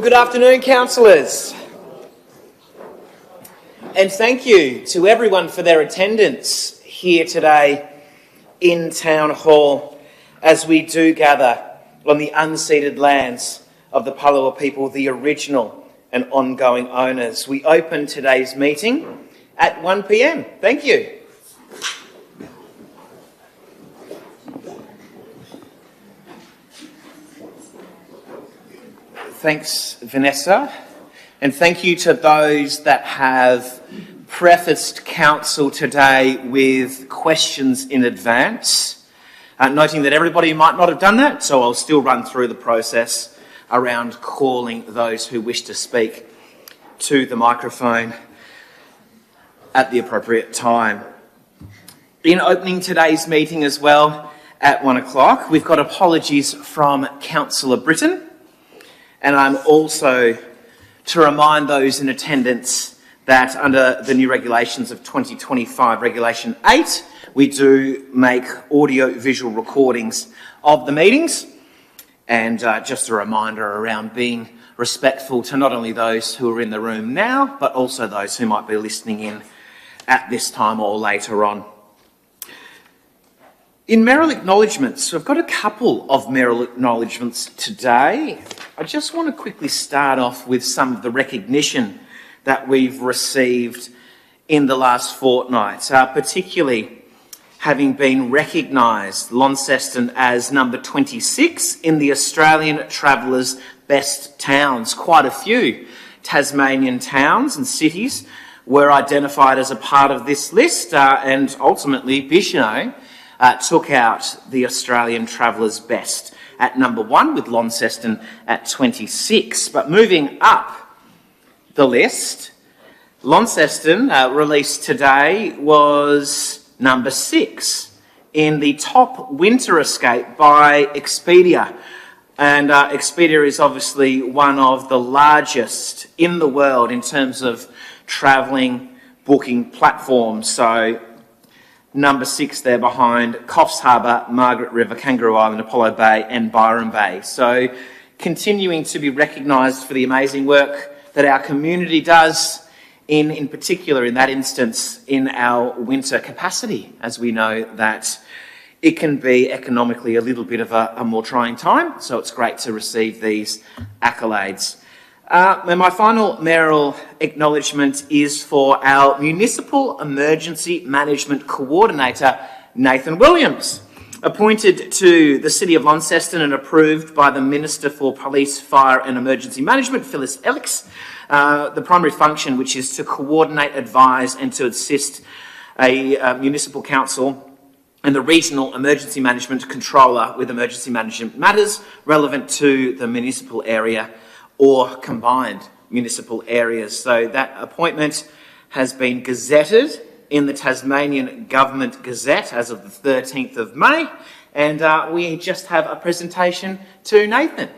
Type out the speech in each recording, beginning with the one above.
Well, good afternoon, councillors. And thank you to everyone for their attendance here today in Town Hall as we do gather on the unceded lands of the Palawa people, the original and ongoing owners. We open today's meeting at 1 p.m. Thank you. Thanks, Vanessa, and thank you to those that have prefaced council today with questions in advance, noting that everybody might not have done that, so I'll still run through the process around calling those who wish to speak to the microphone at the appropriate time. In opening today's meeting as well at 1 o'clock, we've got apologies from Councillor Britton. And I'm also to remind those in attendance that under the new regulations of 2025, Regulation 8, we do make audio-visual recordings of the meetings. And just a reminder around being respectful to not only those who are in the room now, but also those who might be listening in at this time or later on. In mayoral acknowledgements, we've got a couple of mayoral acknowledgements today. I just want to quickly start off with some of the recognition that we've received in the last fortnight, particularly having been recognised, Launceston, as number 26 in the Australian Travellers' Best Towns. Quite a few Tasmanian towns and cities were identified as a part of this list, and ultimately Bicheno took out the Australian Travellers' Best at number 1, with Launceston at 26. But moving up the list, Launceston, released today, was number 6 in the top winter escape by Expedia. And Expedia is obviously one of the largest in the world in terms of travelling booking platforms. So number 6 there behind Coffs Harbour, Margaret River, Kangaroo Island, Apollo Bay and Byron Bay. So continuing to be recognised for the amazing work that our community does, in particular in that instance in our winter capacity, as we know that it can be economically a little bit of a more trying time. So it's great to receive these accolades. And my final mayoral acknowledgement is for our Municipal Emergency Management Coordinator, Nathan Williams, appointed to the City of Launceston and approved by the Minister for Police, Fire and Emergency Management, Phyllis Elix. The primary function, which is to coordinate, advise and to assist a municipal council and the Regional Emergency Management Controller with emergency management matters relevant to the municipal area or combined municipal areas. So that appointment has been gazetted in the Tasmanian Government Gazette as of the 13th of May, and we just have a presentation to Nathan.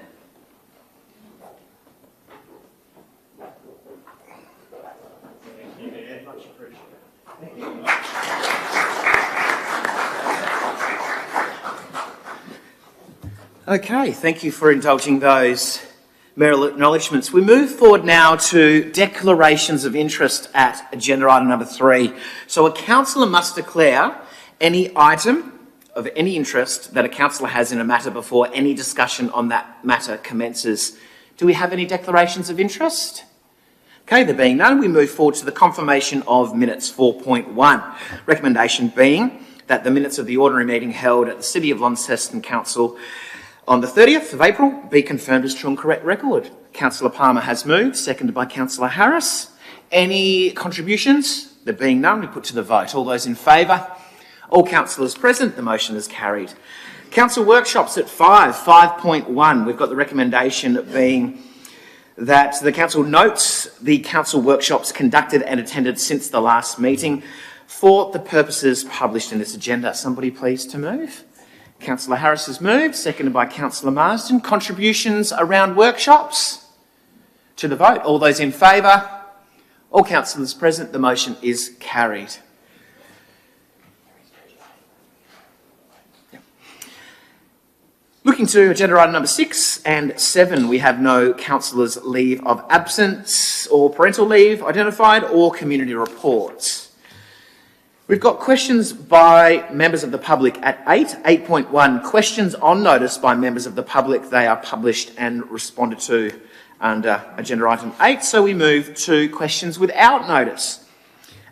Okay, thank you for indulging those mayoral acknowledgements. We move forward now to declarations of interest at agenda item number 3. So a councillor must declare any item of any interest that a councillor has in a matter before any discussion on that matter commences. Do we have any declarations of interest? Okay, there being none, we move forward to the confirmation of minutes 4.1. Recommendation being that the minutes of the ordinary meeting held at the City of Launceston Council on the 30th of April be confirmed as true and correct record. Councillor Palmer has moved, seconded by Councillor Harris. Any contributions? There being none, we put to the vote. All those in favour? All councillors present, the motion is carried. Council workshops at 5.1. We've got the recommendation being that the council notes the council workshops conducted and attended since the last meeting for the purposes published in this agenda. Somebody please to move. Councillor Harris has moved, seconded by Councillor Marsden. Contributions around workshops? To the vote. All those in favour? All councillors present, the motion is carried. Looking to agenda item number 6 and 7, we have no councillors' leave of absence or parental leave identified or community reports. We've got questions by members of the public at 8.1, questions on notice by members of the public. They are published and responded to under agenda item 8, so we move to questions without notice.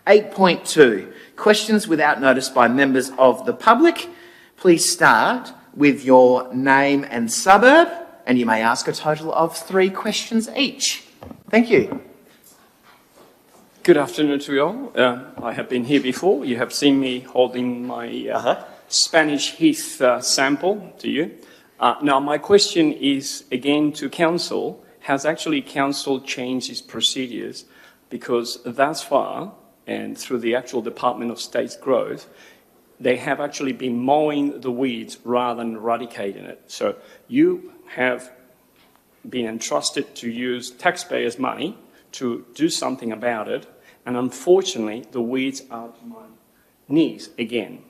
8.2, questions without notice by members of the public. Please start with your name and suburb, and you may ask a total of 3 questions each. Thank you. Good afternoon to you all. I have been here before. You have seen me holding my Spanish Heath sample to you. Now, my question is, again, to Council. Has actually Council changed its procedures? Because thus far, and through the actual Department of State Growth, they have actually been mowing the weeds rather than eradicating it. So you have been entrusted to use taxpayers' money to do something about it, and unfortunately, the weeds are to my knees again.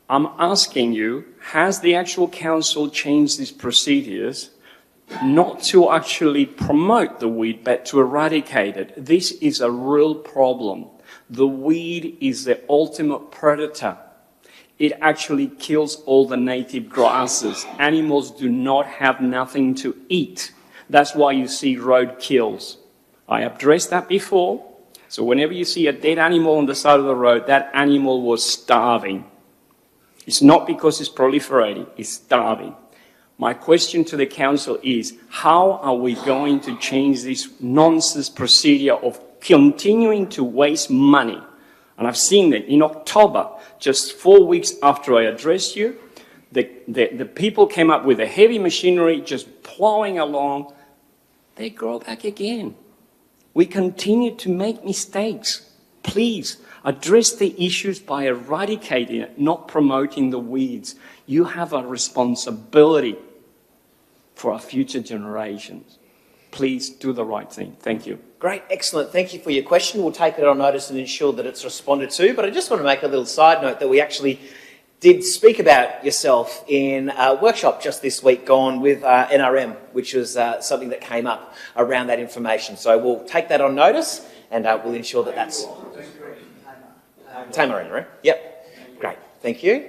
I'm asking you, has the actual council changed its procedures not to actually promote the weed, but to eradicate it? This is a real problem. The weed is the ultimate predator. It actually kills all the native grasses. Animals do not have nothing to eat. That's why you see road kills. I addressed that before. So whenever you see a dead animal on the side of the road, that animal was starving. It's not because it's proliferating, it's starving. My question to the council is, how are we going to change this nonsense procedure of continuing to waste money? And I've seen that in October, just 4 weeks after I addressed you, the people came up with a heavy machinery just plowing along. They grow back again. We continue to make mistakes. Please address the issues by eradicating it, not promoting the weeds. You have a responsibility for our future generations. Please do the right thing. Thank you. Great, excellent. Thank you for your question. We'll take it on notice and ensure that it's responded to. But I just want to make a little side note that we actually did speak about yourself in a workshop just this week gone with NRM, which was something that came up around that information. So we'll take that on notice and we'll ensure that that's... Tamarina, right? Yep. Great, thank you.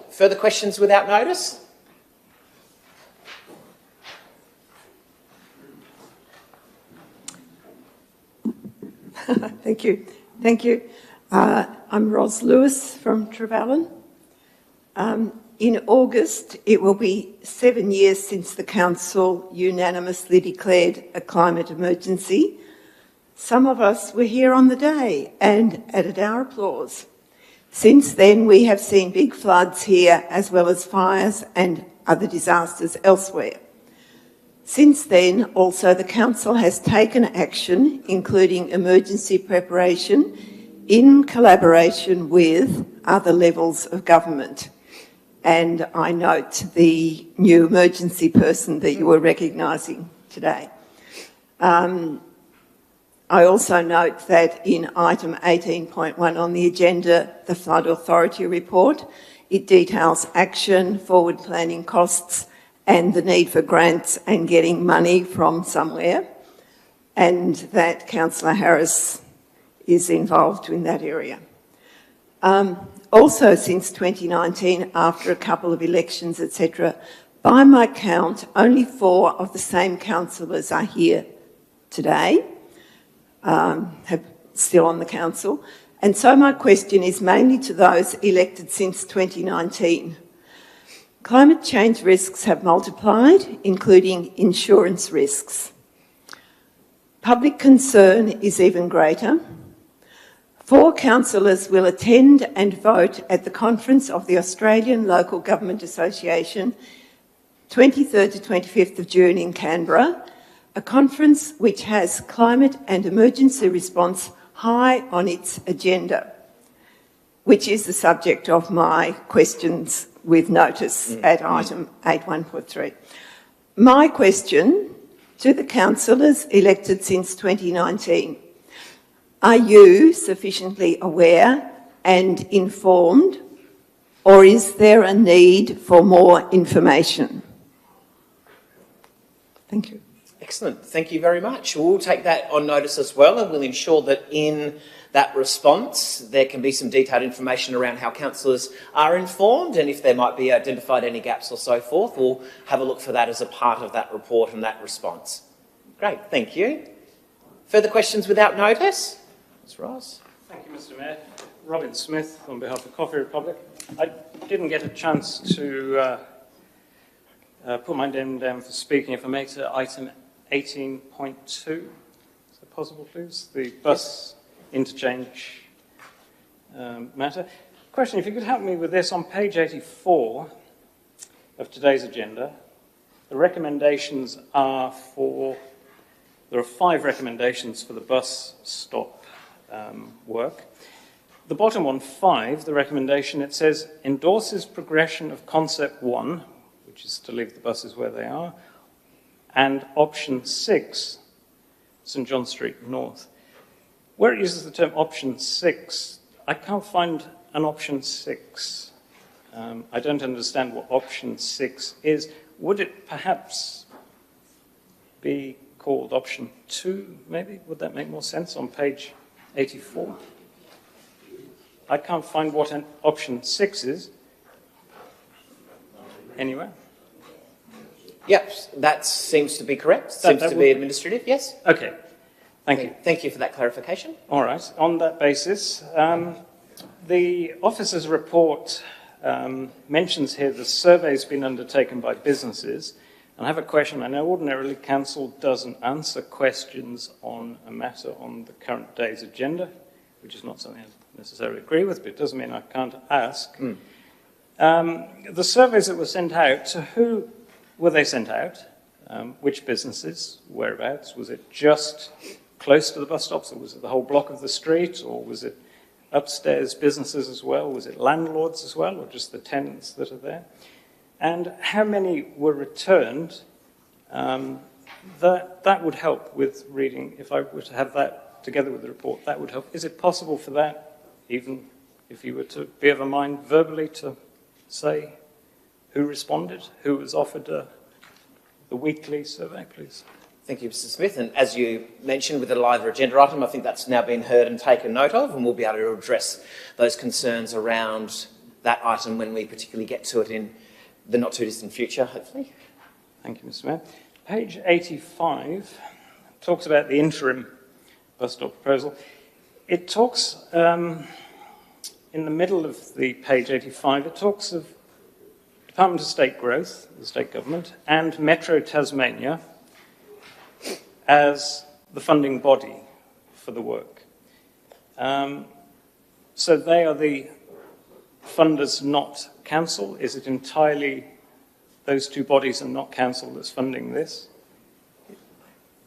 Further questions without notice? Thank you. Thank you. I'm Ros Lewis from Trevallyn. In August, it will be 7 years since the Council unanimously declared a climate emergency. Some of us were here on the day and added our applause. Since then, we have seen big floods here as well as fires and other disasters elsewhere. Since then, also, the Council has taken action, including emergency preparation, in collaboration with other levels of government. And I note the new emergency person that you were recognising today. I also note that in item 18.1 on the agenda, the Flood Authority report, it details action, forward planning costs, and the need for grants and getting money from somewhere, and that Councillor Harris is involved in that area. Also, since 2019, after a couple of elections, etc., by my count, only 4 of the same councillors are here today, still on the council. And so my question is mainly to those elected since 2019. Climate change risks have multiplied, including insurance risks. Public concern is even greater. 4 councillors will attend and vote at the conference of the Australian Local Government Association, 23rd to 25th of June in Canberra, a conference which has climate and emergency response high on its agenda, which is the subject of my questions with notice at item 8.1.3. My question to the councillors elected since 2019, are you sufficiently aware and informed or is there a need for more information? Thank you. Excellent. Thank you very much. We'll take that on notice as well, and we'll ensure that in that response there can be some detailed information around how councillors are informed, and if there might be identified any gaps or so forth, we'll have a look for that as a part of that report and that response. Great, thank you. Further questions without notice? Ms. Ross. Thank you, Mr. Mayor. Robin Smith on behalf of Coffee Republic. I didn't get a chance to put my name down for speaking. If I make it item 18.2, is that possible, please? The bus interchange matter. Question, if you could help me with this, on page 84 of today's agenda, the recommendations are for, there are 5 recommendations for the bus stop work. The bottom one, 5, the recommendation, it says, endorses progression of concept 1, which is to leave the buses where they are, and option 6, St John Street North. Where it uses the term option 6, I can't find an option 6. I don't understand what option 6 is. Would it perhaps be called option 2, maybe? Would that make more sense on page 84? I can't find what an option 6 is anywhere. Yep, that seems to be correct. Seems to be administrative, yes? Okay, thank you. Thank you for that clarification. All right, on that basis, the officer's report mentions here the survey's been undertaken by businesses. And I have a question. I know ordinarily council doesn't answer questions on a matter on the current day's agenda, which is not something I necessarily agree with, but it doesn't mean I can't ask. The surveys that were sent out, to who were they sent out? Which businesses? Whereabouts? Was it just close to the bus stops, or was it the whole block of the street, or was it upstairs businesses as well? Was it landlords as well, or just the tenants that are there? And how many were returned? That would help with reading. If I were to have that together with the report, that would help. Is it possible for that, even if you were to be of a mind verbally, to say who responded, who was offered the weekly survey, please? Thank you, Mr. Smith. And as you mentioned with the live agenda item, I think that's now been heard and taken note of, and we'll be able to address those concerns around that item when we particularly get to it in the not too distant future, hopefully. Thank you, Mr. Mayor. Page 85 talks about the interim bus stop proposal. It talks, in the middle of the page 85, it talks of Department of State Growth, the state government, and Metro Tasmania as the funding body for the work. So they are the funders, not council. Is it entirely those two bodies and not council that's funding this?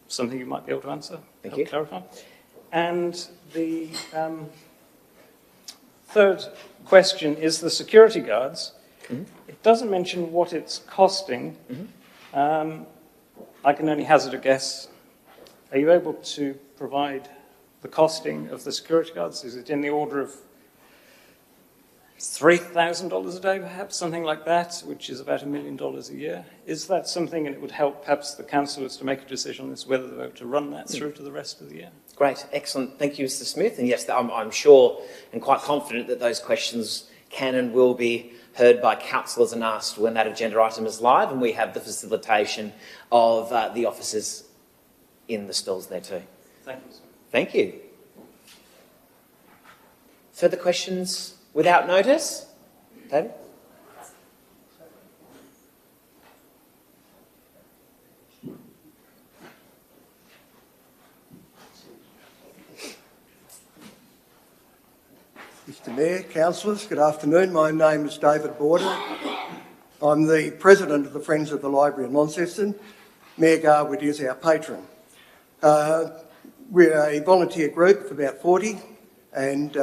Something you might be able to answer? Thank you. Clarify. And the third question is the security guards. Mm-hmm. It doesn't mention what it's costing. Mm-hmm. I can only hazard a guess. Are you able to provide the costing of the security guards? Is it in the order of $3,000 a day, perhaps, something like that, which is about $1 million a year? Is that something, and it would help perhaps the councillors to make a decision as to whether they're to run that through to the rest of the year? Great, excellent. Thank you, Mr. Smith. And yes, I'm sure and quite confident that those questions can and will be heard by councillors and asked when that agenda item is live, and we have the facilitation of the officers in the stalls there too. Thank you, sir. Thank you. Further questions without notice? David? Mr Mayor, councillors, good afternoon. My name is David Border. I'm the President of the Friends of the Library in Launceston. Mayor Garwood is our patron. We're a volunteer group of about 40, and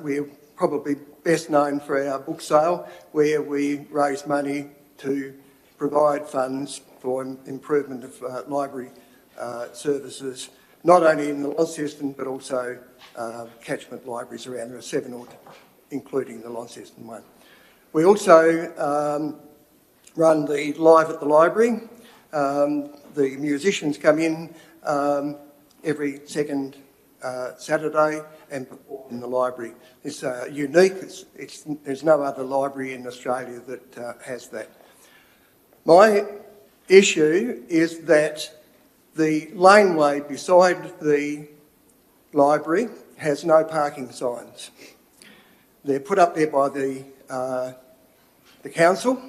we're probably best known for our book sale, where we raise money to provide funds for improvement of library services, not only in the Launceston but also catchment libraries around. There are 7, including the Launceston one. We also run the Live at the Library. The musicians come in every second Saturday and perform in the library. It's unique. There's no other library in Australia that has that. My issue is that the laneway beside the library has no parking signs. They're put up there by the council.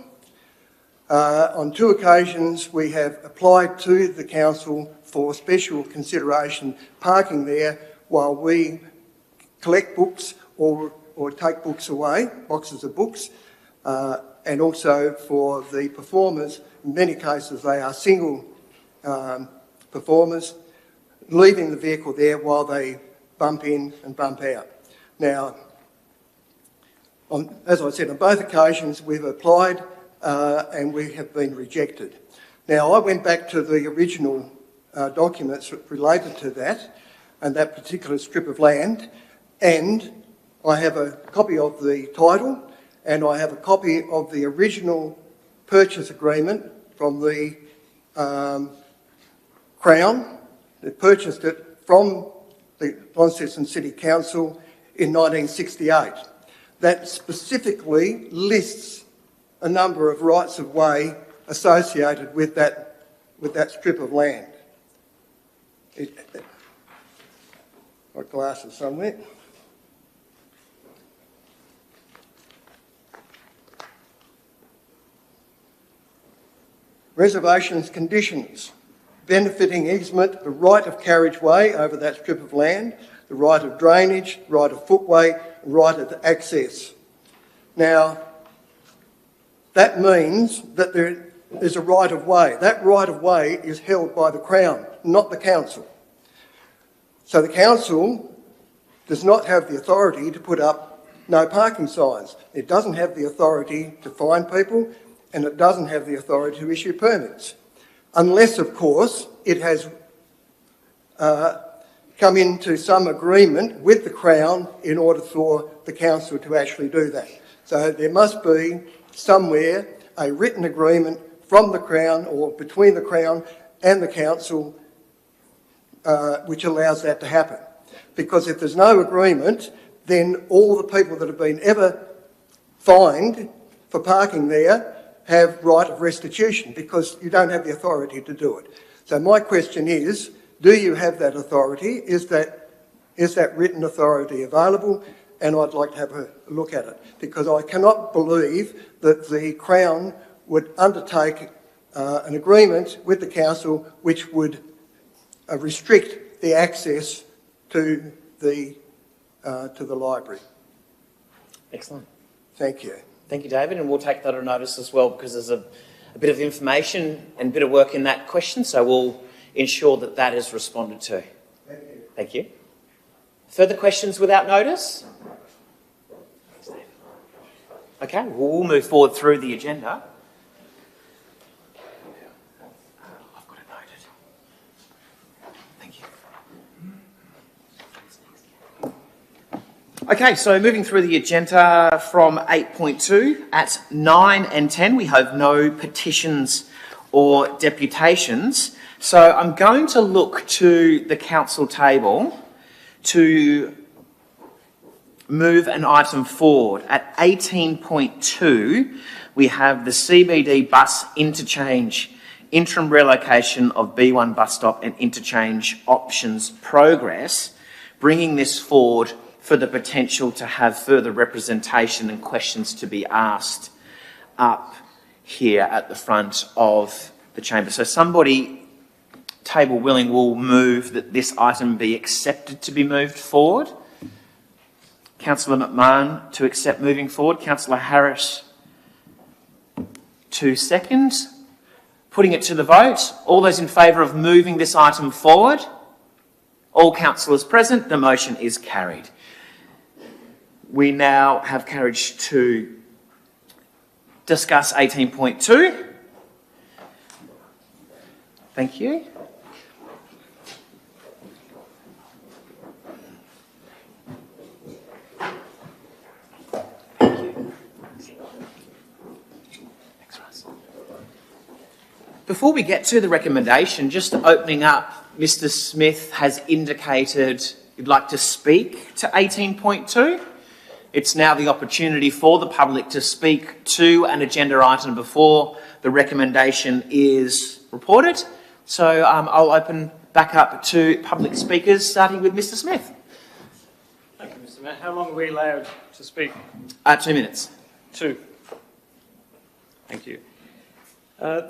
On 2 occasions we have applied to the council for special consideration parking there while we collect books or take books away, boxes of books, and also for the performers. In many cases they are single performers, leaving the vehicle there while they bump in and bump out. Now, as I said, on both occasions we've applied and we have been rejected. Now, I went back to the original documents related to that and that particular strip of land, and I have a copy of the title and I have a copy of the original purchase agreement from the Crown that purchased it from the Launceston City Council in 1968. That specifically lists a number of rights of way associated with that strip of land. Got glasses somewhere. Reservations conditions. Benefiting easement, the right of carriageway over that strip of land, the right of drainage, right of footway, right of access. Now, that means that there is a right of way. That right of way is held by the Crown, not the council. So the council does not have the authority to put up no parking signs. It doesn't have the authority to fine people, and it doesn't have the authority to issue permits. Unless, of course, it has come into some agreement with the Crown in order for the council to actually do that. So there must be somewhere a written agreement from the Crown or between the Crown and the council which allows that to happen. Because if there's no agreement, then all the people that have been ever fined for parking there have right of restitution because you don't have the authority to do it. So my question is, do you have that authority? Is that written authority available? And I'd like to have a look at it because I cannot believe that the Crown would undertake an agreement with the council which would restrict the access to the library. Excellent. Thank you. Thank you, David, and we'll take that on notice as well because there's a bit of information and a bit of work in that question, so we'll ensure that that is responded to. Thank you. Thank you. Further questions without notice? Okay, we'll move forward through the agenda. I've got it noted. Thank you. Okay, so moving through the agenda from 8.2, at 9 and 10 we have no petitions or deputations. So I'm going to look to the council table to move an item forward. At 18.2, we have the CBD bus interchange, interim relocation of B1 bus stop and interchange options progress, bringing this forward for the potential to have further representation and questions to be asked up here at the front of the chamber. So somebody, table willing, will move that this item be accepted to be moved forward. Councillor McMahon to accept moving forward. Councillor Harris to second. Putting it to the vote. All those in favour of moving this item forward? All councillors present, the motion is carried. We now have carriage to discuss 18.2. Thank you. Before we get to the recommendation, just opening up, Mr. Smith has indicated he'd like to speak to 18.2. It's now the opportunity for the public to speak to an agenda item before the recommendation is reported. So I'll open back up to public speakers, starting with Mr. Smith. Thank you, Mr. Mayor. How long are we allowed to speak? 2 minutes. 2. Thank you.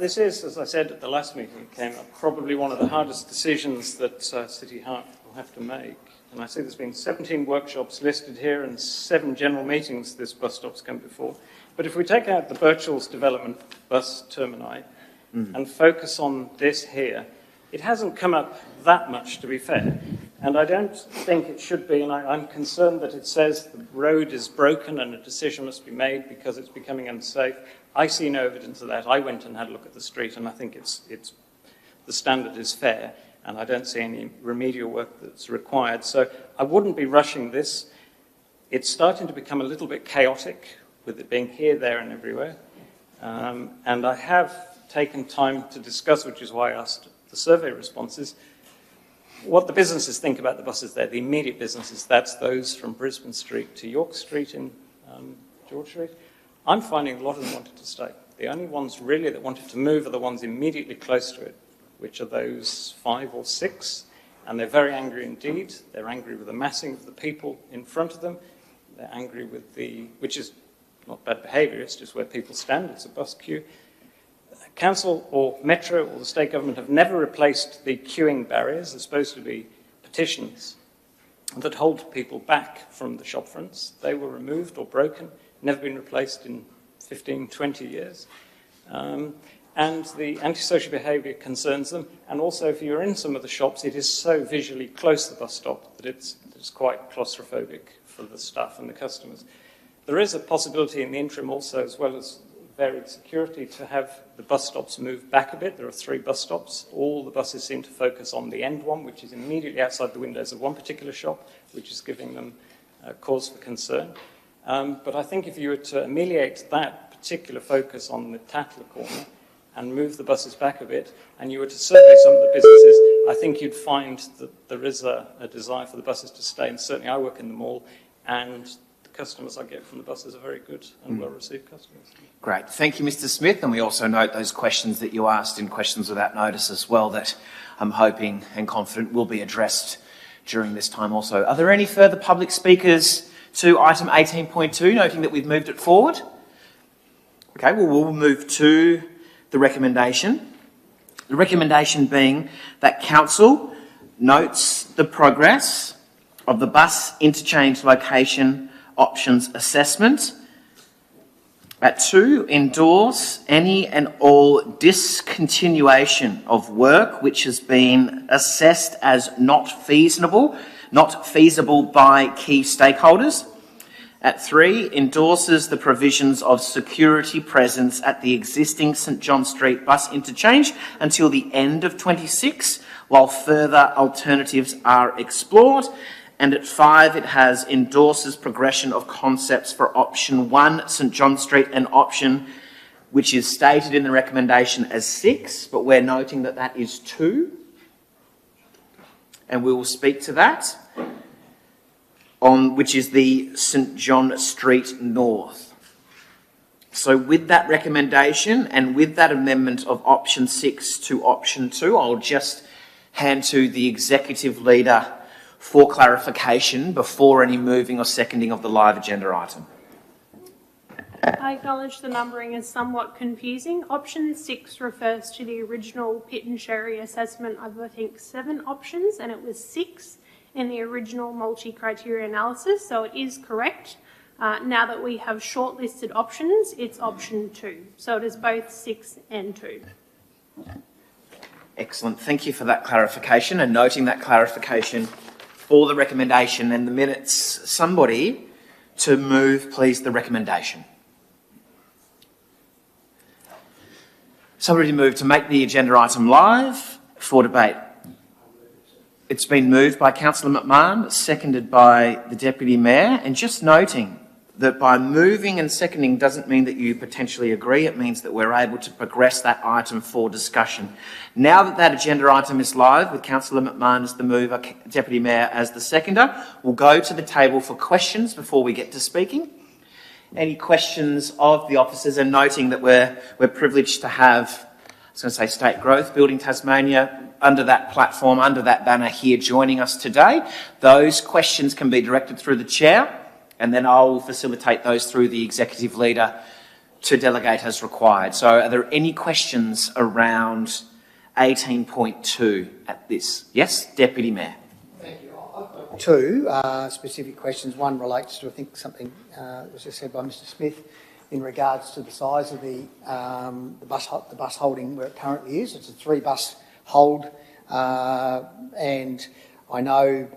This is, as I said at the last meeting it came up, probably one of the hardest decisions that City Heart will have to make. And I see there's been 17 workshops listed here and 7 general meetings this bus stop's come before. But if we take out the Birchall's development bus termini and focus on this here, it hasn't come up that much, to be fair. And I don't think it should be, and I'm concerned that it says the road is broken and a decision must be made because it's becoming unsafe. I see no evidence of that. I went and had a look at the street, and I think the standard is fair, and I don't see any remedial work that's required. So I wouldn't be rushing this. It's starting to become a little bit chaotic with it being here, there, and everywhere. And I have taken time to discuss, which is why I asked the survey responses, what the businesses think about the buses there, the immediate businesses. That's those from Brisbane Street to York Street in George Street. I'm finding a lot of them wanted to stay. The only ones really that wanted to move are the ones immediately close to it, which are those 5 or 6, and they're very angry indeed. They're angry with the massing of the people in front of them. They're angry with which is not bad behaviour, it's just where people stand, it's a bus queue. Council or Metro or the state government have never replaced the queuing barriers. They're supposed to be petitions that hold people back from the shop fronts. They were removed or broken, never been replaced in 15, 20 years. And the antisocial behaviour concerns them. And also, if you're in some of the shops, it is so visually close to the bus stop that it's quite claustrophobic for the staff and the customers. There is a possibility in the interim also, as well as varied security, to have the bus stops move back a bit. There are 3 bus stops. All the buses seem to focus on the end one, which is immediately outside the windows of one particular shop, which is giving them cause for concern. But I think if you were to ameliorate that particular focus on the Tatler corner and move the buses back a bit, and you were to survey some of the businesses, I think you'd find that there is a desire for the buses to stay. And certainly I work in the mall, and the customers I get from the buses are very good and well-received customers. Great. Thank you, Mr. Smith. And we also note those questions that you asked in questions without notice as well that I'm hoping and confident will be addressed during this time also. Are there any further public speakers to item 18.2, noting that we've moved it forward? Okay, well, we'll move to the recommendation. The recommendation being that Council notes the progress of the bus interchange location options assessment. At 2, endorse any and all discontinuation of work which has been assessed as not feasible by key stakeholders. At 3, endorses the provisions of security presence at the existing St John Street bus interchange until the end of 26, while further alternatives are explored. And at 5, it has endorses progression of concepts for option 1, St John Street, and option which is stated in the recommendation as 6, but we're noting that that is 2. And we will speak to that, which is the St John Street North. So with that recommendation and with that amendment of option 6 to option 2, I'll just hand to the Executive Leader for clarification before any moving or seconding of the live agenda item. I acknowledge the numbering is somewhat confusing. Option 6 refers to the original pit and sherry assessment of, I think, 7 options, and it was 6 in the original multi-criteria analysis, so it is correct. Now that we have shortlisted options, it's option 2. So it is both 6 and 2. Excellent. Thank you for that clarification, and noting that clarification for the recommendation and the minutes. Somebody to move, please, the recommendation. Somebody to move to make the agenda item live for debate. It's been moved by Councillor McMahon, seconded by the Deputy Mayor, and just noting that by moving and seconding doesn't mean that you potentially agree. It means that we're able to progress that item for discussion. Now that that agenda item is live, with Councillor McMahon as the mover, Deputy Mayor as the seconder, we'll go to the table for questions before we get to speaking. Any questions of the officers, and noting that we're privileged to have, I was going to say State Growth, Building Tasmania, under that platform, under that banner here joining us today. Those questions can be directed through the chair, and then I'll facilitate those through the executive leader to delegate as required. So are there any questions around 18.2 at this? Yes, Deputy Mayor. Thank you. I've got two specific questions. One relates to, I think, something that was just said by Mr. Smith in regards to the size of the bus holding where it currently is. It's a 3-bus hold, and I know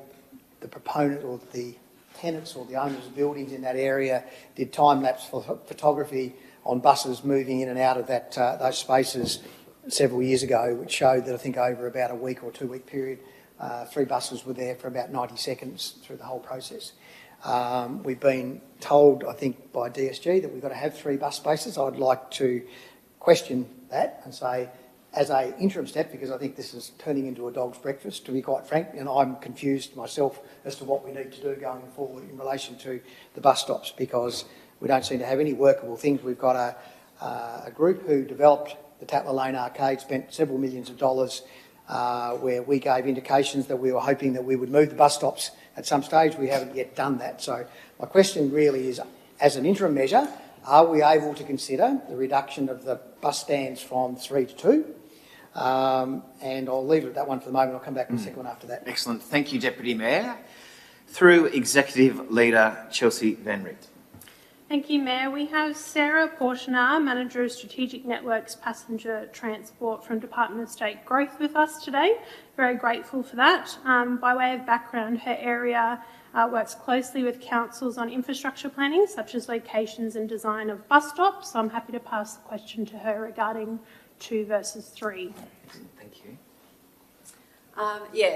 the proponent or the tenants or the owners of buildings in that area did time-lapse photography on buses moving in and out of that those spaces several years ago, which showed that I think over about a week or 2-week period, 3 buses were there for about 90 seconds through the whole process. We've been told, I think, by DSG that we've got to have 3 bus spaces. I'd like to question that and say, as an interim step, because I think this is turning into a dog's breakfast, to be quite frank, and I'm confused myself as to what we need to do going forward in relation to the bus stops, because we don't seem to have any workable things. We've got a group who developed the Tatler Lane Arcade, spent several millions of dollars, where we gave indications that we were hoping that we would move the bus stops at some stage. We haven't yet done that. So my question really is, as an interim measure, are we able to consider the reduction of the bus stands from 3 to 2? And I'll leave it at that one for the moment. I'll come back to the second one after that. Excellent. Thank you, Deputy Mayor. Through Executive Leader Chelsea Van Riet. Thank you, Mayor. We have Sarah Portionar, Manager of Strategic Networks Passenger Transport from Department of State Growth with us today. Very grateful for that. By way of background, her area works closely with councils on infrastructure planning, such as locations and design of bus stops. So I'm happy to pass the question to her regarding 2 versus 3. Thank you.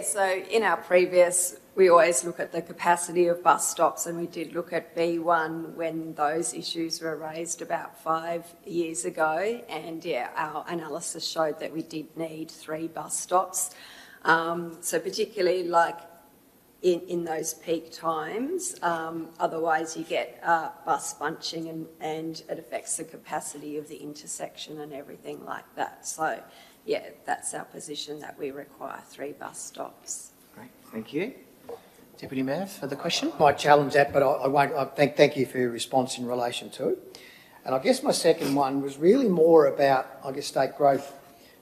So in our previous, we always look at the capacity of bus stops, and we did look at B1 when those issues were raised about 5 years ago, and our analysis showed that we did need 3 bus stops. So particularly like in those peak times, otherwise you get bus bunching and it affects the capacity of the intersection and everything like that. So yeah, that's our position, that we require 3 bus stops. Great, thank you. Deputy Mayor, for the question. I might challenge that, but I won't. Thank you for your response in relation to it. And I guess my second one was really more about, I guess, state growth.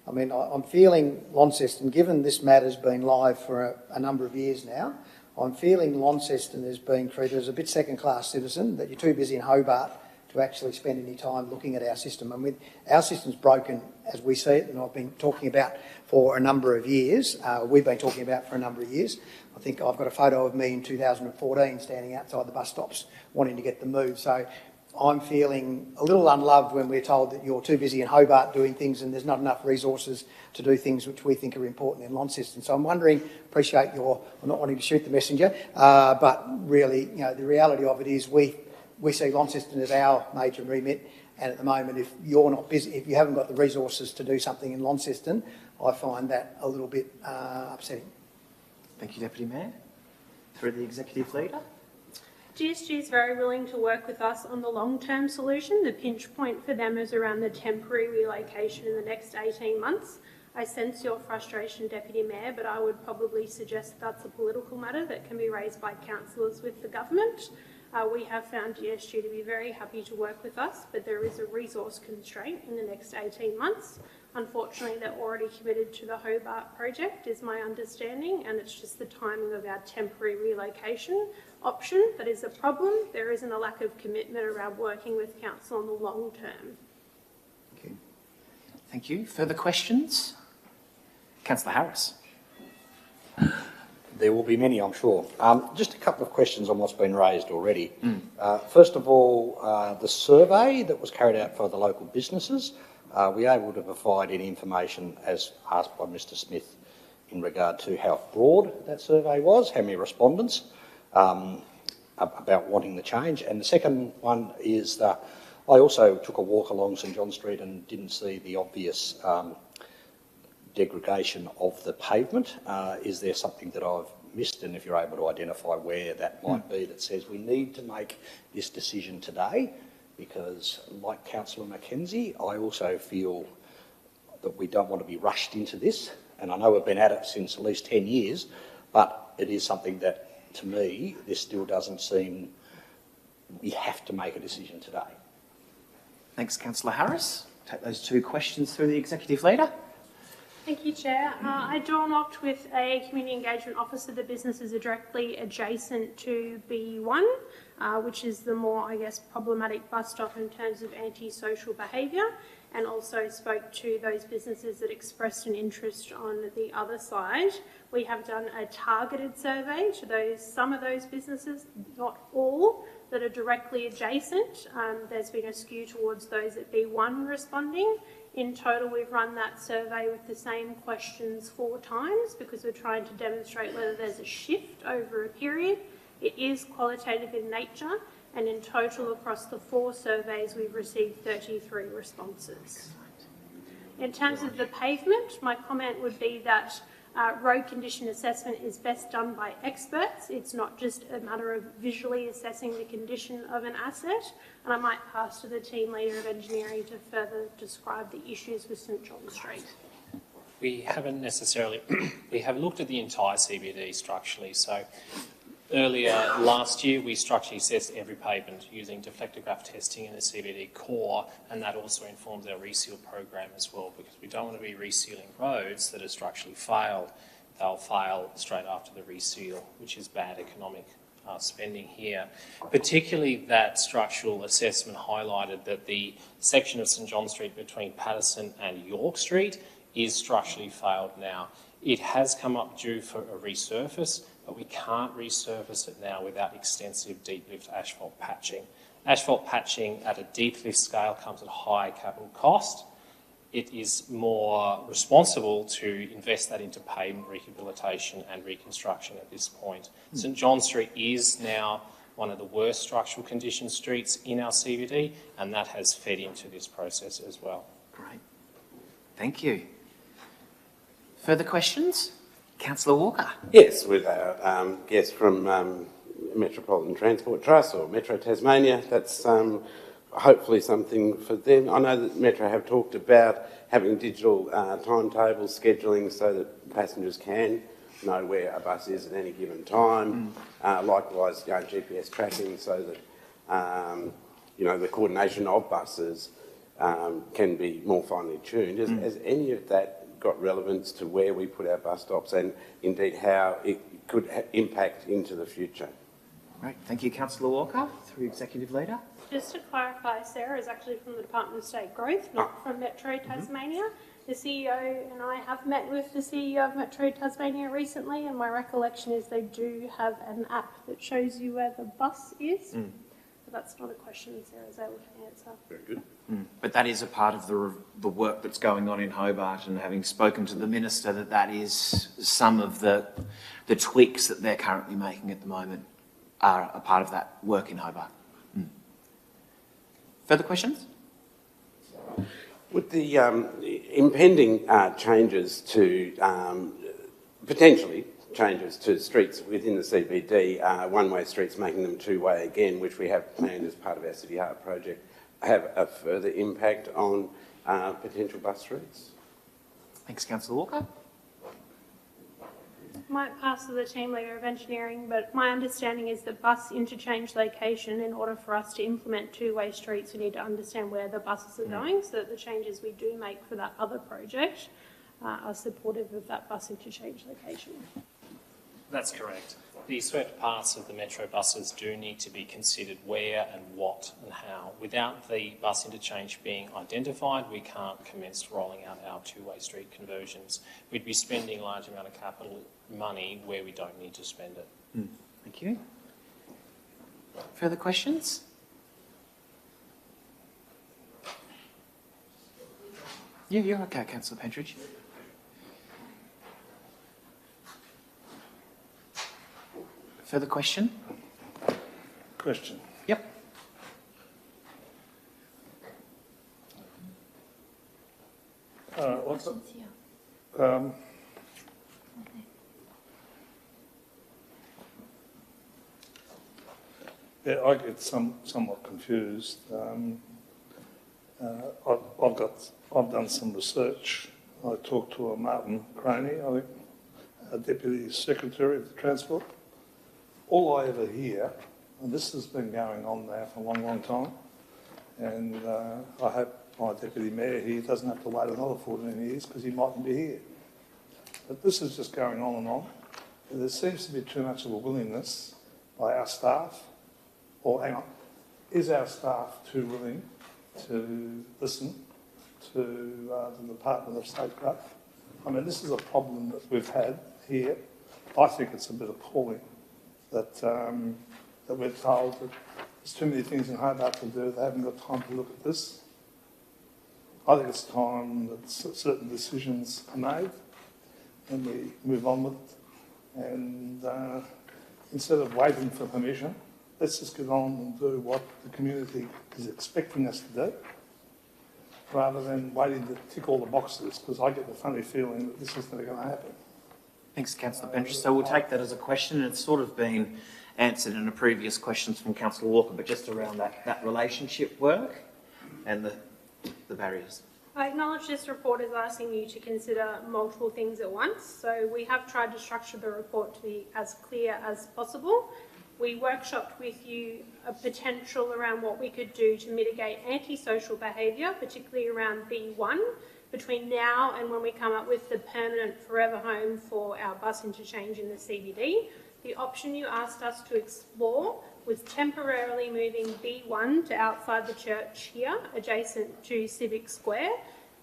I mean, I'm feeling Launceston, given this matter's been live for a number of years now, I'm feeling Launceston is being treated as a bit second-class citizen, that you're too busy in Hobart to actually spend any time looking at our system. I mean, our system's broken as we see it, and I've been talking about for a number of years. We've been talking about for a number of years. I think I've got a photo of me in 2014 standing outside the bus stops wanting to get them moved. So I'm feeling a little unloved when we're told that you're too busy in Hobart doing things and there's not enough resources to do things which we think are important in Launceston. So I'm wondering, appreciate I'm not wanting to shoot the messenger, but really, the reality of it is we see Launceston as our major remit, and at the moment, if you're not busy, if you haven't got the resources to do something in Launceston, I find that a little bit upsetting. Thank you, Deputy Mayor. Through the Executive Leader. GSG is very willing to work with us on the long-term solution. The pinch point for them is around the temporary relocation in the next 18 months. I sense your frustration, Deputy Mayor, but I would probably suggest that's a political matter that can be raised by councillors with the government. We have found GSG to be very happy to work with us, but there is a resource constraint in the next 18 months. Unfortunately, they're already committed to the Hobart project, is my understanding, and it's just the timing of our temporary relocation option that is a problem. There isn't a lack of commitment around working with council on the long term. Okay. Thank you. Further questions? Councillor Harris. There will be many, I'm sure. Just a couple of questions on what's been raised already. First of all, the survey that was carried out for the local businesses, were we able to provide any information, as asked by Mr. Smith, in regard to how broad that survey was, how many respondents? about wanting the change. And the second one is that I also took a walk along St John Street and didn't see the obvious degradation of the pavement. Is there something that I've missed? And if you're able to identify where that might be, that says we need to make this decision today, because like Councillor Mackenzie, I also feel that we don't want to be rushed into this. And I know we've been at it since at least 10 years, but it is something that, to me, this still doesn't seem we have to make a decision today. Thanks, Councillor Harris. Take those two questions through the Executive Leader. Thank you, Chair. I door knocked with a community engagement officer. The businesses are directly adjacent to B1, which is the more, I guess, problematic bus stop in terms of antisocial behaviour, and also spoke to those businesses that expressed an interest on the other side. We have done a targeted survey to some of those businesses, not all, that are directly adjacent. There's been a skew towards those at B1 responding. In total, we've run that survey with the same questions 4 times because we're trying to demonstrate whether there's a shift over a period. It is qualitative in nature, and in total across the 4 surveys, we've received 33 responses. In terms of the pavement, my comment would be that road condition assessment is best done by experts. It's not just a matter of visually assessing the condition of an asset. And I might pass to the team leader of engineering to further describe the issues with St John Street. We haven't necessarily, we have looked at the entire CBD structurally. So earlier last year, we structurally assessed every pavement using deflectograph testing in the CBD core, and that also informs our reseal program as well, because we don't want to be resealing roads that are structurally failed. They'll fail straight after the reseal, which is bad economic spending here. Particularly that structural assessment highlighted that the section of St John Street between Patterson and York Street is structurally failed now. It has come up due for a resurface, but we can't resurface it now without extensive deep lift asphalt patching. Asphalt patching at a deep lift scale comes at high capital cost. It is more responsible to invest that into pavement rehabilitation and reconstruction at this point. St John Street is now one of the worst structural condition streets in our CBD, and that has fed into this process as well. Great. Thank you. Further questions? Councillor Walker. Yes, with our guest from Metropolitan Transport Trust or Metro Tasmania. That's hopefully something for them. I know that Metro have talked about having digital timetables, scheduling, so that passengers can know where a bus is at any given time. Likewise, GPS tracking, so that the coordination of buses can be more finely tuned. Has any of that got relevance to where we put our bus stops and indeed how it could impact into the future? Right, thank you, Councillor Walker. Through Executive Leader. Just to clarify, Sarah is actually from the Department of State Growth, not from Metro Tasmania. The CEO and I have met with the CEO of Metro Tasmania recently, and my recollection is they do have an app that shows you where the bus is. But that's not a question Sarah's able to answer. Very good. But that is a part of the work that's going on in Hobart, and having spoken to the Minister, that is some of the tweaks that they're currently making at the moment are a part of that work in Hobart. Further questions? With the impending changes to, potentially changes to streets within the CBD, one-way streets, making them two-way again, which we have planned as part of our City Heart project, have a further impact on potential bus routes? Thanks, Councillor Walker. Might pass to the team leader of engineering, but my understanding is that bus interchange location, in order for us to implement two-way streets, we need to understand where the buses are going, so that the changes we do make for that other project are supportive of that bus interchange location. That's correct. The swept parts of the Metro buses do need to be considered where and what and how. Without the bus interchange being identified, we can't commence rolling out our two-way street conversions. We'd be spending a large amount of capital money where we don't need to spend it. Thank you. Further questions? Yeah, you're okay, Councillor Pentridge. Further question? question. Yep. What's it? Yeah, I get somewhat confused. I've done some research. I talked to a Martin Croney, I think, a Deputy Secretary of Transport. All I ever hear, and this has been going on now for a long, long time, and I hope my Deputy Mayor here doesn't have to wait another 14 years because he mightn't be here. But this is just going on and on. And there seems to be too much of a willingness by our staff, or hang on, is our staff too willing to listen to the Department of State Growth? I mean, this is a problem that we've had here. I think it's a bit appalling that we're told that there's too many things in Hobart to do, they haven't got time to look at this. I think it's time that certain decisions are made and we move on with it. And instead of waiting for permission, let's just get on and do what the community is expecting us to do, rather than waiting to tick all the boxes, because I get the funny feeling that this is never going to happen. Thanks, Councillor Bench. So we'll take that as a question. It's sort of been answered in the previous questions from Councillor Walker, but just around that relationship work and the barriers. I acknowledge this report is asking you to consider multiple things at once, so we have tried to structure the report to be as clear as possible. We workshopped with you a potential around what we could do to mitigate antisocial behaviour, particularly around B1, between now and when we come up with the permanent forever home for our bus interchange in the CBD. The option you asked us to explore was temporarily moving B1 to outside the church here, adjacent to Civic Square.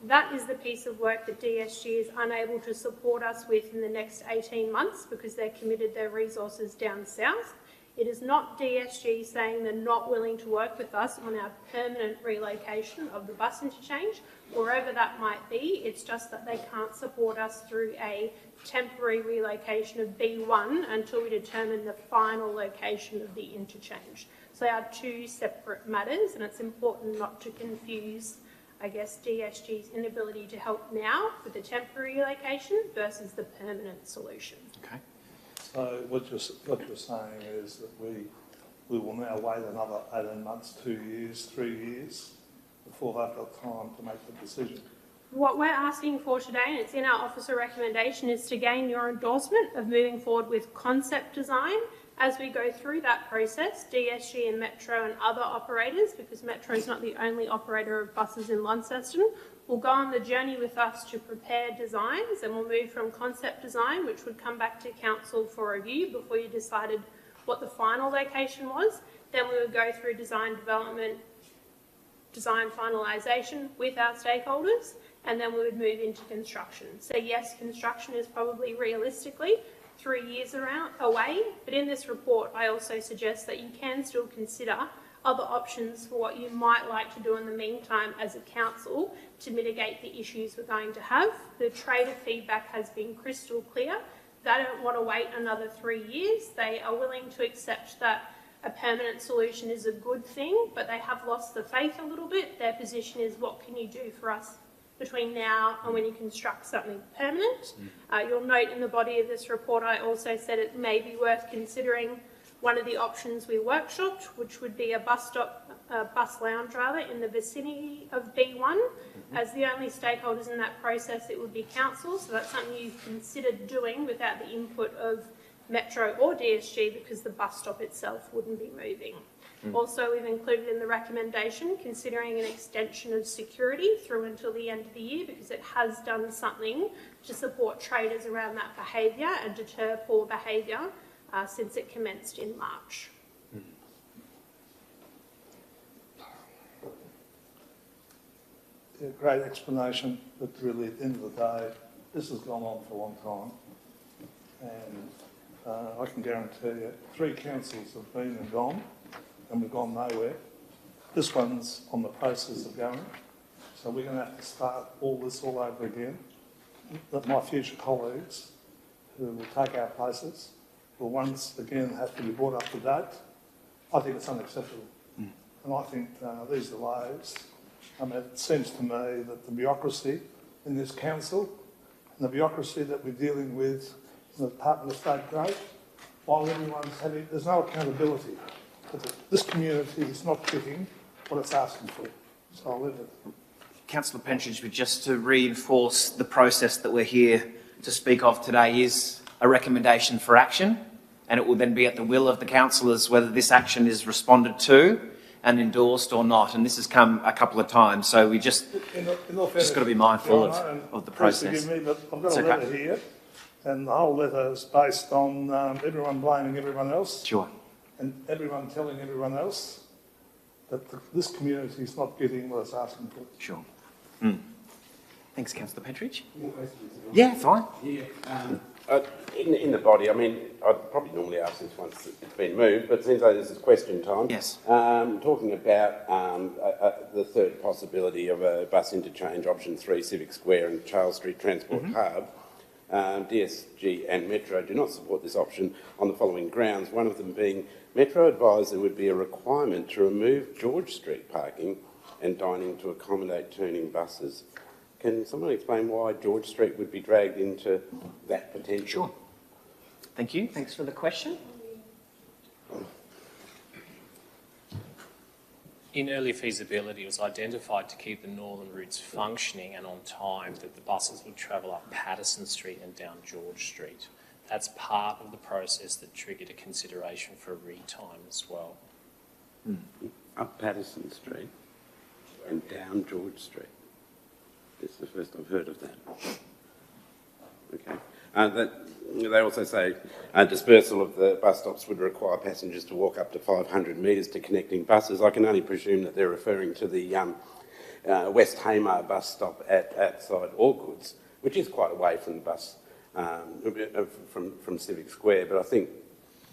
That is the piece of work that DSG is unable to support us with in the next 18 months because they're committed their resources down south. It is not DSG saying they're not willing to work with us on our permanent relocation of the bus interchange, wherever that might be. It's just that they can't support us through a temporary relocation of B1 until we determine the final location of the interchange. So they are two separate matters, and it's important not to confuse, I guess, DSG's inability to help now with the temporary relocation versus the permanent solution. Okay. So what you're saying is that we will now wait another 18 months, 2 years, 3 years before they've got time to make the decision. What we're asking for today, and it's in our officer recommendation, is to gain your endorsement of moving forward with concept design. As we go through that process, DSG and Metro and other operators, because Metro is not the only operator of buses in Launceston, will go on the journey with us to prepare designs, and we'll move from concept design, which would come back to council for review before you decided what the final location was. Then we would go through design development, design finalisation with our stakeholders, and then we would move into construction. So yes, construction is probably realistically 3 years away, but in this report I also suggest that you can still consider other options for what you might like to do in the meantime as a council to mitigate the issues we're going to have. The trader feedback has been crystal clear. They don't want to wait another 3 years. They are willing to accept that a permanent solution is a good thing, but they have lost the faith a little bit. Their position is, what can you do for us between now and when you construct something permanent? You'll note in the body of this report I also said it may be worth considering one of the options we workshopped, which would be a bus lounge rather, in the vicinity of B1. As the only stakeholders in that process, it would be council, so that's something you've considered doing without the input of Metro or DSG, because the bus stop itself wouldn't be moving. Also, we've included in the recommendation considering an extension of security through until the end of the year, because it has done something to support traders around that behaviour and deter poor behaviour since it commenced in March. Yeah, great explanation, but really at the end of the day, this has gone on for a long time, and I can guarantee you 3 councils have been and gone, and we've gone nowhere. This one's on the process of going, so we're going to have to start all this all over again. That my future colleagues who will take our places will once again have to be brought up to date I think it's unacceptable. And I think these delays, it seems to me that the bureaucracy in this council and the bureaucracy that we're dealing with in the Department of State Growth, while everyone's having, there's no accountability. This community is not getting what it's asking for. So I'll leave it. Councillor Pentridge, just to reinforce the process that we're here to speak of today is a recommendation for action, and it will then be at the will of the councillors whether this action is responded to and endorsed or not. And this has come a couple of times, so we just got to be mindful of the process. Forgive me, but I've got a letter here, and the whole letter is based on everyone blaming everyone else. Sure. And everyone telling everyone else that this community is not getting what it's asking for. Sure. Thanks, Councillor Pentridge. Yeah, fine. Yeah. In the body, I mean, I'd probably normally ask this once it's been moved, but since this is question time, yes. Talking about the third possibility of a bus interchange, option 3, Civic Square and Charles Street Transport Hub, DSG and Metro do not support this option on the following grounds, one of them being Metro advised there would be a requirement to remove George Street parking and dining to accommodate turning buses. Can someone explain why George Street would be dragged into that potential? Sure. Thank you. Thanks for the question. In early feasibility, it was identified to keep the northern routes functioning and on time that the buses would travel up Patterson Street and down George Street. That's part of the process that triggered a consideration for a retime as well. Up Patterson Street and down George Street. It's the first I've heard of that. Okay. They also say dispersal of the bus stops would require passengers to walk up to 500 metres to connecting buses. I can only presume that they're referring to the West Hamar bus stop outside Orgoods, which is quite away from the bus, from Civic Square. But I think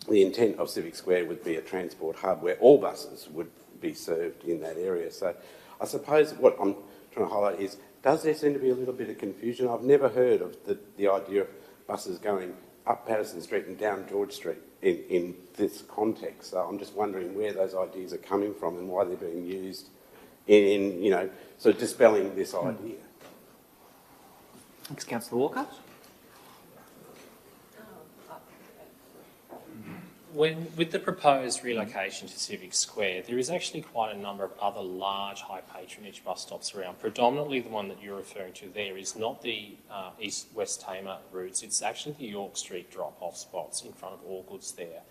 the intent of Civic Square would be a transport hub where all buses would be served in that area. So I suppose what I'm trying to highlight is, does there seem to be a little bit of confusion? I've never heard of the idea of buses going up Patterson Street and down George Street in this context. So I'm just wondering where those ideas are coming from and why they're being used in sort of dispelling this idea. Thanks, Councillor Walker. With the proposed relocation to Civic Square, there is actually quite a number of other large high patronage bus stops around. Predominantly the one that you're referring to there is not the East-West Tamar routes, it's actually the York Street drop-off spots in front of Orgoods there.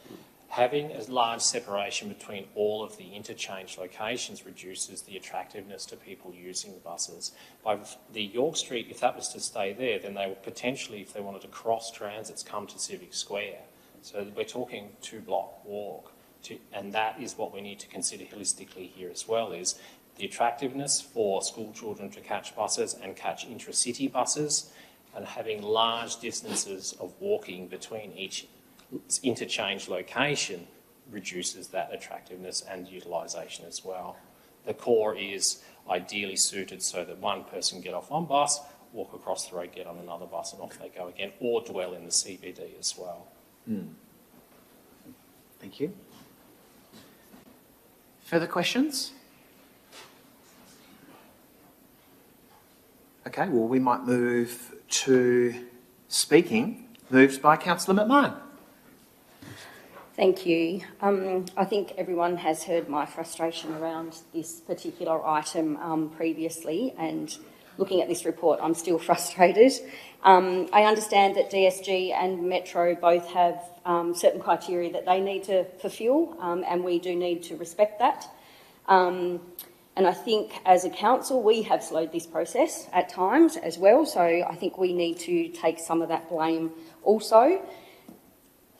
Having a large separation between all of the interchange locations reduces the attractiveness to people using the buses. By the York Street, if that was to stay there, then they would potentially, if they wanted to cross transits, come to Civic Square. So we're talking 2-block walk, and that is what we need to consider holistically here as well, is the attractiveness for school children to catch buses and catch intra-city buses, and having large distances of walking between each interchange location reduces that attractiveness and utilisation as well. The core is ideally suited so that one person get off one bus, walk across the road, get on another bus and off they go again, or dwell in the CBD as well. Thank you. Further questions? Okay, well, we might move to speaking, moved by Councillor McMahon. Thank you. I think everyone has heard my frustration around this particular item previously, and looking at this report, I'm still frustrated. I understand that DSG and Metro both have certain criteria that they need to fulfil, and we do need to respect that. And I think as a council, we have slowed this process at times as well, so I think we need to take some of that blame also.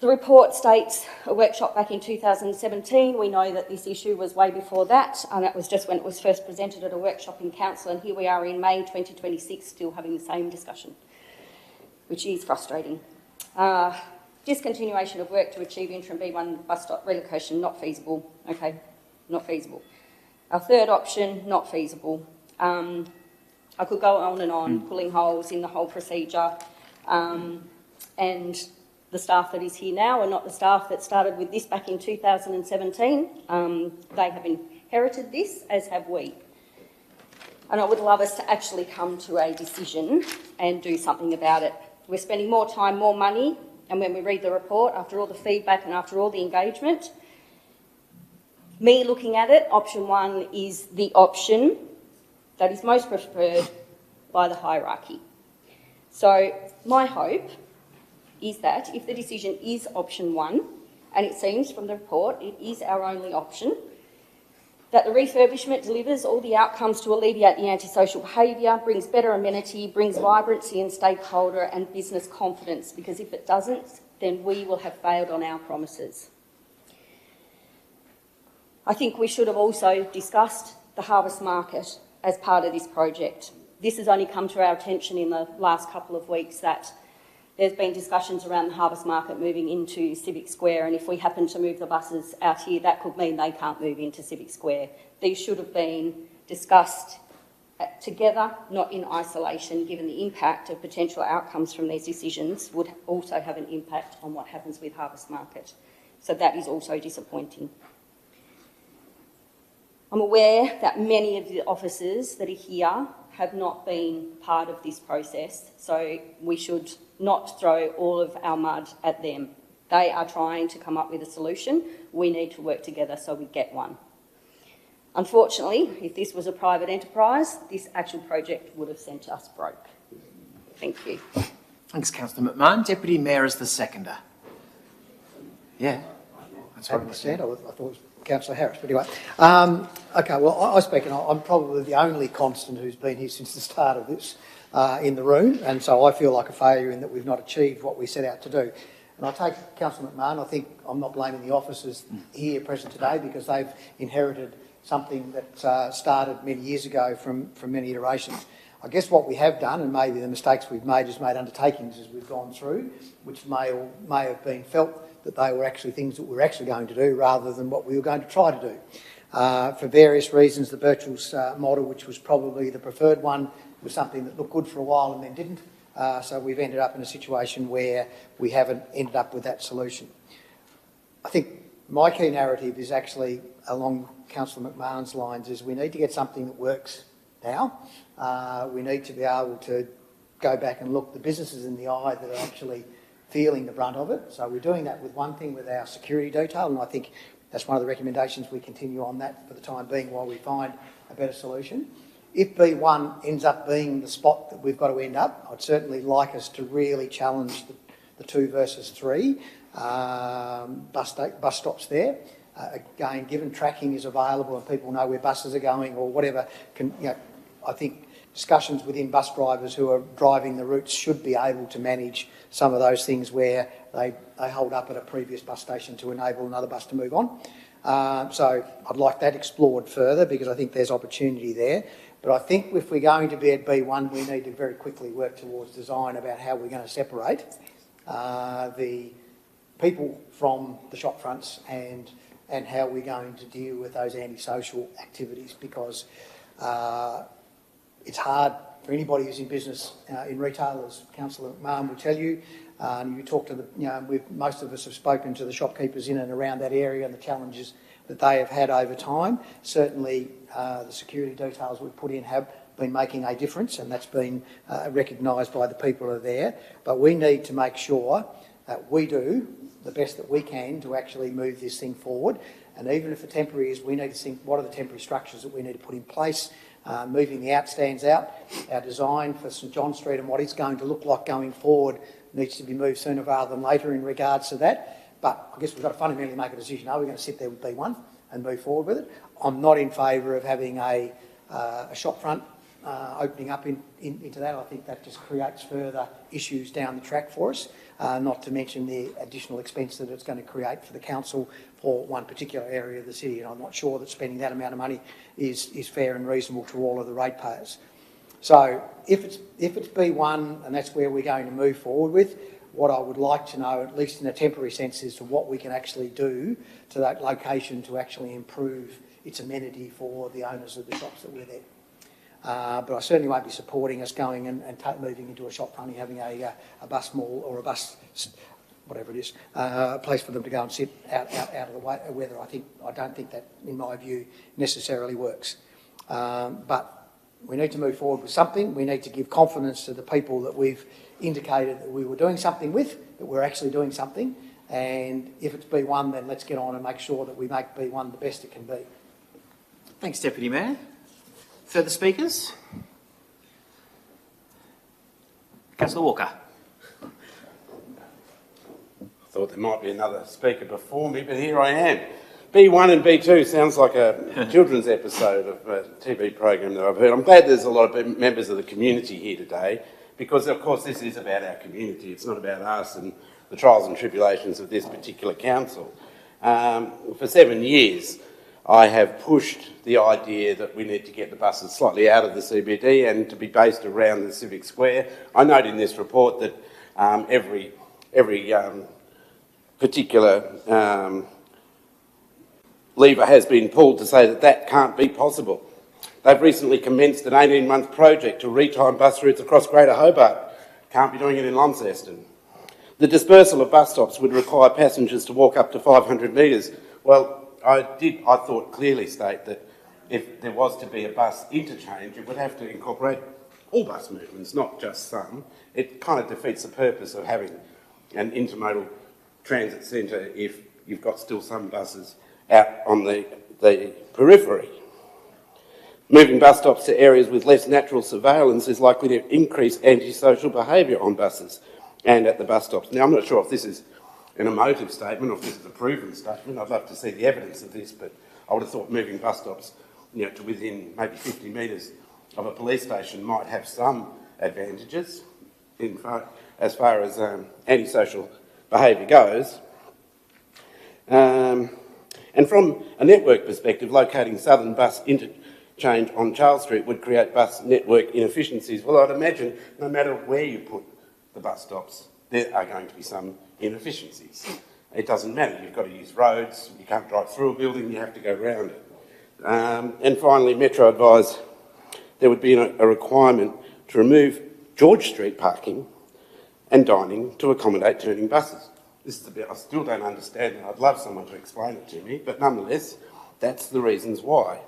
The report states a workshop back in 2017. We know that this issue was way before that, and that was just when it was first presented at a workshop in council, and here we are in May 2026 still having the same discussion, which is frustrating. Discontinuation of work to achieve interim B1 bus stop relocation, not feasible. Okay, not feasible. Our third option, not feasible. I could go on and on, pulling holes in the whole procedure, and the staff that is here now are not the staff that started with this back in 2017. They have inherited this, as have we. And I would love us to actually come to a decision and do something about it. We're spending more time, more money, and when we read the report, after all the feedback and after all the engagement, me looking at it, option 1 is the option that is most preferred by the hierarchy. So my hope is that if the decision is option 1, and it seems from the report it is our only option, that the refurbishment delivers all the outcomes to alleviate the antisocial behaviour, brings better amenity, brings vibrancy and stakeholder and business confidence, because if it doesn't, then we will have failed on our promises. I think we should have also discussed the harvest market as part of this project. This has only come to our attention in the last couple of weeks that there's been discussions around the harvest market moving into Civic Square, and if we happen to move the buses out here, that could mean they can't move into Civic Square. These should have been discussed together, not in isolation, given the impact of potential outcomes from these decisions would also have an impact on what happens with harvest market. So that is also disappointing. I'm aware that many of the officers that are here have not been part of this process, so we should not throw all of our mud at them. They are trying to come up with a solution. We need to work together so we get one. Unfortunately, if this was a private enterprise, this actual project would have sent us broke. Thank you. Thanks, Councillor McMahon. Deputy Mayor is the seconder. Yeah. That's what I thought it was Councillor Harris, but anyway. Okay, well, I speak, and I'm probably the only constant who's been here since the start of this in the room, and so I feel like a failure in that we've not achieved what we set out to do. And I take Councillor McMahon, I think I'm not blaming the officers here present today because they've inherited something that started many years ago from many iterations. I guess what we have done, and maybe the mistakes we've made, is made undertakings as we've gone through, which may have been felt that they were actually things that we were actually going to do rather than what we were going to try to do. For various reasons, the Birchall's model, which was probably the preferred one, was something that looked good for a while and then didn't. So we've ended up in a situation where we haven't ended up with that solution. I think my key narrative is actually along Councillor McMahon's lines, is we need to get something that works now. We need to be able to go back and look the businesses in the eye that are actually feeling the brunt of it. So we're doing that with one thing, with our security detail, and I think that's one of the recommendations we continue on that for the time being while we find a better solution. If B1 ends up being the spot that we've got to end up, I'd certainly like us to really challenge the 2 versus 3 bus stops there. Again, given tracking is available and people know where buses are going or whatever, I think discussions within bus drivers who are driving the routes should be able to manage some of those things where they hold up at a previous bus station to enable another bus to move on. So I'd like that explored further because I think there's opportunity there. But I think if we're going to be at B1, we need to very quickly work towards design about how we're going to separate the people from the shop fronts and how we're going to deal with those antisocial activities, because it's hard for anybody who's in business, in retail, as Councillor McMahon will tell you. You talk to most of us have spoken to the shopkeepers in and around that area and the challenges that they have had over time. Certainly, the security details we've put in have been making a difference, and that's been recognised by the people who are there. But we need to make sure that we do the best that we can to actually move this thing forward. And even if the temporary is, we need to think, what are the temporary structures that we need to put in place? Moving the outstands out. Our design for St John Street and what it's going to look like going forward needs to be moved sooner rather than later in regards to that. But I guess we've got to fundamentally make a decision. Are we going to sit there with B1 and move forward with it? I'm not in favour of having a shop front opening up into that. I think that just creates further issues down the track for us, not to mention the additional expense that it's going to create for the council for one particular area of the city. And I'm not sure that spending that amount of money is fair and reasonable to all of the ratepayers. So if it's B1 and that's where we're going to move forward with, what I would like to know, at least in a temporary sense, is to what we can actually do to that location to actually improve its amenity for the owners of the shops that we're there. But I certainly won't be supporting us going and moving into a shop front and having a bus mall or a bus whatever it is, a place for them to go and sit out of the weather. I don't think that, in my view, necessarily works. But we need to move forward with something. We need to give confidence to the people that we've indicated that we were doing something with, that we're actually doing something. And if it's B1, then let's get on and make sure that we make B1 the best it can be. Thanks, Deputy Mayor. Further speakers? Councillor Walker. I thought there might be another speaker before me, but here I am. B1 and B2 sounds like a children's episode of a TV program that I've heard. I'm glad there's a lot of members of the community here today, because of course this is about our community. It's not about us and the trials and tribulations of this particular council. For 7 years, I have pushed the idea that we need to get the buses slightly out of the CBD and to be based around the Civic Square. I note in this report that every particular lever has been pulled to say that that can't be possible. They've recently commenced an 18-month project to retime bus routes across Greater Hobart. Can't be doing it in Launceston. The dispersal of bus stops would require passengers to walk up to 500 metres. Well, I thought clearly state that if there was to be a bus interchange, it would have to incorporate all bus movements, not just some. It kind of defeats the purpose of having an intermodal transit centre if you've got still some buses out on the periphery. Moving bus stops to areas with less natural surveillance is likely to increase antisocial behaviour on buses and at the bus stops. Now, I'm not sure if this is an emotive statement or if this is a proven statement. I'd love to see the evidence of this, but I would have thought moving bus stops, to within maybe 50 metres of a police station might have some advantages as far as antisocial behaviour goes. And from a network perspective, locating Southern Bus interchange on Charles Street would create bus network inefficiencies. Well, I'd imagine no matter where you put the bus stops, there are going to be some inefficiencies. It doesn't matter. You've got to use roads. You can't drive through a building. You have to go round it. And finally, Metro advised there would be a requirement to remove George Street parking and dining to accommodate turning buses. This is a bit, I still don't understand it. I'd love someone to explain it to me, but nonetheless, that's the reasons why.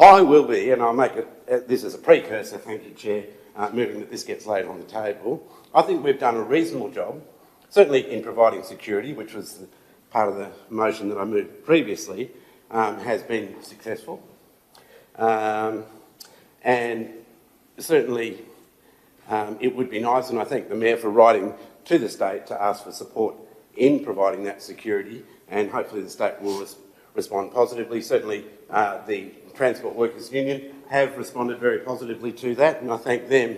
I will be, and I'll make it, this is a precursor, thank you, Chair, moving that this gets laid on the table. I think we've done a reasonable job, certainly in providing security, which was part of the motion that I moved previously, has been successful. And certainly it would be nice, and I thank the Mayor for writing to the state to ask for support in providing that security, and hopefully the state will respond positively. Certainly the Transport Workers Union have responded very positively to that, and I thank them,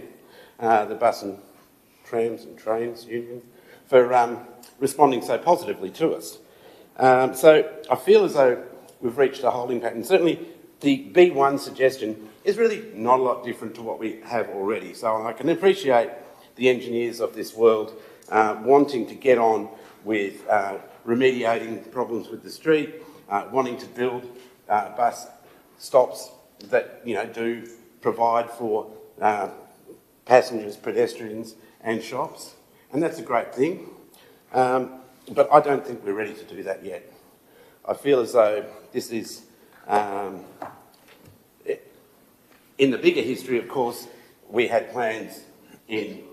the Bus and Trams and Trains Union, for responding so positively to us. So I feel as though we've reached a holding pattern. Certainly the B1 suggestion is really not a lot different to what we have already. So I can appreciate the engineers of this world wanting to get on with remediating problems with the street, wanting to build bus stops that do provide for passengers, pedestrians and shops, and that's a great thing. But I don't think we're ready to do that yet. I feel as though this is, in the bigger history, of course, we had plans in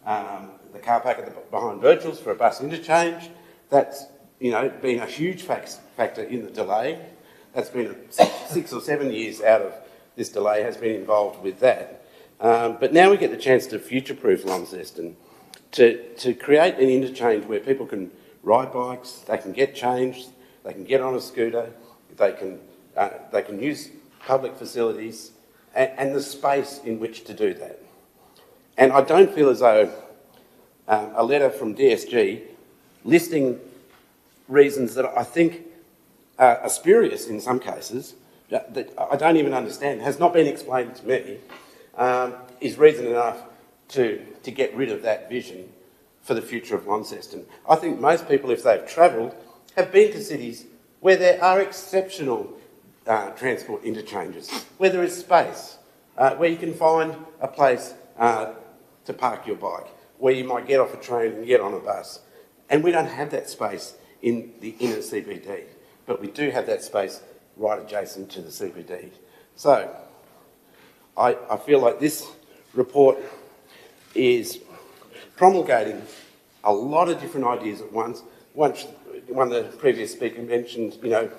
the car park behind Virgil's for a bus interchange. That's been a huge factor in the delay. That's been 6 or 7 years out of this delay has been involved with that. But now we get the chance to future-proof Launceston, to create an interchange where people can ride bikes, they can get changed, they can get on a scooter, they can use public facilities and the space in which to do that. And I don't feel as though a letter from DSG listing reasons that I think are spurious in some cases, that I don't even understand, has not been explained to me, is reason enough to get rid of that vision for the future of Launceston. I think most people, if they've travelled, have been to cities where there are exceptional transport interchanges, where there is space, where you can find a place to park your bike, where you might get off a train and get on a bus. And we don't have that space in the inner CBD, but we do have that space right adjacent to the CBD. So I feel like this report is promulgating a lot of different ideas at once. One of the previous speakers mentioned, you know,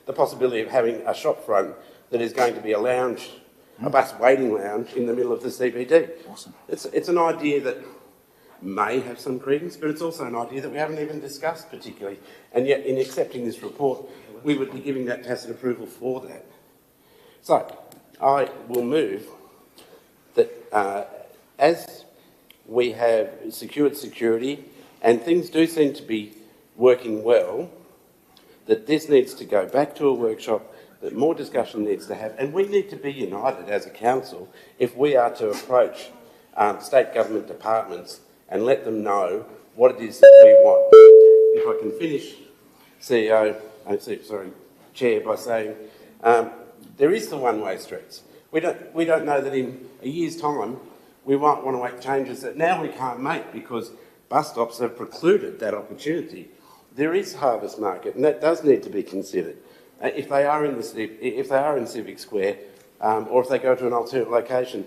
the possibility of having a shop front that is going to be a lounge, a bus waiting lounge in the middle of the CBD. Awesome. It's an idea that may have some credence, but it's also an idea that we haven't even discussed particularly. And yet, in accepting this report, we would be giving that tacit approval for that. So, I will move that as we have secured security and things do seem to be working well, that this needs to go back to a workshop, that more discussion needs to have, and we need to be united as a council if we are to approach state government departments and let them know what it is that we want. If I can finish, Chair, by saying there is the one-way streets. We don't know that in a year's time we might want to make changes that now we can't make because bus stops have precluded that opportunity. There is Harvest Market, and that does need to be considered. If they are in Civic Square, or if they go to an alternate location,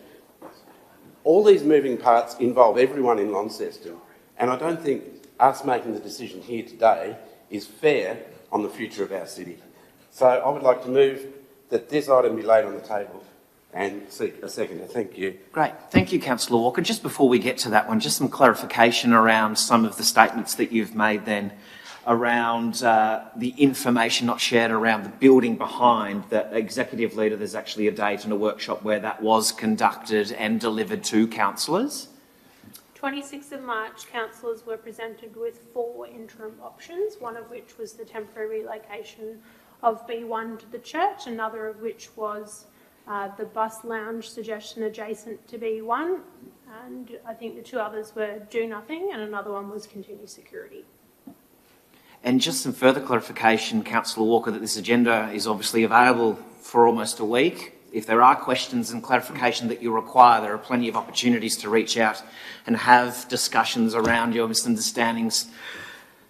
all these moving parts involve everyone in Launceston, and I don't think us making the decision here today is fair on the future of our city. So I would like to move that this item be laid on the table and seek a seconder. Thank you. Great. Thank you, Councillor Walker. Just before we get to that one, just some clarification around some of the statements that you've made then around the information not shared around the building behind the Executive Leader. There's actually a date and a workshop where that was conducted and delivered to councillors. 26th of March, councillors were presented with 4 interim options, one of which was the temporary relocation of B1 to the church, another of which was the bus lounge suggestion adjacent to B1, and I think the 2 others were do nothing, and another one was continue security. And just some further clarification, Councillor Walker, that this agenda is obviously available for almost a week. If there are questions and clarification that you require, there are plenty of opportunities to reach out and have discussions around your misunderstandings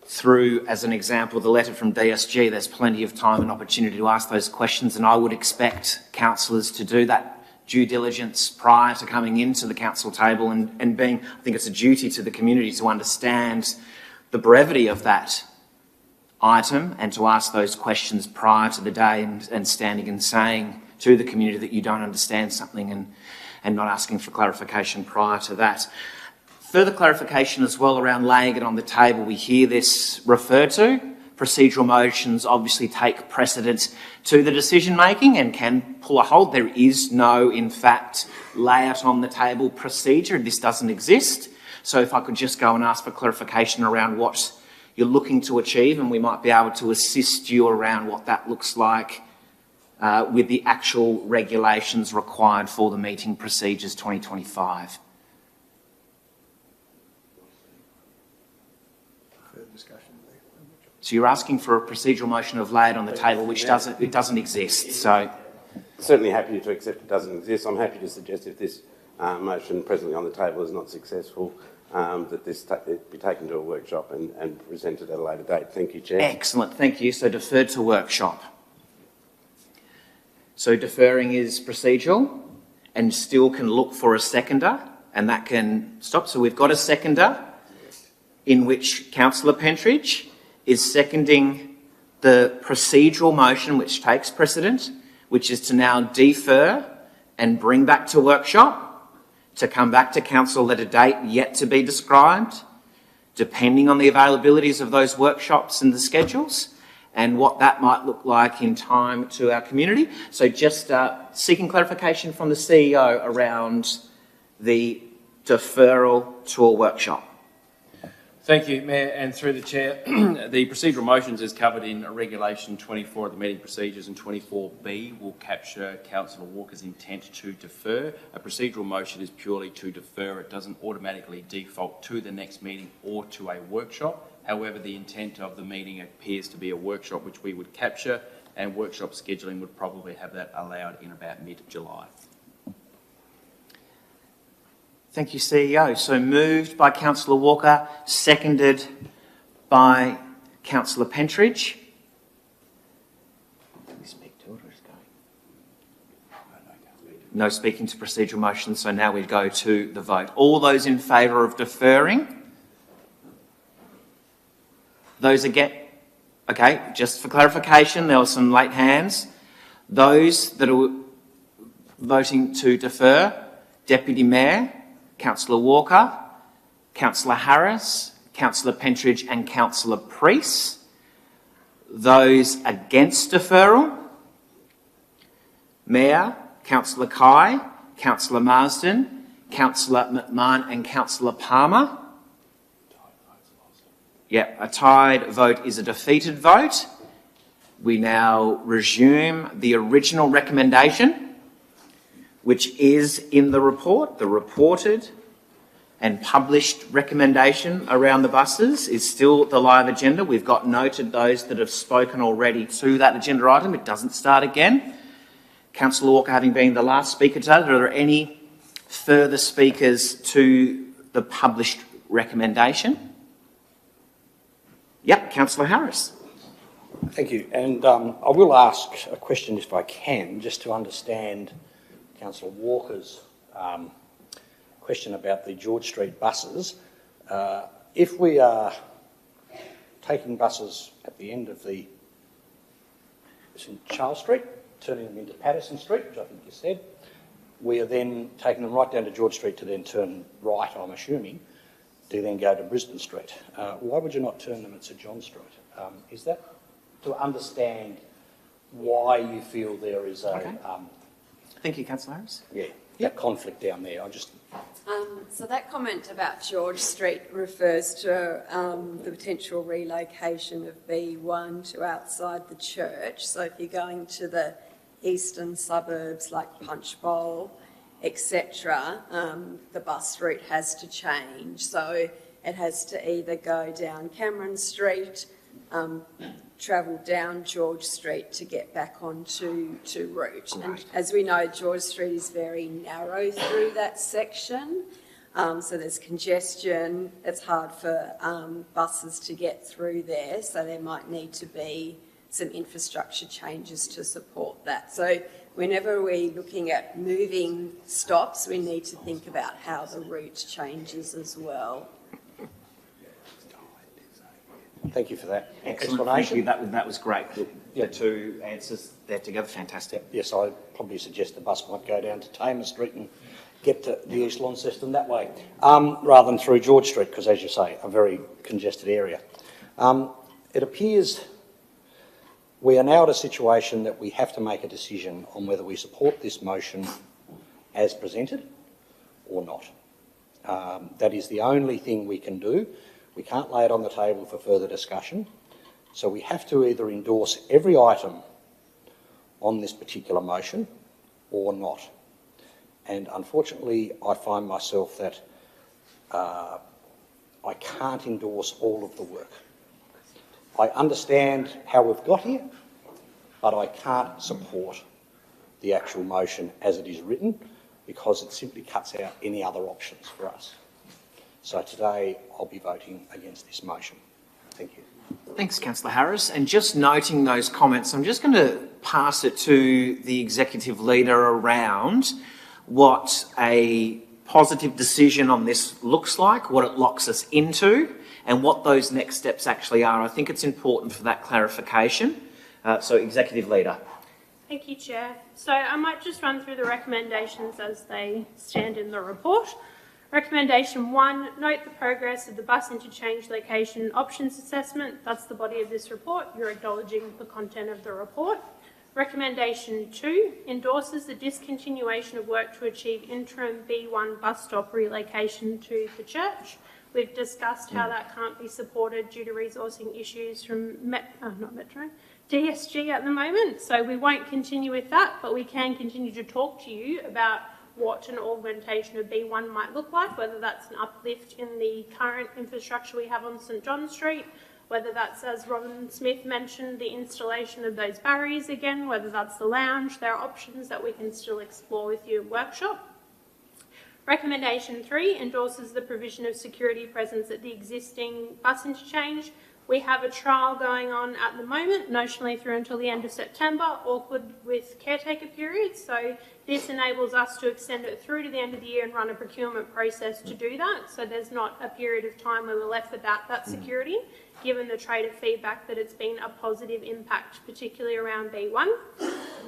through, as an example, the letter from DSG. There's plenty of time and opportunity to ask those questions, and I would expect councillors to do that due diligence prior to coming into the council table and being, I think it's a duty to the community to understand the brevity of that item and to ask those questions prior to the day and standing and saying to the community that you don't understand something and not asking for clarification prior to that. Further clarification as well around laying it on the table. We hear this referred to. Procedural motions obviously take precedence to the decision making and can pull a hold. There is no, in fact, lay it on the table procedure. This doesn't exist. So if I could just go and ask for clarification around what you're looking to achieve, and we might be able to assist you around what that looks like with the actual regulations required for the meeting procedures 2025. So you're asking for a procedural motion of lay it on the table, which doesn't exist. So certainly happy to accept it doesn't exist. I'm happy to suggest if this motion presently on the table is not successful, that this be taken to a workshop and presented at a later date. Thank you, Chair. Excellent, thank you. So deferred to workshop. So deferring is procedural and still can look for a seconder, and that can stop. So we've got a seconder in which Councillor Pentridge is seconding the procedural motion which takes precedent, which is to now defer and bring back to workshop, to come back to council at a date yet to be described, depending on the availabilities of those workshops and the schedules, and what that might look like in time to our community. So just seeking clarification from the CEO around the deferral to a workshop. Thank you, Mayor, and through the Chair. The procedural motions is covered in Regulation 24 of the meeting procedures, and 24B will capture Councillor Walker's intent to defer. A procedural motion is purely to defer. It doesn't automatically default to the next meeting or to a workshop. However, the intent of the meeting appears to be a workshop, which we would capture, and workshop scheduling would probably have that allowed in about mid-July. Thank you, CEO. So moved by Councillor Walker, seconded by Councillor Pentridge. Can we speak to it or is it going? No speaking to procedural motions, so now we go to the vote. All those in favour of deferring? Those against? Okay, just for clarification, there were some late hands. Those that are voting to defer, Deputy Mayor, Councillor Walker, Councillor Harris, Councillor Pentridge and Councillor Priest. Those against deferral, Mayor, Councillor Kai, Councillor Marsden, Councillor McMahon and Councillor Palmer. Yeah, a tied vote is a defeated vote. We now resume the original recommendation, which is in the report. The reported and published recommendation around the buses is still the live agenda. We've got noted those that have spoken already to that agenda item. It doesn't start again. Councillor Walker having been the last speaker today, are there any further speakers to the published recommendation? Yep, Councillor Harris. Thank you. And I will ask a question if I can, just to understand Councillor Walker's question about the George Street buses. If we are taking buses at the end of it's in Charles Street, turning them into Patterson Street, which I think you said, we are then taking them right down to George Street to then turn right, I'm assuming, to then go to Brisbane Street. Why would you not turn them at St John Street? Is that to understand why you feel there is a... Okay. Thank you, Councillor Harris. Yeah, that conflict down there. So that comment about George Street refers to the potential relocation of B1 to outside the church. So if you're going to the eastern suburbs like Punchbowl, etc., the bus route has to change. So it has to either go down Cameron Street, travel down George Street to get back onto route. Right. And as we know, George Street is very narrow through that section. So there's congestion. It's hard for buses to get through there. So there might need to be some infrastructure changes to support that. So whenever we're looking at moving stops, we need to think about how the route changes as well. Thank you for that Excellent. explanation. Thank you. That was great. The two answers there together, fantastic. Yes, I probably suggest the bus might go down to Tamer Street and get to the East Launceston that way, rather than through George Street, because, as you say, a very congested area. It appears we are now at a situation that we have to make a decision on whether we support this motion as presented or not. That is the only thing we can do. We can't lay it on the table for further discussion. So we have to either endorse every item on this particular motion or not. And unfortunately, I find myself that I can't endorse all of the work. I understand how we've got here, but I can't support the actual motion as it is written because it simply cuts out any other options for us. So today I'll be voting against this motion. Thank you. Thanks, Councillor Harris. And just noting those comments, I'm just going to pass it to the Executive Leader around what a positive decision on this looks like, what it locks us into, and what those next steps actually are. I think it's important for that clarification. So, Executive Leader. Thank you, Chair. So I might just run through the recommendations as they stand in the report. Recommendation 1, note the progress of the bus interchange location options assessment. That's the body of this report. You're acknowledging the content of the report. Recommendation 2, endorses the discontinuation of work to achieve interim B1 bus stop relocation to the church. We've discussed how that can't be supported due to resourcing issues from DSG at the moment. So we won't continue with that, but we can continue to talk to you about what an augmentation of B1 might look like, whether that's an uplift in the current infrastructure we have on St John Street, whether that's, as Robin Smith mentioned, the installation of those barriers again, whether that's the lounge. There are options that we can still explore with you at workshop. Recommendation 3 endorses the provision of security presence at the existing bus interchange. We have a trial going on at the moment, notionally through until the end of September, awkward with caretaker periods. So this enables us to extend it through to the end of the year and run a procurement process to do that. So there's not a period of time where we're left without that security, given the trader feedback that it's been a positive impact, particularly around B1.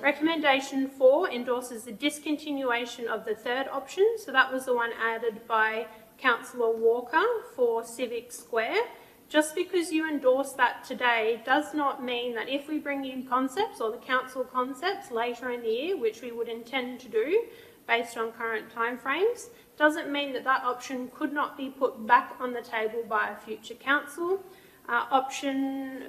Recommendation 4 endorses the discontinuation of the third option. So that was the one added by Councillor Walker for Civic Square. Just because you endorse that today does not mean that if we bring in concepts or the council concepts later in the year, which we would intend to do based on current timeframes, doesn't mean that that option could not be put back on the table by a future council.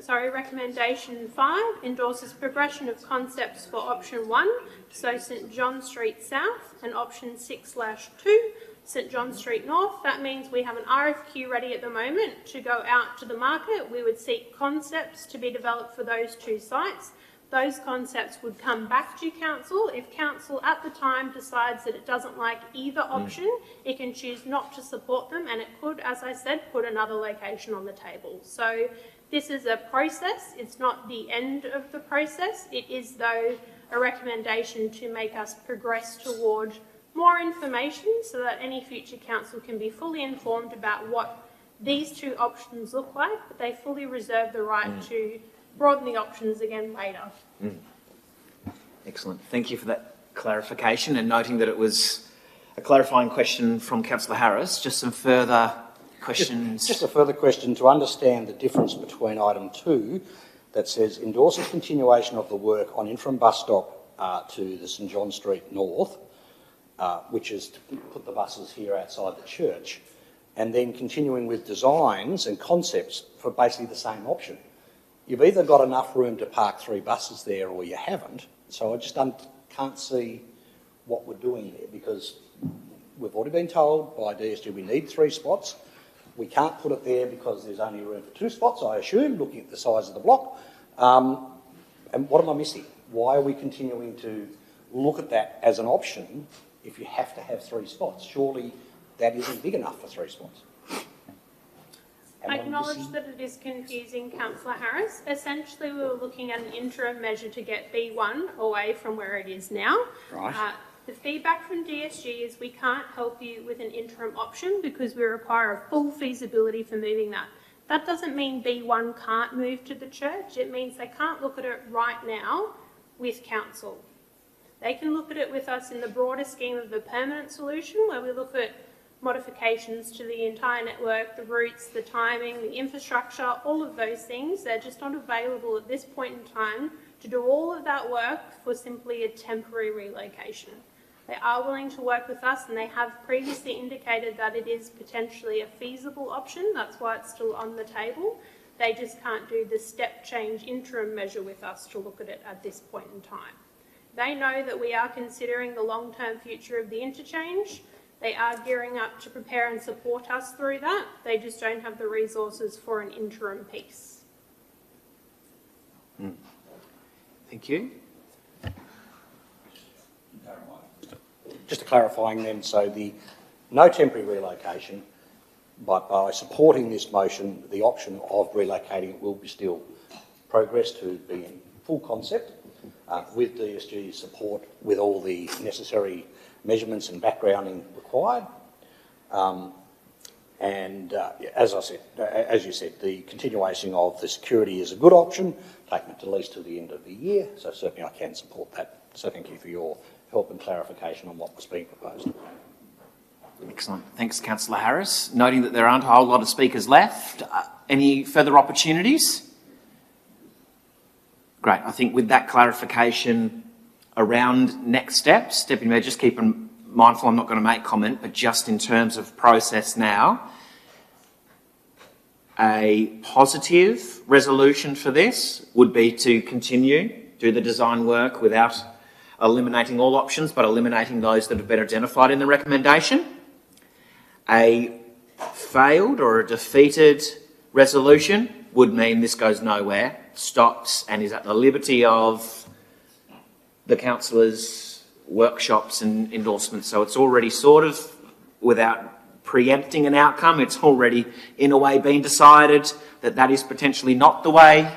Recommendation 5 endorses progression of concepts for option 1, so St John Street South, and option 6/2, St John Street North. That means we have an RFQ ready at the moment to go out to the market. We would seek concepts to be developed for those two sites. Those concepts would come back to council. If council at the time decides that it doesn't like either option, it can choose not to support them, and it could, as I said, put another location on the table. So this is a process. It's not the end of the process. It is, though, a recommendation to make us progress toward more information so that any future council can be fully informed about what these two options look like, but they fully reserve the right to broaden the options again later. Excellent. Thank you for that clarification, and noting that it was a clarifying question from Councillor Harris. Just some further questions. Just a further question to understand the difference between item 2 that says endorses continuation of the work on interim bus stop to the St John Street North, which is to put the buses here outside the church, and then continuing with designs and concepts for basically the same option. You've either got enough room to park 3 buses there or you haven't. So I just can't see what we're doing there, because we've already been told by DSG we need 3 spots. We can't put it there because there's only room for 2 spots, I assume, looking at the size of the block. And what am I missing? Why are we continuing to look at that as an option if you have to have 3 spots? Surely that isn't big enough for 3 spots. I acknowledge that it is confusing, Councillor Harris. Essentially, we were looking at an interim measure to get B1 away from where it is now. Right. The feedback from DSG is we can't help you with an interim option because we require a full feasibility for moving that. That doesn't mean B1 can't move to the church. It means they can't look at it right now with council. They can look at it with us in the broader scheme of the permanent solution, where we look at modifications to the entire network, the routes, the timing, the infrastructure, all of those things. They're just not available at this point in time to do all of that work for simply a temporary relocation. They are willing to work with us, and they have previously indicated that it is potentially a feasible option. That's why it's still on the table. They just can't do the step change interim measure with us to look at it at this point in time. They know that we are considering the long-term future of the interchange. They are gearing up to prepare and support us through that. They just don't have the resources for an interim piece. Thank you. Just clarifying then, so the no temporary relocation, but by supporting this motion, the option of relocating it will be still progressed to be in full concept with DSG's support, with all the necessary measurements and backgrounding required. As I said, as you said, the continuation of the security is a good option, taking it at least to the end of the year. So certainly I can support that. So thank you for your help and clarification on what was being proposed. Excellent. Thanks, Councillor Harris. Noting that there aren't a whole lot of speakers left. Any further opportunities? Great. I think with that clarification around next steps, Deputy Mayor, just keep mindful, I'm not going to make comment, but just in terms of process now, a positive resolution for this would be to continue, do the design work without eliminating all options, but eliminating those that have been identified in the recommendation. A failed or a defeated resolution would mean this goes nowhere, stops, and is at the liberty of the councillors' workshops and endorsements. So it's already sort of, without preempting an outcome. It's already, in a way, been decided that that is potentially not the way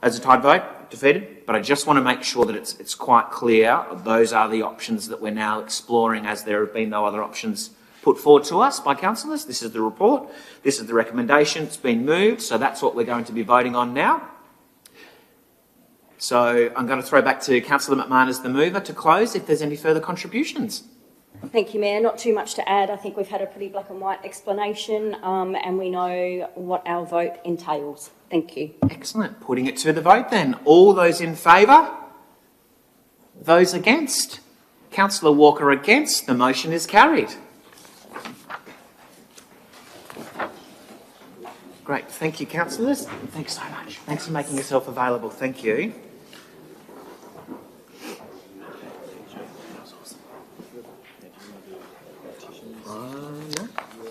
as a tied vote, defeated. But I just want to make sure that it's quite clear those are the options that we're now exploring, as there have been no other options put forward to us by councillors. This is the report. This is the recommendation. It's been moved, so that's what we're going to be voting on now. So I'm going to throw back to Councillor McMahon as the mover to close, if there's any further contributions. Thank you, Mayor. Not too much to add. I think we've had a pretty black and white explanation, and we know what our vote entails. Thank you. Excellent. Putting it to the vote then. All those in favour? Those against? Councillor Walker against. The motion is carried. Great. Thank you, councillors. Thanks so much. Thanks for making yourself available. Thank you.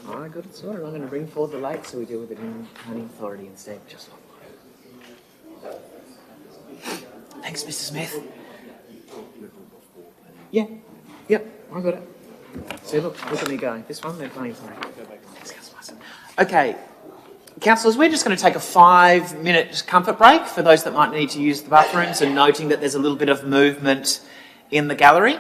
No, I got it sorted. I'm going to bring forward the late so we deal with it in planning authority instead. Just one. Thanks, Mr. Smith. Yeah. Yep, I got it. See, look at me going. This one, then planning authority. Thanks, Councillor. Okay. Councillors, we're just going to take a 5-minute comfort break for those that might need to use the bathrooms, and noting that there's a little bit of movement in the gallery.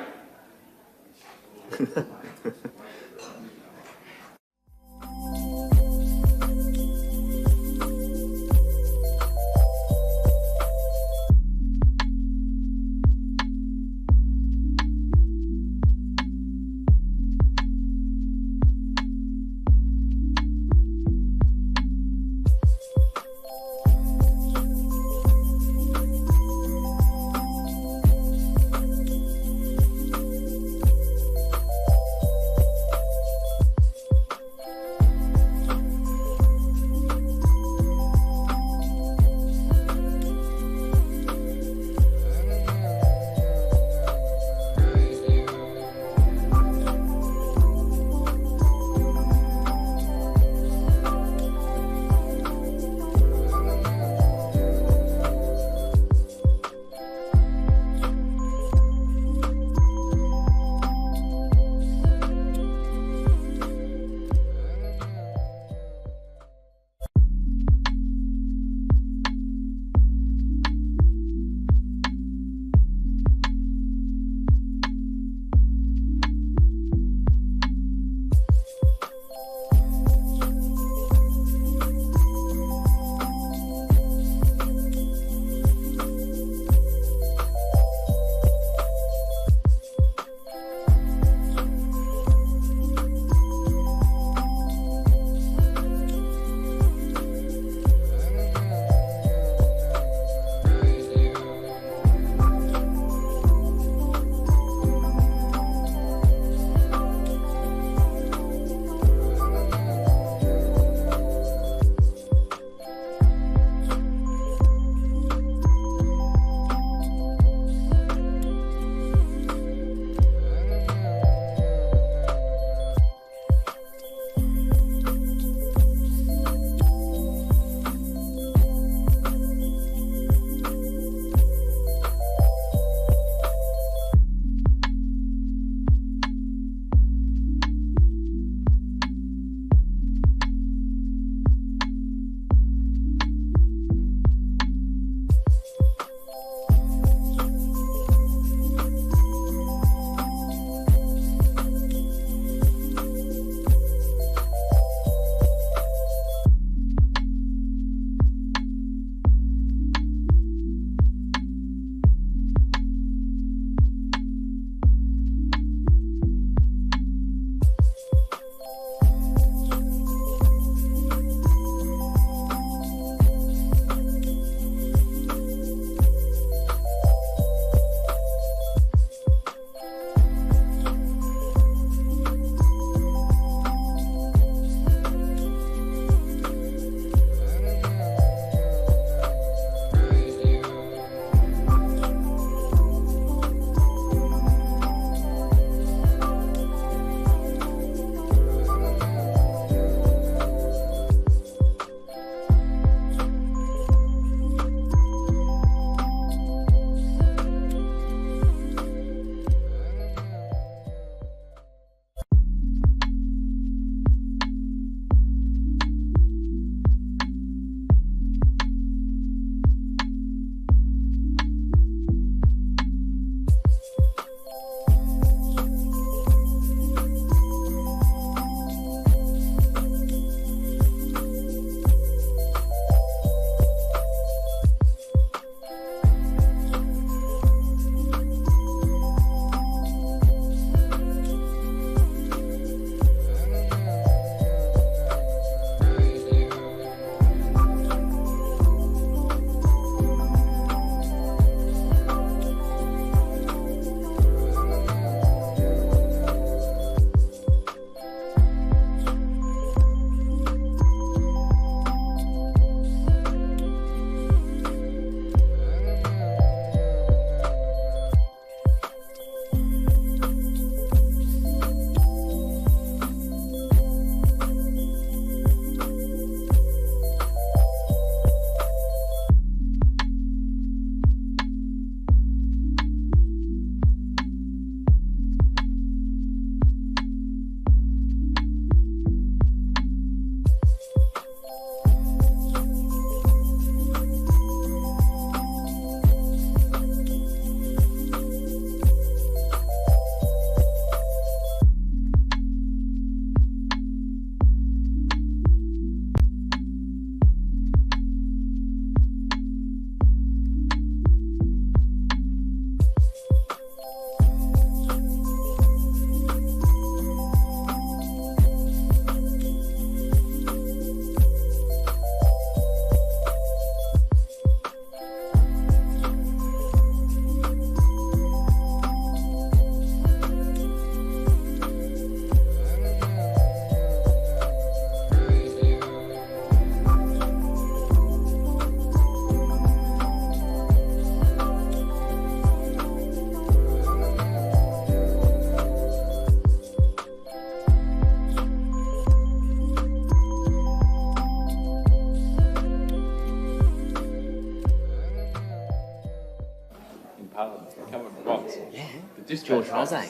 George Rosé.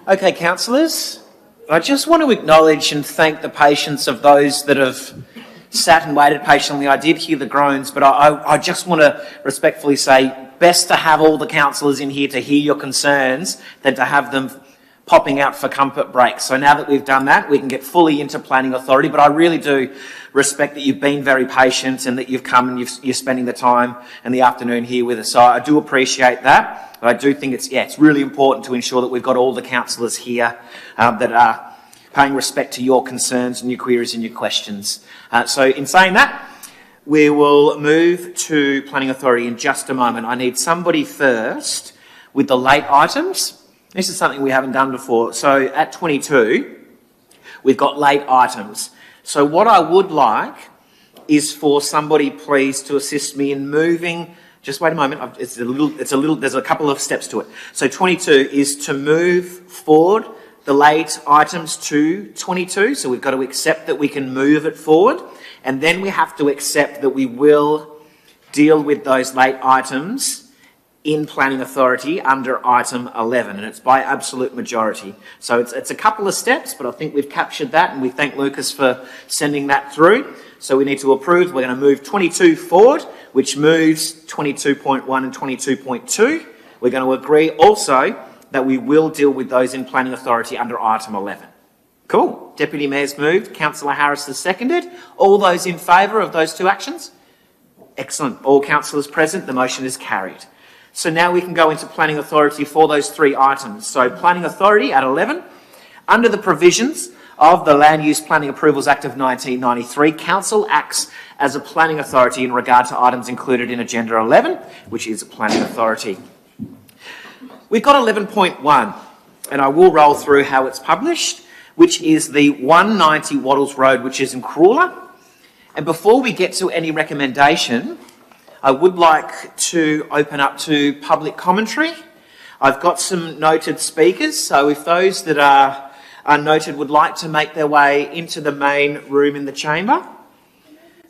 Okay, councillors, I just want to acknowledge and thank the patience of those that have sat and waited patiently. I did hear the groans, but I just want to respectfully say, best to have all the councillors in here to hear your concerns than to have them popping out for comfort breaks. So now that we've done that, we can get fully into planning authority, but I really do respect that you've been very patient and that you've come and you're spending the time and the afternoon here with us. So I do appreciate that, but I do think it's really important to ensure that we've got all the councillors here that are paying respect to your concerns and your queries and your questions. So in saying that, we will move to planning authority in just a moment. I need somebody first with the late items. This is something we haven't done before. So at 22, we've got late items. So what I would like is for somebody please to assist me in moving. Just wait a moment. There's a couple of steps to it. So 22 is to move forward the late items to 22. So we've got to accept that we can move it forward. And then we have to accept that we will deal with those late items in planning authority under item 11, and it's by absolute majority. So it's a couple of steps, but I think we've captured that, and we thank Lucas for sending that through. So we need to approve. We're going to move 22 forward, which moves 22.1 and 22.2. We're going to agree also that we will deal with those in planning authority under item 11. Cool. Deputy Mayor's moved. Councillor Harris has seconded. All those in favour of those two actions? Excellent. All councillors present. The motion is carried. So now we can go into planning authority for those three items. So planning authority at 11, under the provisions of the Land Use Planning Approvals Act of 1993, council acts as a planning authority in regard to items included in agenda 11, which is a planning authority. We've got 11.1, and I will roll through how it's published, which is the 190 Wattles Road, which is in Crawler. And before we get to any recommendation, I would like to open up to public commentary. I've got some noted speakers, so if those that are noted would like to make their way into the main room in the chamber.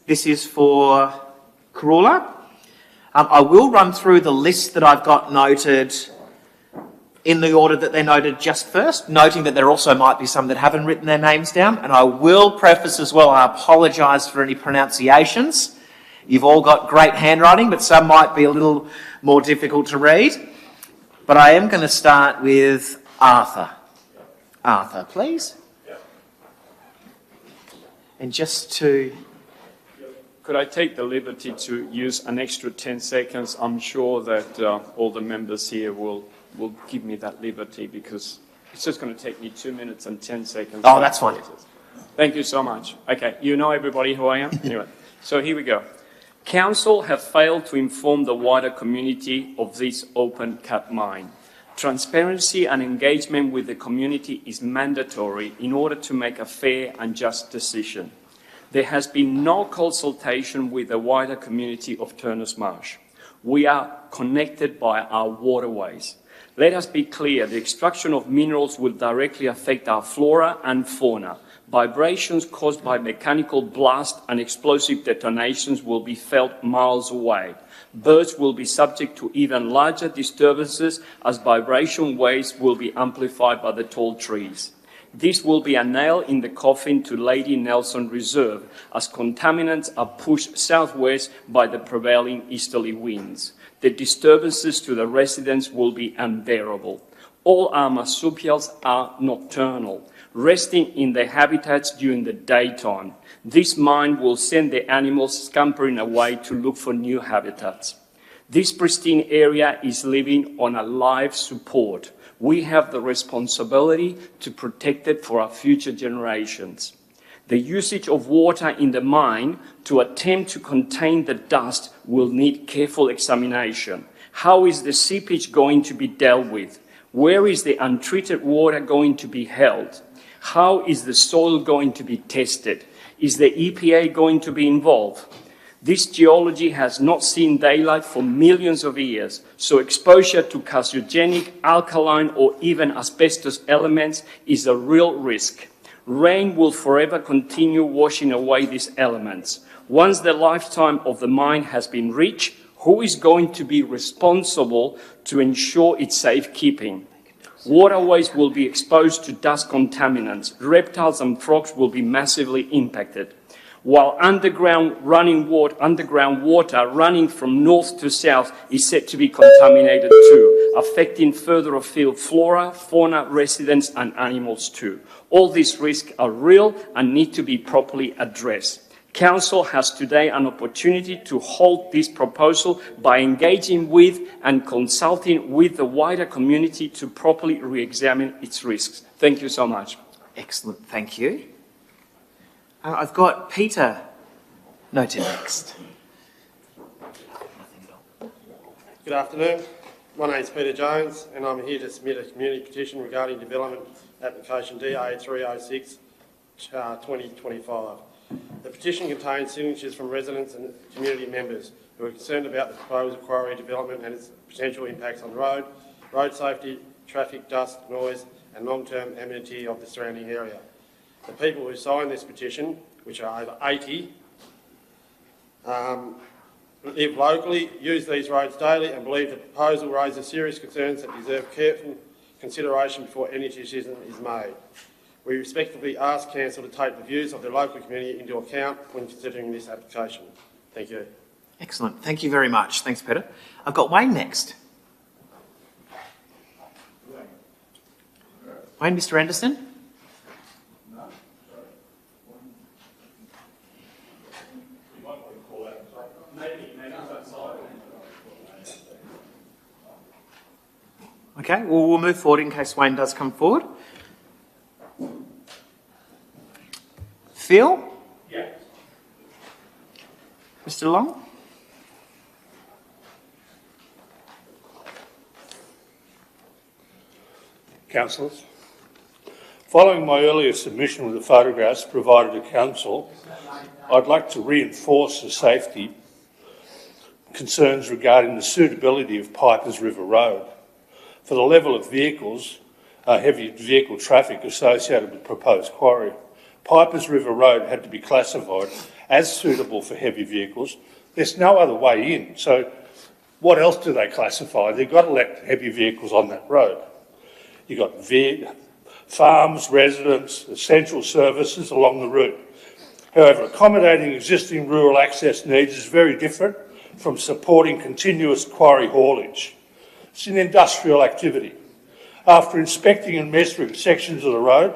This is for Corolla. I will run through the list that I've got noted in the order that they're noted just first, noting that there also might be some that haven't written their names down. And I will preface as well, I apologise for any pronunciations. You've all got great handwriting, but some might be a little more difficult to read. But I am going to start with Arthur. Arthur, please. And just to... Could I take the liberty to use an extra 10 seconds? I'm sure that all the members here will give me that liberty because it's just going to take me 2 minutes and 10 seconds. Oh, that's fine. Thank you so much. Okay, you know everybody who I am? Anyway, so here we go. Council have failed to inform the wider community of this open cut mine. Transparency and engagement with the community is mandatory in order to make a fair and just decision. There has been no consultation with the wider community of Turners Marsh. We are connected by our waterways. Let us be clear, the extraction of minerals will directly affect our flora and fauna. Vibrations caused by mechanical blast and explosive detonations will be felt miles away. Birds will be subject to even larger disturbances as vibration waves will be amplified by the tall trees. This will be a nail in the coffin to Lady Nelson Reserve as contaminants are pushed southwest by the prevailing easterly winds. The disturbances to the residents will be unbearable. All our marsupials are nocturnal, resting in their habitats during the daytime. This mine will send the animals scampering away to look for new habitats. This pristine area is living on a life support. We have the responsibility to protect it for our future generations. The usage of water in the mine to attempt to contain the dust will need careful examination. How is the seepage going to be dealt with? Where is the untreated water going to be held? How is the soil going to be tested? Is the EPA going to be involved? This geology has not seen daylight for millions of years, so exposure to carcinogenic, alkaline, or even asbestos elements is a real risk. Rain will forever continue washing away these elements. Once the lifetime of the mine has been reached, Who is going to be responsible to ensure its safekeeping? Waterways will be exposed to dust contaminants. Reptiles and frogs will be massively impacted. While underground water running from north to south is said to be contaminated too, affecting further afield flora, fauna, residents and animals too. All these risks are real and need to be properly addressed. Council has today an opportunity to hold this proposal by engaging with and consulting with the wider community to properly re-examine its risks. Thank you so much. Excellent, thank you. I've got Peter noted next. Good afternoon. My name is Peter Jones and I'm here to submit a community petition regarding development application DA 306 2025. The petition contains signatures from residents and community members who are concerned about the proposed quarry development and its potential impacts on road safety, traffic, dust, noise and long-term amenity of the surrounding area. The people who signed this petition, which are over 80, live locally, use these roads daily and believe the proposal raises serious concerns that deserve careful consideration before any decision is made. We respectfully ask Council to take the views of the local community into account when considering this application. Thank you. Excellent, thank you very much. Thanks, Peter. I've got Wayne next. Wayne, Mr. Anderson? Okay, well, we'll move forward in case Wayne does come forward. Phil? Yeah. Mr. Long? Councillors, following my earlier submission with the photographs provided to Council, I'd like to reinforce the safety concerns regarding the suitability of Pipers River Road for the level of vehicles, heavy vehicle traffic associated with proposed quarry. Pipers River Road had to be classified as suitable for heavy vehicles. There's no other way in, so what else do they classify? They've got to let heavy vehicles on that road. You've got farms, residents, essential services along the route. However, accommodating existing rural access needs is very different from supporting continuous quarry haulage. It's an industrial activity. After inspecting and measuring sections of the road,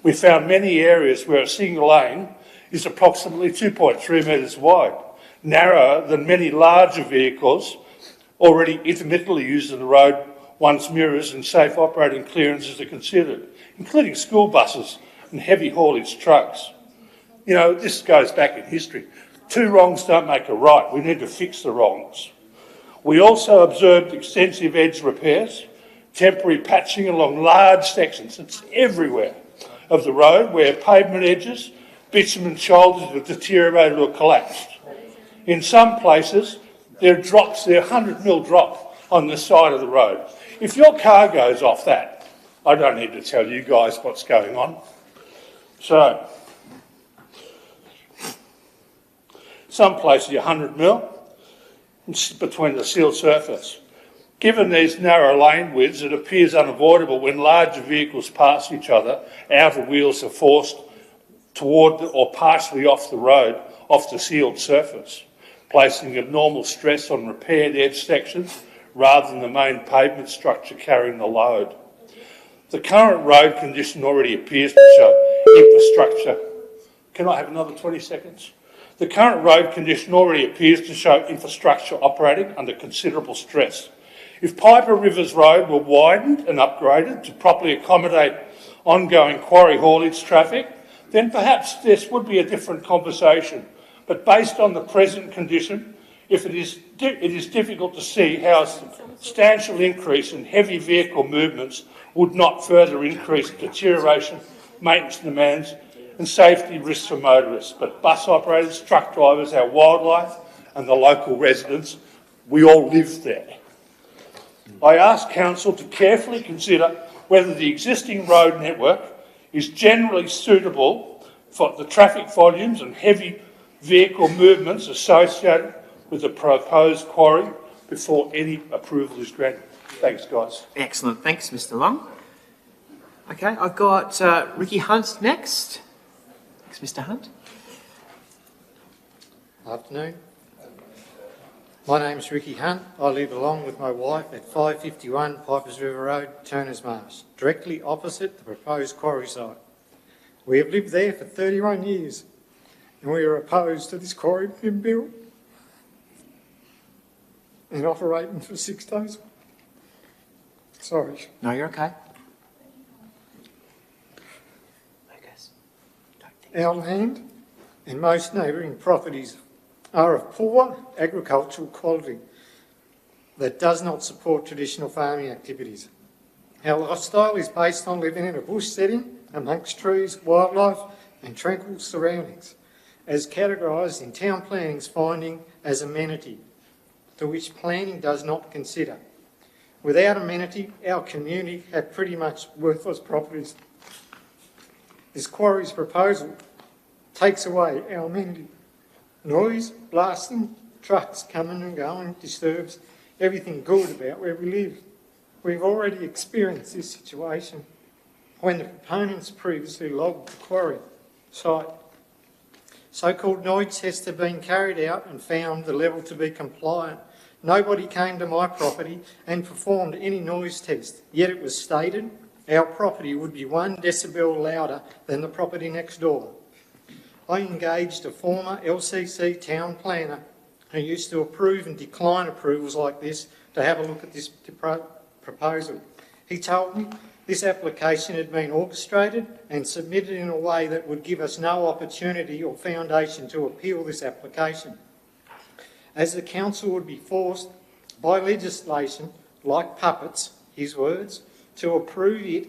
we found many areas where a single lane is approximately 2.3 metres wide, narrower than many larger vehicles already intermittently used in the road once mirrors and safe operating clearances are considered, including school buses and heavy haulage trucks. You know, this goes back in history. Two wrongs don't make a right. We need to fix the wrongs. We also observed extensive edge repairs, temporary patching along large sections, it's everywhere, of the road where pavement edges, bitumen shoulders have deteriorated or collapsed. In some places, there are 100mm drop on the side of the road. If your car goes off that, I don't need to tell you guys what's going on. So, some places 100mm between the sealed surface. Given these narrow lane widths, it appears unavoidable when larger vehicles pass each other, outer wheels are forced toward or partially off the road, off the sealed surface, placing abnormal stress on repaired edge sections rather than the main pavement structure carrying the load. The current road condition already appears to show infrastructure. Can I have another 20 seconds? The current road condition already appears to show infrastructure operating under considerable stress. If Piper Rivers Road were widened and upgraded to properly accommodate ongoing quarry haulage traffic, then perhaps this would be a different conversation. But based on the present condition, it is difficult to see how a substantial increase in heavy vehicle movements would not further increase deterioration, maintenance demands and safety risks for motorists. But bus operators, truck drivers, our wildlife and the local residents, we all live there. I ask Council to carefully consider whether the existing road network is generally suitable for the traffic volumes and heavy vehicle movements associated with the proposed quarry before any approval is granted. Thanks, guys. Excellent. Thanks, Mr. Long. Okay, I've got Ricky Hunt next. Thanks, Mr. Hunt. Afternoon. My name's Ricky Hunt. I live along with my wife at 551 Pipers River Road, Turners Marsh, directly opposite the proposed quarry site. We have lived there for 31 years and we are opposed to this quarry being built and operating for 6 days. Sorry. No, you're okay. Our land and most neighbouring properties are of poor agricultural quality that does not support traditional farming activities. Our lifestyle is based on living in a bush setting amongst trees, wildlife and tranquil surroundings, as categorised in town planning's finding as amenity, to which planning does not consider. Without amenity, our community have pretty much worthless properties. This quarry's proposal takes away our amenity. Noise, blasting, trucks coming and going disturbs everything good about where we live. We've already experienced this situation when the proponents previously logged the quarry site. So-called noise tests have been carried out and found the level to be compliant. Nobody came to my property and performed any noise test, yet it was stated our property would be 1 decibel louder than the property next door. I engaged a former LCC town planner who used to approve and decline approvals like this to have a look at this proposal. He told me this application had been orchestrated and submitted in a way that would give us no opportunity or foundation to appeal this application, as the council would be forced by legislation, like puppets, his words, to approve it,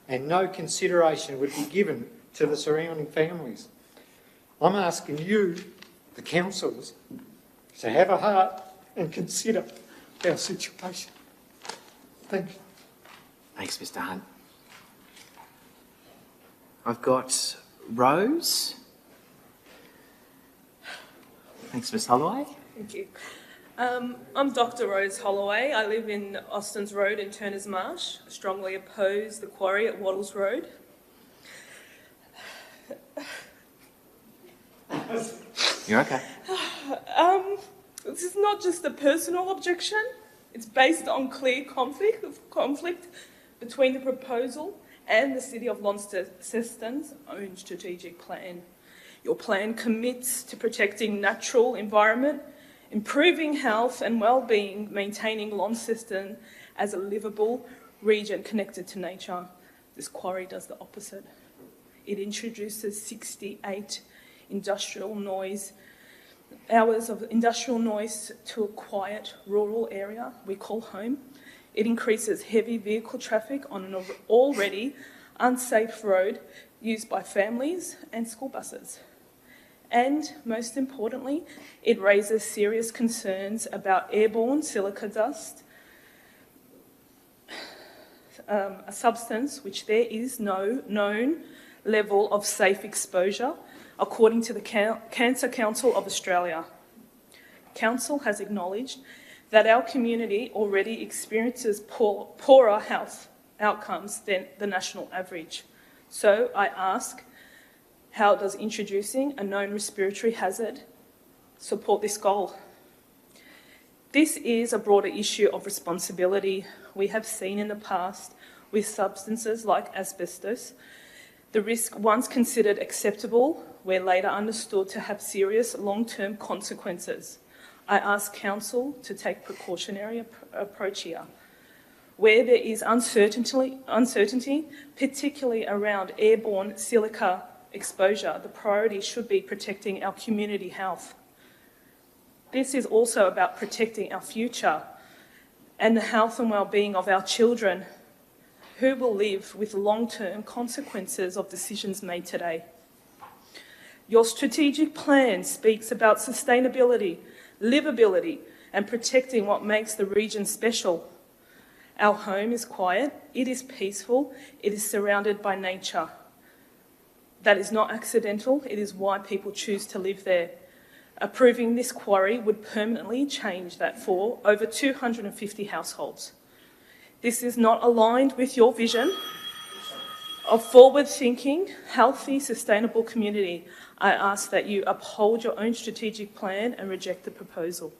and no consideration would be given to the surrounding families. I'm asking you, the councillors, to have a heart and consider our situation. Thank you. Thanks, Mr. Hunt. I've got Rose. Thanks, Ms. Holloway. Thank you. I'm Dr. Rose Holloway. I live in Austins Road in Turners Marsh. I strongly oppose the quarry at Wattles Road. You're okay. This is not just a personal objection. It's based on clear conflict between the proposal and the City of Launceston's own strategic plan. Your plan commits to protecting natural environment, improving health and well-being, maintaining Launceston as a livable region connected to nature. This quarry does the opposite. It introduces 68 hours of industrial noise to a quiet rural area we call home. It increases heavy vehicle traffic on an already unsafe road used by families and school buses. And most importantly, it raises serious concerns about airborne silica dust, a substance which there is no known level of safe exposure, according to the Cancer Council of Australia. Council has acknowledged that our community already experiences poorer health outcomes than the national average. So I ask, how does introducing a known respiratory hazard support this goal? This is a broader issue of responsibility. We have seen in the past with substances like asbestos, the risk once considered acceptable were later understood to have serious long-term consequences. I ask Council to take precautionary approach here. Where there is uncertainty, particularly around airborne silica exposure, the priority should be protecting our community health. This is also about protecting our future and the health and well-being of our children, who will live with long-term consequences of decisions made today. Your strategic plan speaks about sustainability, livability, and protecting what makes the region special. Our home is quiet, it is peaceful, it is surrounded by nature. That is not accidental, it is why people choose to live there. Approving this quarry would permanently change that for over 250 households. This is not aligned with your vision of forward-thinking, healthy, sustainable community. I ask that you uphold your own strategic plan and reject the proposal.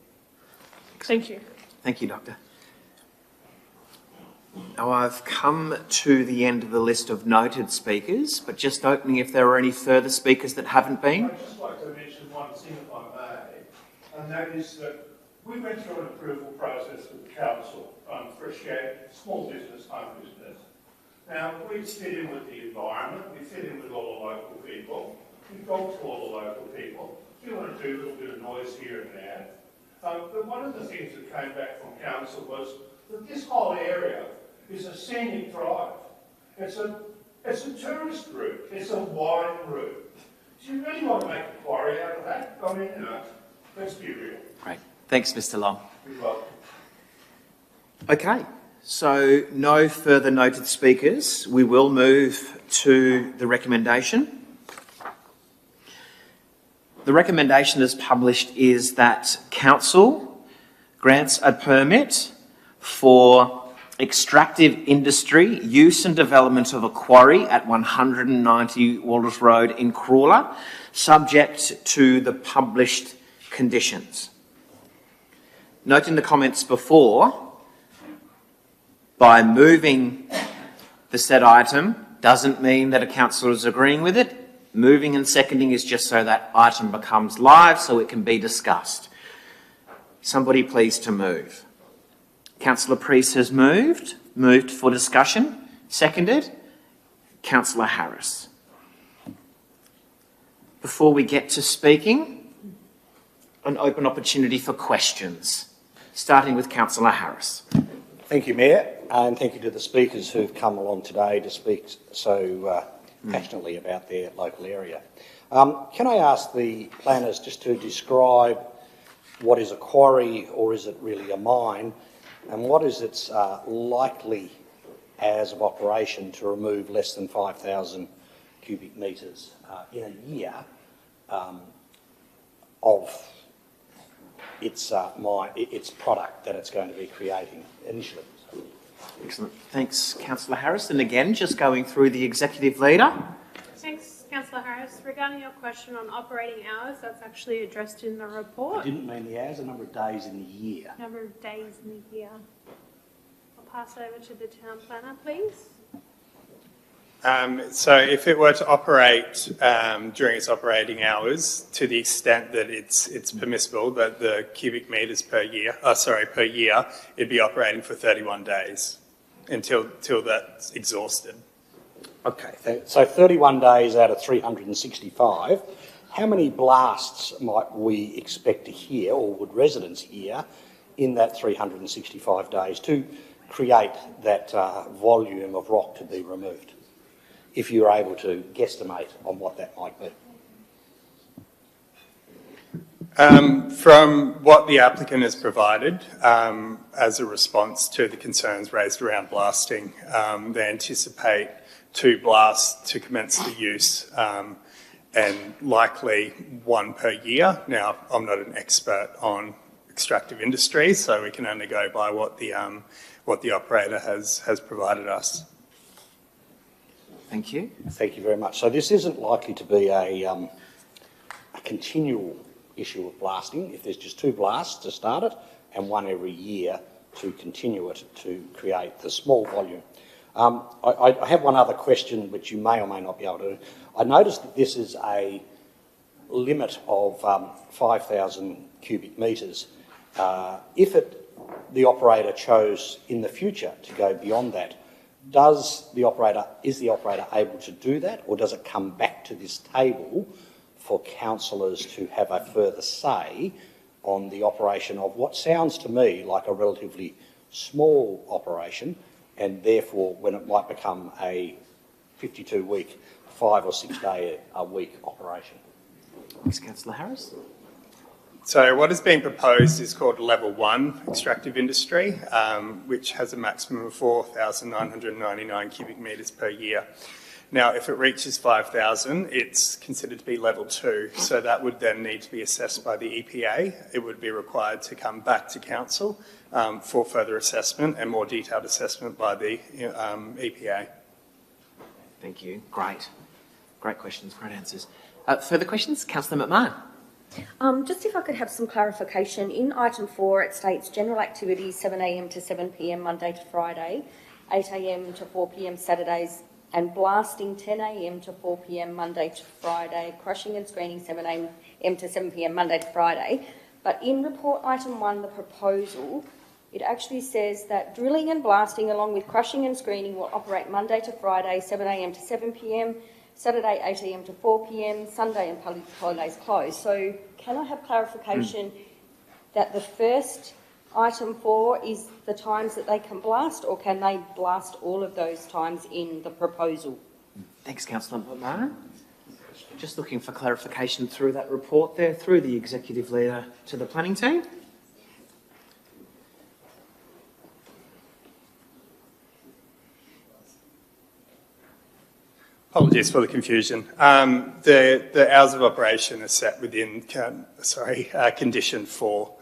Thank you. Thank you, Doctor. Now, I've come to the end of the list of noted speakers, but just opening if there are any further speakers that haven't been. I'd just like to mention one thing, if I may, and that is that we went through an approval process with the council for a shared small business, home business. Now, we fit in with the environment, we fit in with all the local people, we talk to all the local people, we want to do a little bit of noise here and there. But one of the things that came back from council was that this whole area is a scenic drive. It's a tourist route, it's a wine route. Do you really want to make a quarry out of that? I mean, let's be real. Great. Thanks, Mr. Long. You're welcome. Okay, so no further noted speakers. We will move to the recommendation. The recommendation as published is that Council grants a permit for extractive industry use and development of a quarry at 190 Walters Road in Crawler, subject to the published conditions. Noting the comments before, by moving the said item doesn't mean that a councillor is agreeing with it. Moving and seconding is just so that item becomes live so it can be discussed. Somebody please to move. Councillor Priest has moved for discussion. Seconded, Councillor Harris. Before we get to speaking, an open opportunity for questions, starting with Councillor Harris. Thank you, Mayor, and thank you to the speakers who've come along today to speak so passionately about their local area. Can I ask the planners just to describe what is a quarry, or is it really a mine, and what is its likely hours of operation to remove less than 5,000 cubic metres in a year of its product that it's going to be creating initially? Excellent. Thanks, Councillor Harris. And again, just going through the Executive Leader. Thanks, Councillor Harris. Regarding your question on operating hours, that's actually addressed in the report. I didn't mean the hours, the number of days in the year. Number of days in the year. I'll pass over to the Town Planner, please. So if it were to operate during its operating hours, to the extent that it's permissible, that the cubic metres per year, it'd be operating for 31 days until that's exhausted. Okay, so 31 days out of 365. How many blasts might we expect to hear, or would residents hear, in that 365 days to create that volume of rock to be removed? If you're able to guesstimate on what that might be. From what the applicant has provided as a response to the concerns raised around blasting, they anticipate 2 blasts to commence the use and likely 1 per year. Now, I'm not an expert on extractive industry, so we can only go by what the operator has provided us. Thank you. Thank you very much. So this isn't likely to be a continual issue of blasting. If there's just 2 blasts to start it and 1 every year to continue it to create the small volume. I have one other question which you may or may not be able to. I noticed that this is a limit of 5,000 cubic metres. If the operator chose in the future to go beyond that, is the operator able to do that, or does it come back to this table for councillors to have a further say on the operation of what sounds to me like a relatively small operation, and therefore when it might become a 52-week, 5 or 6 day a week operation? Thanks, Councillor Harris. So what is being proposed is called Level 1 extractive industry, which has a maximum of 4,999 cubic metres per year. Now, if it reaches 5,000, it's considered to be level 2, so that would then need to be assessed by the EPA. It would be required to come back to council for further assessment and more detailed assessment by the EPA. Thank you. Great. Great questions, great answers. Further questions? Councillor McMahon. Just if I could have some clarification. In item 4, it states general activities 7 a.m. to 7 p.m. Monday to Friday, 8 a.m. to 4 p.m. Saturdays, and blasting 10 a.m. to 4 p.m. Monday to Friday, crushing and screening 7 a.m. to 7 p.m. Monday to Friday. But in report item 1, the proposal, it actually says that drilling and blasting along with crushing and screening will operate Monday to Friday, 7 a.m. to 7 p.m, Saturday 8 a.m. to 4 p.m, Sunday and public holidays closed. So can I have clarification that the first item 4 is the times that they can blast, or can they blast all of those times in the proposal? Thanks, Councillor McMahon. Just looking for clarification through that report there, through the Executive Leader to the planning team. Apologies for the confusion. The hours of operation are set within condition 4.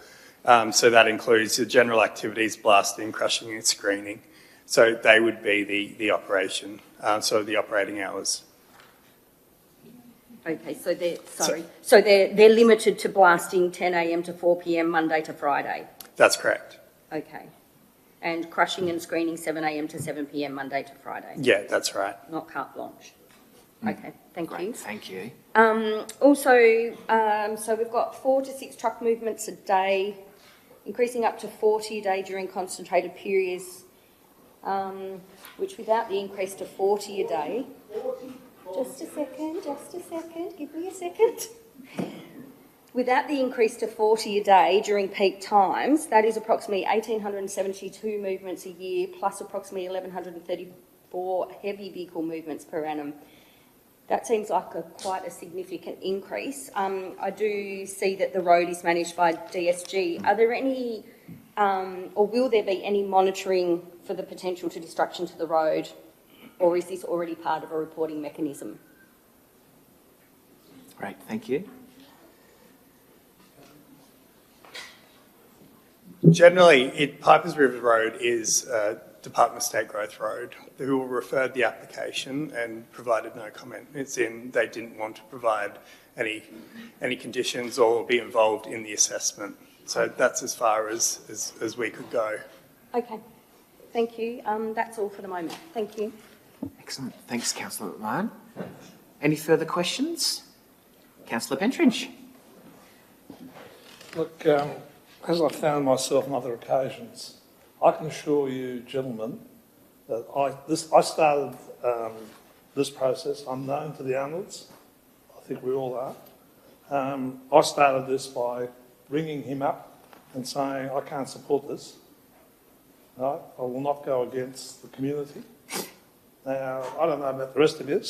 So that includes the general activities, blasting, crushing and screening. So they would be the operation, so the operating hours. Okay, so they're limited to blasting 10 a.m. to 4 p.m. Monday to Friday. That's correct. Okay. And crushing and screening 7 a.m. to 7 p.m. Monday to Friday. Yeah, that's right. Not carte blanche. Okay, thank you. Thank you. So we've got 4 to 6 truck movements a day, increasing up to 40 a day during concentrated periods, which without the increase to 40 a day. Just a second, give me a second. Without the increase to 40 a day during peak times, that is approximately 1,872 movements a year, plus approximately 1,134 heavy vehicle movements per annum. That seems like quite a significant increase. I do see that the road is managed by DSG. Are there any, or will there be any monitoring for the potential to destruction to the road, or is this already part of a reporting mechanism? Great, thank you. Generally, Pipers River Road is Department of State Growth Road, who referred the application and provided no comment. It's in, they didn't want to provide any conditions or be involved in the assessment. So that's as far as we could go. Okay, thank you. That's all for the moment. Thank you. Excellent. Thanks, Councillor McMahon. Any further questions? Councillor Pentridge. Look, as I've found myself on other occasions, I can assure you, gentlemen, that I started this process. I'm known to the owners. I think we all are. I started this by ringing him up and saying, I can't support this. Right? I will not go against the community. Now, I don't know about the rest of you.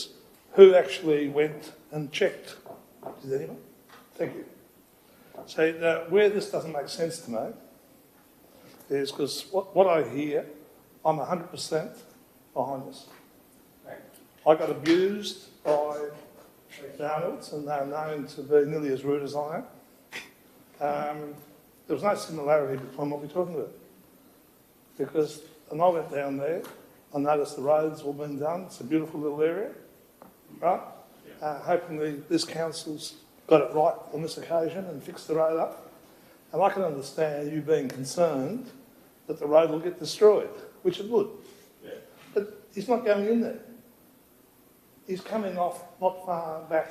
Who actually went and checked? Did anyone? Thank you. So where this doesn't make sense to me is because what I hear, I'm 100% behind this. I got abused by McDonald's and they're known to be nearly as rude as I am. There was no similarity between what we're talking about. Because when I went down there, I noticed the roads all been done. It's a beautiful little area, right? Hopefully this council's got it right on this occasion and fixed the road up. And I can understand you being concerned that the road will get destroyed, which it would. Yeah. But he's not going in there. He's coming off not far back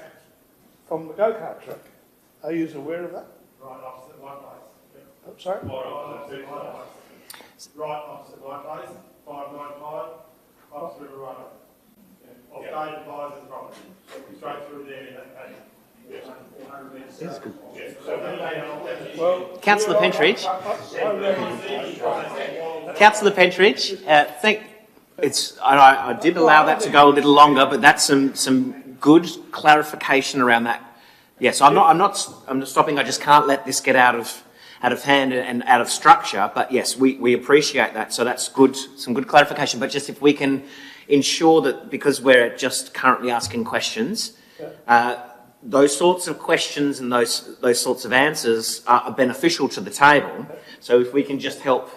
from the go-kart track. Are you aware of that? Right opposite my place. Yeah. Oh, sorry? Right opposite my place, 595, opposite River Road. Yeah. Off David Byers' property. Straight through there in that paddock. This is good. Councillor Pentridge. Councillor Pentridge, I did allow that to go a little longer, but that's some good clarification around that. Yes, I'm not stopping. I just can't let this get out of hand and out of structure. But yes, we appreciate that. So that's good, some good clarification. But just if we can ensure that, because we're just currently asking questions, those sorts of questions and those sorts of answers are beneficial to the table. So if we can just help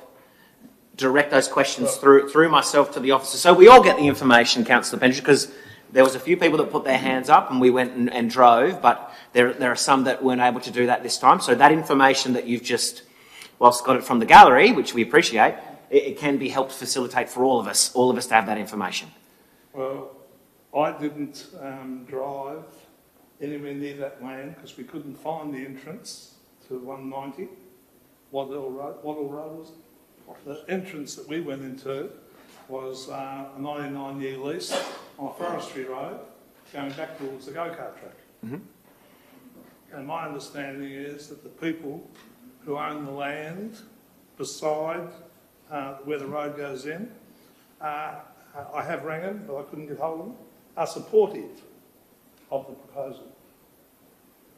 direct those questions through myself to the officer, so we all get the information, Councillor Pendridge, because there was a few people that put their hands up and we went and drove, but there are some that weren't able to do that this time. So that information that you've just, whilst got it from the gallery, which we appreciate, it can be helped facilitate for all of us to have that information. Well, I didn't drive anywhere near that land because we couldn't find the entrance to 190, Waddell Road was it? The entrance that we went into was a 99-year lease on a forestry road going back towards the go-kart track. Mm-hmm. And my understanding is that the people who own the land beside where the road goes in, I have rang them, but I couldn't get hold of them, are supportive of the proposal.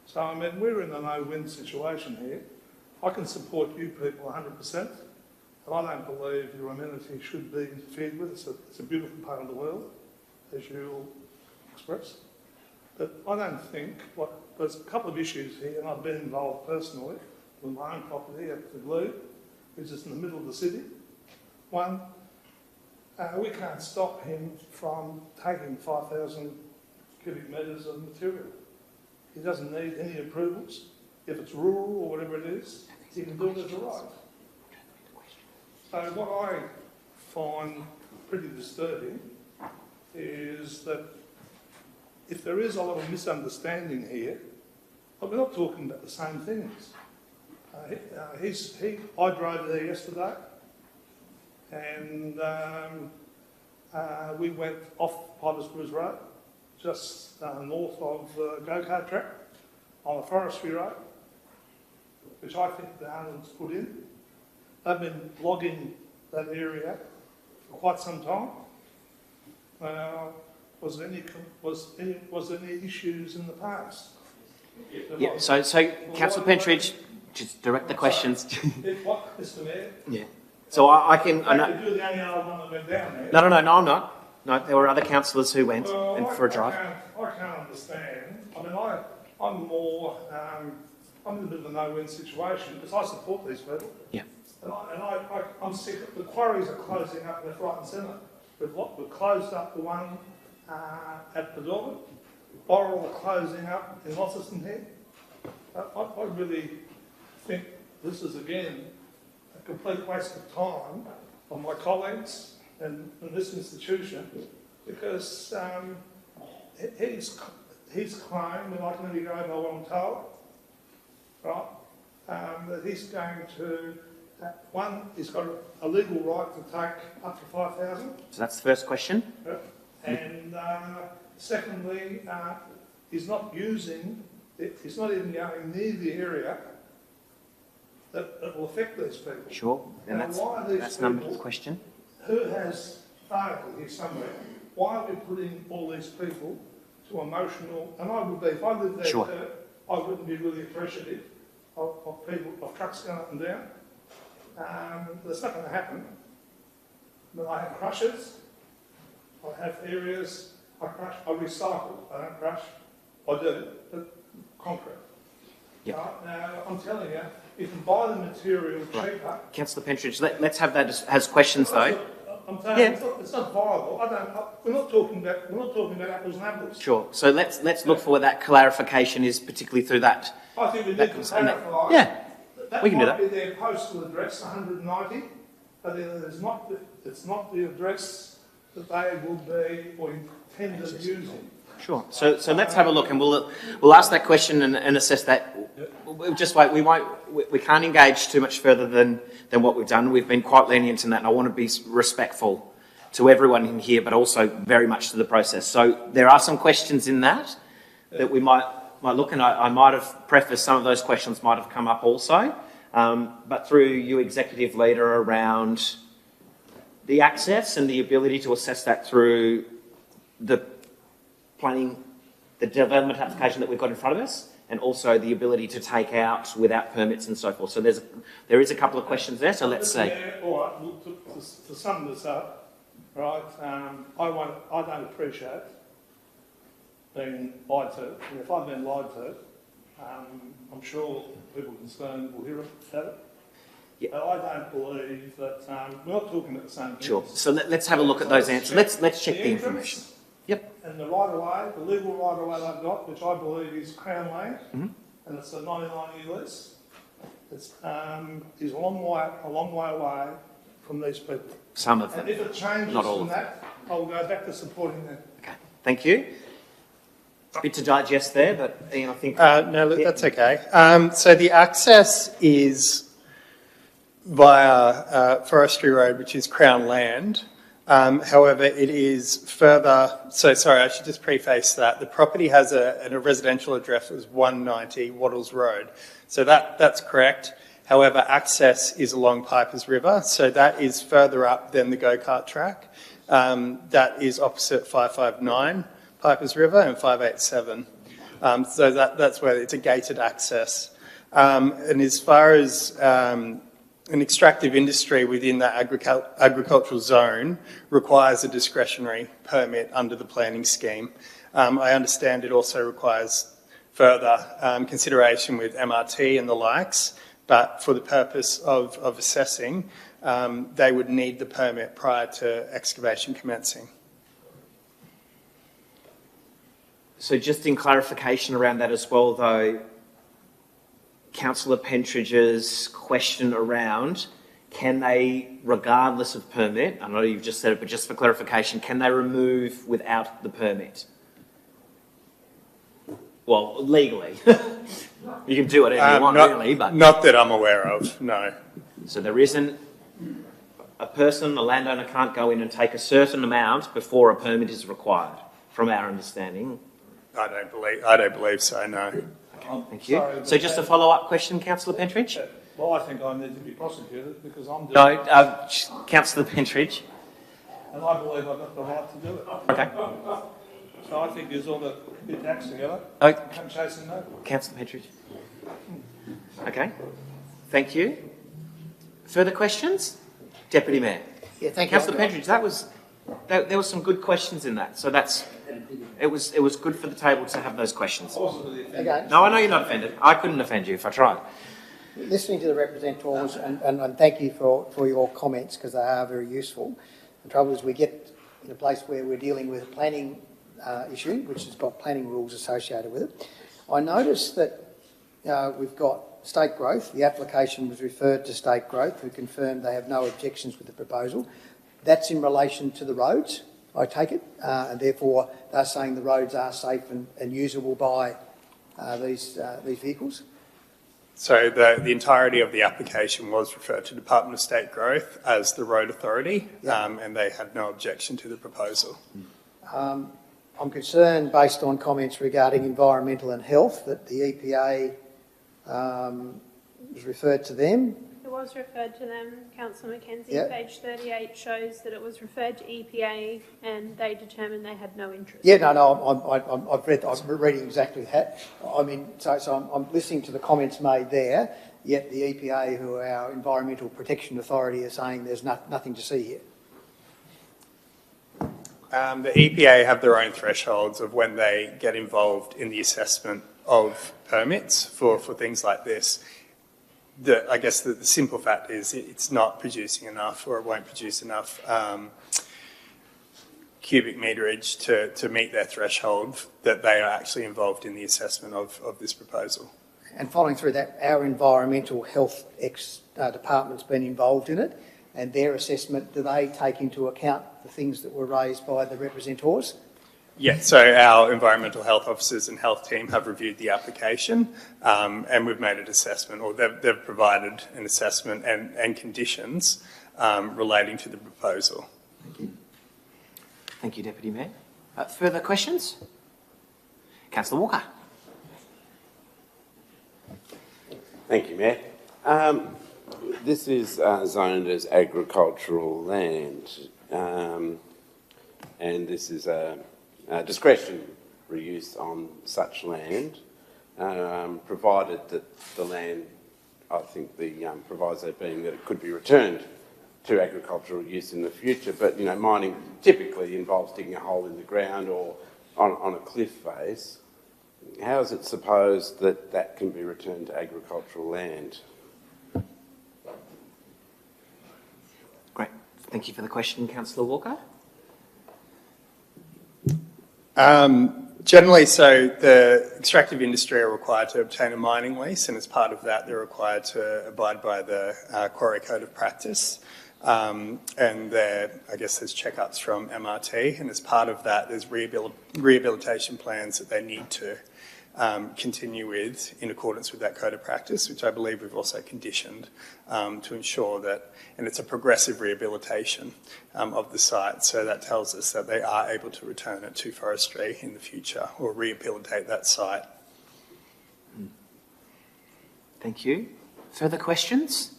So, I mean, we're in a no-win situation here. I can support you people 100%, but I don't believe your amenity should be interfered with. It's a beautiful part of the world, as you all expressed. But I don't think, there's a couple of issues here, and I've been involved personally with my own property at the Glue, which is in the middle of the city. One, we can't stop him from taking 5,000 cubic metres of material. He doesn't need any approvals. If it's rural or whatever it is, he can do it as a right. So what I find pretty disturbing is that if there is a lot of misunderstanding here, but we're not talking about the same things. I drove there yesterday, and we went off Pipers Cruz Road, just north of the go-kart track, on a forestry road, which I think the Arnold's put in. They've been logging that area for quite some time. Was there any issues in the past? Yeah. So Councillor Pentridge, just direct the questions. What, Mr. Mayor? Yeah. So I can. I know. You're the only other one that went down there. No, I'm not. No, there were other councillors who went for a drive. I can't understand. I mean, I'm more. I'm in a bit of a no-win situation because I support these people. Yeah. And I'm sick. The quarries are closing up left, right, and centre. We've closed up the one at Bedorman. Boral are closing up in Launceston here. I really think this is again a complete waste of time of my colleagues and this institution, because he's claimed, and I can only go by what I'm told, right, that he's going to, he's got a legal right to take up to 5,000. So that's the first question. And secondly, he's not using, he's not even going near the area that will affect these people. Sure, and that's number one question. Who has failed here somewhere? Why are we putting all these people to emotional, and I would be, if I lived there, sure, I wouldn't be really appreciative of people, of trucks going up and down. That's not going to happen. But I have crushers, I have areas, I crush, I recycle, I don't crush, I do, but concrete. Yep. Now, I'm telling you, you can buy the material cheaper. Right. Councillor Pentridge, let's have that as questions though. I'm saying it's not viable. We're not talking about apples and apples. Sure. So let's look for where that clarification is, particularly through that. I think we need to clarify. Yeah, we can do that. Might be their postal address, 190, but it's not the address that they will be or intended using. Sure. So let's have a look, and we'll ask that question and assess that. We'll just wait. We can't engage too much further than what we've done. We've been quite lenient in that, and I want to be respectful to everyone in here, but also very much to the process. So there are some questions in that we might look, and I might have prefaced some of those questions might have come up also, but through you, Executive Leader, around the access and the ability to assess that through the planning, the development application that we've got in front of us, and also the ability to take out without permits and so forth. So there is a couple of questions there, so let's see. Yeah, all right, well, to sum this up, right? I don't appreciate being lied to, and if I've been lied to, I'm sure people concerned will hear about it. Yeah. But I don't believe that we're not talking about the same thing. Sure. So let's have a look at those answers. Let's check the information. Yep. And the right of way, the legal right of way they've got, which I believe is Crown Land, and it's a 99-year lease. It's is a long way away from these people. Some of them. And if it changes not all from of them. that, I'll go back to supporting them. Okay. Thank you. A bit to digest there, but Ian, I think. No, look, that's okay. So the access is via Forestry Road, which is Crown Land. However, it is further. So sorry, I should just preface that the property has a residential address as 190 Wattles Road. So that's correct. However, access is along Pipers River, so that is further up than the go-kart track. That is opposite 559 Pipers River and 587. So that's where it's a gated access. And as far as an extractive industry within that agricultural zone requires a discretionary permit under the planning scheme. I understand it also requires further consideration with MRT and the likes, but for the purpose of assessing, they would need the permit prior to excavation commencing. So just in clarification around that as well, though, Councillor Pentridge's question around, can they, regardless of permit, I know you've just said it, but just for clarification, can they remove without the permit? Well, legally. You can do whatever you want, really, but... Not that I'm aware of, no. So there isn't... A person, a landowner, can't go in and take a certain amount before a permit is required, from our understanding. I don't believe so, no. Okay, thank you. So just a follow-up question, Councillor Pentridge? Well, I think I need to be prosecuted because I'm doing No, Councillor Pentridge. and I believe I've got the right to do it. Okay. So I think there's all the big tax together. Okay. Come chasing that. Councillor Pentridge. Okay. Thank you. Further questions? Deputy Mayor. Yeah, thank you. Councillor Pentridge, there were some good questions in that. So it was good for the table to have those questions. Okay. No, I know you're not offended. I couldn't offend you if I tried. Listening to the representatives, and thank you for your comments because they are very useful. The trouble is we get in a place where we're dealing with a planning issue, which has got planning rules associated with it. I noticed that we've got State Growth. The application was referred to State Growth, who confirmed they have no objections with the proposal. That's in relation to the roads, I take it, and therefore they're saying the roads are safe and usable by these vehicles. So the entirety of the application was referred to Department of State Growth as the road authority, and they had no objection to the proposal. I'm concerned, based on comments regarding environmental and health, that the EPA was referred to them. It was referred to them, Councillor Mackenzie. Yep. Page 38 shows that it was referred to EPA and they determined they had no interest. Yeah, no, I'm reading exactly that. I mean, so I'm listening to the comments made there, yet the EPA, who are our Environmental Protection Authority, are saying there's nothing to see here. The EPA have their own thresholds of when they get involved in the assessment of permits for things like this. I guess the simple fact is it's not producing enough, or it won't produce enough cubic meterage to meet their threshold that they are actually involved in the assessment of this proposal. And following through that, our Environmental Health Department's been involved in it, and their assessment, do they take into account the things that were raised by the representatives? Yeah, so our environmental health officers and health team have reviewed the application and we've made an assessment, or they've provided an assessment and conditions relating to the proposal. Thank you. Thank you, Deputy Mayor. Further questions? Councillor Walker. Thank you, Mayor. This is zoned as agricultural land, and this is a discretionary use on such land, provided that the land, I think the proviso being that it could be returned to agricultural use in the future. But, mining typically involves digging a hole in the ground or on a cliff face. How is it supposed that that can be returned to agricultural land? Great. Thank you for the question, Councillor Walker. Generally, so the extractive industry are required to obtain a mining lease, and as part of that, they're required to abide by the Quarry Code of Practice. And there's checkups from MRT, and as part of that, there's rehabilitation plans that they need to continue with in accordance with that code of practice, which I believe we've also conditioned to ensure that, and it's a progressive rehabilitation of the site, so that tells us that they are able to return it to forestry in the future or rehabilitate that site. Thank you. Further questions?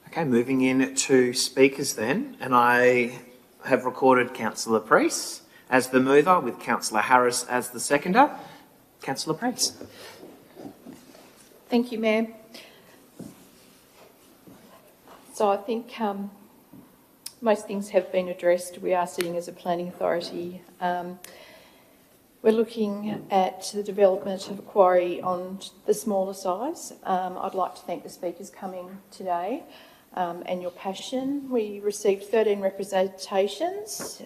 Okay, moving in to speakers then, and I have recorded Councillor Preece as the mover with Councillor Harris as the seconder. Councillor Preece. Thank you, Mayor. So I think most things have been addressed. We are sitting as a planning authority. We're looking at the development of a quarry on the smaller size. I'd like to thank the speakers coming today and your passion. We received 13 representations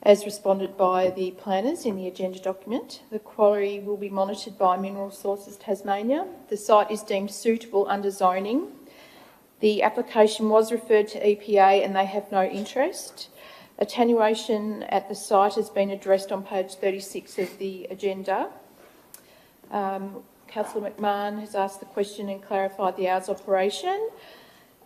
as responded by the planners in the agenda document. The quarry will be monitored by Mineral Resources Tasmania. The site is deemed suitable under zoning. The application was referred to EPA and they have no interest. Attenuation at the site has been addressed on page 36 of the agenda. Councillor McMahon has asked the question and clarified the hours operation.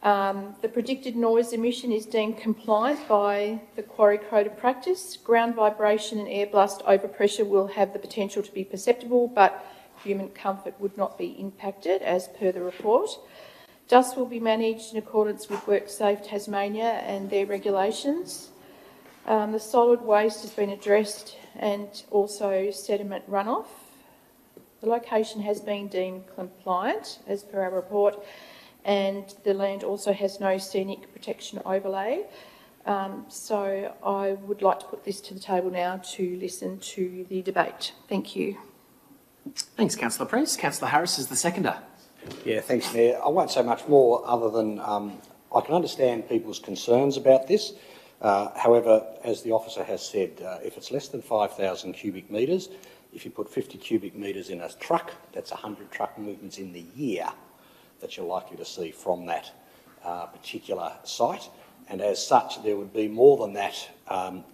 The predicted noise emission is deemed compliant by the Quarry Code of Practice. Ground vibration and air blast overpressure will have the potential to be perceptible, but human comfort would not be impacted as per the report. Dust will be managed in accordance with WorkSafe Tasmania and their regulations. The solid waste has been addressed and also sediment runoff. The location has been deemed compliant as per our report, and the land also has no scenic protection overlay. So I would like to put this to the table now to listen to the debate. Thank you. Thanks, Councillor Preece. Councillor Harris is the seconder. Yeah, thanks, Mayor. I won't say much more other than I can understand people's concerns about this. However, as the officer has said, if it's less than 5,000 cubic metres, if you put 50 cubic metres in a truck, that's 100 truck movements in the year that you're likely to see from that particular site. And as such, there would be more than that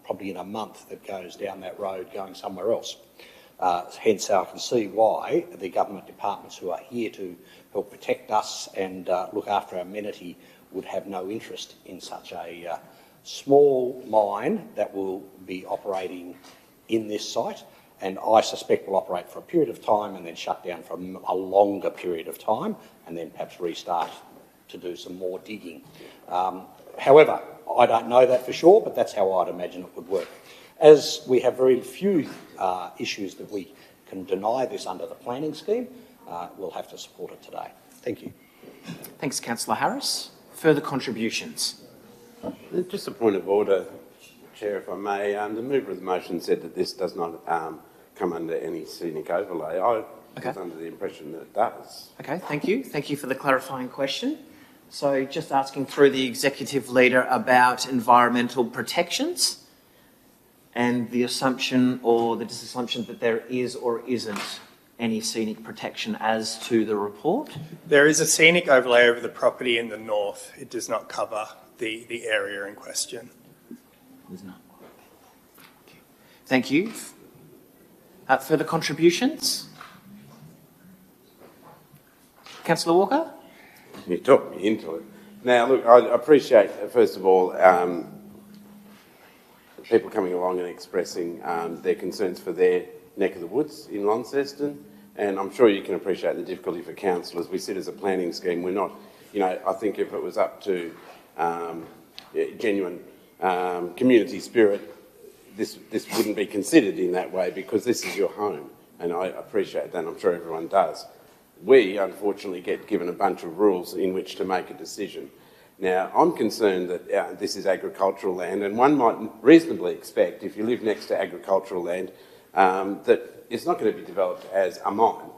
probably in a month that goes down that road going somewhere else. Hence, I can see why the government departments who are here to help protect us and look after our amenity would have no interest in such a small mine that will be operating in this site, and I suspect will operate for a period of time and then shut down for a longer period of time and then perhaps restart to do some more digging. However, I don't know that for sure, but that's how I'd imagine it would work. As we have very few issues that we can deny this under the planning scheme, we'll have to support it today. Thank you. Thanks, Councillor Harris. Further contributions? Just a point of order, Chair, if I may. The mover of the motion said that this does not come under any scenic overlay. I was under the impression that it does. Okay, thank you. Thank you for the clarifying question. So just asking through the Executive Leader about environmental protections and the assumption or the disassumption that there is or isn't any scenic protection as to the report. There is a scenic overlay over the property in the north. It does not cover the area in question. There's not. Thank you. Further contributions? Councillor Walker? You talked me into it. Now, look, I appreciate, first of all, people coming along and expressing their concerns for their neck of the woods in Launceston, and I'm sure you can appreciate the difficulty for councillors. We sit as a planning scheme. We're not, I think if it was up to genuine community spirit, this wouldn't be considered in that way because this is your home, and I appreciate that, and I'm sure everyone does. we unfortunately get given a bunch of rules in which to make a decision. Now, I'm concerned that this is agricultural land, and one might reasonably expect, if you live next to agricultural land, that it's not going to be developed as a mine.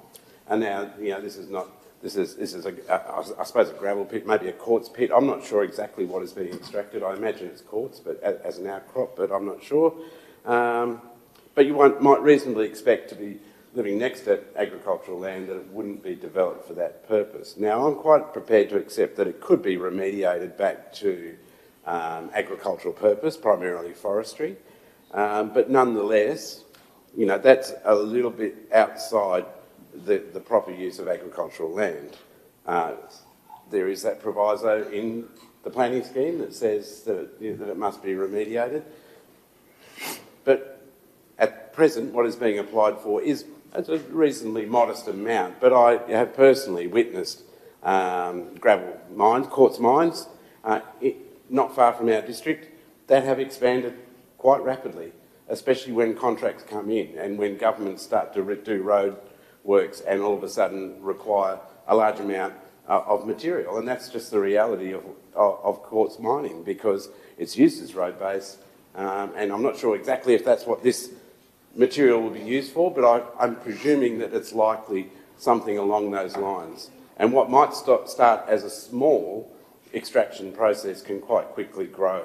And now, this is I suppose a gravel pit, maybe a quartz pit. I'm not sure exactly what is being extracted. I imagine it's quartz, but as an outcrop, but I'm not sure. But you might reasonably expect to be living next to agricultural land that it wouldn't be developed for that purpose. Now, I'm quite prepared to accept that it could be remediated back to agricultural purpose, primarily forestry, but nonetheless, that's a little bit outside the proper use of agricultural land. There is that proviso in the planning scheme that says that it must be remediated, but at present what is being applied for is a reasonably modest amount, but I have personally witnessed gravel mines, quartz mines, not far from our district, that have expanded quite rapidly, especially when contracts come in and when governments start to do road works and all of a sudden require a large amount of material. And that's just the reality of quartz mining, because it's used as road base, and I'm not sure exactly if that's what this material will be used for, but I'm presuming that it's likely something along those lines. And what might start as a small extraction process can quite quickly grow.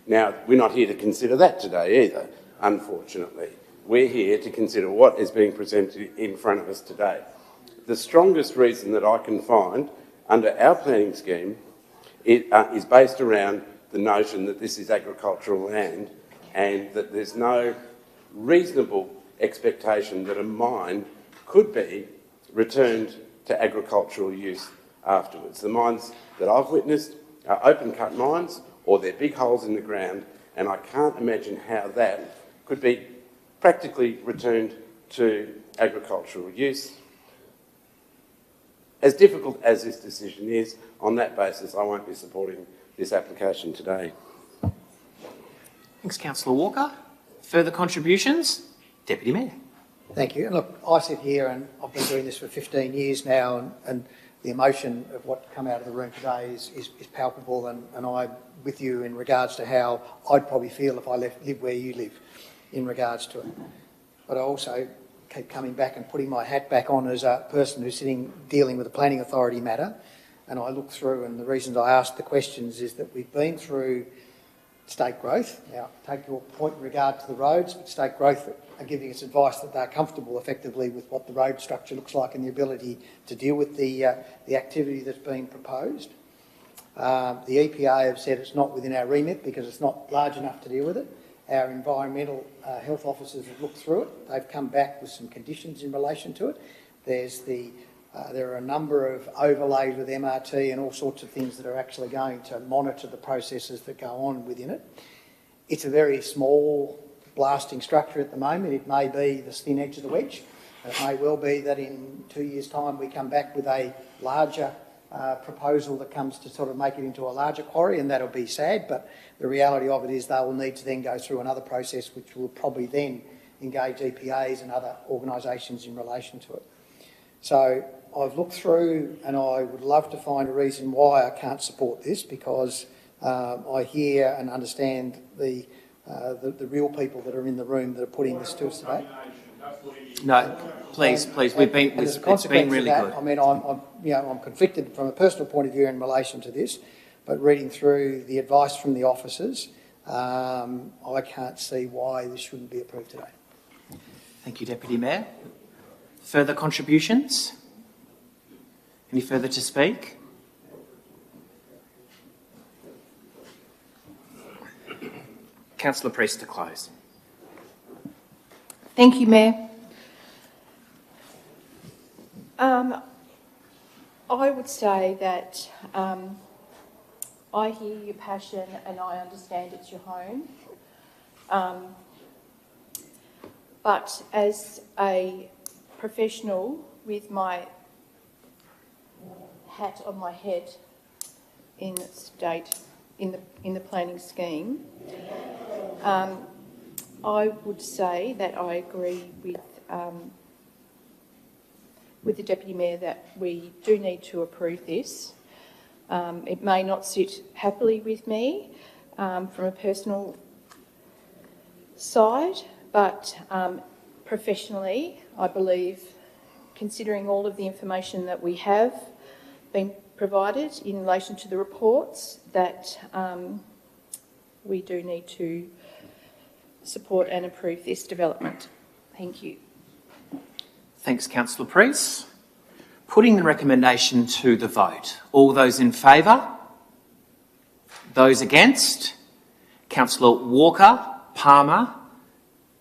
Now, we're not here to consider that today either, unfortunately. We're here to consider what is being presented in front of us today. The strongest reason that I can find under our planning scheme is based around the notion that this is agricultural land and that there's no reasonable expectation that a mine could be returned to agricultural use afterwards. The mines that I've witnessed are open-cut mines, or they're big holes in the ground, and I can't imagine how that could be practically returned to agricultural use. As difficult as this decision is, on that basis, I won't be supporting this application today. Thanks, Councillor Walker. Further contributions? Deputy Mayor. Thank you. And look, I sit here and I've been doing this for 15 years now, and the emotion of what come out of the room today is palpable, and I'm with you in regards to how I'd probably feel if I lived where you live in regards to it. But I also keep coming back and putting my hat back on as a person who's dealing with a planning authority matter, and I look through, and the reasons I ask the questions is that we've been through state growth. Now, take your point in regard to the roads, but state growth are giving us advice that they're comfortable effectively with what the road structure looks like and the ability to deal with the activity that's being proposed. The EPA have said it's not within our remit because it's not large enough to deal with it. Our environmental health officers have looked through it. They've come back with some conditions in relation to it. There are a number of overlays with MRT and all sorts of things that are actually going to monitor the processes that go on within it. It's a very small blasting structure at the moment. It may be the thin edge of the wedge. It may well be that in 2 years' time we come back with a larger proposal that comes to sort of make it into a larger quarry, and that'll be sad, but the reality of it is they will need to then go through another process which will probably then engage EPAs and other organisations in relation to it. So I've looked through and I would love to find a reason why I can't support this, because I hear and understand the real people that are in the room that are putting this to us today. No, please. It's been really good. I mean, I'm conflicted from a personal point of view in relation to this, but reading through the advice from the officers, I can't see why this shouldn't be approved today. Thank you, Deputy Mayor. Further contributions? Any further to speak? Councillor Priest to close. Thank you, Mayor. I would say that I hear your passion and I understand it's your home. But as a professional with my hat on my head in the planning scheme, I would say that I agree with with the Deputy Mayor that we do need to approve this. It may not sit happily with me from a personal side, but professionally, I believe, considering all of the information that we have been provided in relation to the reports, that we do need to support and approve this development. Thank you. Thanks, Councillor Preece. Putting the recommendation to the vote. All those in favour? Those against? Councillor Walker, Palmer,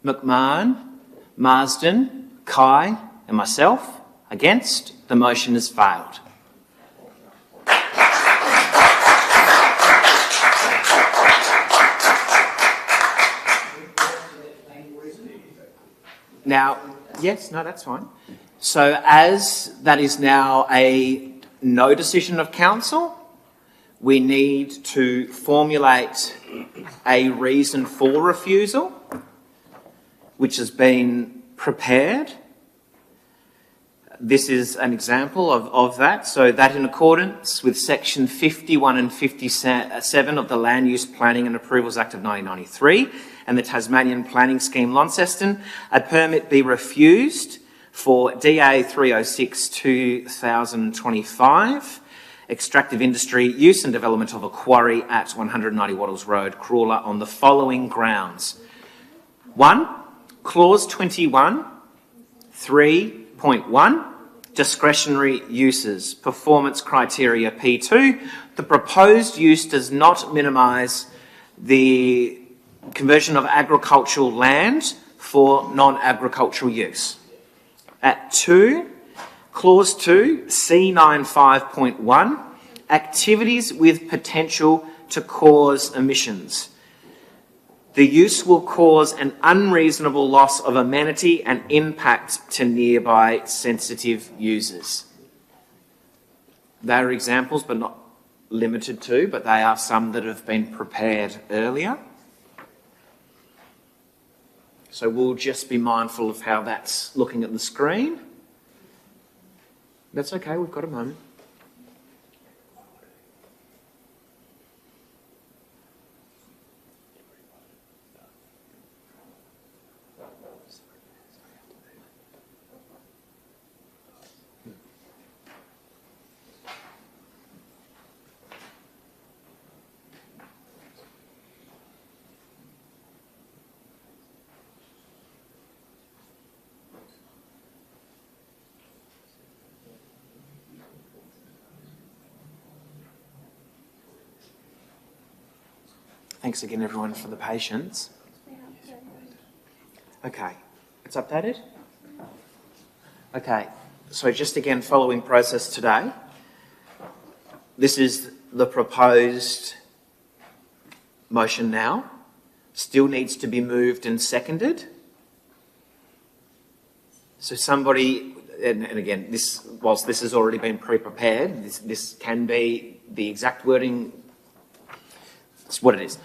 McMahon, Marsden, Kai and myself. Against? The motion has failed. Now, yes, no, that's fine. So as that is now a no decision of council, we need to formulate a reason for refusal, which has been prepared. This is an example of that. So that in accordance with section 51 and 57 of the Land Use Planning and Approvals Act of 1993 and the Tasmanian Planning Scheme Launceston, a permit be refused for DA 306-2025, extractive industry use and development of a quarry at 190 Wattles Road, Crawler, on the following grounds. 1. Clause 21, 3.1, discretionary uses, performance criteria P2. The proposed use does not minimise the conversion of agricultural land for non-agricultural use. At 2, Clause 2, C95.1, activities with potential to cause emissions. The use will cause an unreasonable loss of amenity and impact to nearby sensitive users. They are examples, but not limited to, but they are some that have been prepared earlier. So we'll just be mindful of how that's looking at the screen. That's okay, we've got a moment. Thanks again, everyone, for the patience. Okay, it's updated? Okay, so just again, following process today, this is the proposed motion now. Still needs to be moved and seconded. So somebody, and again, this, whilst this has already been pre-prepared, this can be the exact wording. It's what it is.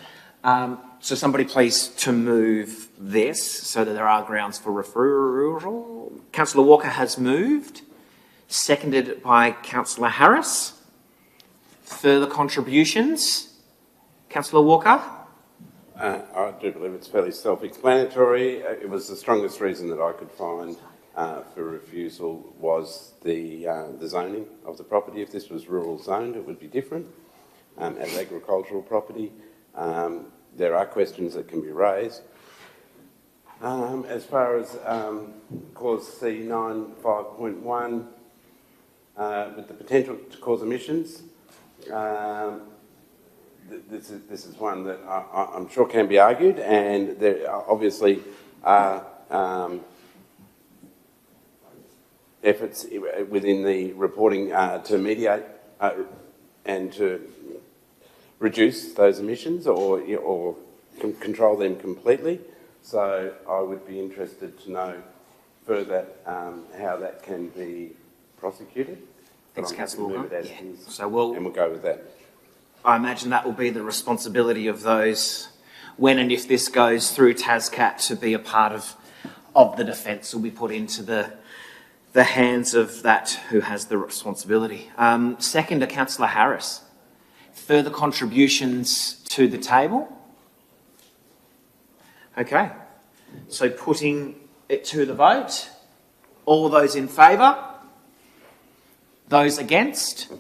So somebody please to move this so that there are grounds for referral. Councillor Walker has moved, seconded by Councillor Harris. Further contributions? Councillor Walker? I do believe it's fairly self-explanatory. It was the strongest reason that I could find for refusal was the zoning of the property. If this was rural zoned, it would be different. As agricultural property, there are questions that can be raised. As far as clause C95.1, with the potential to cause emissions, this is one that I'm sure can be argued, and there obviously are efforts within the reporting to mediate and to reduce those emissions or control them completely. So I would be interested to know further how that can be prosecuted. Thanks, Councillor Walker. Yeah. So we'll go with that. I imagine that will be the responsibility of those, when and if this goes through TASCAT, to be a part of the defence will be put into the the hands of that who has the responsibility. Second, Councillor Harris. Further contributions to the table? Okay, so putting it to the vote. All those in favour? Those against?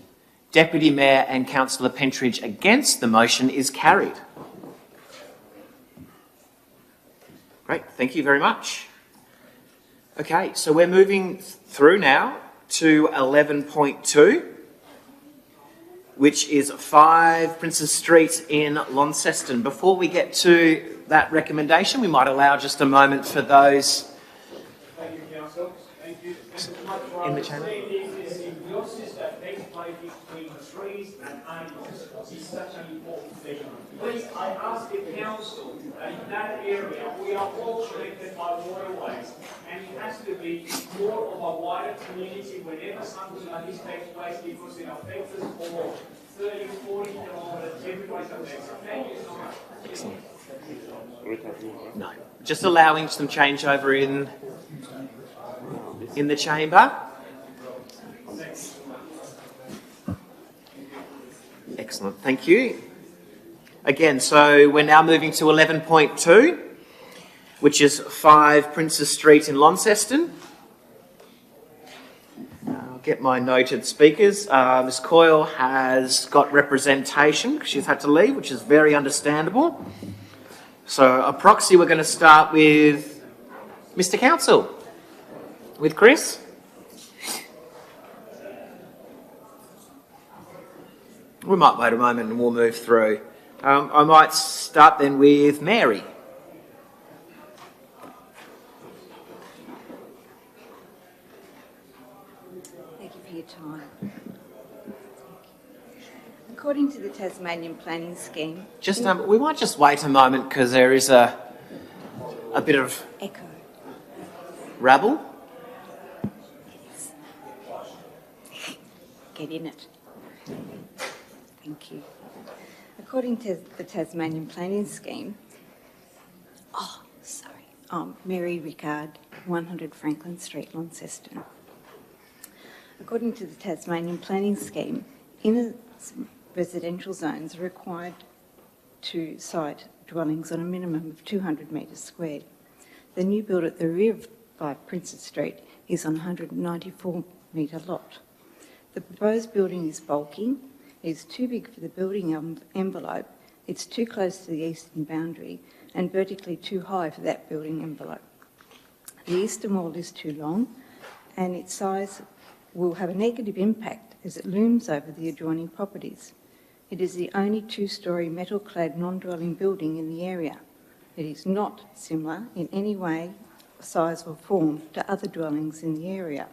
Deputy Mayor and Councillor Pentridge against the motion is carried. Great, thank you very much. Okay, so we're moving through now to 11.2, which is 5 Princes Street in Launceston. Before we get to that recommendation, we might allow just a moment for those in the chamber. Your sister legislating between the trees and animals is such an important thing. Please, I ask the council that in that area we are all connected by waterways, and it has to be more of a wider community whenever something like this takes place, because it affects us all. 30, 40 kilometres, everybody's affected. Thank you so much. Excellent. No, just allowing some changeover in the chamber. Excellent, thank you. Again, so we're now moving to 11.2, which is 5 Princes Street in Launceston. I'll get my noted speakers. Ms Coyle has got representation because she's had to leave, which is very understandable. So a proxy, we're going to start with Mr Council. With Chris? We might wait a moment and we'll move through. I might start then with Mary. Thank you for your time. According to the Tasmanian Planning Scheme... Just we might just wait a moment because there is a bit of... Echo. Rabble. Get in it. Thank you. According to the Tasmanian Planning Scheme... Mary Rickard, 100 Franklin Street, Launceston. According to the Tasmanian Planning Scheme, inner residential zones are required to site dwellings on a minimum of 200 metres squared. The new build at the rear of 5 Princes Street is on a 194 metre lot. The proposed building is bulky, it is too big for the building envelope, it's too close to the eastern boundary and vertically too high for that building envelope. The eastern wall is too long and its size will have a negative impact as it looms over the adjoining properties. It is the only 2-storey metal-clad non-dwelling building in the area. It is not similar in any way, size or form to other dwellings in the area.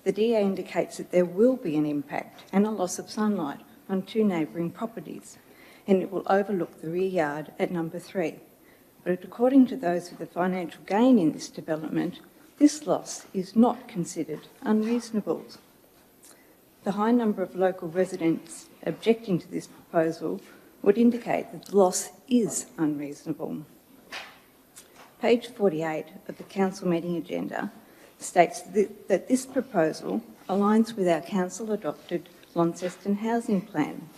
The DA indicates that there will be an impact and a loss of sunlight on 2 neighbouring properties, and it will overlook the rear yard at number 3. But according to those with the financial gain in this development, this loss is not considered unreasonable. The high number of local residents objecting to this proposal would indicate that the loss is unreasonable. Page 48 of the council meeting agenda states that this proposal aligns with our council-adopted Launceston housing plan.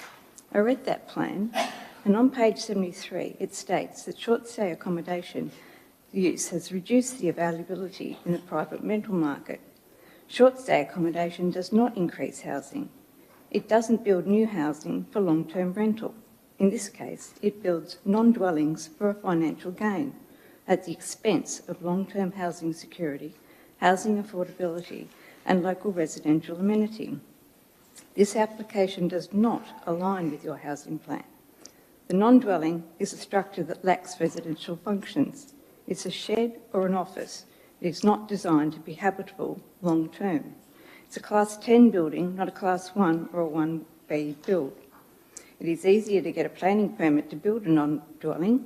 I read that plan, and on page 73 it states that short-stay accommodation use has reduced the availability in the private rental market. Short-stay accommodation does not increase housing. It doesn't build new housing for long-term rental. In this case, it builds non-dwellings for a financial gain at the expense of long-term housing security, housing affordability and local residential amenity. This application does not align with your housing plan. The non-dwelling is a structure that lacks residential functions. It's a shed or an office. It is not designed to be habitable long-term. It's a Class 10 building, not a Class 1 or a 1B build. It is easier to get a planning permit to build a non-dwelling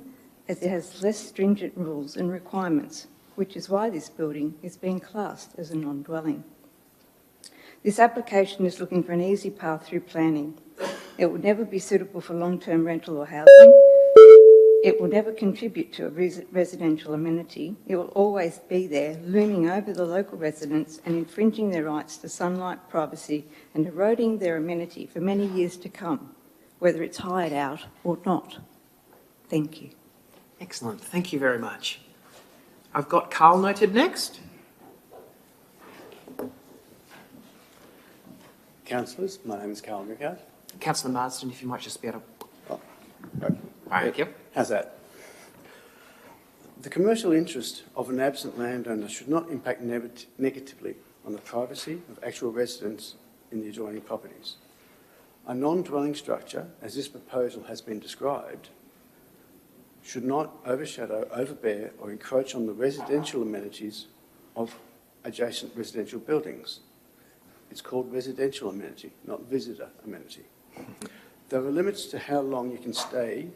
as it has less stringent rules and requirements, which is why this building is being classed as a non-dwelling. This application is looking for an easy path through planning. It would never be suitable for long-term rental or housing. It will never contribute to a residential amenity. It will always be there, looming over the local residents and infringing their rights to sunlight, privacy, and eroding their amenity for many years to come, whether it's hired out or not. Thank you. Excellent. Thank you very much. I've got Carl noted next. Councillors, my name is Carl Rickard. Councillor Marsden, if you might just be able to... Right. Thank you. How's that? The commercial interest of an absent landowner should not impact negatively on the privacy of actual residents in the adjoining properties. A non-dwelling structure, as this proposal has been described, should not overshadow, overbear or encroach on the residential amenities of adjacent residential buildings. It's called residential amenity, not visitor amenity. There are limits to how long you can stay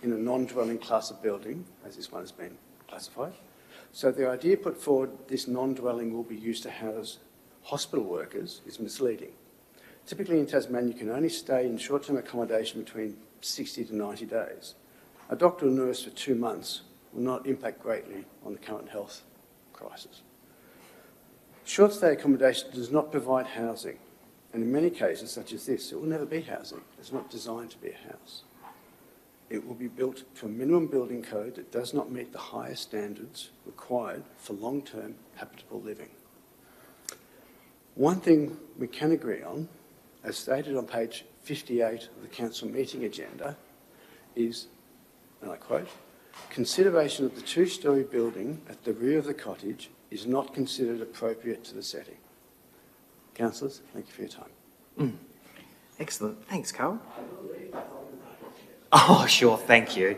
in a non-dwelling class of building, as this one has been classified. So the idea put forward, this non-dwelling will be used to house hospital workers, is misleading. Typically in Tasmania, you can only stay in short-term accommodation between 60 to 90 days. A doctor or nurse for 2 months will not impact greatly on the current health crisis. Short-stay accommodation does not provide housing, and in many cases, such as this, it will never be housing. It's not designed to be a house. It will be built to a minimum building code that does not meet the highest standards required for long-term habitable living. One thing we can agree on, as stated on page 58 of the council meeting agenda, is, and I quote, consideration of the two-storey building at the rear of the cottage is not considered appropriate to the setting. Councillors, thank you for your time. Excellent. Thanks, Carl. Oh, sure. Thank you.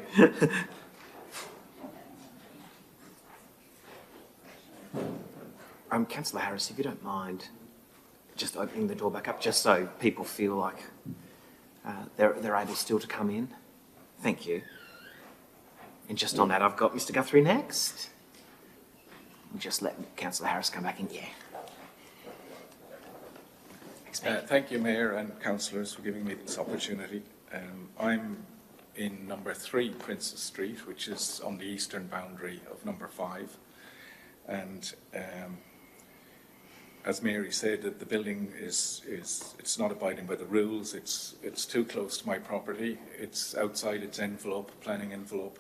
Councillor Harris, if you don't mind just opening the door back up, just so people feel like they're able still to come in. Thank you. And just on that, I've got Mr. Guthrie next. We'll just let Councillor Harris come back in. Yeah. Thank you, Mayor and councillors, for giving me this opportunity. I'm in number 3 Princess Street, which is on the eastern boundary of number 5. And as Mary said, that the building it's not abiding by the rules. It's too close to my property. It's outside its envelope, planning envelope.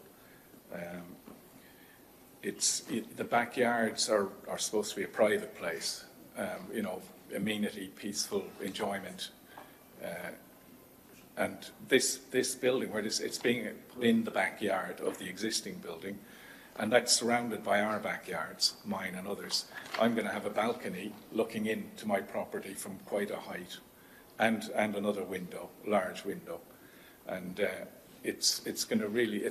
The backyards are supposed to be a private place, you know, amenity, peaceful enjoyment. And this building, where it's being in the backyard of the existing building, and that's surrounded by our backyards, mine and others. I'm going to have a balcony looking into my property from quite a height, and another window, large window, and it's going to really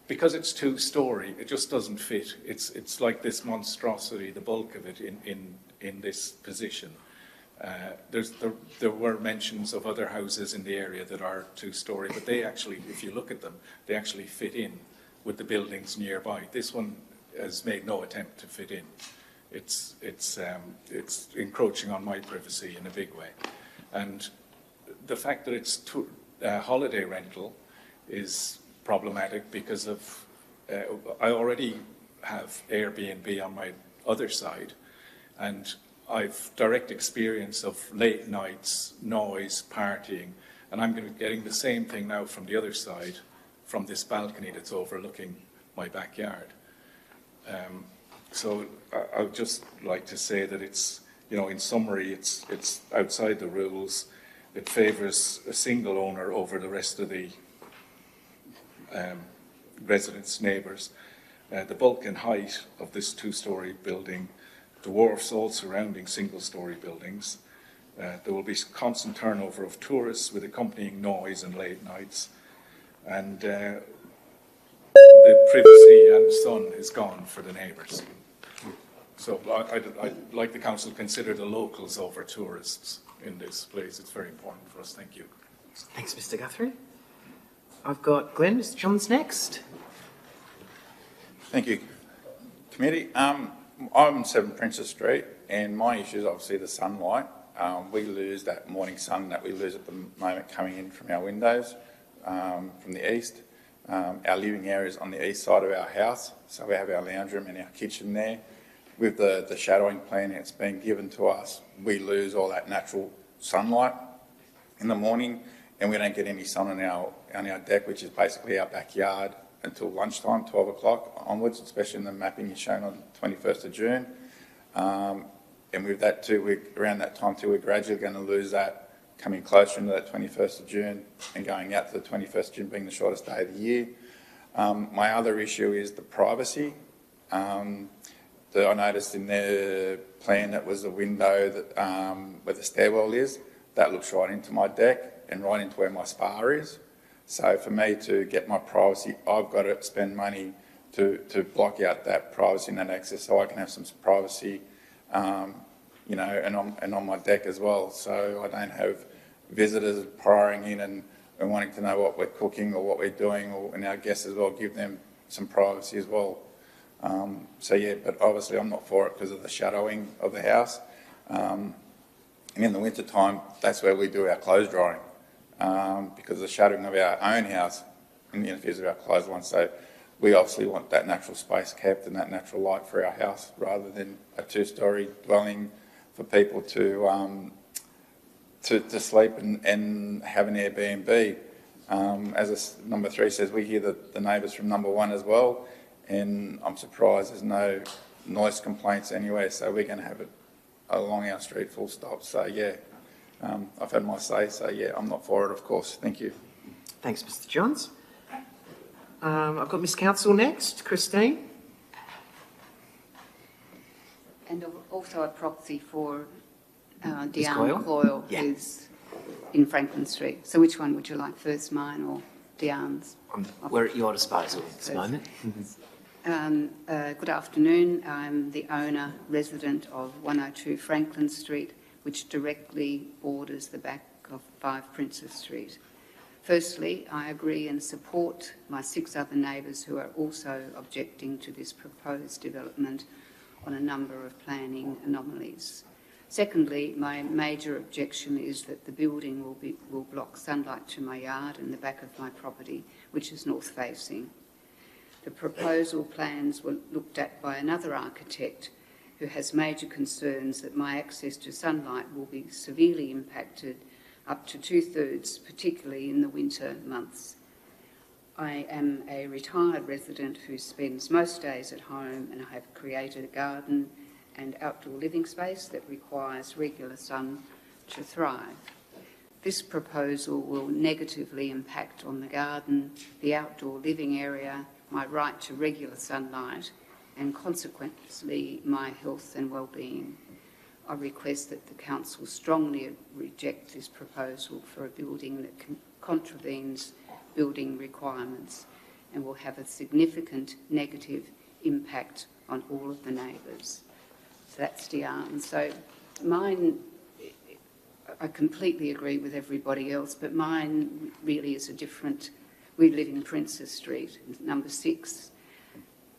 because it's two-storey, it just doesn't fit. It's like this monstrosity, the bulk of it in this position. There were mentions of other houses in the area that are two-storey, but they actually, if you look at them, they actually fit in with the buildings nearby. This one has made no attempt to fit in. It's encroaching on my privacy in a big way, and the fact that it's holiday rental is problematic because of I already have Airbnb on my other side, and I've direct experience of late nights, noise, partying, and I'm going to be getting the same thing now from the other side, from this balcony that's overlooking my backyard. So I would just like to say that it's, you know, in summary, it's outside the rules. It favours a single owner over the rest of the residents' neighbours. The bulk and height of this two-storey building dwarfs all surrounding single-storey buildings. There will be constant turnover of tourists with accompanying noise and late nights, and the privacy and sun is gone for the neighbours. So I'd like the council to consider the locals over tourists in this place. It's very important for us. Thank you. Thanks, Mr. Guthrie. I've got Glenn. Mr. Johns next. Thank you. Committee, I'm on 7 Princess Street, and my issue is obviously the sunlight. We lose that morning sun that we lose at the moment coming in from our windows from the east. Our living area is on the east side of our house, so we have our lounge room and our kitchen there. With the shadowing plan that's been given to us, we lose all that natural sunlight in the morning, and we don't get any sun on our deck, which is basically our backyard, until lunchtime, 12 o'clock onwards, especially in the mapping you're shown on 21st of June. And with that too, around that time too, we're gradually going to lose that, coming closer into that 21st of June and going out to the 21st of June being the shortest day of the year. My other issue is the privacy. I noticed in their plan that was a window that, where the stairwell is, that looks right into my deck and right into where my spa is. So for me to get my privacy, I've got to spend money to block out that privacy and that access so I can have some privacy, you know, and on my deck as well. So I don't have visitors prying in and wanting to know what we're cooking or what we're doing, and our guests as well, give them some privacy as well. So yeah, but obviously I'm not for it because of the shadowing of the house. And in the winter time, that's where we do our clothes drying, because the shadowing of our own house interferes with our clothes line. So we obviously want that natural space kept and that natural light for our house, rather than a two-storey dwelling for people to sleep and have an Airbnb. As number 3 says, we hear the neighbours from number 1 as well, and I'm surprised there's no noise complaints anywhere, so we're going to have it along our street full stop. So yeah, I've had my say, so yeah, I'm not for it, of course. Thank you. Thanks, Mr. Johns. I've got Miss Council next, Christine. And also a proxy for Ms. Diane Coyle, Yeah. who's in Franklin Street. So which one would you like first, mine or Diane's? We're at your disposal at this moment. Good afternoon. I'm the owner, resident of 102 Franklin Street, which directly borders the back of 5 Princess Street. Firstly, I agree and support my 6 other neighbours who are also objecting to this proposed development on a number of planning anomalies. Secondly, my major objection is that the building will block sunlight to my yard and the back of my property, which is north facing. The proposal plans were looked at by another architect who has major concerns that my access to sunlight will be severely impacted up to 2/3, particularly in the winter months. I am a retired resident who spends most days at home, and I have created a garden and outdoor living space that requires regular sun to thrive. This proposal will negatively impact on the garden, the outdoor living area, my right to regular sunlight, and consequently my health and well-being. I request that the Council strongly reject this proposal for a building that contravenes building requirements and will have a significant negative impact on all of the neighbours. So that's Diane. So mine, I completely agree with everybody else, but mine really is a different. We live in Princess Street, number 6,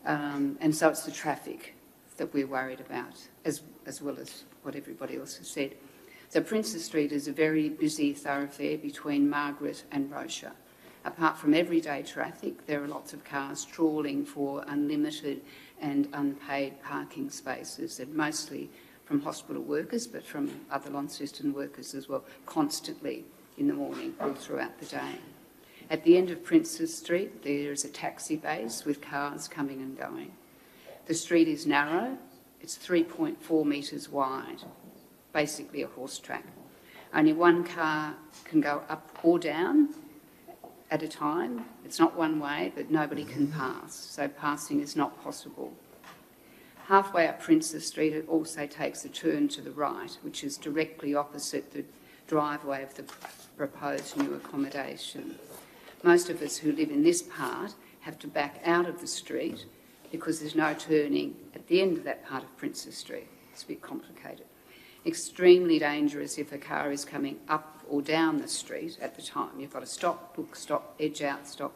and so it's the traffic that we're worried about, as well as what everybody else has said. So Princess Street is a very busy thoroughfare between Margaret and Rocher. Apart from everyday traffic, there are lots of cars trawling for unlimited and unpaid parking spaces, and mostly from hospital workers, but from other Launceston workers as well, constantly in the morning, all throughout the day. At the end of Princess Street, there is a taxi base with cars coming and going. The street is narrow. It's 3.4 metres wide, basically a horse track. Only one car can go up or down at a time. It's not one way, but nobody can pass, so passing is not possible. Halfway up Princess Street, it also takes a turn to the right, which is directly opposite the driveway of the proposed new accommodation. Most of us who live in this part have to back out of the street because there's no turning at the end of that part of Princess Street. It's a bit complicated. Extremely dangerous if a car is coming up or down the street at the time. You've got to stop, look, stop, edge out, stop.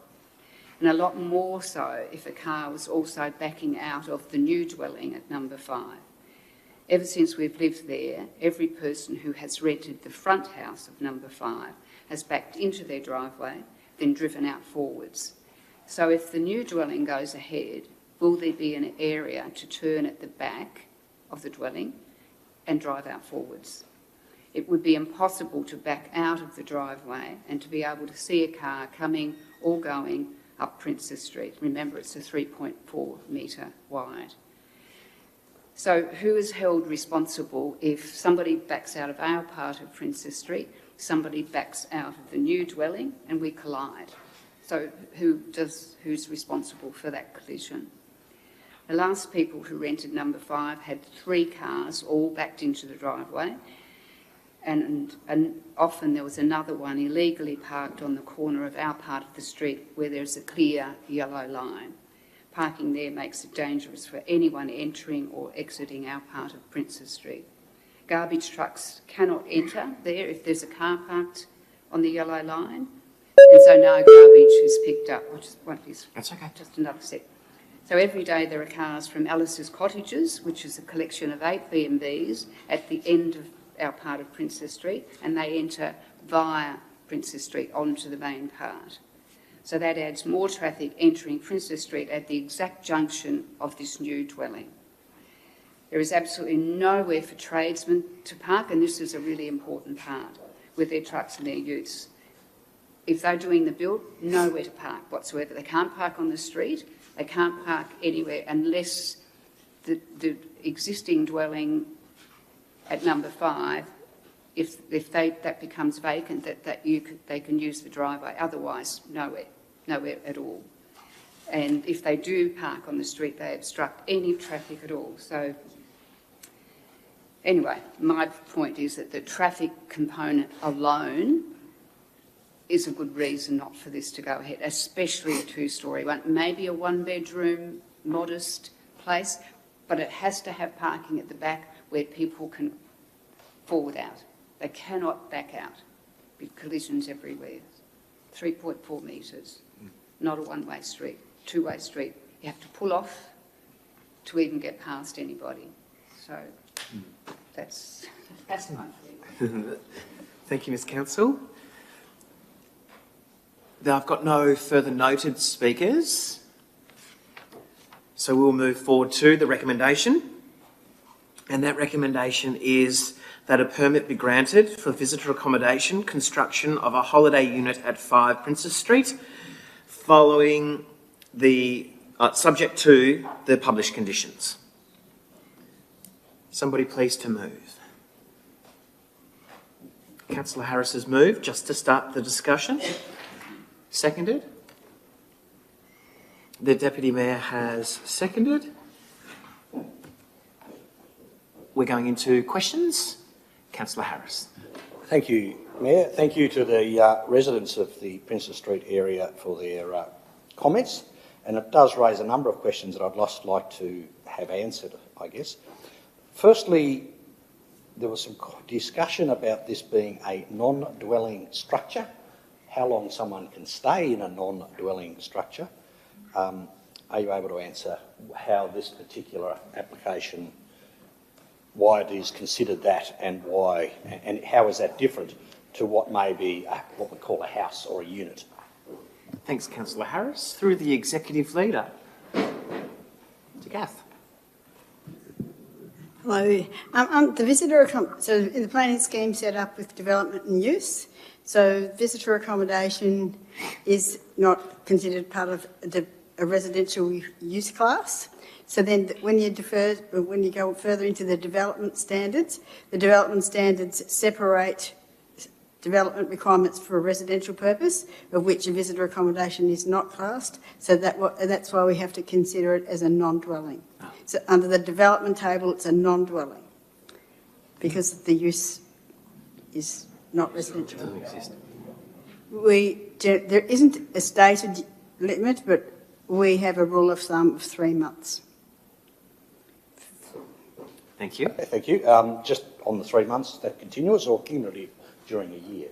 And a lot more so if a car was also backing out of the new dwelling at number 5. Ever since we've lived there, every person who has rented the front house of number 5 has backed into their driveway, then driven out forwards. So if the new dwelling goes ahead, will there be an area to turn at the back of the dwelling and drive out forwards? It would be impossible to back out of the driveway and to be able to see a car coming or going up Princess Street. Remember, it's a 3.4 metre wide. So who is held responsible if somebody backs out of our part of Princess Street, somebody backs out of the new dwelling and we collide? So who's responsible for that collision? The last people who rented number 5 had 3 cars all backed into the driveway, and often there was another one illegally parked on the corner of our part of the street where there's a clear yellow line. Parking there makes it dangerous for anyone entering or exiting our part of Princess Street. Garbage trucks cannot enter there if there's a car parked on the yellow line, and so no garbage is picked up, which won't be. That's okay. Just another sec. So every day there are cars from Alice's Cottages, which is a collection of 8 B&Bs at the end of our part of Princess Street, and they enter via Princess Street onto the main part. So that adds more traffic entering Princess Street at the exact junction of this new dwelling. There is absolutely nowhere for tradesmen to park, and this is a really important part, with their trucks and their utes. If they're doing the build, nowhere to park whatsoever. They can't park on the street, they can't park anywhere unless the existing dwelling at number 5, if that becomes vacant, they can use the driveway. Otherwise, nowhere at all. And if they do park on the street, they obstruct any traffic at all. So anyway, my point is that the traffic component alone is a good reason not for this to go ahead, especially a 2-storey one. Maybe a 1-bedroom, modest place, but it has to have parking at the back where people can forward out. They cannot back out. With collisions everywhere. 3.4 metres, not a one-way street, 2-way street. You have to pull off to even get past anybody. So that's my feeling. Thank you, Ms Council. Now, I've got no further noted speakers, so we'll move forward to the recommendation. And that recommendation is that a permit be granted for visitor accommodation construction of a holiday unit at 5 Princess Street, following the subject to the published conditions. Somebody please to move. Councillor Harris has moved just to start the discussion. Seconded. The Deputy Mayor has seconded. We're going into questions. Councillor Harris. Thank you, Mayor. Thank you to the residents of the Princess Street area for their comments. And it does raise a number of questions that I'd just like to have answered, I guess. Firstly, there was some discussion about this being a non-dwelling structure, how long someone can stay in a non-dwelling structure. Are you able to answer how this particular application, why it is considered that, and why, and how is that different to what may be what we call a house or a unit? Thanks, Councillor Harris. Through the Executive Leader, to Gath. Hello. So in the planning scheme set up with development and use, so visitor accommodation is not considered part of a residential use class. So then when you go further into the development standards separate development requirements for a residential purpose, of which a visitor accommodation is not classed. So that's why we have to consider it as a non-dwelling. So under the development table, it's a non-dwelling because the use is not residential. Doesn't exist. There isn't a stated limit, but we have a rule of thumb of 3 months. Thank you. Thank you. Just on the 3 months, is that continuous or cumulative during a year?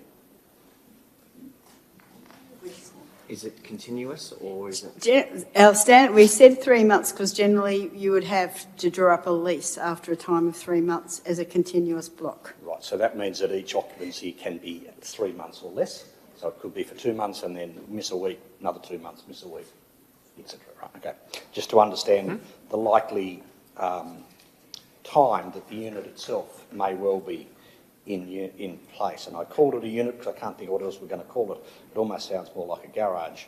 Is it continuous or is it? Our standard, we said 3 months because generally you would have to draw up a lease after a time of 3 months as a continuous block. Right, so that means that each occupancy can be 3 months or less. So it could be for 2 months and then miss a week, another 2 months, miss a week. etc. Right, okay. Just to understand the likely time that the unit itself may well be in place. And I called it a unit because I can't think of what else we're going to call it. It almost sounds more like a garage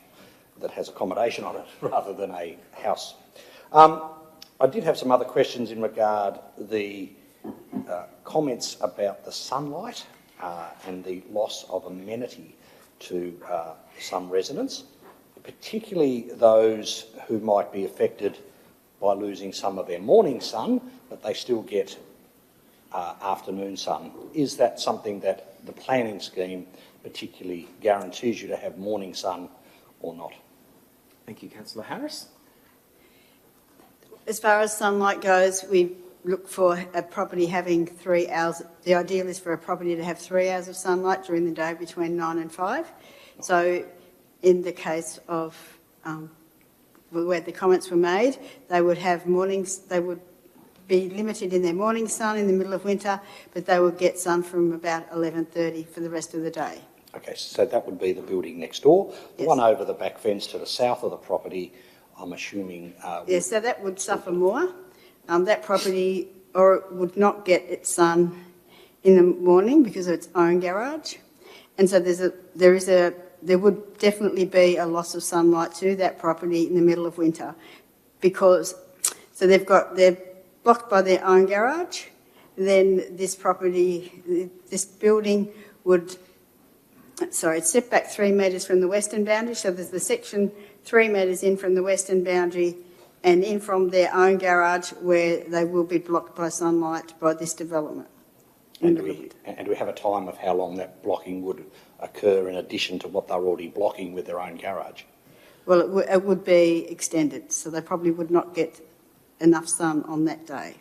that has accommodation on it rather than a house. I did have some other questions in regard the comments about the sunlight and the loss of amenity to some residents, particularly those who might be affected by losing some of their morning sun, but they still get afternoon sun. Is that something that the planning scheme particularly guarantees you to have morning sun or not? Thank you, Councillor Harris. As far as sunlight goes, we look for a property having 3 hours. The ideal is for a property to have 3 hours of sunlight during the day between 9 and 5. So in the case of where the comments were made, they would have mornings, they would be limited in their morning sun in the middle of winter, but they would get sun from about 11:30 for the rest of the day. Okay, so that would be the building next door. The one over the back fence to the south of the property, I'm assuming... Yes, so that would suffer more. That property would not get its sun in the morning because of its own garage. And so there would definitely be a loss of sunlight to that property in the middle of winter because, so they're blocked by their own garage. Then this property, this building would, it's set back 3 metres from the western boundary. So there's the section 3 metres in from the western boundary and in from their own garage where they will be blocked by sunlight by this development. And do we have a time of how long that blocking would occur in addition to what they're already blocking with their own garage? Well, it would be extended, so they probably would not get enough sun on that day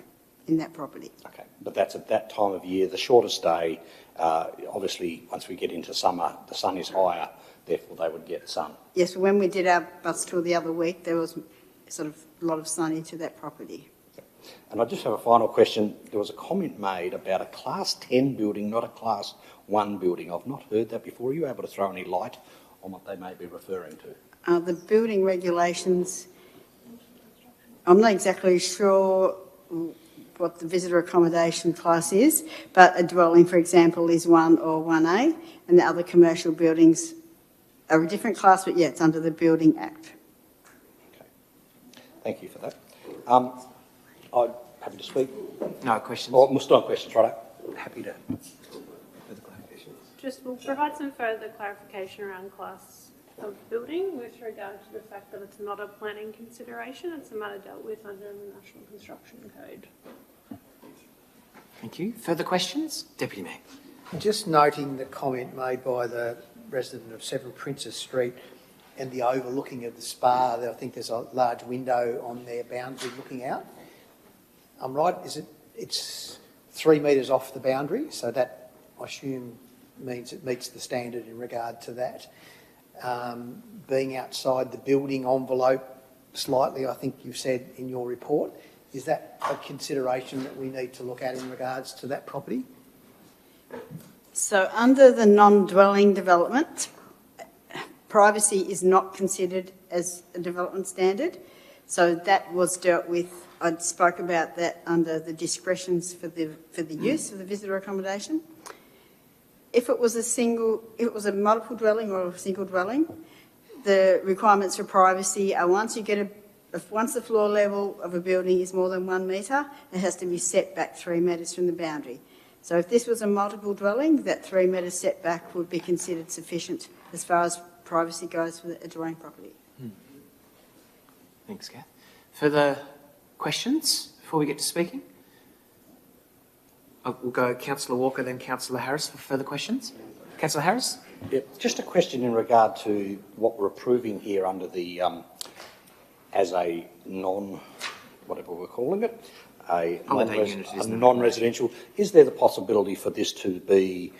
in that property. Okay, but that's at that time of year, the shortest day. Obviously, once we get into summer, the sun is higher, therefore they would get sun. Yes, when we did our bus tour the other week, there was sort of a lot of sun into that property. And I just have a final question. There was a comment made about a Class 10 building, not a Class 1 building. I've not heard that before. Are you able to throw any light on what they may be referring to? The building regulations, I'm not exactly sure what the visitor accommodation class is, but a dwelling, for example, is 1 or 1A, and the other commercial buildings are a different class, but yeah, it's under the Building Act. Okay. Thank you for that. I'm happy to speak. No questions. Oh, no questions, right? Happy to. Further clarification. Just we'll provide some further clarification around class of building with regard to the fact that it's not a planning consideration, it's a matter dealt with under the National Construction Code. Thank you. Further questions? Deputy Mayor. Just noting the comment made by the resident of 7 Princess Street and the overlooking of the spa, I think there's a large window on their boundary looking out. I'm right, it's 3 metres off the boundary, so that, I assume, means it meets the standard in regard to that. Being outside the building envelope slightly, I think you've said in your report, is that a consideration that we need to look at in regards to that property? So under the non-dwelling development, privacy is not considered as a development standard. So that was dealt with, I spoke about that under the discretions for the use of the visitor accommodation. If it was a multiple dwelling or a single dwelling, the requirements for privacy are once the floor level of a building is more than 1 metre, it has to be set back 3 metres from the boundary. So if this was a multiple dwelling, that 3 metre setback would be considered sufficient as far as privacy goes for a dwelling property. Thanks, Kath. Further questions before we get to speaking? We'll go Councillor Walker, then Councillor Harris for further questions. Councillor Harris? Yep. Just a question in regard to what we're approving here under the, as a whatever we're calling it, a non-residential. Is there the possibility for this to be,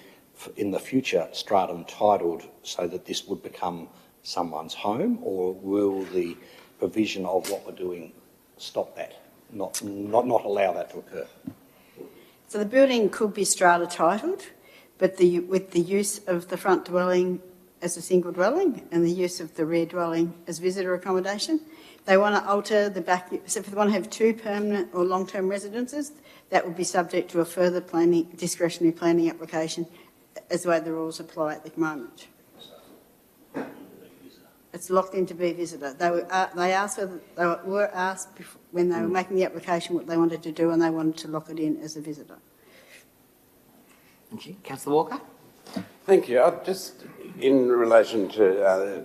in the future, stratum titled so that this would become someone's home, or will the provision of what we're doing stop that, not allow that to occur? So the building could be strata titled, but with the use of the front dwelling as a single dwelling and the use of the rear dwelling as visitor accommodation. They want to alter the back, so if they want to have 2 permanent or long-term residences, that would be subject to a further discretionary planning application as the way the rules apply at the moment. It's locked in to be visitor. They were asked when they were making the application what they wanted to do, and they wanted to lock it in as a visitor. Thank you. Councillor Walker? Thank you. Just in relation to our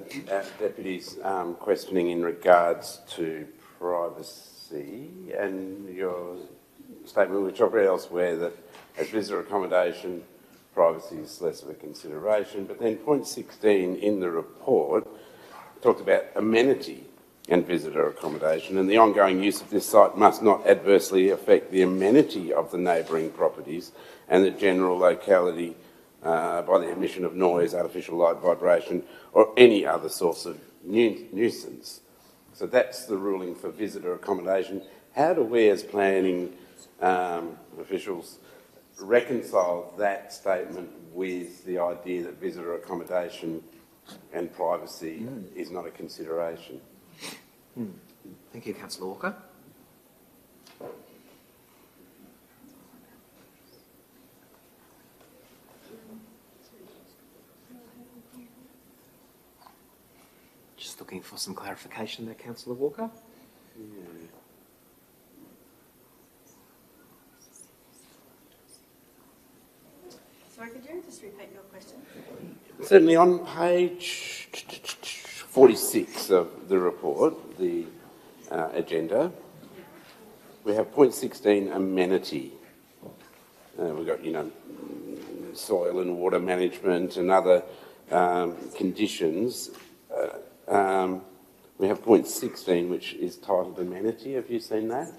Deputy's questioning in regards to privacy and your statement, which I've read elsewhere, that as visitor accommodation, privacy is less of a consideration. But then point 16 in the report talked about amenity and visitor accommodation, and the ongoing use of this site must not adversely affect the amenity of the neighbouring properties and the general locality by the emission of noise, artificial light, vibration, or any other source of nuisance. So that's the ruling for visitor accommodation. How do we as planning officials reconcile that statement with the idea that visitor accommodation and privacy is not a consideration? Thank you, Councillor Walker. Just looking for some clarification there, Councillor Walker. Sorry, could you just repeat your question? Certainly on page 46 of the report, the agenda, we have point 16, amenity. We've got, soil and water management and other conditions. We have point 16, which is titled amenity. Have you seen that?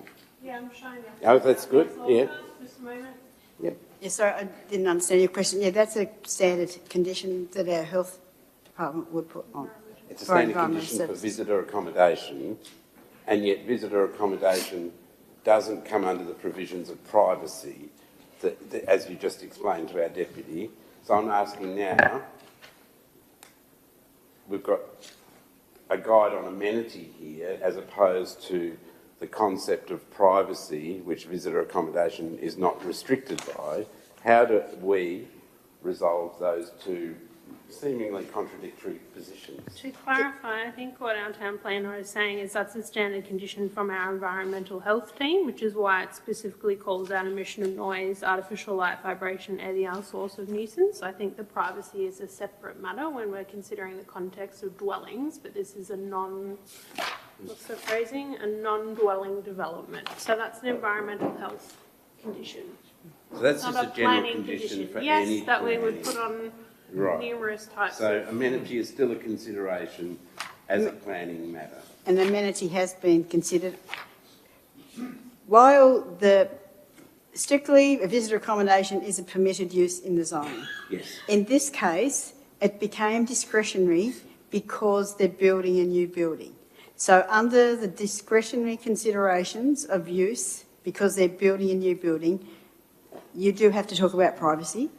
Yeah, I'm showing you. Oh, that's good. Yeah. Just a moment. Yep. Yeah, sorry, I didn't understand your question. Yeah, that's a standard condition that our health department would put on. It's a standard condition for visitor accommodation, and yet visitor accommodation doesn't come under the provisions of privacy, as you just explained to our deputy. So I'm asking now, we've got a guide on amenity here as opposed to the concept of privacy, which visitor accommodation is not restricted by. How do we resolve those two seemingly contradictory positions? To clarify, I think what our town planner is saying is that's a standard condition from our environmental health team, which is why it specifically calls out emission of noise, artificial light, vibration, any other source of nuisance. I think the privacy is a separate matter when we're considering the context of dwellings, but this is a what's the phrasing? A non-dwelling development. So that's an environmental health condition. So that's not just a general condition for any Yes, that we would planning. put on numerous types So of... amenity is still a consideration as a planning matter. And amenity has been considered. While strictly a visitor accommodation is a permitted use in the zone. Yes. In this case, it became discretionary because they're building a new building. So under the discretionary considerations of use, because they're building a new building, you do have to talk about privacy.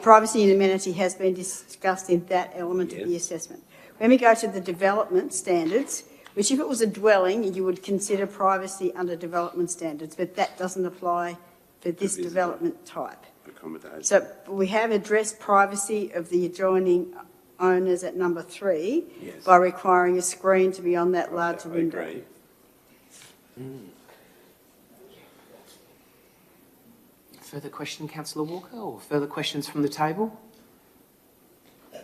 Privacy and amenity has been discussed in that element of the assessment. When we go to the development standards, which if it was a dwelling, you would consider privacy under development standards, but that doesn't apply for this development type. Accommodation. So we have addressed privacy of the adjoining owners at number 3 by requiring a screen to be on that larger window. I agree. Further question, Councillor Walker, or further questions from the table?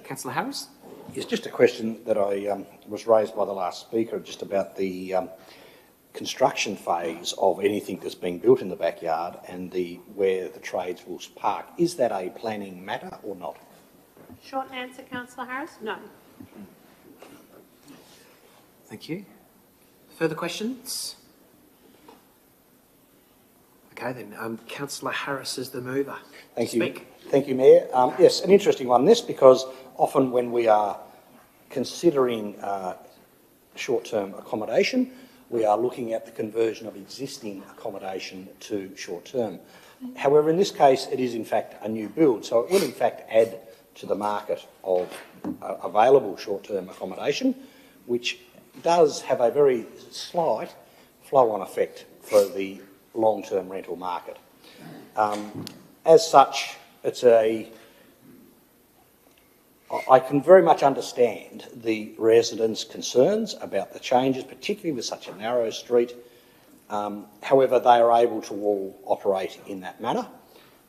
Councillor Harris? It's just a question that was raised by the last speaker, just about the construction phase of anything that's being built in the backyard and where the trades will park. Is that a planning matter or not? Short answer, Councillor Harris, no. Thank you. Further questions? Okay then, Councillor Harris is the mover. Thank you. Thank you, Mayor. Yes, an interesting one, this, because often when we are considering short-term accommodation, we are looking at the conversion of existing accommodation to short-term. However, in this case, it is in fact a new build, so it will in fact add to the market of available short-term accommodation, which does have a very slight flow-on effect for the long-term rental market. As such, I can very much understand the residents' concerns about the changes, particularly with such a narrow street. However, they are able to all operate in that manner.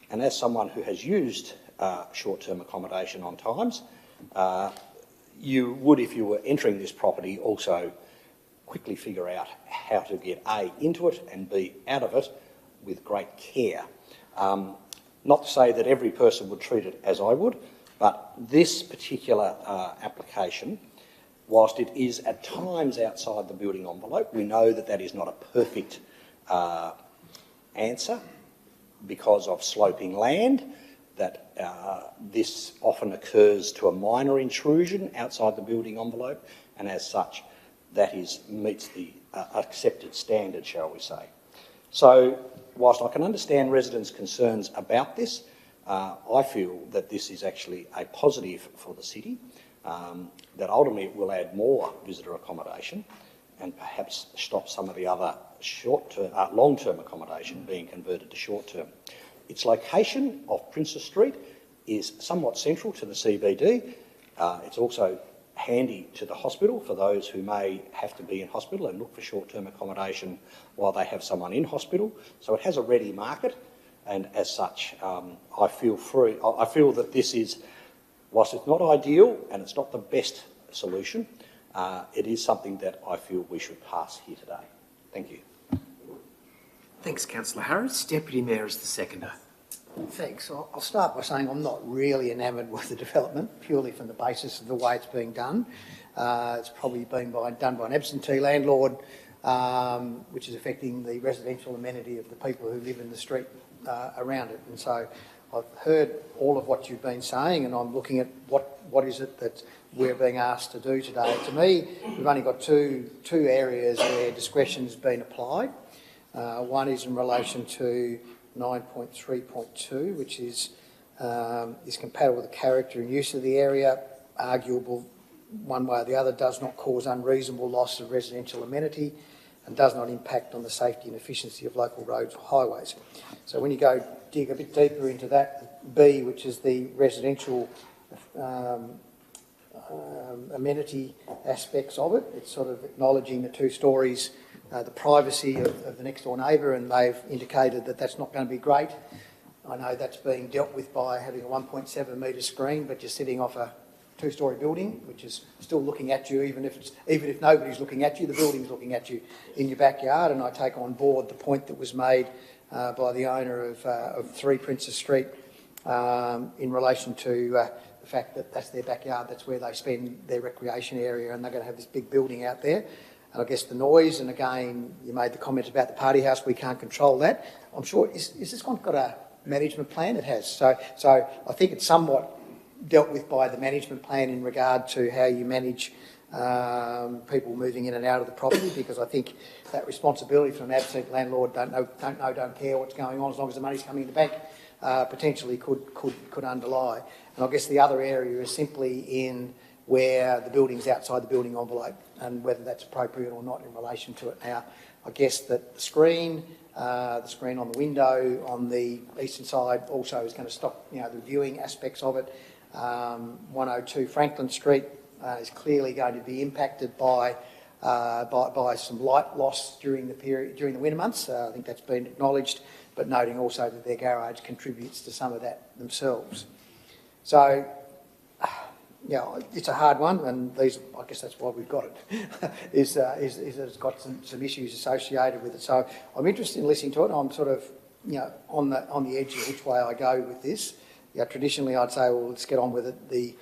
And as someone who has used short-term accommodation on times, you would, if you were entering this property, also quickly figure out how to get A, into it, and B, out of it with great care. Not to say that every person would treat it as I would, but this particular application, whilst it is at times outside the building envelope, we know that that is not a perfect answer because of sloping land, that this often occurs to a minor intrusion outside the building envelope, and as such, that meets the accepted standard, shall we say. So, whilst I can understand residents' concerns about this, I feel that this is actually a positive for the city, that ultimately it will add more visitor accommodation and perhaps stop some of the other long-term accommodation being converted to short-term. Its location off Princess Street is somewhat central to the CBD. It's also handy to the hospital for those who may have to be in hospital and look for short-term accommodation while they have someone in hospital. So it has a ready market, and as such, I feel that this is, whilst it's not ideal and it's not the best solution, it is something that I feel we should pass here today. Thank you. Thanks, Councillor Harris. Deputy Mayor is the seconder. Thanks. I'll start by saying I'm not really enamoured with the development, purely from the basis of the way it's being done. It's probably been done by an absentee landlord, which is affecting the residential amenity of the people who live in the street around it. And so I've heard all of what you've been saying, and I'm looking at what is it that we're being asked to do today. To me, we've only got two areas where discretion's been applied. One is in relation to 9.3.2, which is compatible with the character and use of the area, arguable one way or the other, does not cause unreasonable loss of residential amenity, and does not impact on the safety and efficiency of local roads or highways. So when you go dig a bit deeper into that, B, which is the residential amenity aspects of it, it's sort of acknowledging the 2 stories, the privacy of the next door neighbour, and they've indicated that that's not going to be great. I know that's being dealt with by having a 1.7 metre screen, but you're sitting off a 2-storey building, which is still looking at you, even if nobody's looking at you, the building's looking at you in your backyard. And I take on board the point that was made by the owner of 3 Princess Street in relation to the fact that that's their backyard, that's where they spend their recreation area, and they're going to have this big building out there. And I guess the noise, and again, you made the comment about the party house, we can't control that. I'm sure, is this one got a management plan? It has. So I think it's somewhat dealt with by the management plan in regard to how you manage people moving in and out of the property, because I think that responsibility from an absent landlord, don't care what's going on as long as the money's coming in the bank, potentially could underlie. And I guess the other area is simply in where the building's outside the building envelope, and whether that's appropriate or not in relation to it. Now, I guess that the screen on the window on the eastern side also is going to stop, the viewing aspects of it. 102 Franklin Street is clearly going to be impacted by some light loss during the winter months. I think that's been acknowledged, but noting also that their garage contributes to some of that themselves. So, it's a hard one, and I guess that's why we've got it, is that it's got some issues associated with it. So I'm interested in listening to it. I'm sort of, on the edge of which way I go with this. Traditionally I'd say, well, let's get on with it. The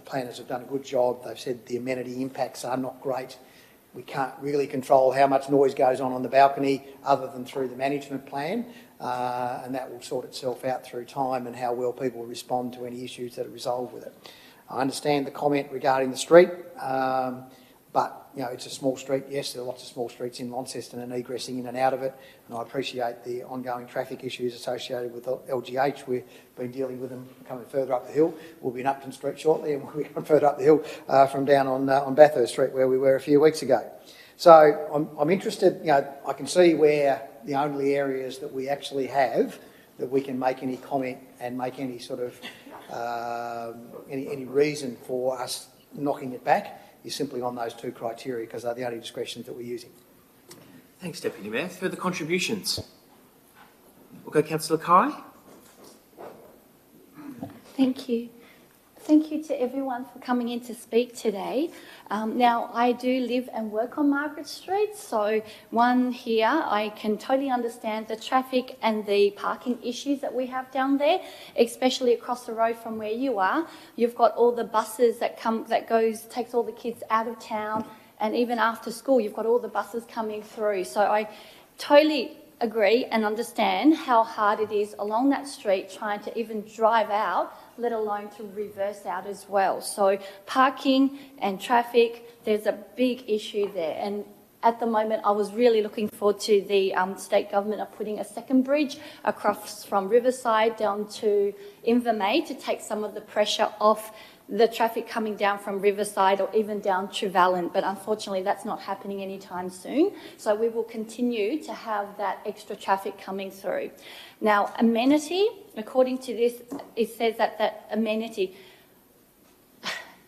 planners have done a good job. They've said the amenity impacts are not great. We can't really control how much noise goes on the balcony other than through the management plan, and that will sort itself out through time and how well people respond to any issues that are resolved with it. I understand the comment regarding the street. But, you know, it's a small street. Yes, there are lots of small streets in Launceston and egressing in and out of it. And I appreciate the ongoing traffic issues associated with LGH. We've been dealing with them coming further up the hill. We'll be in Upton Street shortly, and we'll be going further up the hill from down on Bathurst Street, where we were a few weeks ago. So I'm interested, you know, I can see where the only areas that we actually have that we can make any comment and make any sort of any reason for us knocking it back is simply on those two criteria, because they're the only discretions that we're using. Thanks, Deputy Mayor. Further contributions? We'll go Councillor Kai. Thank you. Thank you to everyone for coming in to speak today. Now, I do live and work on Margaret Street, so here I can totally understand the traffic and the parking issues that we have down there, especially across the road from where you are. You've got all the buses that takes all the kids out of town, and even after school, you've got all the buses coming through. So I totally agree and understand how hard it is along that street trying to even drive out, let alone to reverse out as well. So parking and traffic, there's a big issue there. And at the moment, I was really looking forward to the state government of putting a second bridge across from Riverside down to Invermay to take some of the pressure off the traffic coming down from Riverside or even down Trevelyan, but unfortunately that's not happening anytime soon. So we will continue to have that extra traffic coming through. Now, amenity, according to this, it says that amenity,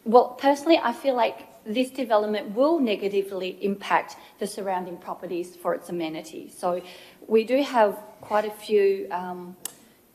well, personally, I feel like this development will negatively impact the surrounding properties for its amenity. So we do have quite a few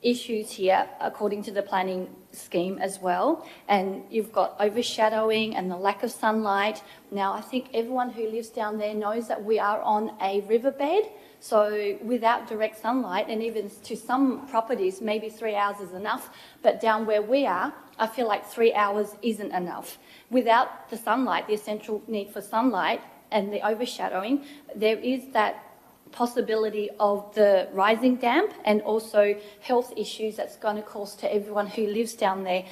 issues here according to the planning scheme as well, and you've got overshadowing and the lack of sunlight. Now, I think everyone who lives down there knows that we are on a riverbed, so without direct sunlight, and even to some properties maybe 3 hours is enough, but down where we are, I feel like 3 hours isn't enough. Without the sunlight, the essential need for sunlight and the overshadowing, there is that possibility of the rising damp and also health issues that's going to cause to everyone who lives down there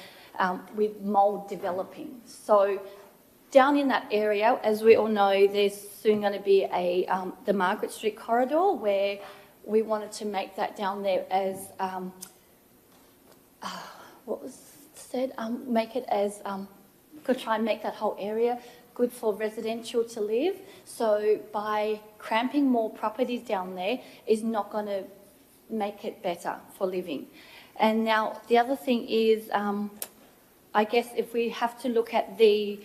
with mould developing. So down in that area, as we all know, there's soon going to be the Margaret Street corridor, where we wanted to make that down there as, what was said, make it as, could try and make that whole area good for residential to live. So by cramping more properties down there is not going to make it better for living. And now the other thing is, I guess if we have to look at the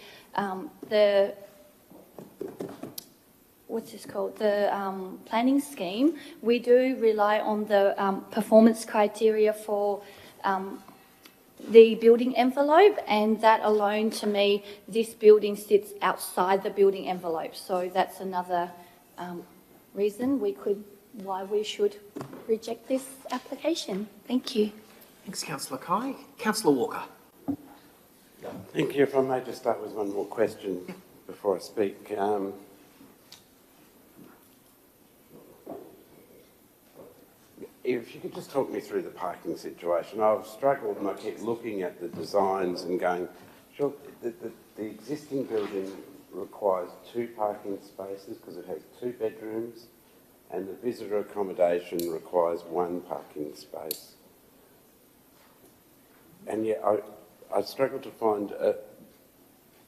what's this called? The planning scheme, we do rely on the performance criteria for the building envelope, and that alone, to me, this building sits outside the building envelope. So that's another reason why we should reject this application. Thank you. Thanks, Councillor Kai. Councillor Walker. Thank you. If I may just start with one more question before I speak. If you could just talk me through the parking situation. I've struggled and I keep looking at the designs and going, sure, the existing building requires 2 parking spaces because it has 2 bedrooms, and the visitor accommodation requires 1 parking space. And yet I struggle to find a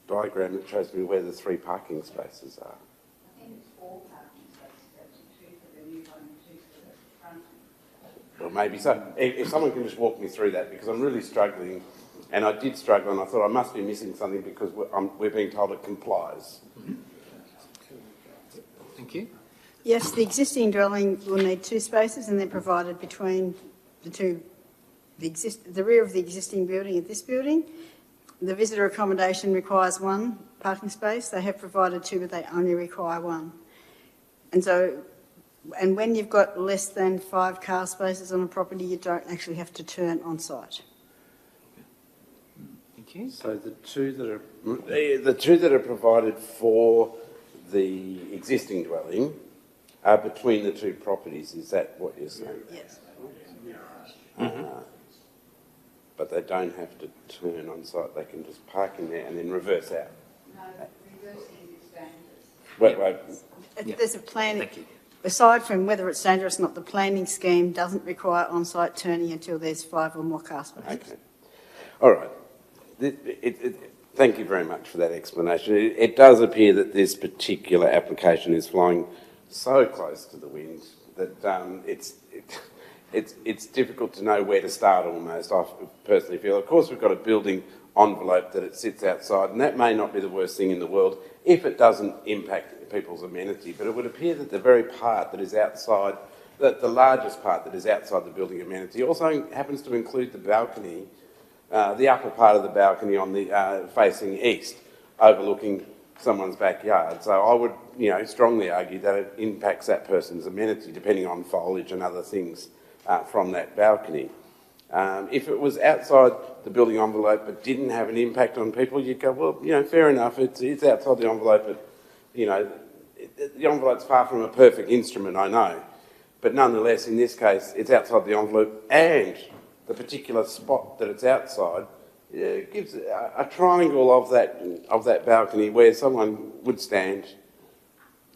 diagram that shows me where the 3 parking spaces are. I think it's 4 parking spaces, actually 2 for the new one and 2 for the front. Well, maybe so. If someone can just walk me through that, because I'm really struggling, and I did struggle, and I thought I must be missing something because we're being told it complies. Thank you. Yes, the existing dwelling will need 2 spaces, and they're provided between the rear of the existing building and this building. The visitor accommodation requires 1 parking space. They have provided 2, but they only require 1. And when you've got less than 5 car spaces on a property, you don't actually have to turn on site. Thank you. So the two that are provided for the existing dwelling are between the 2 properties. Is that what you're saying? Yes. But they don't have to turn on site. They can just park in there and then reverse out. No, reversing is down Wait. There's a plan. Aside from whether it's dangerous or not, the planning scheme doesn't require on-site turning until there's 5 or more car spaces. Okay. All right. Thank you very much for that explanation. It does appear that this particular application is flying so close to the wind that it's difficult to know where to start almost, I personally feel. Of course, we've got a building envelope that it sits outside, and that may not be the worst thing in the world if it doesn't impact people's amenity, but it would appear that the very part that is outside, that the largest part that is outside the building amenity also happens to include the balcony, the upper part of the balcony on the facing east, overlooking someone's backyard. So I would, strongly argue that it impacts that person's amenity, depending on foliage and other things from that balcony. If it was outside the building envelope but didn't have an impact on people, you'd go, well, fair enough, it's outside the envelope, but, the envelope's far from a perfect instrument, I know. But nonetheless, in this case, it's outside the envelope, and the particular spot that it's outside gives a triangle of that balcony where someone would stand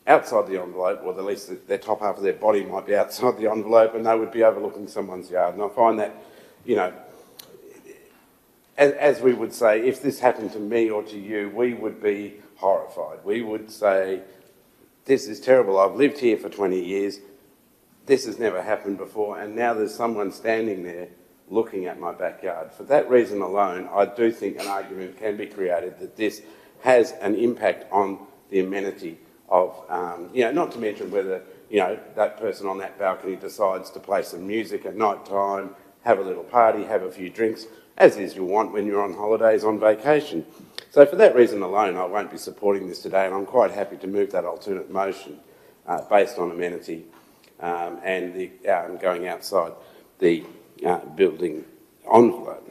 outside the envelope, or at least their top half of their body might be outside the envelope, and they would be overlooking someone's yard. And I find that, as we would say, if this happened to me or to you, we would be horrified. We would say, this is terrible. I've lived here for 20 years. This has never happened before, and now there's someone standing there looking at my backyard. For that reason alone, I do think an argument can be created that this has an impact on the amenity of, not to mention whether, that person on that balcony decides to play some music at night time, have a little party, have a few drinks, as is you want when you're on holidays, on vacation. So for that reason alone, I won't be supporting this today, and I'm quite happy to move that alternate motion based on amenity and the going outside the building envelope.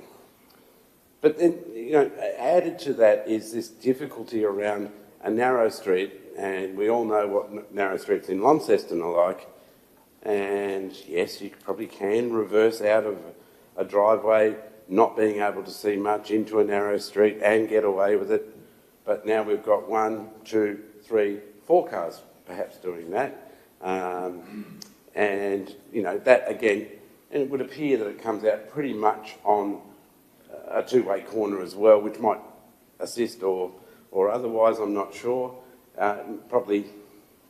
But then, added to that is this difficulty around a narrow street, and we all know what narrow streets in Launceston are like. And yes, you probably can reverse out of a driveway, not being able to see much, into a narrow street and get away with it. But now we've got 1, 2, 3, 4 cars perhaps doing that. And, that again, and it would appear that it comes out pretty much on a two-way corner as well, which might assist or otherwise, I'm not sure. Probably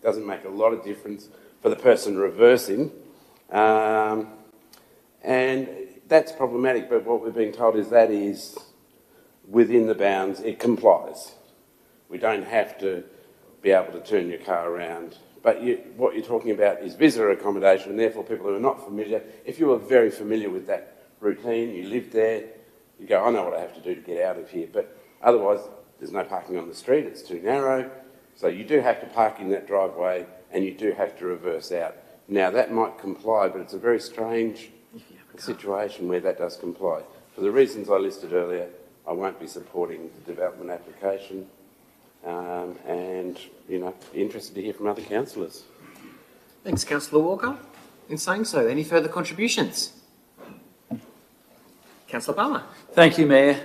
doesn't make a lot of difference for the person reversing. And that's problematic, but what we're being told is that is within the bounds, it complies. We don't have to be able to turn your car around. But what you're talking about is visitor accommodation, and therefore people who are not familiar, if you are very familiar with that routine, you live there, you go, I know what I have to do to get out of here. But otherwise, there's no parking on the street, it's too narrow. So you do have to park in that driveway, and you do have to reverse out. Now, that might comply, but it's a very strange situation where that does comply. For the reasons I listed earlier, I won't be supporting the development application. And, be interested to hear from other councillors. Thanks, Councillor Walker. In saying so, any further contributions? Councillor Palmer. Thank you, Mayor.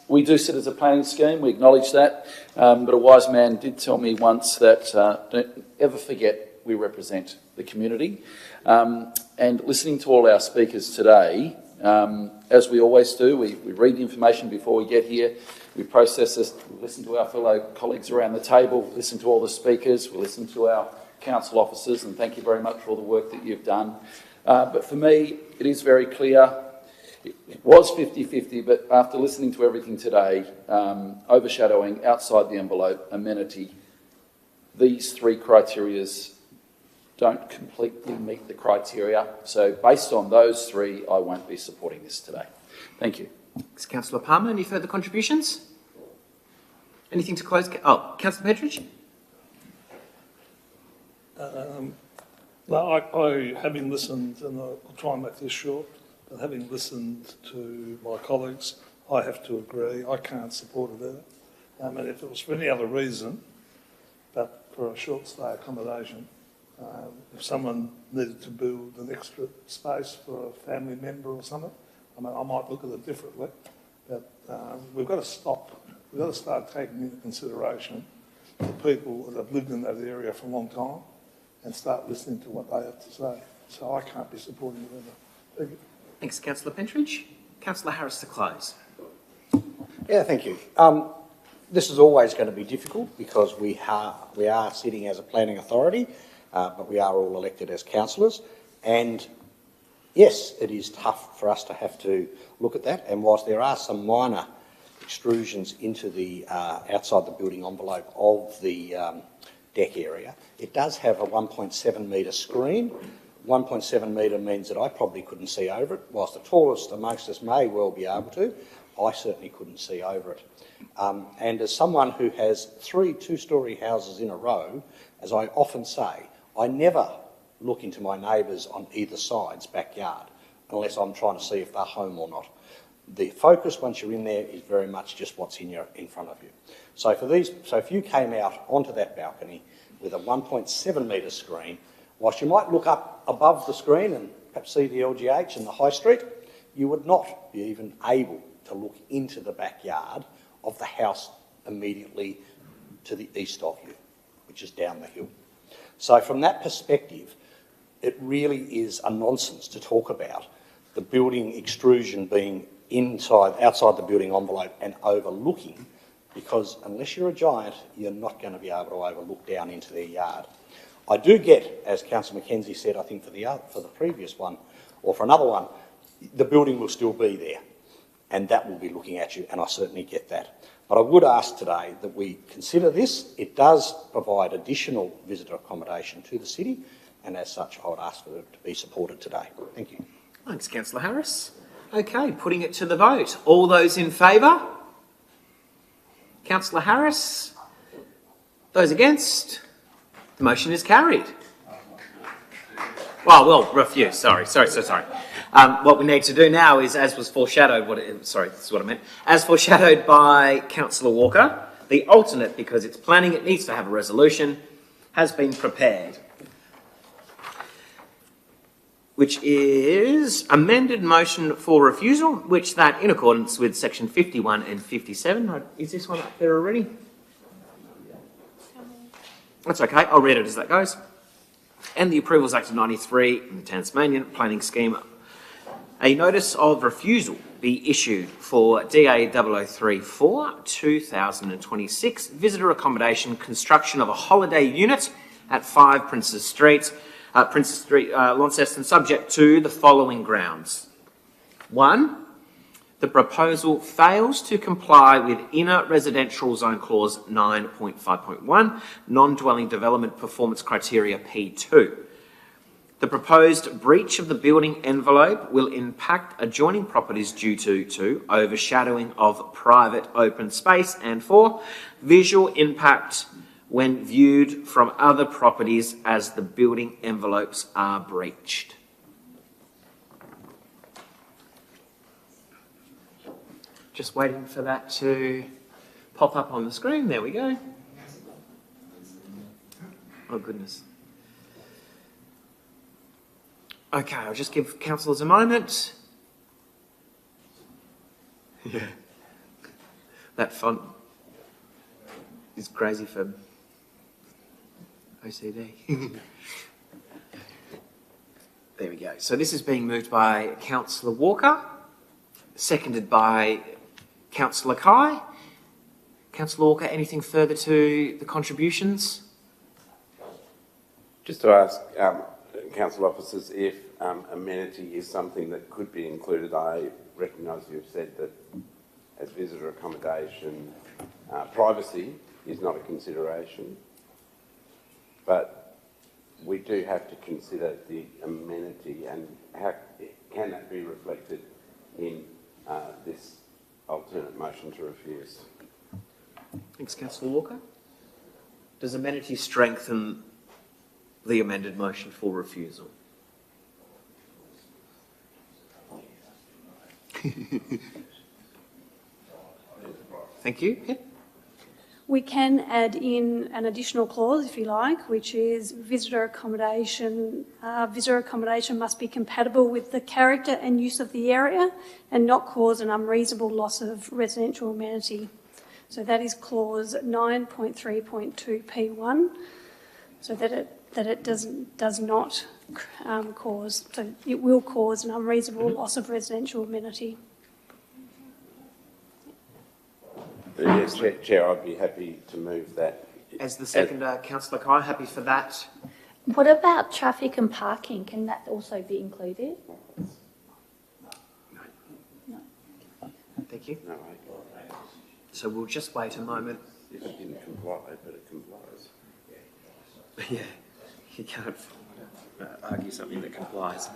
We do sit as a planning scheme, we acknowledge that, but a wise man did tell me once that don't ever forget we represent the community. And listening to all our speakers today, as we always do, we read the information before we get here, we process this, we listen to our fellow colleagues around the table, listen to all the speakers, we listen to our council officers, and thank you very much for all the work that you've done. But for me, it is very clear, it was 50-50, but after listening to everything today, overshadowing, outside the envelope, amenity, these 3 criterias don't completely meet the criteria. So based on those 3, I won't be supporting this today. Thank you. Thanks, Councillor Palmer. Any further contributions? Anything to close? Oh, Councillor Petridge? I having listened, and I'll try and make this short, but having listened to my colleagues, I have to agree. I can't support it either. And if it was for any other reason, but for a short stay accommodation, if someone needed to build an extra space for a family member or something, I might look at it differently. But we've got to stop. We've got to start taking into consideration the people that have lived in that area for a long time and start listening to what they have to say. So I can't be supporting it either. Thank you. Thanks, Councillor Pentridge. Councillor Harris to close. Yeah, thank you. This is always going to be difficult because we are sitting as a planning authority, but we are all elected as councillors. And yes, it is tough for us to have to look at that. And whilst there are some minor extrusions into the outside the building envelope of the deck area, it does have a 1.7 metre screen. 1.7 metre means that I probably couldn't see over it. Whilst the tallest amongst us may well be able to, I certainly couldn't see over it. And as someone who has 3 two-storey houses in a row, as I often say, I never look into my neighbours on either side's backyard unless I'm trying to see if they're home or not. The focus once you're in there is very much just what's in front of you. So if you came out onto that balcony with a 1.7 metre screen, whilst you might look up above the screen and perhaps see the LGH and the high street, you would not be even able to look into the backyard of the house immediately to the east of you, which is down the hill. So from that perspective, it really is a nonsense to talk about the building extrusion being outside the building envelope and overlooking, because unless you're a giant, you're not going to be able to overlook down into their yard. I do get, as Councillor Mackenzie said, I think for the previous one, or for another one, the building will still be there, and that will be looking at you, and I certainly get that. But I would ask today that we consider this. It does provide additional visitor accommodation to the city, and as such, I would ask for it to be supported today. Thank you. Thanks, Councillor Harris. Okay, putting it to the vote. All those in favour? Councillor Harris? Those against? The motion is carried. Well, refused. Sorry. What we need to do now is, as was foreshadowed, this is what I meant. As foreshadowed by Councillor Walker, the alternate, because it's planning, it needs to have a resolution, has been prepared, which is amended motion for refusal, which that, in accordance with section 51 and 57, is this one up there already? That's okay, I'll read it as that goes. And the Approvals Act of 93 in the Tasmanian Planning Scheme, a notice of refusal be issued for DA 0034 2026 visitor accommodation construction of a holiday unit at 5 Princes Street, Launceston, subject to the following grounds. 1. The proposal fails to comply with Inner Residential Zone Clause 9.5.1, Non-Dwelling Development Performance Criteria P2. The proposed breach of the building envelope will impact adjoining properties due to overshadowing of private open space, and 4. Visual impact when viewed from other properties as the building envelopes are breached. Just waiting for that to pop up on the screen. There we go. Oh, goodness. Okay, I'll just give councillors a moment. Yeah. That font is crazy for OCD. There we go. So this is being moved by Councillor Walker, seconded by Councillor Kai. Councillor Walker, anything further to the contributions? Just to ask council officers if amenity is something that could be included. I recognise you've said that as visitor accommodation, privacy is not a consideration, but we do have to consider the amenity and how can that be reflected in this alternate motion to refuse. Thanks, Councillor Walker. Does amenity strengthen the amended motion for refusal? Thank you. Yeah. We can add in an additional clause, if you like, which is visitor accommodation. Visitor accommodation must be compatible with the character and use of the area and not cause an unreasonable loss of residential amenity. So that is clause 9.3.2P1, so that it does not cause, so it will cause an unreasonable loss of residential amenity. Yes, Chair, I'd be happy to move that. As the seconder, Councillor Kai, happy for that? What about traffic and parking? Can that also be included? No. Thank you. No, So we'll just wait a moment. if it didn't comply, but it complies. Yeah, you can't argue something that complies.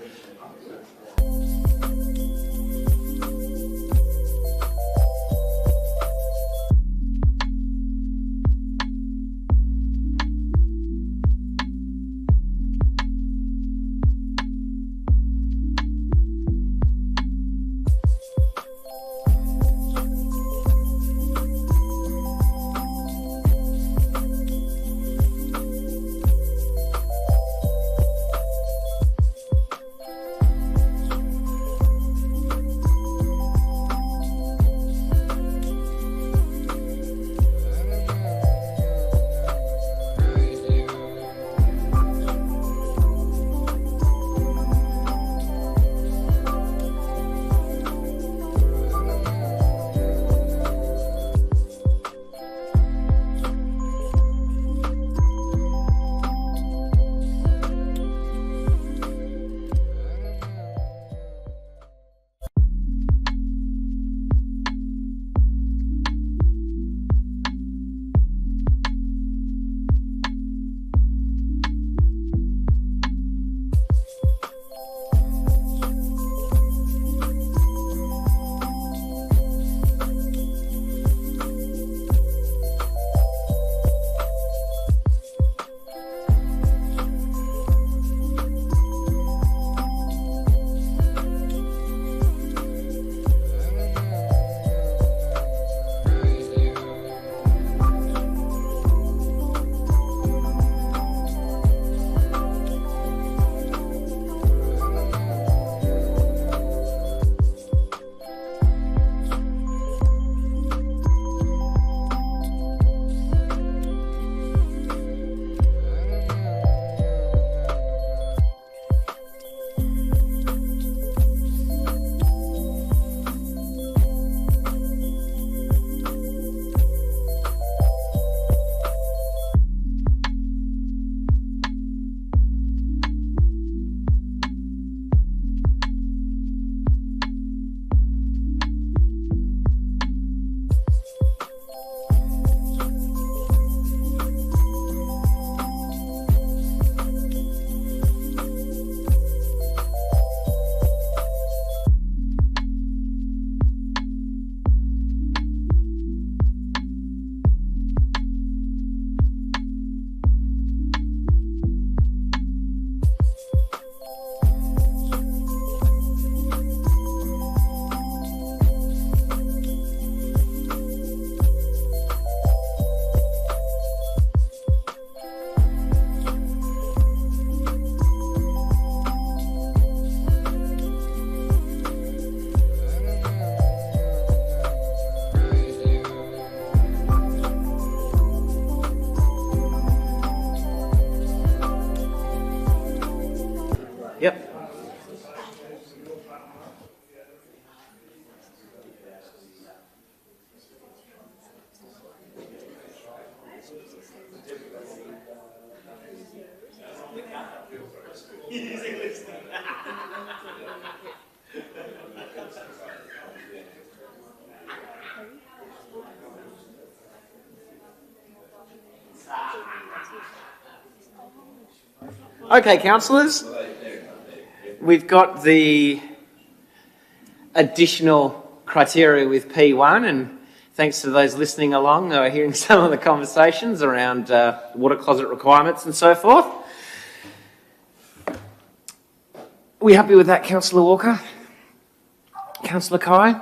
Yep. Okay, councillors, we've got the additional criteria with P1, and thanks to those listening along who are hearing some of the conversations around water closet requirements and so forth. We happy with that, Councillor Walker? Councillor Kai?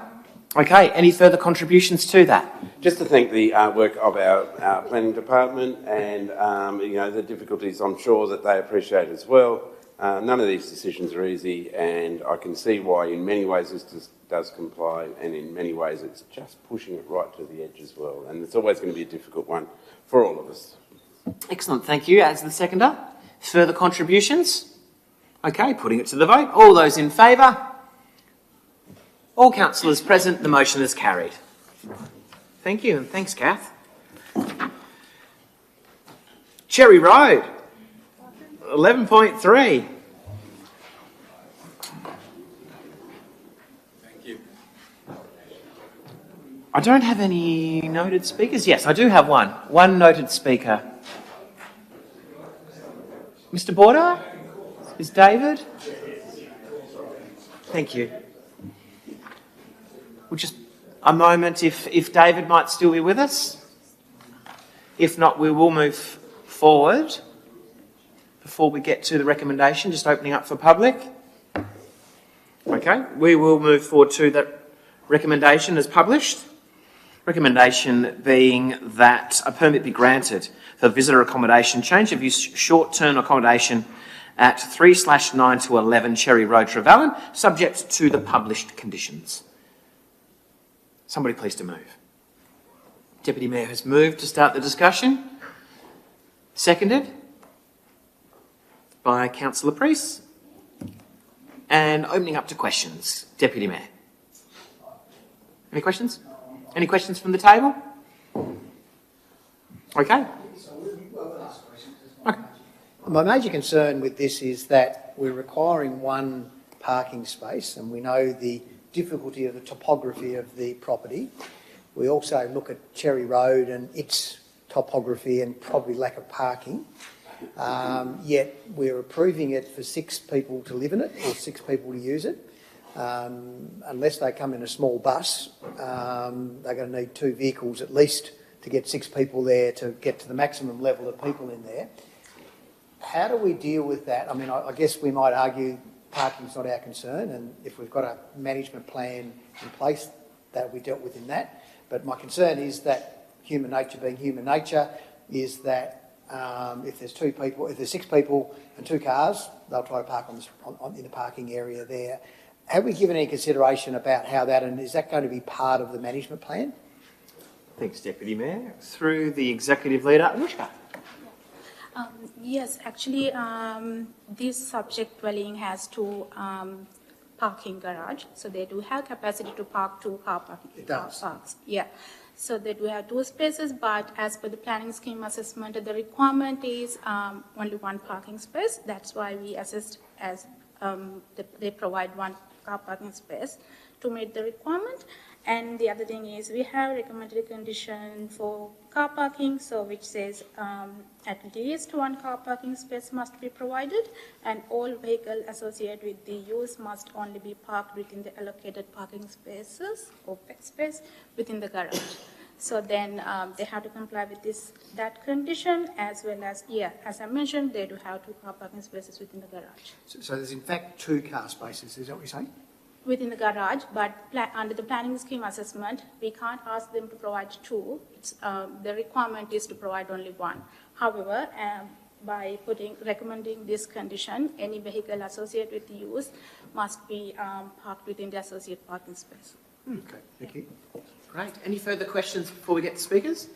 Okay, any further contributions to that? Just to thank the work of our planning department and, you know, the difficulties I'm sure that they appreciate as well. None of these decisions are easy, and I can see why in many ways this does comply, and in many ways it's just pushing it right to the edge as well. And it's always going to be a difficult one for all of us. Excellent, thank you. As the seconder, further contributions? Okay, putting it to the vote. All those in favour? All councillors present, the motion is carried. Thank you, and thanks, Kath. Cherry Road, 11.3. Thank you. I don't have any noted speakers. Yes, I do have one. One noted speaker. Mr. Border? Is David? Thank you. We'll just a moment if David might still be with us. If not, we will move forward before we get to the recommendation, just opening up for public. Okay, we will move forward to that recommendation as published. Recommendation being that a permit be granted for visitor accommodation, change of use short-term accommodation at 3/9 to 11 Cherry Road, Trevellyn, subject to the published conditions. Somebody please to move. Deputy Mayor has moved to start the discussion. Seconded by Councillor Priest. And opening up to questions. Deputy Mayor. Any questions? Any questions from the table? Okay. My major concern with this is that we're requiring one parking space, and we know the difficulty of the topography of the property. We also look at Cherry Road and its topography and probably lack of parking. Yet we're approving it for 6 people to live in it or 6 people to use it. Unless they come in a small bus, they're going to need 2 vehicles at least to get 6 people there to get to the maximum level of people in there. How do we deal with that? I mean, I guess we might argue parking's not our concern, and if we've got a management plan in place, that we dealt with in that. But my concern is that human nature being human nature is that if there's 2 people, if there's 6 people and 2 cars, they'll try to park in the parking area there. Have we given any consideration about how that, and is that going to be part of the management plan? Thanks, Deputy Mayor. Through the Executive Leader, Anushka. Yes, actually, this subject dwelling has 2 parking garage, so they do have capacity to park 2 car parks. Yeah, so they do have 2 spaces, but as per the planning scheme assessment, the requirement is only 1 parking space. That's why we assessed as they provide 1 car parking space to meet the requirement. And the other thing is we have recommended a condition for car parking, so which says at least 1 car parking space must be provided, and all vehicles associated with the use must only be parked within the allocated parking spaces or space within the garage. So then they have to comply with that condition, as well as, as I mentioned, they do have 2 car parking spaces within the garage. So there's in fact 2 car spaces, is that what you're saying? Within the garage, but under the planning scheme assessment, we can't ask them to provide 2. The requirement is to provide only 1. However, by recommending this condition, any vehicle associated with the use must be parked within the associate parking space. Okay, thank you. Great. Any further questions before we get to speakers?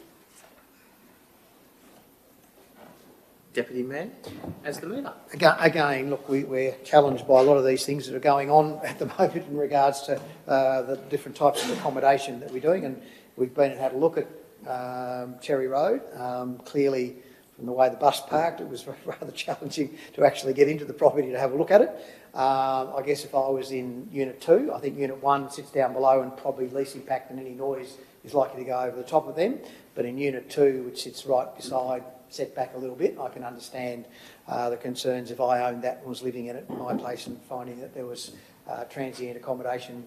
Deputy Mayor, as the mover. Again, look, we're challenged by a lot of these things that are going on at the moment in regards to the different types of accommodation that we're doing, and we've been and had a look at Cherry Road. Clearly, from the way the bus parked, it was rather challenging to actually get into the property to have a look at it. I guess if I was in Unit 2, I think Unit 1 sits down below and probably least impact and any noise is likely to go over the top of them. But in Unit 2, which sits right beside, set back a little bit, I can understand the concerns if I owned that and was living in it in my place and finding that there was transient accommodation,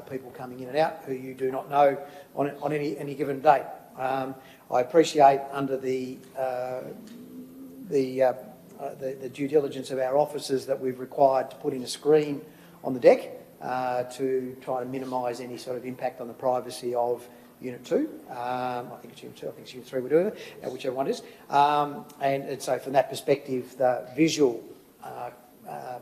people coming in and out who you do not know on any given date. I appreciate under the due diligence of our officers that we've required to put in a screen on the deck to try to minimise any sort of impact on the privacy of Unit 2. I think it's Unit 2, I think it's Unit 3 we're doing it, whichever one it is. And so from that perspective, the visual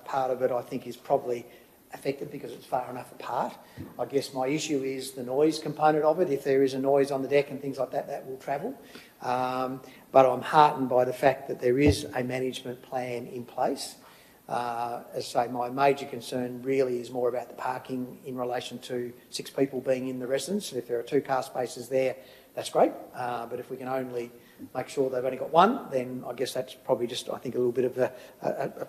part of it, I think, is probably affected because it's far enough apart. I guess my issue is the noise component of it. If there is a noise on the deck and things like that, that will travel. But I'm heartened by the fact that there is a management plan in place. As I say, my major concern really is more about the parking in relation to 6 people being in the residence. If there are 2 car spaces there, that's great. But if we can only make sure they've only got 1, then I guess that's probably just, I think, a little bit of a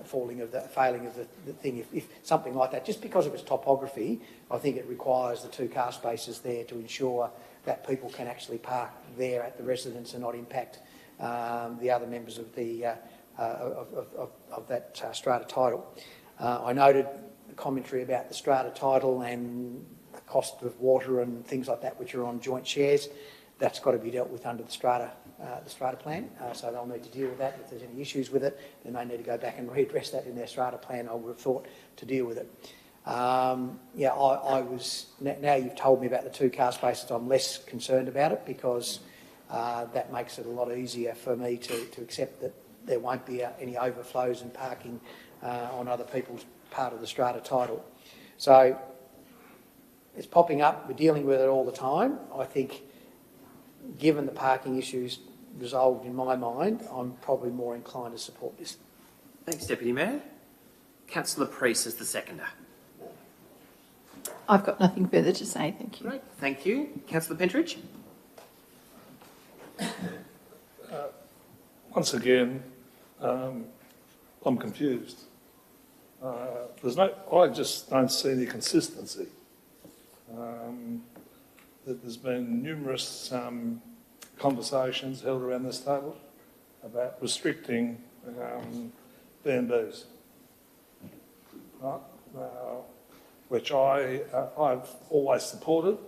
failing of the thing. If something like that, just because of its topography, I think it requires the 2 car spaces there to ensure that people can actually park there at the residence and not impact the other members of the of that strata title. I noted the commentary about the strata title and the cost of water and things like that, which are on joint shares. That's got to be dealt with under the strata plan, so they'll need to deal with that. If there's any issues with it, then they need to go back and readdress that in their strata plan, I would have thought, to deal with it. Yeah, I was, now you've told me about the 2 car spaces, I'm less concerned about it because that makes it a lot easier for me to accept that there won't be any overflows and parking on other people's part of the strata title. So it's popping up, we're dealing with it all the time. I think given the parking issues resolved in my mind, I'm probably more inclined to support this. Thanks, Deputy Mayor. Councillor Priest is the seconder. I've got nothing further to say, thank you. Great, thank you. Councillor Pentridge? Once again, I'm confused. I just don't see any consistency. There's been numerous conversations held around this table about restricting B&Bs, right? Which I've always supported.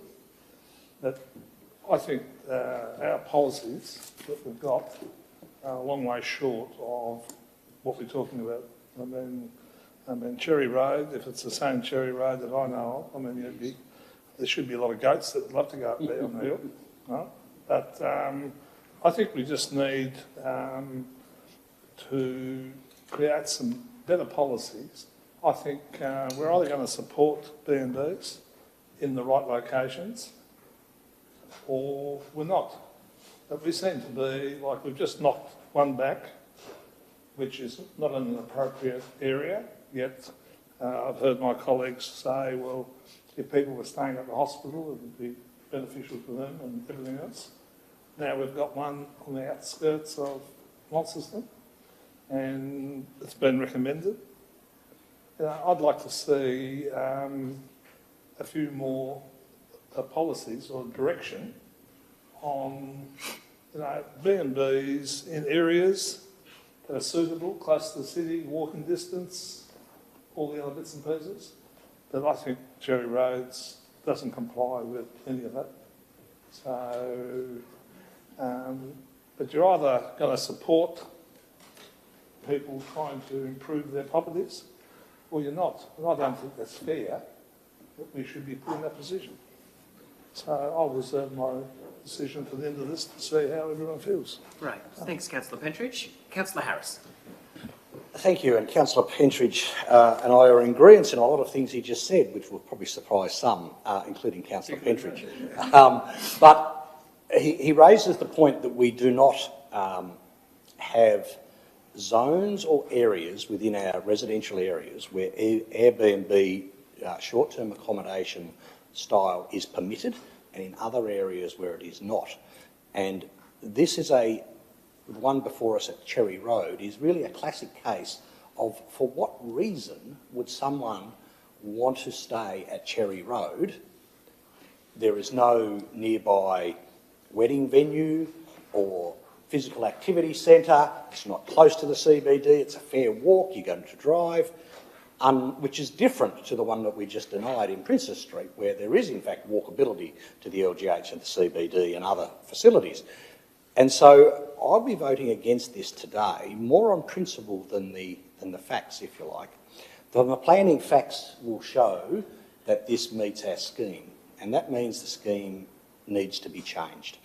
But I think our policies that we've got are a long way short of what we're talking about. I mean, Cherry Road, if it's the same Cherry Road that I know of, I mean, there should be a lot of goats that would love to go up there on the hill. Right? But I think we just need to create some better policies. I think we're either going to support B&Bs in the right locations or we're not. But we seem to be, like we've just knocked one back, which is not in an appropriate area, yet I've heard my colleagues say, well, if people were staying at the hospital, it would be beneficial for them and everything else. Now we've got one on the outskirts of Launceston, and it's been recommended. I'd like to see a few more policies or direction on B&Bs in areas that are suitable, close to the city, walking distance, all the other bits and pieces. But I think Cherry Roads doesn't comply with any of that. So, but you're either going to support people trying to improve their properties or you're not. And I don't think that's fair that we should be put in that position. So I'll reserve my decision for the end of this to see how everyone feels. Right. Thanks, Councillor Pentridge. Councillor Harris. Thank you, and Councillor Pentridge and I are in agreement in a lot of things he just said, which will probably surprise some, including Councillor Pentridge. But he raises the point that we do not have zones or areas within our residential areas where Airbnb short-term accommodation style is permitted and in other areas where it is not. And this is the one before us at Cherry Road is really a classic case of for what reason would someone want to stay at Cherry Road? There is no nearby wedding venue or physical activity centre, it's not close to the CBD, it's a fair walk, you're going to drive, which is different to the one that we just denied in Princess Street, where there is in fact walkability to the LGH and the CBD and other facilities. And so I'll be voting against this today, more on principle than the facts, if you like. The planning facts will show that this meets our scheme, and that means the scheme needs to be changed.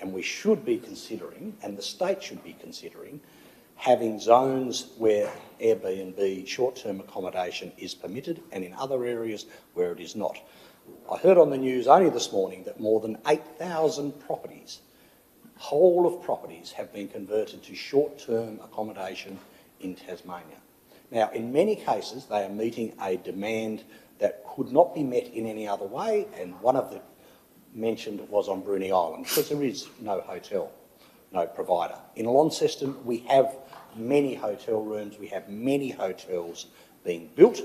And we should be considering, and the state should be considering, having zones where Airbnb short-term accommodation is permitted and in other areas where it is not. I heard on the news only this morning that more than 8,000 properties, whole of properties, have been converted to short-term accommodation in Tasmania. Now, in many cases, they are meeting a demand that could not be met in any other way, and one of the mentioned was on Bruny Island, because there is no hotel, no provider. In Launceston, we have many hotel rooms, we have many hotels being built,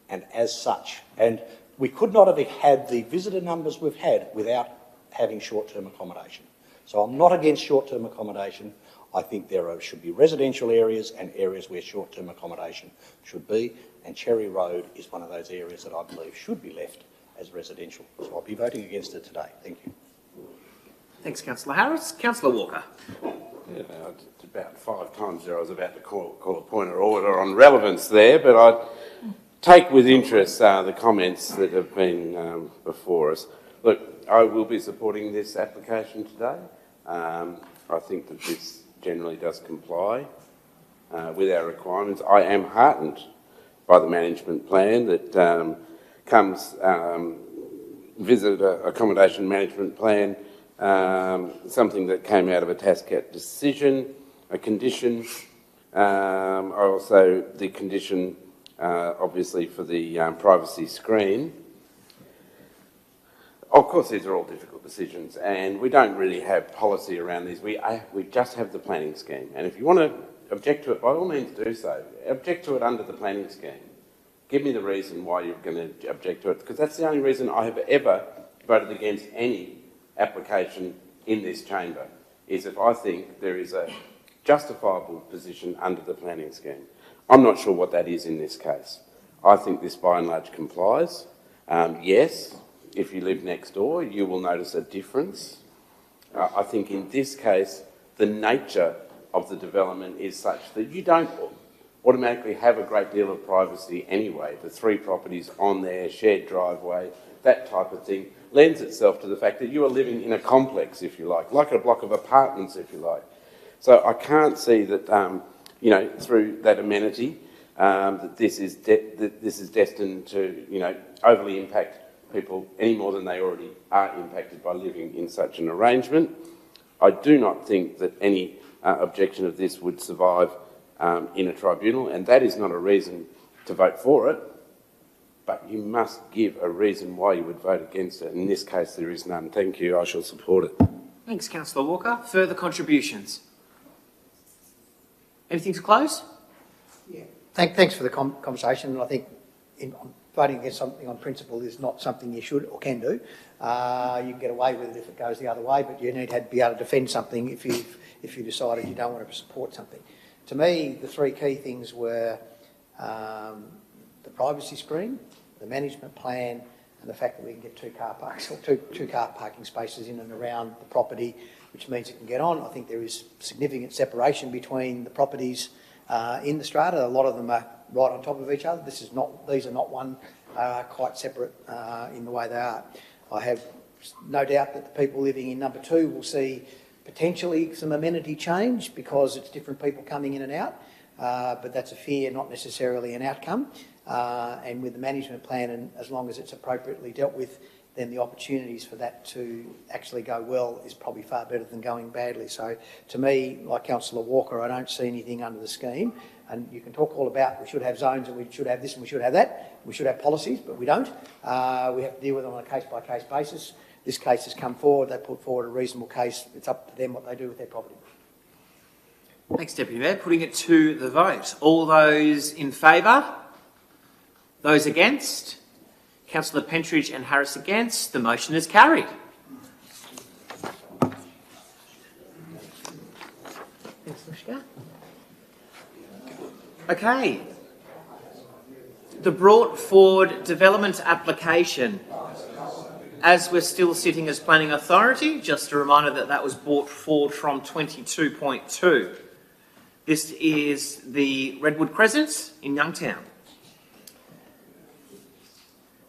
and as such, and we could not have had the visitor numbers we've had without having short-term accommodation. So I'm not against short-term accommodation. I think there should be residential areas and areas where short-term accommodation should be, and Cherry Road is one of those areas that I believe should be left as residential. So I'll be voting against it today. Thank you. Thanks, Councillor Harris. Councillor Walker. Yeah, it's about 5 times there I was about to call a point of order on relevance there, but I take with interest the comments that have been before us. Look, I will be supporting this application today. I think that this generally does comply with our requirements. I am heartened by the management plan that comes, visitor accommodation management plan, something that came out of a TASCAT decision, a condition. Also the condition, obviously, for the privacy screen. Of course, these are all difficult decisions, and we don't really have policy around these. We just have the planning scheme, and if you want to object to it, by all means do so. Object to it under the planning scheme. Give me the reason why you're going to object to it, because that's the only reason I have ever voted against any application in this chamber, is if I think there is a justifiable position under the planning scheme. I'm not sure what that is in this case. I think this by and large complies. Yes, if you live next door, you will notice a difference. I think in this case, the nature of the development is such that you don't automatically have a great deal of privacy anyway. The 3 properties on there, shared driveway, that type of thing, lends itself to the fact that you are living in a complex, if you like a block of apartments, if you like. So I can't see that, you know, through that amenity, that this is destined to, you know, overly impact people any more than they already are impacted by living in such an arrangement. I do not think that any objection of this would survive in a tribunal, and that is not a reason to vote for it, but you must give a reason why you would vote against it. In this case, there is none. Thank you. I shall support it. Thanks, Councillor Walker. Further contributions? Anything to close? Yeah. Thanks for the conversation. I think voting against something on principle is not something you should or can do. You can get away with it if it goes the other way, but you need to be able to defend something if you decided you don't want to support something. To me, the 3 key things were the privacy screen, the management plan, and the fact that we can get 2 car parks or two car parking spaces in and around the property, which means it can get on. I think there is significant separation between the properties in the strata. A lot of them are right on top of each other. These are not one, quite separate in the way they are. I have no doubt that the people living in number 2 will see potentially some amenity change because it's different people coming in and out, but that's a fear, not necessarily an outcome. And with the management plan, and as long as it's appropriately dealt with, then the opportunities for that to actually go well is probably far better than going badly. So to me, like Councillor Walker, I don't see anything under the scheme. And you can talk all about we should have zones and we should have this and we should have that. We should have policies, but we don't. We have to deal with them on a case-by-case basis. This case has come forward. They put forward a reasonable case. It's up to them what they do with their property. Thanks, Deputy Mayor. Putting it to the vote. All those in favour? Those against? Councillor Pentridge and Harris against. The motion is carried. Thanks, Lushka. Okay. The brought forward development application. As we're still sitting as planning authority, just a reminder that that was brought forward from 22.2. This is the Redwood Crescent in Youngtown.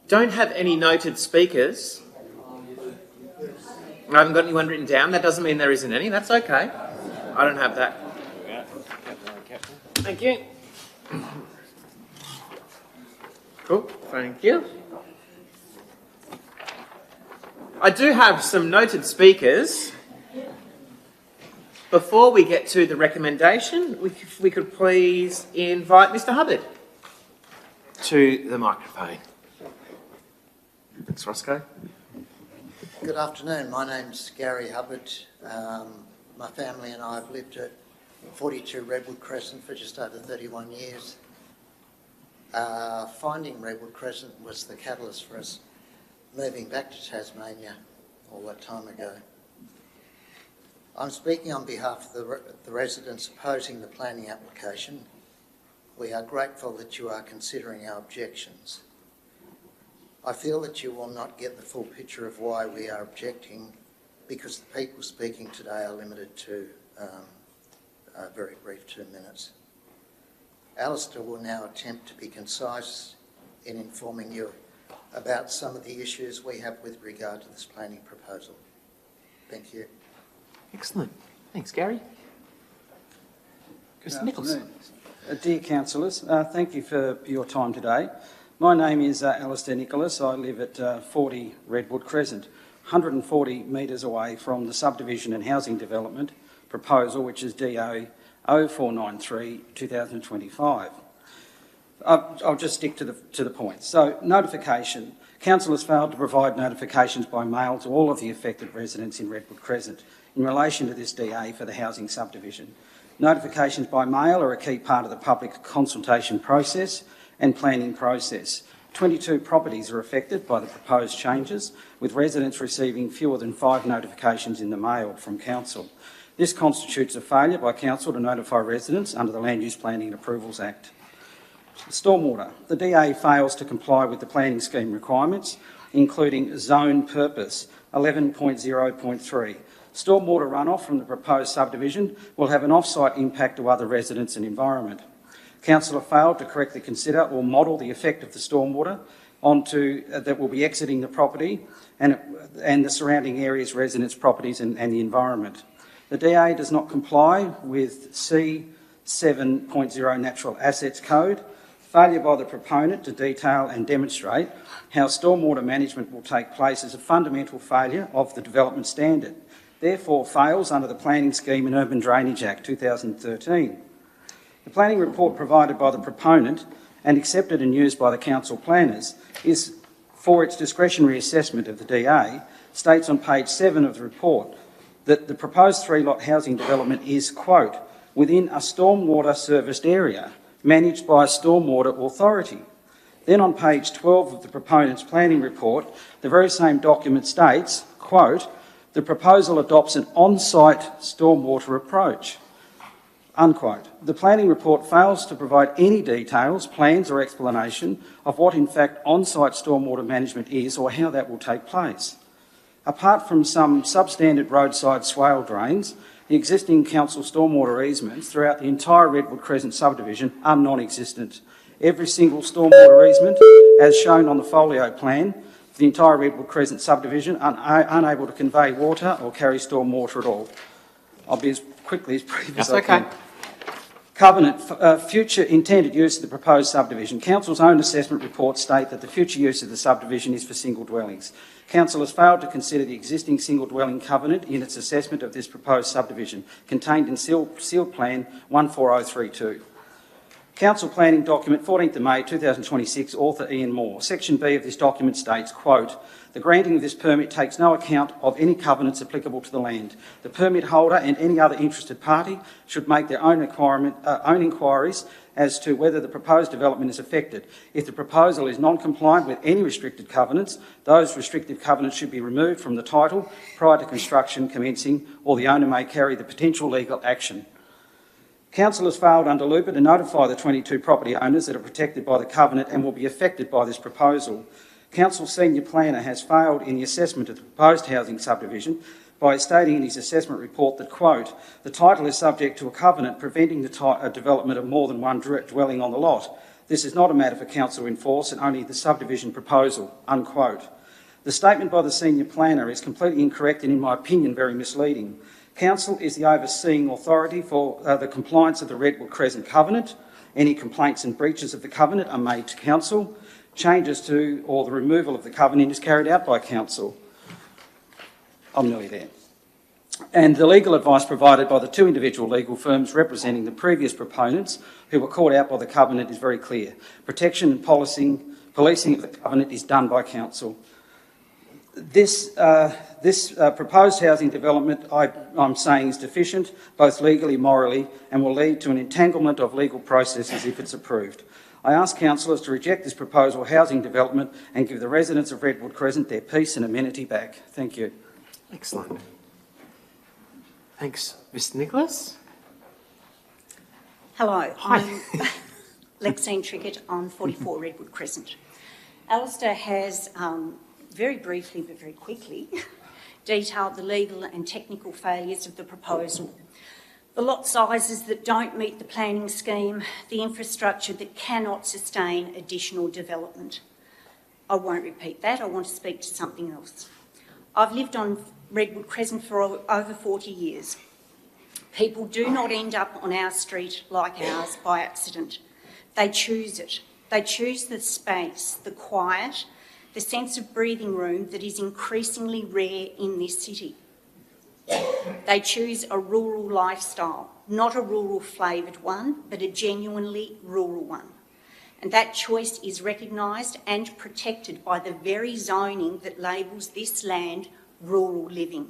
Don't have any noted speakers. I haven't got anyone written down. That doesn't mean there isn't any. That's okay. I don't have that. Captain. Thank you. Cool, thank you. I do have some noted speakers. Before we get to the recommendation, if we could please invite Mr. Hubbard to the microphone. Thanks, Roscoe. Good afternoon. My name's Gary Hubbard. My family and I have lived at 42 Redwood Crescent for just over 31 years. Finding Redwood Crescent was the catalyst for us moving back to Tasmania all that time ago. I'm speaking on behalf of the residents opposing the planning application. We are grateful that you are considering our objections. I feel that you will not get the full picture of why we are objecting because the people speaking today are limited to a very brief 2 minutes. Alistair will now attempt to be concise in informing you about some of the issues we have with regard to this planning proposal. Thank you. Excellent. Thanks, Gary. Mr. Nicholson. Dear councillors, thank you for your time today. My name is Alistair Nicholas. I live at 40 Redwood Crescent, 140 metres away from the subdivision and housing development proposal, which is DO 0493-2025. I'll just stick to the point. So, notification. Council has failed to provide notifications by mail to all of the affected residents in Redwood Crescent in relation to this DA for the housing subdivision. Notifications by mail are a key part of the public consultation process and planning process. 22 properties are affected by the proposed changes, with residents receiving fewer than 5 notifications in the mail from Council. This constitutes a failure by Council to notify residents under the Land Use Planning and Approvals Act. Stormwater. The DA fails to comply with the planning scheme requirements, including zone purpose 11.0.3. Stormwater runoff from the proposed subdivision will have an off-site impact to other residents and environment. Council have failed to correctly consider or model the effect of the stormwater onto that will be exiting the property and the surrounding areas, residents, properties and the environment. The DA does not comply with C7.0 Natural Assets Code. Failure by the proponent to detail and demonstrate how stormwater management will take place is a fundamental failure of the development standard. Therefore fails under the Planning Scheme and Urban Drainage Act 2013. The planning report provided by the proponent and accepted and used by the council planners is for its discretionary assessment of the DA, states on page 7 of the report that the proposed 3-lot housing development is, quote, within a stormwater serviced area managed by a stormwater authority. Then on page 12 of the proponent's planning report, the very same document states, quote, the proposal adopts an on-site stormwater approach, unquote. The planning report fails to provide any details, plans or explanation of what in fact on-site stormwater management is or how that will take place. Apart from some substandard roadside swale drains, the existing council stormwater easements throughout the entire Redwood Crescent subdivision are non-existent. Every single stormwater easement, as shown on the folio plan, for the entire Redwood Crescent subdivision are unable to convey water or carry stormwater at all. I'll be as quickly as brief as I can. Covenant, future intended use of the proposed subdivision. Council's own assessment reports state that the future use of the subdivision is for single dwellings. Council has failed to consider the existing single dwelling covenant in its assessment of this proposed subdivision, contained in sealed plan 14032. Council Planning Document 14th of May 2026, author Ian Moore. Section B of this document states, quote, the granting of this permit takes no account of any covenants applicable to the land. The permit holder and any other interested party should make their own inquiries as to whether the proposed development is affected. If the proposal is non-compliant with any restricted covenants, those restrictive covenants should be removed from the title prior to construction commencing, or the owner may carry the potential legal action. Council has failed under LUPA to notify the 22 property owners that are protected by the covenant and will be affected by this proposal. Council's senior planner has failed in the assessment of the proposed housing subdivision by stating in his assessment report that, quote, the title is subject to a covenant preventing the development of more than one dwelling on the lot. This is not a matter for Council to enforce and only the subdivision proposal, unquote. The statement by the senior planner is completely incorrect and, in my opinion, very misleading. Council is the overseeing authority for the compliance of the Redwood Crescent Covenant. Any complaints and breaches of the Covenant are made to Council. Changes to or the removal of the Covenant is carried out by Council. I'm nearly there. And the legal advice provided by the two individual legal firms representing the previous proponents who were caught out by the Covenant is very clear. Protection and policing of the Covenant is done by Council. This proposed housing development, I'm saying, is deficient, both legally and morally, and will lead to an entanglement of legal processes if it's approved. I ask councillors to reject this proposed housing development and give the residents of Redwood Crescent their peace and amenity back. Thank you. Excellent. Thanks. Mr Nicholas? Hello, Hi. I'm Lexine Trickett on 44 Redwood Crescent. Alistair has, very briefly but very quickly, detailed the legal and technical failures of the proposal. The lot sizes that don't meet the planning scheme, the infrastructure that cannot sustain additional development. I won't repeat that, I want to speak to something else. I've lived on Redwood Crescent for over 40 years. People do not end up on our street like ours by accident. They choose it. They choose the space, the quiet, the sense of breathing room that is increasingly rare in this city. They choose a rural lifestyle, not a rural flavoured one, but a genuinely rural one. And that choice is recognised and protected by the very zoning that labels this land rural living.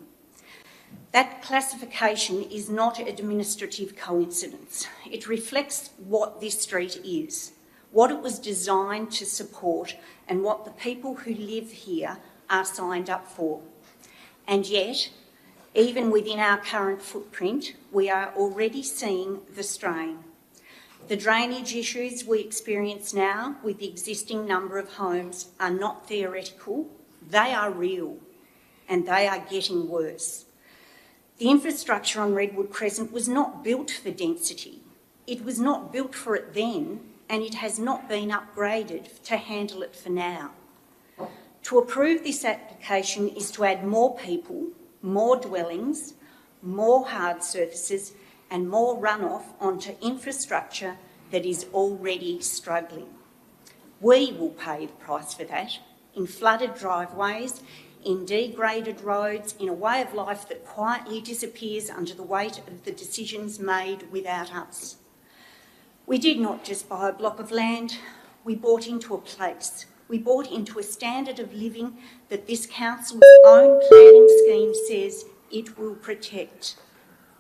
That classification is not an administrative coincidence. It reflects what this street is, what it was designed to support, and what the people who live here are signed up for. And yet, even within our current footprint, we are already seeing the strain. The drainage issues we experience now with the existing number of homes are not theoretical, they are real, and they are getting worse. The infrastructure on Redwood Crescent was not built for density. It was not built for it then, and it has not been upgraded to handle it for now. To approve this application is to add more people, more dwellings, more hard surfaces, and more runoff onto infrastructure that is already struggling. We will pay the price for that in flooded driveways, in degraded roads, in a way of life that quietly disappears under the weight of the decisions made without us. We did not just buy a block of land, we bought into a place. We bought into a standard of living that this council's own planning scheme says it will protect.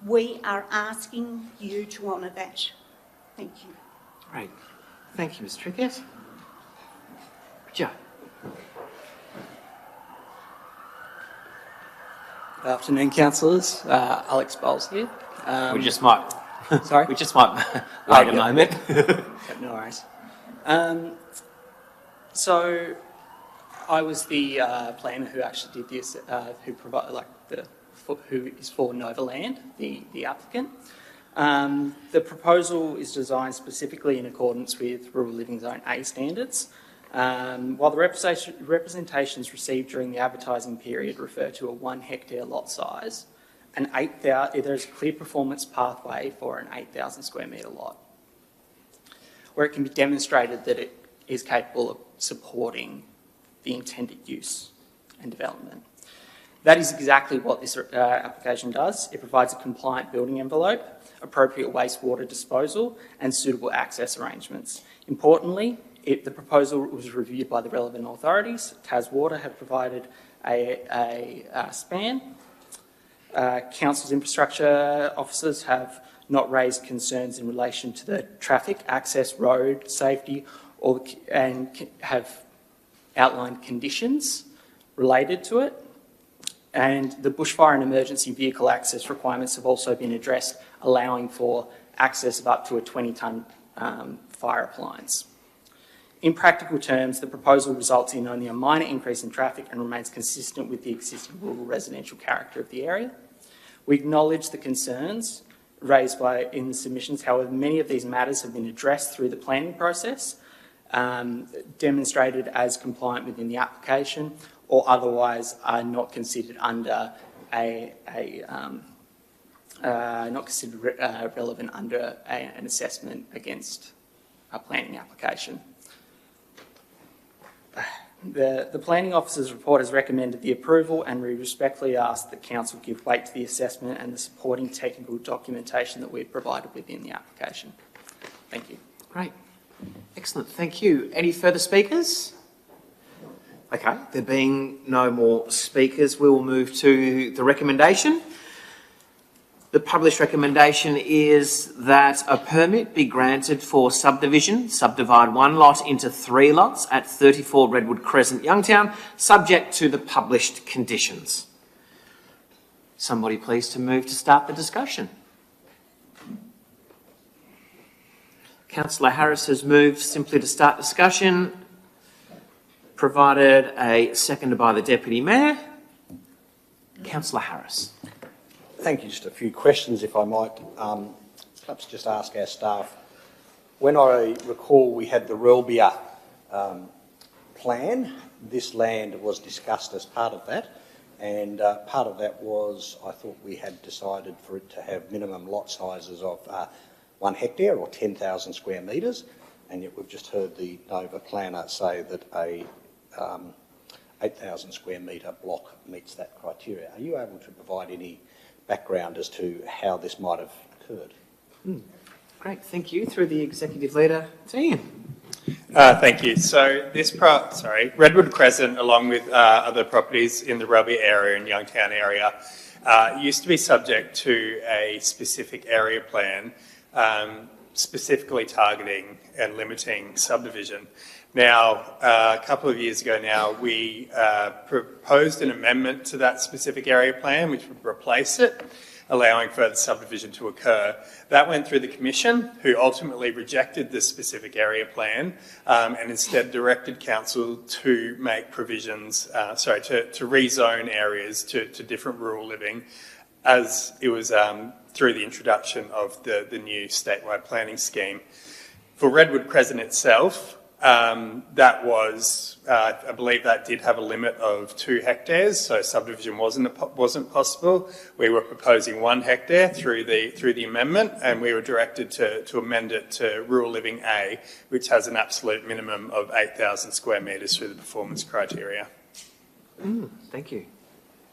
We are asking you to honour that. Thank you. Great. Thank you, Ms Trickett. Joe. Good afternoon, councillors. Alex Bowles here. We just might. Sorry? We just might wait a moment. No worries. So, I was the planner who actually did this, who provided, who is for Novaland, the applicant. The proposal is designed specifically in accordance with Rural Living Zone A standards. While the representations received during the advertising period refer to a 1 hectare lot size, there's a clear performance pathway for an 8,000 square metre lot, where it can be demonstrated that it is capable of supporting the intended use and development. That is exactly what this application does. It provides a compliant building envelope, appropriate wastewater disposal, and suitable access arrangements. Importantly, the proposal was reviewed by the relevant authorities. Taswater have provided a span. Council's infrastructure officers have not raised concerns in relation to the traffic, access, road, safety, and have outlined conditions related to it. And the bushfire and emergency vehicle access requirements have also been addressed, allowing for access of up to a 20-tonne fire appliance. In practical terms, the proposal results in only a minor increase in traffic and remains consistent with the existing rural residential character of the area. We acknowledge the concerns raised in the submissions. However, many of these matters have been addressed through the planning process, demonstrated as compliant within the application, or otherwise are not considered under a not considered relevant under an assessment against a planning application. The Planning Officer's report has recommended the approval, and we respectfully ask that Council give weight to the assessment and the supporting technical documentation that we've provided within the application. Thank you. Great. Excellent. Thank you. Any further speakers? Okay. There being no more speakers, we will move to the recommendation. The published recommendation is that a permit be granted for subdivision, subdivide one lot into 3 lots at 34 Redwood Crescent, Youngtown, subject to the published conditions. Somebody please to move to start the discussion. Councillor Harris has moved simply to start discussion, provided a seconder by the Deputy Mayor. Councillor Harris. Thank you. Just a few questions, if I might. Perhaps just ask our staff. When I recall we had the Relbia plan, this land was discussed as part of that, and part of that was, I thought we had decided for it to have minimum lot sizes of 1 hectare or 10,000 square metres, and yet we've just heard the Nova planner say that a 8,000 square metre block meets that criteria. Are you able to provide any background as to how this might have occurred? Great, thank you. Through the Executive Leader, Ian. Thank you. So this Redwood Crescent, along with other properties in the Relbia area and Youngtown area, used to be subject to a specific area plan, specifically targeting and limiting subdivision. Now, a couple of years ago now, we proposed an amendment to that specific area plan, which would replace it, allowing further subdivision to occur. That went through the Commission, who ultimately rejected this specific area plan and instead directed Council to make provisions, to rezone areas to different rural living, as it was through the introduction of the new statewide planning scheme. For Redwood Crescent itself, that was, I believe that did have a limit of 2 hectares, so subdivision wasn't possible. We were proposing 1 hectare through the amendment, and we were directed to amend it to Rural Living A, which has an absolute minimum of 8,000 square metres through the performance criteria. Thank you.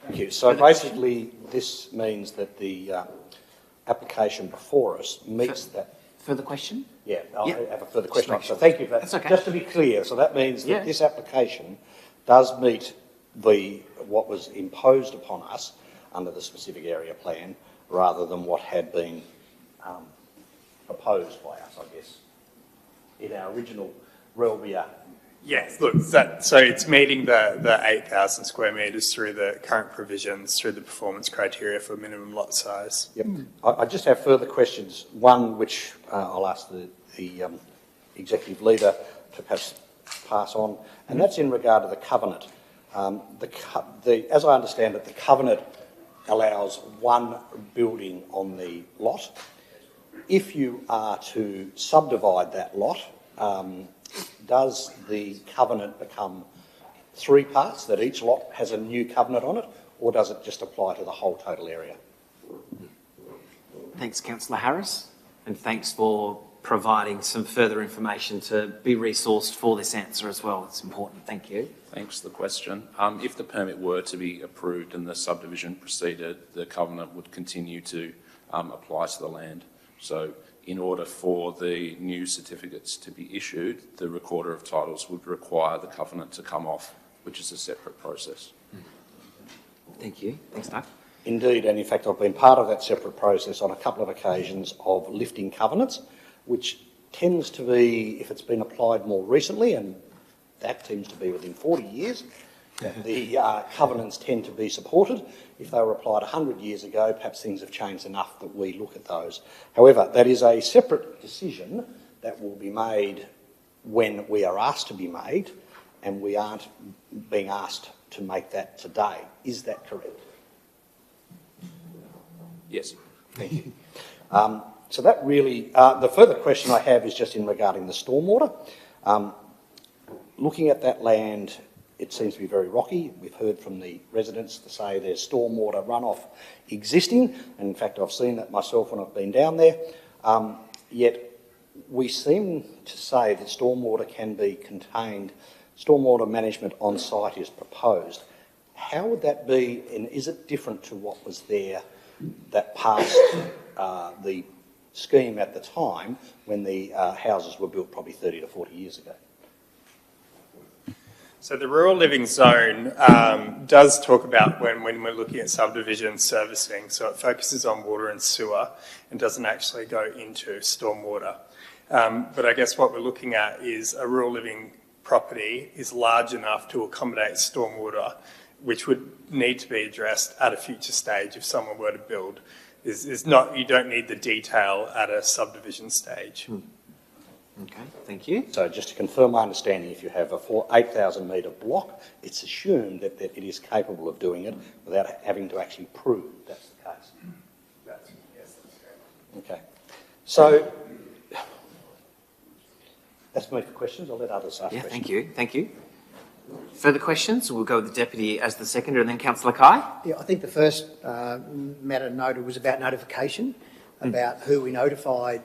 Thank you. So basically, this means that the application before us meets that. Further question? Yeah, I have a further question. So thank you for that. That's okay. Just to be clear, so that means that this application does meet what was imposed upon us under the specific area plan, rather than what had been proposed by us, I guess, in our original Relbia. Yes, look, so it's meeting the 8,000 square metres through the current provisions, through the performance criteria for minimum lot size. Yep. I just have further questions. One which I'll ask the Executive Leader to pass on, and that's in regard to the covenant. As I understand it, the covenant allows 1 building on the lot. If you are to subdivide that lot, does the covenant become 3 parts, that each lot has a new covenant on it, or does it just apply to the whole total area? Thanks, Councillor Harris, and thanks for providing some further information to be resourced for this answer as well. It's important. Thank you. Thanks for the question. If the permit were to be approved and the subdivision proceeded, the covenant would continue to apply to the land. So in order for the new certificates to be issued, the Recorder of Titles would require the covenant to come off, which is a separate process. Thank you. Thanks, Doug. Indeed, and in fact I've been part of that separate process on a couple of occasions of lifting covenants, which tends to be, if it's been applied more recently, and that tends to be within 40 years, the covenants tend to be supported. If they were applied 100 years ago, perhaps things have changed enough that we look at those. However, that is a separate decision that will be made when we are asked to be made, and we aren't being asked to make that today. Is that correct? Yes. Thank you. So that really, the further question I have is just in regarding the stormwater. Looking at that land it seems to be very rocky. We've heard from the residents to say there's stormwater runoff existing, and in fact I've seen that myself when I've been down there. Yet we seem to say that stormwater can be contained, stormwater management on site is proposed. How would that be, and is it different to what was there that passed the scheme at the time when the houses were built probably 30 to 40 years ago? So the rural living zone does talk about when we're looking at subdivision servicing, so it focuses on water and sewer and doesn't actually go into stormwater. But I guess what we're looking at is a rural living property is large enough to accommodate stormwater, which would need to be addressed at a future stage if someone were to build. You don't need the detail at a subdivision stage. Okay, thank you. So just to confirm my understanding, if you have a 8,000 metre block, it's assumed that it is capable of doing it without having to actually prove that's the case. Yes, that's correct. Okay. So that's me for questions. I'll let others ask questions. Thank you. Thank you. Further questions? We'll go with the Deputy as the seconder and then Councillor Kai. Yeah, I think the first matter noted was about notification, about who we notified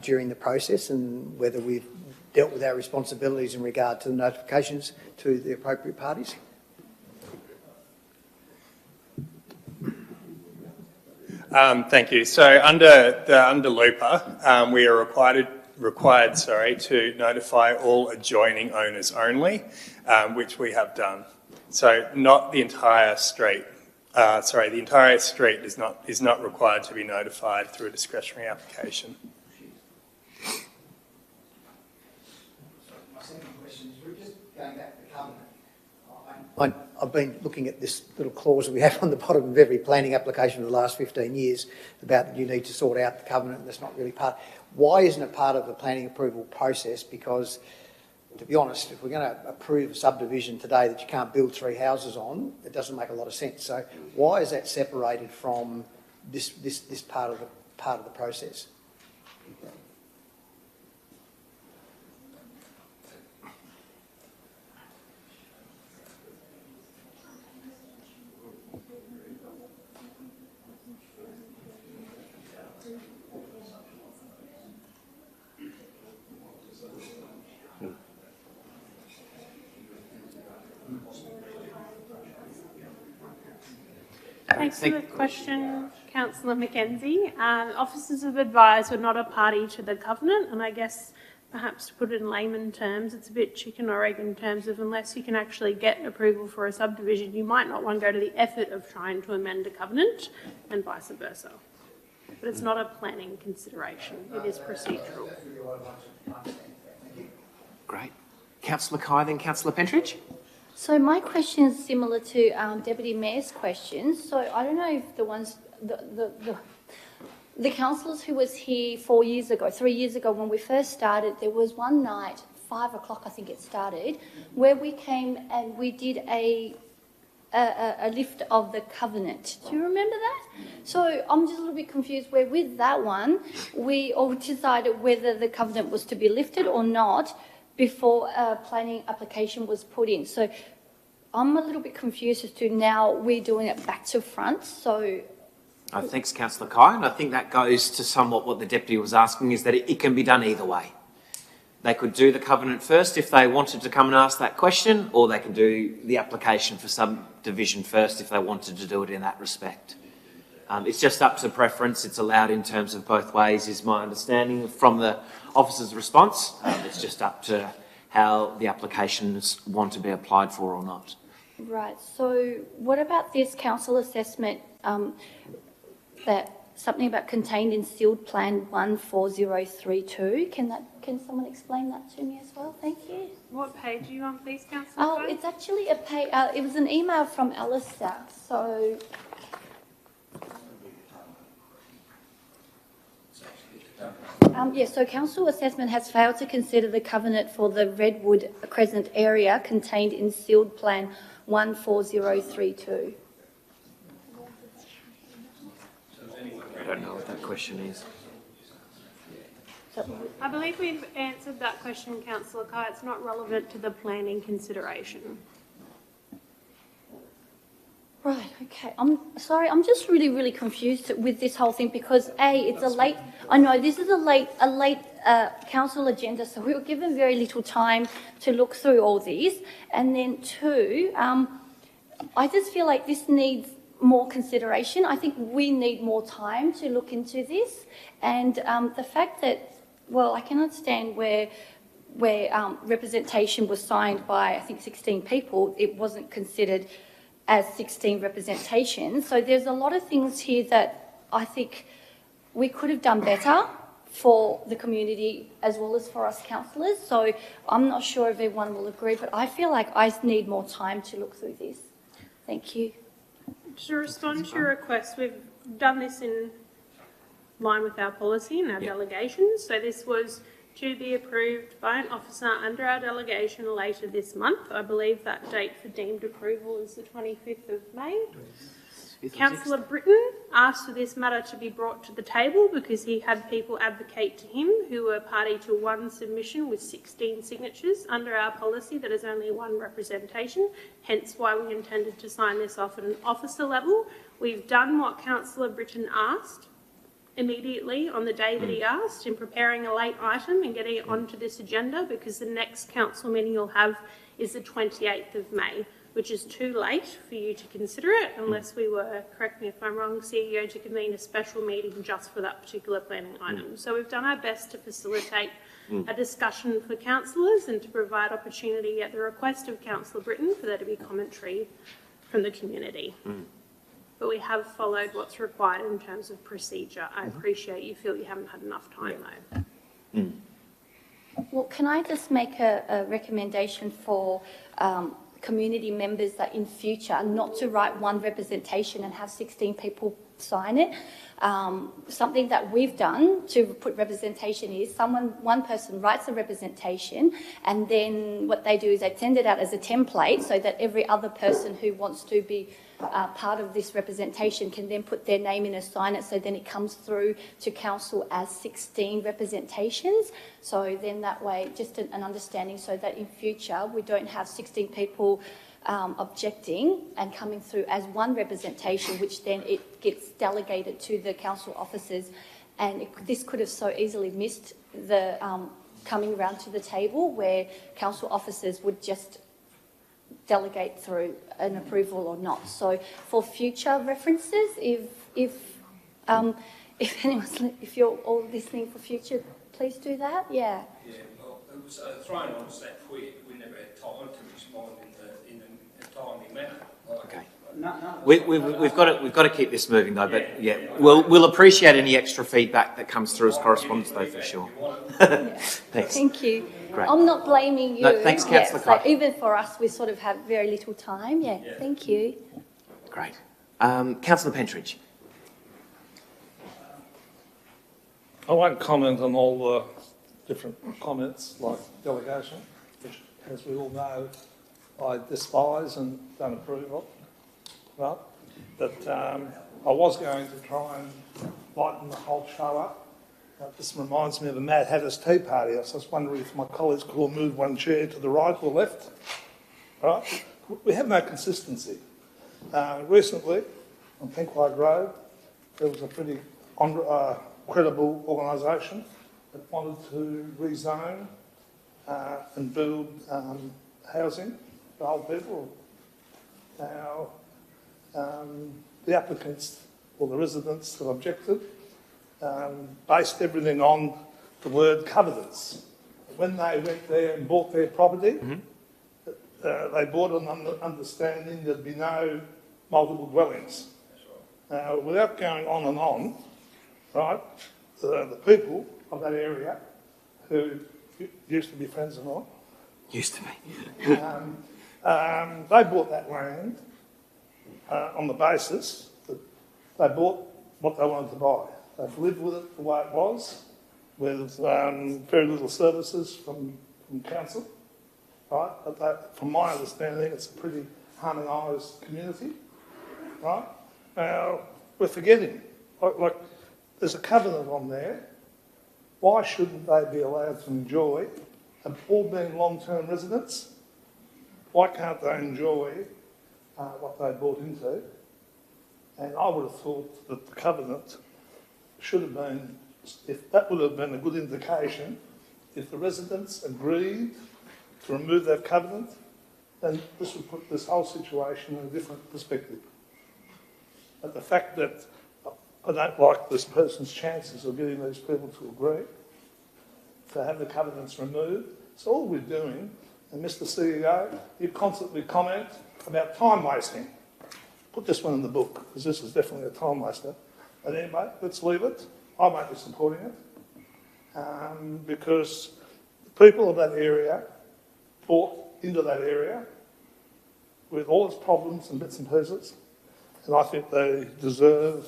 during the process and whether we've dealt with our responsibilities in regard to the notifications to the appropriate parties. Thank you. So under LUPA, we are required to notify all adjoining owners only, which we have done. So not the entire street. The entire street is not required to be notified through a discretionary application. My second question is, we're just going back to the covenant. I've been looking at this little clause that we have on the bottom of every planning application for the last 15 years about that you need to sort out the covenant, and that's not really part. Why isn't it part of the planning approval process? Because, to be honest, if we're going to approve a subdivision today that you can't build 3 houses on, it doesn't make a lot of sense. So why is that separated from this part of the process? Thanks for the question, Councillor Mackenzie. Officers of advice were not a party to the covenant, and I guess perhaps to put it in layman terms, it's a bit chicken or egg in terms of unless you can actually get approval for a subdivision, you might not want to go to the effort of trying to amend a covenant and vice versa. But it's not a planning consideration, it is procedural. Great. Councillor Kai, then Councillor Pentridge. So my question is similar to Deputy Mayor's question. So I don't know if the councillors who was here 3 years ago when we first started, there was one night, 5 o'clock I think it started, where we came and we did a lift of the covenant. Do you remember that? So I'm just a little bit confused where with that one, we all decided whether the covenant was to be lifted or not before a planning application was put in. So I'm a little bit confused as to now we're doing it back to front. So Thanks, Councillor Kai, and I think that goes to somewhat what the Deputy was asking, is that it can be done either way. They could do the covenant first if they wanted to come and ask that question, or they can do the application for subdivision first if they wanted to do it in that respect. It's just up to preference. It's allowed in terms of both ways, is my understanding from the officer's response. It's just up to how the applications want to be applied for or not. right. So what about this council assessment that something about contained in sealed plan 14032? Can someone explain that to me as well? Thank you. What page are you on, please, Councillor? Oh, it's actually a page. It was an email from Alistair. So. So council assessment has failed to consider the covenant for the Redwood Crescent area contained in sealed plan 14032. I don't know what that question is. I believe we've answered that question, Councillor Kai. It's not relevant to the planning consideration. Right, okay. I'm sorry, I'm just really confused with this whole thing because it's a late, I know this is a late council agenda, so we were given very little time to look through all these. And then two, I just feel like this needs more consideration. I think we need more time to look into this. And the fact that, well, I can understand where representation was signed by, I think, 16 people, it wasn't considered as 16 representations. So there's a lot of things here that I think we could have done better for the community as well as for us councillors. So I'm not sure if everyone will agree, but I feel like I need more time to look through this. Thank you. To respond to your request, we've done this in line with our policy and our delegations. So this was to be approved by an officer under our delegation later this month. I believe that date for deemed approval is the 25th of May. Councillor Britton asked for this matter to be brought to the table because he had people advocate to him who were party to one submission with 16 signatures. Under our policy, that is only one representation, hence why we intended to sign this off at an officer level. We've done what Councillor Britton asked immediately on the day that he asked in preparing a late item and getting it onto this agenda, because the next council meeting you'll have is the 28th of May, which is too late for you to consider it unless we were, correct me if I'm wrong, CEO, to convene a special meeting just for that particular planning item. So we've done our best to facilitate a discussion for councillors and to provide opportunity at the request of Councillor Britton for there to be commentary from the community. But we have followed what's required in terms of procedure. I appreciate you feel you haven't had enough time though. Well, can I just make a recommendation for community members that in future not to write one representation and have 16 people sign it? Something that we've done to put representation is one person writes a representation, and then what they do is they send it out as a template so that every other person who wants to be part of this representation can then put their name in and sign it, so then it comes through to council as 16 representations. So then that way, just an understanding so that in future we don't have 16 people objecting and coming through as one representation, which then it gets delegated to the council officers. And this could have so easily missed the coming round to the table where council officers would just delegate through an approval or not. So for future references, if you're all listening for future, please do that. Yeah. Yeah. Well, it was thrown on us that quick. We never had time to respond in a timely manner. Okay. We've got to keep this moving though. But yeah, we'll appreciate any extra feedback that comes through as correspondence though, for sure. Thanks. Thank you. Great. I'm not blaming you. No, thanks, Councillor So even for us, we sort of have very little time. Yeah. Thank you. Great. Councillor Pentridge. I won't comment on all the different comments like delegation, which, as we all know, I despise and don't approve of. Right? But I was going to try and lighten the whole show up. This reminds me of a Mad Hatter's Tea Party. I was just wondering if my colleagues could all move one chair to the right or left. Right? We have no consistency. Recently, on Pinkwide Road, there was a pretty credible organisation that wanted to rezone and build housing for old people. Now, the applicants or the residents that objected based everything on the word covenants. When they went there and bought their property, they bought an understanding there'd be no multiple dwellings. Now, without going on and on, right, the people of that area who used to be friends of mine, used to be, they bought that land on the basis that they bought what they wanted to buy. They've lived with it the way it was, with very little services from council, right? But from my understanding, it's a pretty harmonised community, right? Now, we're forgetting, like there's a covenant on there. Why shouldn't they be allowed to enjoy, all being long-term residents, why can't they enjoy what they bought into, and I would have thought that the covenant should have been, if that would have been a good indication, if the residents agreed to remove that covenant, then this would put this whole situation in a different perspective. But the fact that I don't like this person's chances of getting these people to agree to have the covenants removed, so all we're doing, and Mr. CEO, you constantly comment about time wasting. Put this one in the book, because this is definitely a time waster. But anyway, let's leave it. I won't be supporting it, because the people of that area bought into that area with all its problems and bits and pieces, and I think they deserve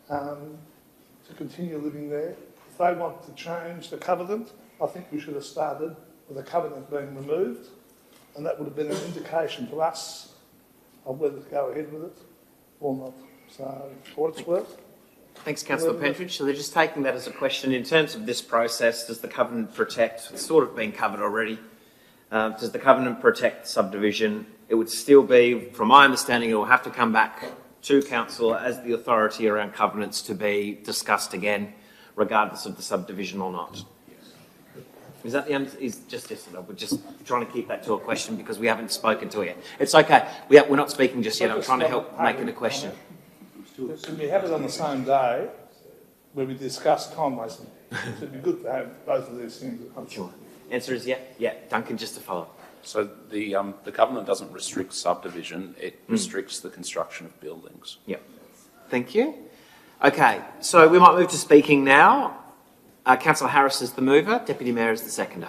to continue living there. If they want to change the covenant, I think we should have started with the covenant being removed, and that would have been an indication to us of whether to go ahead with it or not. So, for what it's worth. Thanks, Councillor Pentridge. So they're just taking that as a question. In terms of this process, does the covenant protect, it's sort of been covered already, does the covenant protect subdivision? It would still be, from my understanding, it will have to come back to Council as the authority around covenants to be discussed again, regardless of the subdivision or not. Is that the answer? Is just yes or no? We're just trying to keep that to a question because we haven't spoken to it yet. It's okay. We're not speaking just yet. I'm trying to help make it a question. Can we have it on the same day where we discuss time wasting? It would be good to have both of these things. Sure. Answer is yeah. Yeah. Duncan, just to follow. So the covenant doesn't restrict subdivision, it restricts the construction of buildings. Yep. Thank you. Okay, so we might move to speaking now. Councillor Harris is the mover, Deputy Mayor is the seconder.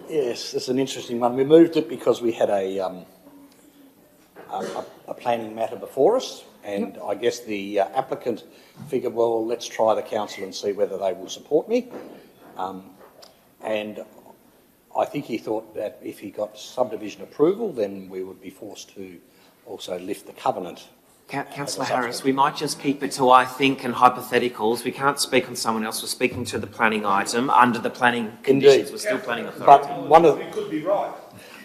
Yes, this is an interesting one. We moved it because we had a planning matter before us, and I guess the applicant figured, well, let's try the council and see whether they will support me. And I think he thought that if he got subdivision approval, then we would be forced to also lift the covenant. Councillor Harris, we might just keep it to I think and hypotheticals. We can't speak on someone else. We're speaking to the planning item under the planning conditions. Indeed. We're still planning authority. But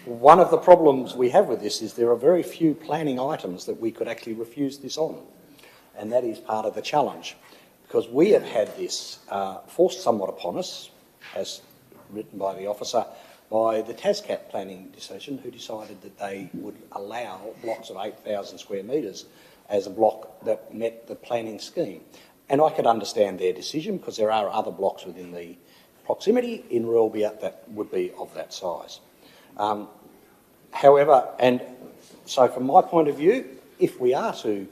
one of the problems we have with this is there are very few planning items that we could actually refuse this on. And that is part of the challenge. Because we have had this forced somewhat upon us, as written by the officer, by the TASCAT planning decision, who decided that they would allow blocks of 8,000 square metres as a block that met the planning scheme. And I could understand their decision because there are other blocks within the proximity in Ruralbia that would be of that size. However, and so from my point of view, if we are to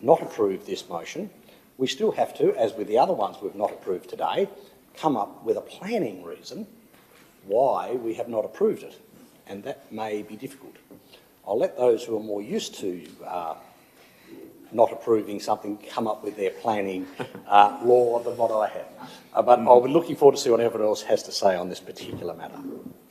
not approve this motion, we still have to, as with the other ones we've not approved today, come up with a planning reason why we have not approved it. And that may be difficult. I'll let those who are more used to not approving something come up with their planning law than what I have. But I'll be looking forward to see what everyone else has to say on this particular matter.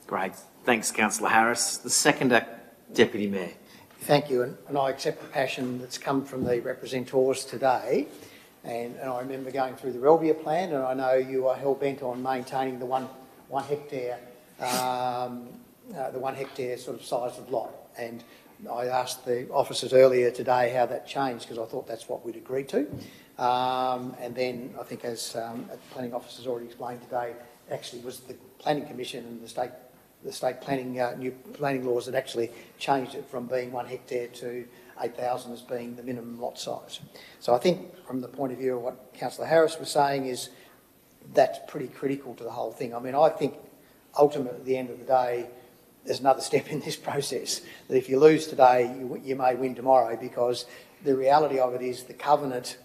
Great. Thanks, Councillor Harris. The seconder, Deputy Mayor. Thank you, and I accept the passion that's come from the representors today. And I remember going through the Ruralbia plan, and I know you are hell-bent on maintaining the one hectare sort of size of lot. And I asked the officers earlier today how that changed, because I thought that's what we'd agreed to. And then I think, as the planning officers already explained today, actually was the Planning Commission and the state planning new planning laws that actually changed it from being 1 hectare to 8,000 as being the minimum lot size. So I think from the point of view of what Councillor Harris was saying is that's pretty critical to the whole thing. I mean, I think ultimately at the end of the day, there's another step in this process, that if you lose today, you may win tomorrow, because the reality of it is the covenant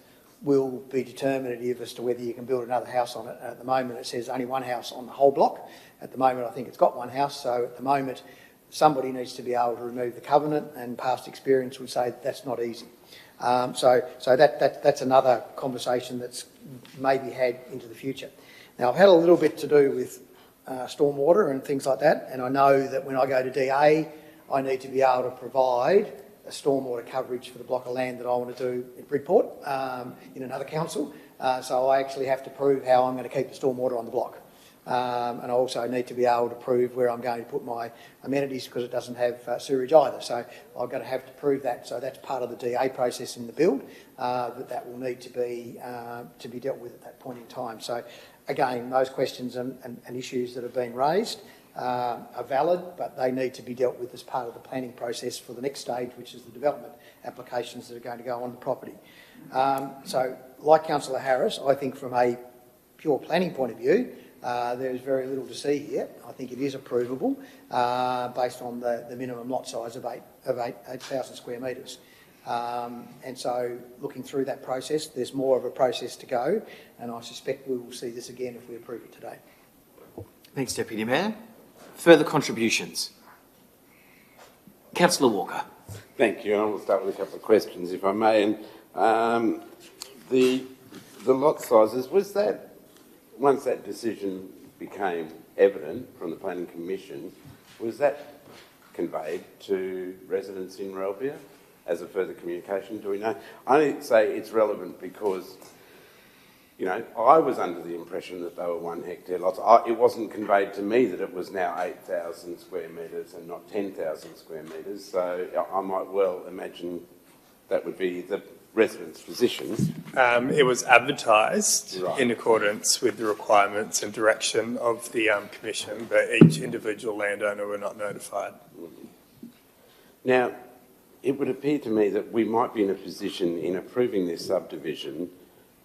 will be determinative as to whether you can build another house on it. At the moment, it says only one house on the whole block. At the moment, I think it's got one house. So at the moment, somebody needs to be able to remove the covenant, and past experience would say that's not easy. So that's another conversation that's maybe had into the future. Now, I've had a little bit to do with stormwater and things like that, and I know that when I go to DA, I need to be able to provide a stormwater coverage for the block of land that I want to do at Bridport in another council. So I actually have to prove how I'm going to keep the stormwater on the block. and I also need to be able to prove where I'm going to put my amenities because it doesn't have sewerage either. So I've got to have to prove that. So that's part of the DA process in the build that will need to be dealt with at that point in time. So again, those questions and issues that have been raised are valid, but they need to be dealt with as part of the planning process for the next stage, which is the development applications that are going to go on the property. So, like Councillor Harris, I think from a pure planning point of view, there's very little to see here. I think it is approvable based on the minimum lot size of 8,000 square metres. And so, looking through that process, there's more of a process to go, and I suspect we will see this again if we approve it today. Thanks, Deputy Mayor. Further contributions? Councillor Walker. Thank you. I will start with a couple of questions, if I may. And the lot sizes, was that, once that decision became evident from the Planning Commission, was that conveyed to residents in Relvia as a further communication? Do we know? I only say it's relevant because, you know, I was under the impression that they were 1 hectare lots. It wasn't conveyed to me that it was now 8,000 square metres and not 10,000 square metres. So I might well imagine that would be the residents' position. It was advertised in accordance with the requirements and direction of the Commission, but each individual landowner were not notified. Now, it would appear to me that we might be in a position in approving this subdivision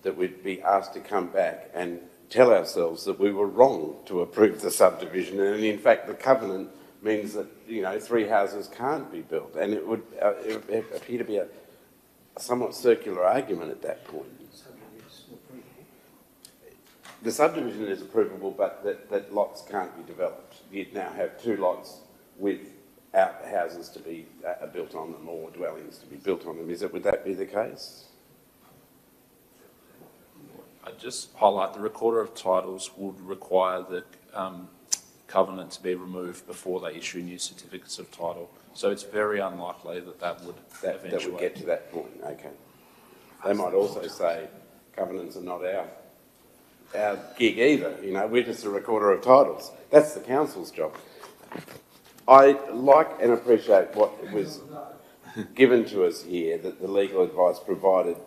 that we'd be asked to come back and tell ourselves that we were wrong to approve the subdivision, and in fact the covenant means that, you know, 3 houses can't be built, and it would appear to be a somewhat circular argument at that point. The subdivision is approvable, but that lots can't be developed. You'd now have 2 lots without houses to be built on them or dwellings to be built on them. Would that be the case? I'd just highlight the Recorder of Titles would require the covenant to be removed before they issue new certificates of title. So it's very unlikely that would eventuate. That would get to that point, okay. They might also say covenants are not our gig either, you know, we're just a Recorder of Titles. That's the council's job. I like and appreciate what was given to us here, that the legal advice provided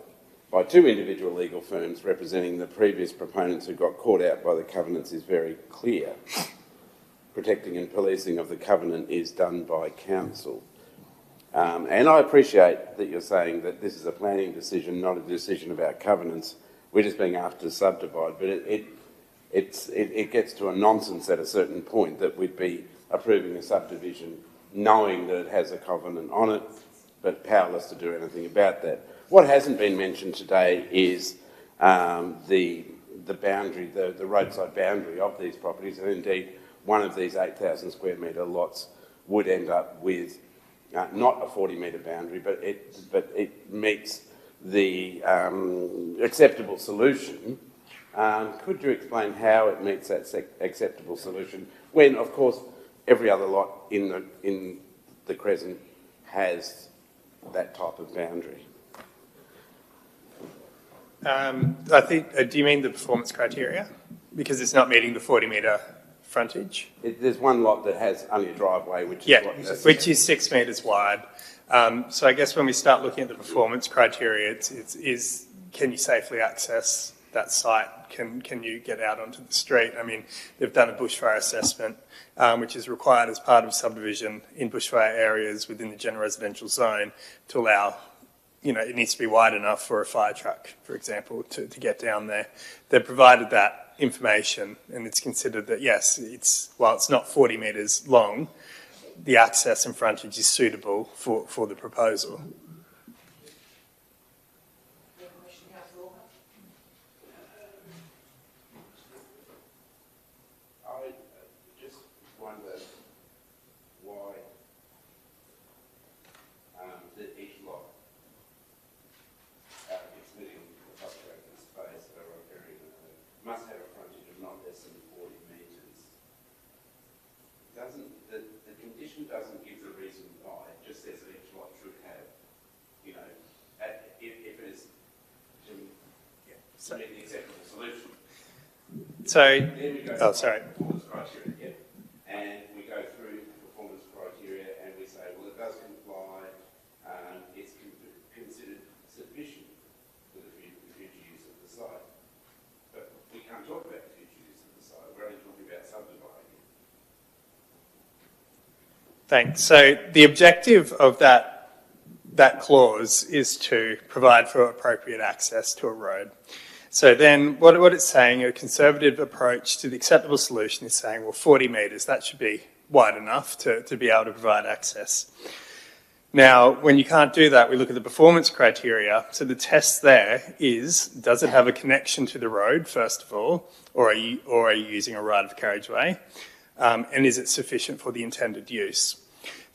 by 2 individual legal firms representing the previous proponents who got caught out by the covenants is very clear. Protecting and policing of the covenant is done by council. And I appreciate that you're saying that this is a planning decision, not a decision about covenants. We're just being asked to subdivide, but it gets to a nonsense at a certain point that we'd be approving a subdivision knowing that it has a covenant on it, but powerless to do anything about that. What hasn't been mentioned today is the boundary, the roadside boundary of these properties, and indeed one of these 8,000 square metre lots would end up with not a 40-metre boundary, but it meets the acceptable solution. Could you explain how it meets that acceptable solution when, of course, every other lot in the Crescent has that type of boundary? I think, do you mean the performance criteria? Because it's not meeting the 40-metre frontage? There's one lot that has only a driveway, which is which is 6 metres wide. So I guess when we start looking at the performance criteria, it's can you safely access that site? Can you get out onto the street? I mean, they've done a bushfire assessment, which is required as part of subdivision in bushfire areas within the general residential zone to allow, you know, it needs to be wide enough for a fire truck, for example, to get down there. They've provided that information, and it's considered that, yes, while it's not 40 metres long, the access and frontage is suitable for the proposal. I just wonder why each lot excluding the frustrating space or area must have a frontage of not less than 40 metres. The condition doesn't give the reason why. It just says that each lot should have, you know, if it is to meet the acceptable solution. So, oh, sorry. Performance criteria, and we go through performance criteria and we say, well, it does comply, it's considered sufficient for the future use of the site. But we can't talk about future use of the site, we're only talking about subdividing. Thanks. So the objective of that clause is to provide for appropriate access to a road. So then what it's saying, a conservative approach to the acceptable solution is saying, well, 40 metres, that should be wide enough to be able to provide access. Now, when you can't do that, we look at the performance criteria. So the test there is, does it have a connection to the road, first of all, or are you using a right of carriageway? And is it sufficient for the intended use?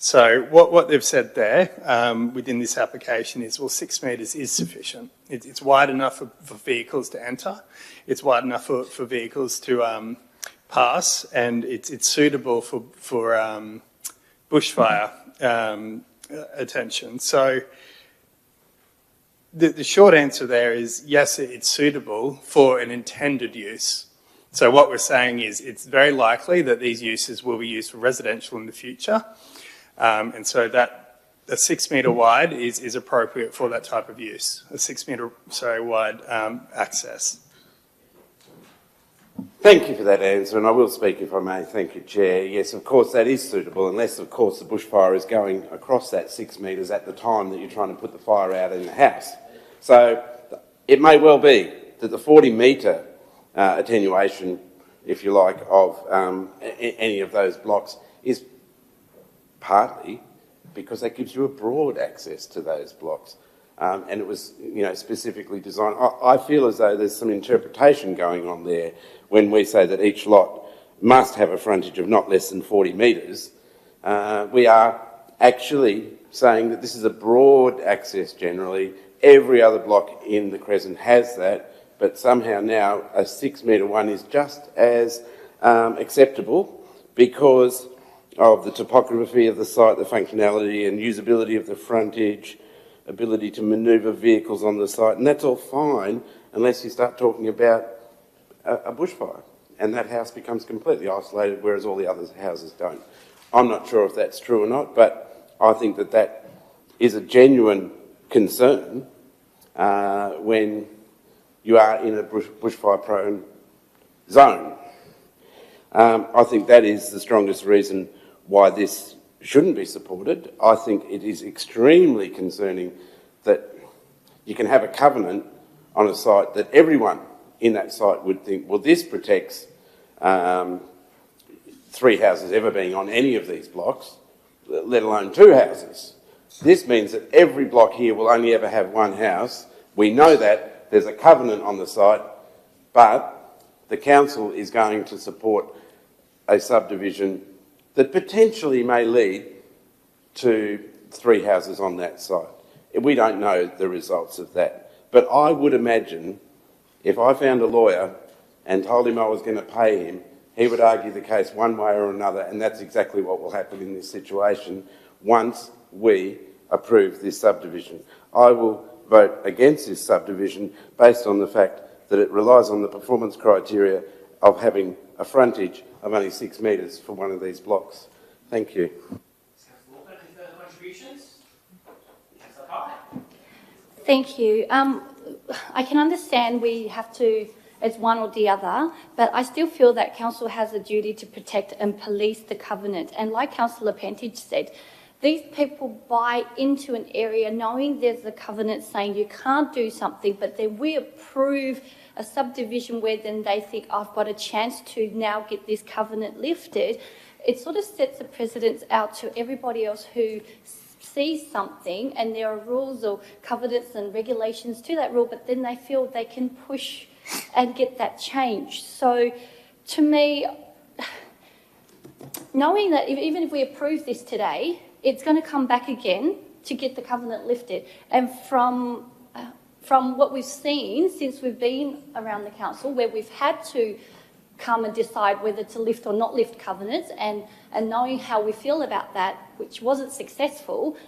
So what they've said there within this application is, well, 6 metres is sufficient. It's wide enough for vehicles to enter. It's wide enough for vehicles to pass, and it's suitable for bushfire attention. So the short answer there is yes, it's suitable for an intended use. So what we're saying is it's very likely that these uses will be used for residential in the future. And so that a 6 metre wide is appropriate for that type of use, a 6 metre wide access. Thank you for that answer, and I will speak if I may. Thank you, Chair. Yes, of course, that is suitable, unless, of course, the bushfire is going across that 6 metres at the time that you're trying to put the fire out in the house. So it may well be that the 40-metre attenuation, if you like, of any of those blocks is partly because that gives you a broad access to those blocks. And it was, specifically designed. I feel as though there's some interpretation going on there when we say that each lot must have a frontage of not less than 40 metres. We are actually saying that this is a broad access generally. Every other block in the Crescent has that, but somehow now a 6 metre one is just as acceptable because of the topography of the site, the functionality and usability of the frontage, ability to manoeuvre vehicles on the site, and that's all fine unless you start talking about a bushfire and that house becomes completely isolated, whereas all the other houses don't. I'm not sure if that's true or not, but I think that that is a genuine concern when you are in a bushfire-prone zone. I think that is the strongest reason why this shouldn't be supported. I think it is extremely concerning that you can have a covenant on a site that everyone in that site would think, well, this protects 3 houses ever being on any of these blocks, let alone 2 houses. This means that every block here will only ever have 1 house. We know that. There's a covenant on the site, but the council is going to support a subdivision that potentially may lead to 3 houses on that site. We don't know the results of that. But I would imagine if I found a lawyer and told him I was going to pay him, he would argue the case one way or another, and that's exactly what will happen in this situation once we approve this subdivision. I will vote against this subdivision based on the fact that it relies on the performance criteria of having a frontage of only 6 metres for one of these blocks. Thank you. Thank you. I can understand we have to, it's one or the other, but I still feel that council has a duty to protect and police the covenant. And like Councillor Pentage said, these people buy into an area knowing there's a covenant saying you can't do something, but then we approve a subdivision where then they think, oh, I've got a chance to now get this covenant lifted. It sort of sets a precedence out to everybody else who sees something and there are rules or covenants and regulations to that rule, but then they feel they can push and get that changed. So to me, knowing that even if we approve this today, it's going to come back again to get the covenant lifted. And from what we've seen since we've been around the council, where we've had to come and decide whether to lift or not lift covenants, and knowing how we feel about that, which wasn't successful,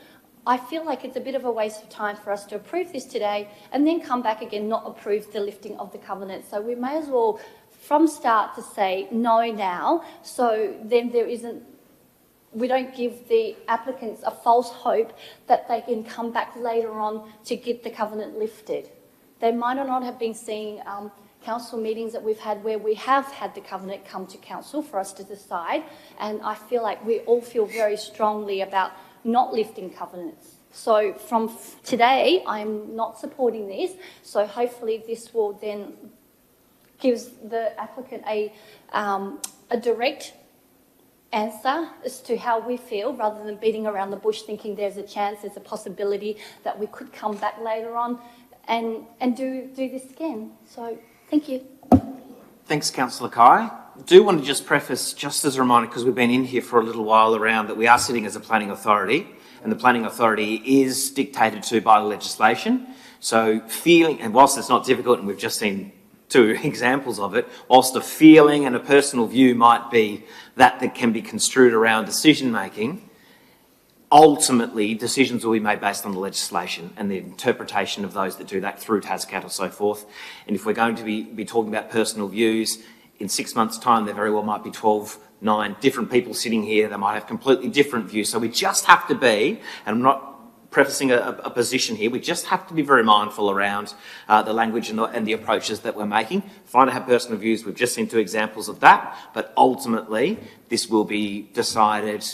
I feel like it's a bit of a waste of time for us to approve this today and then come back again, not approve the lifting of the covenant. So we may as well from start to say no now, so then we don't give the applicants a false hope that they can come back later on to get the covenant lifted. They might or not have been seeing council meetings that we've had where we have had the covenant come to council for us to decide, and I feel like we all feel very strongly about not lifting covenants. So from today, I'm not supporting this, so hopefully this will then gives the applicant a direct answer as to how we feel, rather than beating around the bush thinking there's a chance, there's a possibility that we could come back later on and do this again. So thank you. Thanks, Councillor Kai. I do want to just preface, just as a reminder, because we've been in here for a little while around, that we are sitting as a planning authority, and the planning authority is dictated to by legislation. So feeling, and whilst it's not difficult, and we've just seen 2 examples of it, whilst a feeling and a personal view might be that can be construed around decision making, ultimately decisions will be made based on the legislation and the interpretation of those that do that through TASCAT or so forth. And if we're going to be talking about personal views, in 6 months' time there very well might be 9 different people sitting here that might have completely different views. So we just have to be, and I'm not prefacing a position here, we just have to be very mindful around the language and the approaches that we're making. Fine to have personal views, we've just seen 2 examples of that, but ultimately this will be decided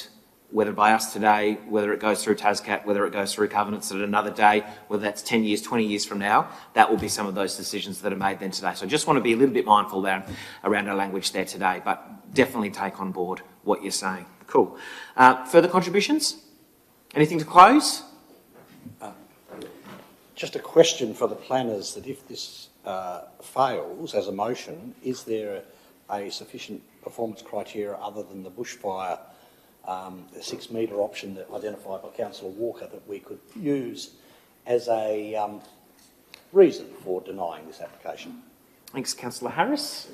whether by us today, whether it goes through TASCAT, whether it goes through covenants at another day, whether that's 10 years, 20 years from now, that will be some of those decisions that are made then today. So I just want to be a little bit mindful there around our language there today, but definitely take on board what you're saying. Cool. Further contributions? Anything to close? Just a question for the planners, that if this fails as a motion, is there a sufficient performance criteria other than the bushfire 6 metre option that identified by Councillor Walker that we could use as a reason for denying this application? Thanks, Councillor Harris.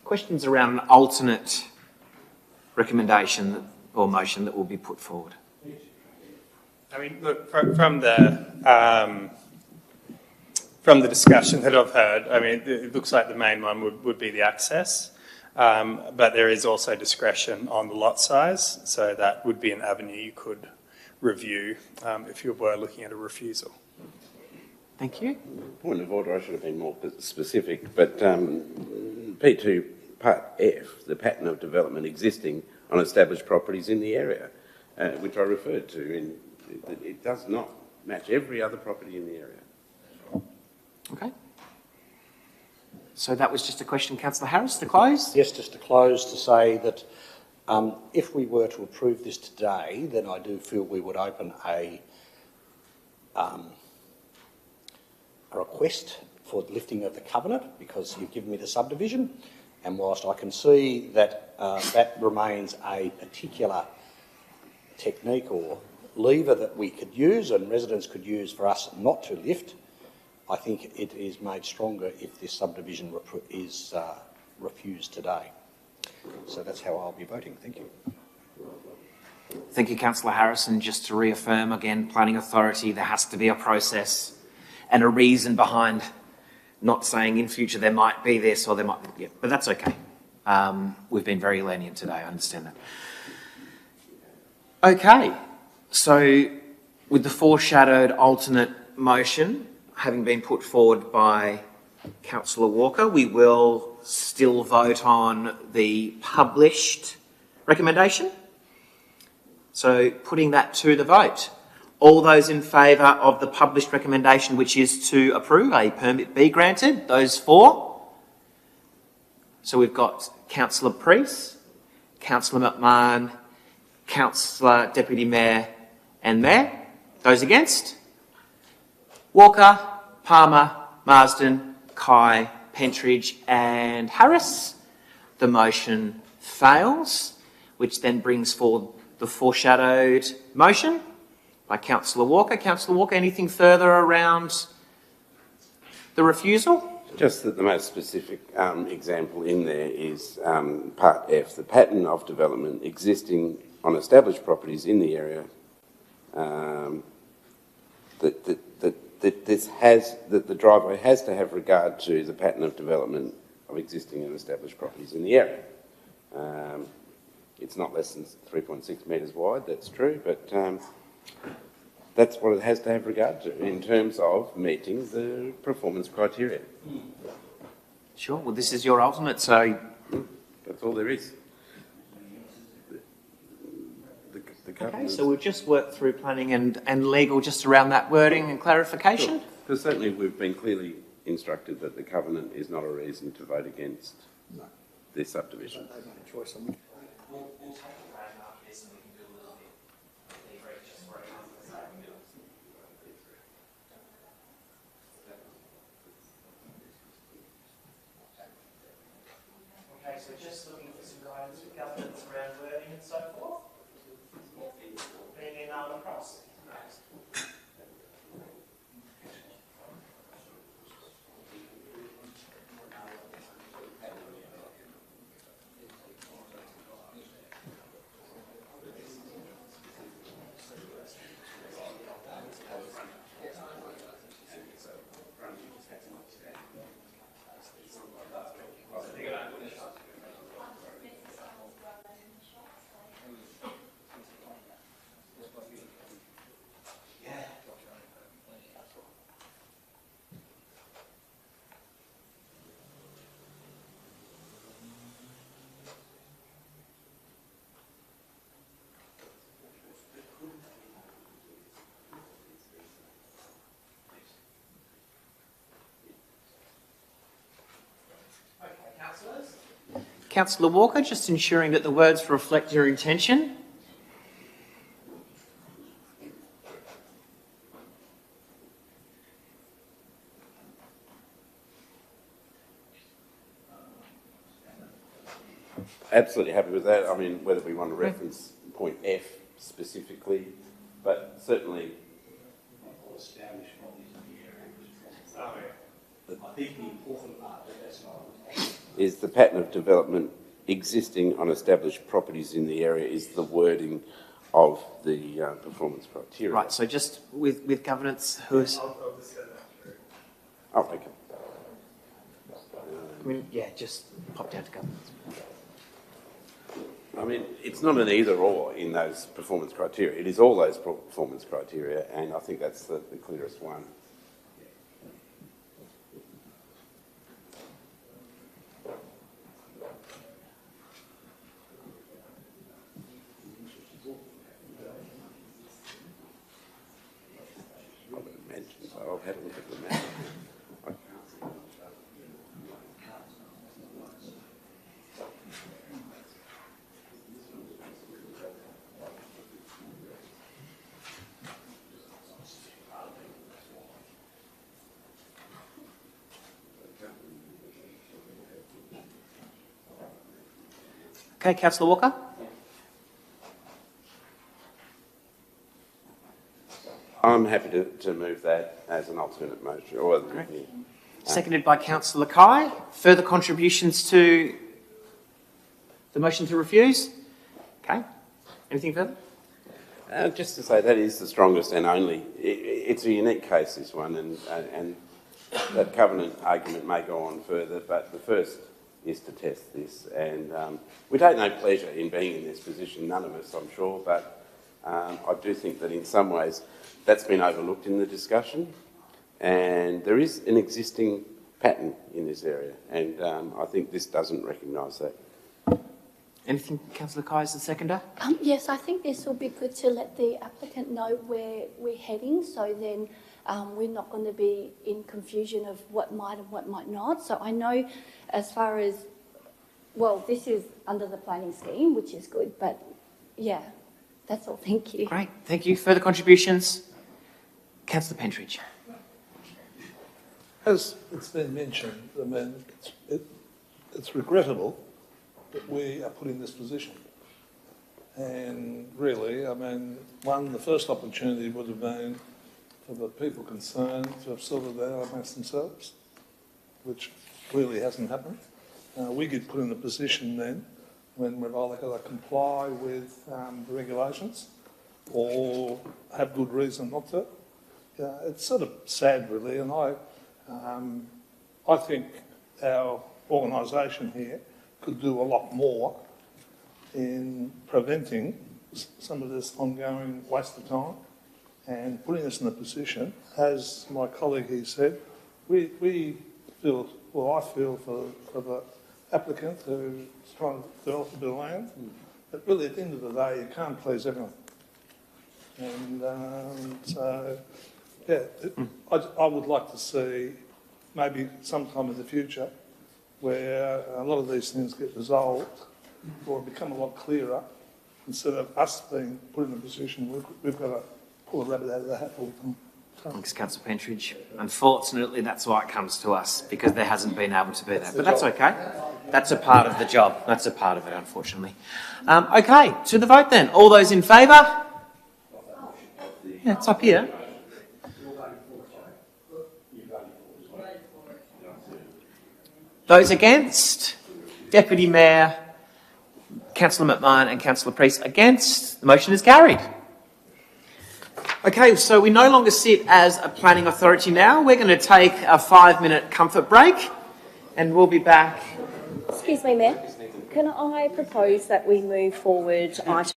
Questions around an alternate recommendation or motion that will be put forward? I mean, look, from the discussion that I've heard, I mean, it looks like the main one would be the access, but there is also discretion on the lot size, so that would be an avenue you could review if you were looking at a refusal. Thank you. Point of order, I should have been more specific, but P2 Part F, the pattern of development existing on established properties in the area, which I referred to, it does not match every other property in the area. Okay. So that was just a question, Councillor Harris, to close? Yes, just to close, to say that if we were to approve this today, then I do feel we would open a request for the lifting of the covenant, because you've given me the subdivision, and whilst I can see that that remains a particular technique or lever that we could use and residents could use for us not to lift, I think it is made stronger if this subdivision is refused today. So that's how I'll be voting. Thank you. Thank you, Councillor Harris. And just to reaffirm again, Planning Authority, there has to be a process and a reason behind not saying in future there might be this or there might be, yeah, but that's okay. We've been very lenient today, I understand that. Okay, so with the foreshadowed alternate motion having been put forward by Councillor Walker, we will still vote on the published recommendation. So putting that to the vote. All those in favour of the published recommendation, which is to approve a permit be granted, those for? So we've got Councillor Priest, Councillor McMahon, Councillor Deputy Mayor and Mayor. Those against? Walker, Palmer, Marsden, Kai, Pentridge and Harris. The motion fails, which then brings forward the foreshadowed motion by Councillor Walker. Councillor Walker, anything further around the refusal? Just that the most specific example in there is Part F, the pattern of development existing on established properties in the area, that the driveway has to have regard to the pattern of development of existing and established properties in the area. It's not less than 3.6 metres wide, that's true, but that's what it has to have regard to in terms of meeting the performance criteria. Sure, well, this is your ultimate, so... That's all there is. Okay, so we've just worked through planning and legal just around that wording and clarification. Sure. Because certainly we've been clearly instructed that the covenant is not a reason to vote against this subdivision. They've made a choice on Okay, so just looking for some guidance with governance around wording and so forth. Being emailed across. Councillor Walker, just ensuring that the words reflect your intention. Absolutely happy with that. I mean, whether we want to reference point F specifically, but certainly... I think the important part of that's not... is the pattern of development existing on established properties in the area is the wording of the performance criteria. Right, so just with governance, who's... Oh, okay. I mean, yeah, just pop down to governance. I mean, it's not an either or in those performance criteria. It is all those performance criteria, and I think that's the clearest one. I'll have a look at the map. Okay, Councillor Walker. I'm happy to move that as an alternate motion. Or, Seconded by Councillor Kai. Further contributions to the motion to refuse? Okay. Anything further? Just to say that is the strongest and only. It's a unique case, this one, and that covenant argument may go on further, but the first is to test this. And we take no pleasure in being in this position, none of us, I'm sure, but I do think that in some ways that's been overlooked in the discussion, and there is an existing pattern in this area, and I think this doesn't recognise that. Anything, Councillor Kai, as the seconder? Yes, I think this will be good to let the applicant know where we're heading, so then we're not going to be in confusion of what might and what might not. So I know as far as, well, this is under the planning scheme, which is good, but yeah, that's all. Thank you. Great, thank you. Further contributions? Councillor Pentridge. As it's been mentioned, I mean, it's regrettable that we are put in this position. And really, I mean, the first opportunity would have been for the people concerned to have sorted that out amongst themselves, which clearly hasn't happened. We get put in a position then when we've either got to comply with the regulations or have good reason not to. It's sort of sad, really, and I think our organisation here could do a lot more in preventing some of this ongoing waste of time and putting us in a position, as my colleague here said, we feel, well, I feel for the applicant who's trying to develop a bit of land, but really at the end of the day, you can't please everyone. And so, yeah, I would like to see maybe sometime in the future where a lot of these things get resolved or become a lot clearer instead of us being put in a position where we've got to pull a rabbit out of the hat all the time. Thanks, Councillor Pentridge. Unfortunately, that's why it comes to us, because there hasn't been able to be that. But that's okay. That's a part of the job. That's a part of it, unfortunately. Okay, to the vote then. All those in favour? Yeah, it's up here. Those against? Deputy Mayor, Councillor McMahon and Councillor Priest against. The motion is carried. Okay, so we no longer sit as a planning authority now. We're going to take a 5-minute comfort break and we'll be back. Excuse me, Mayor. Can I propose that we move forward item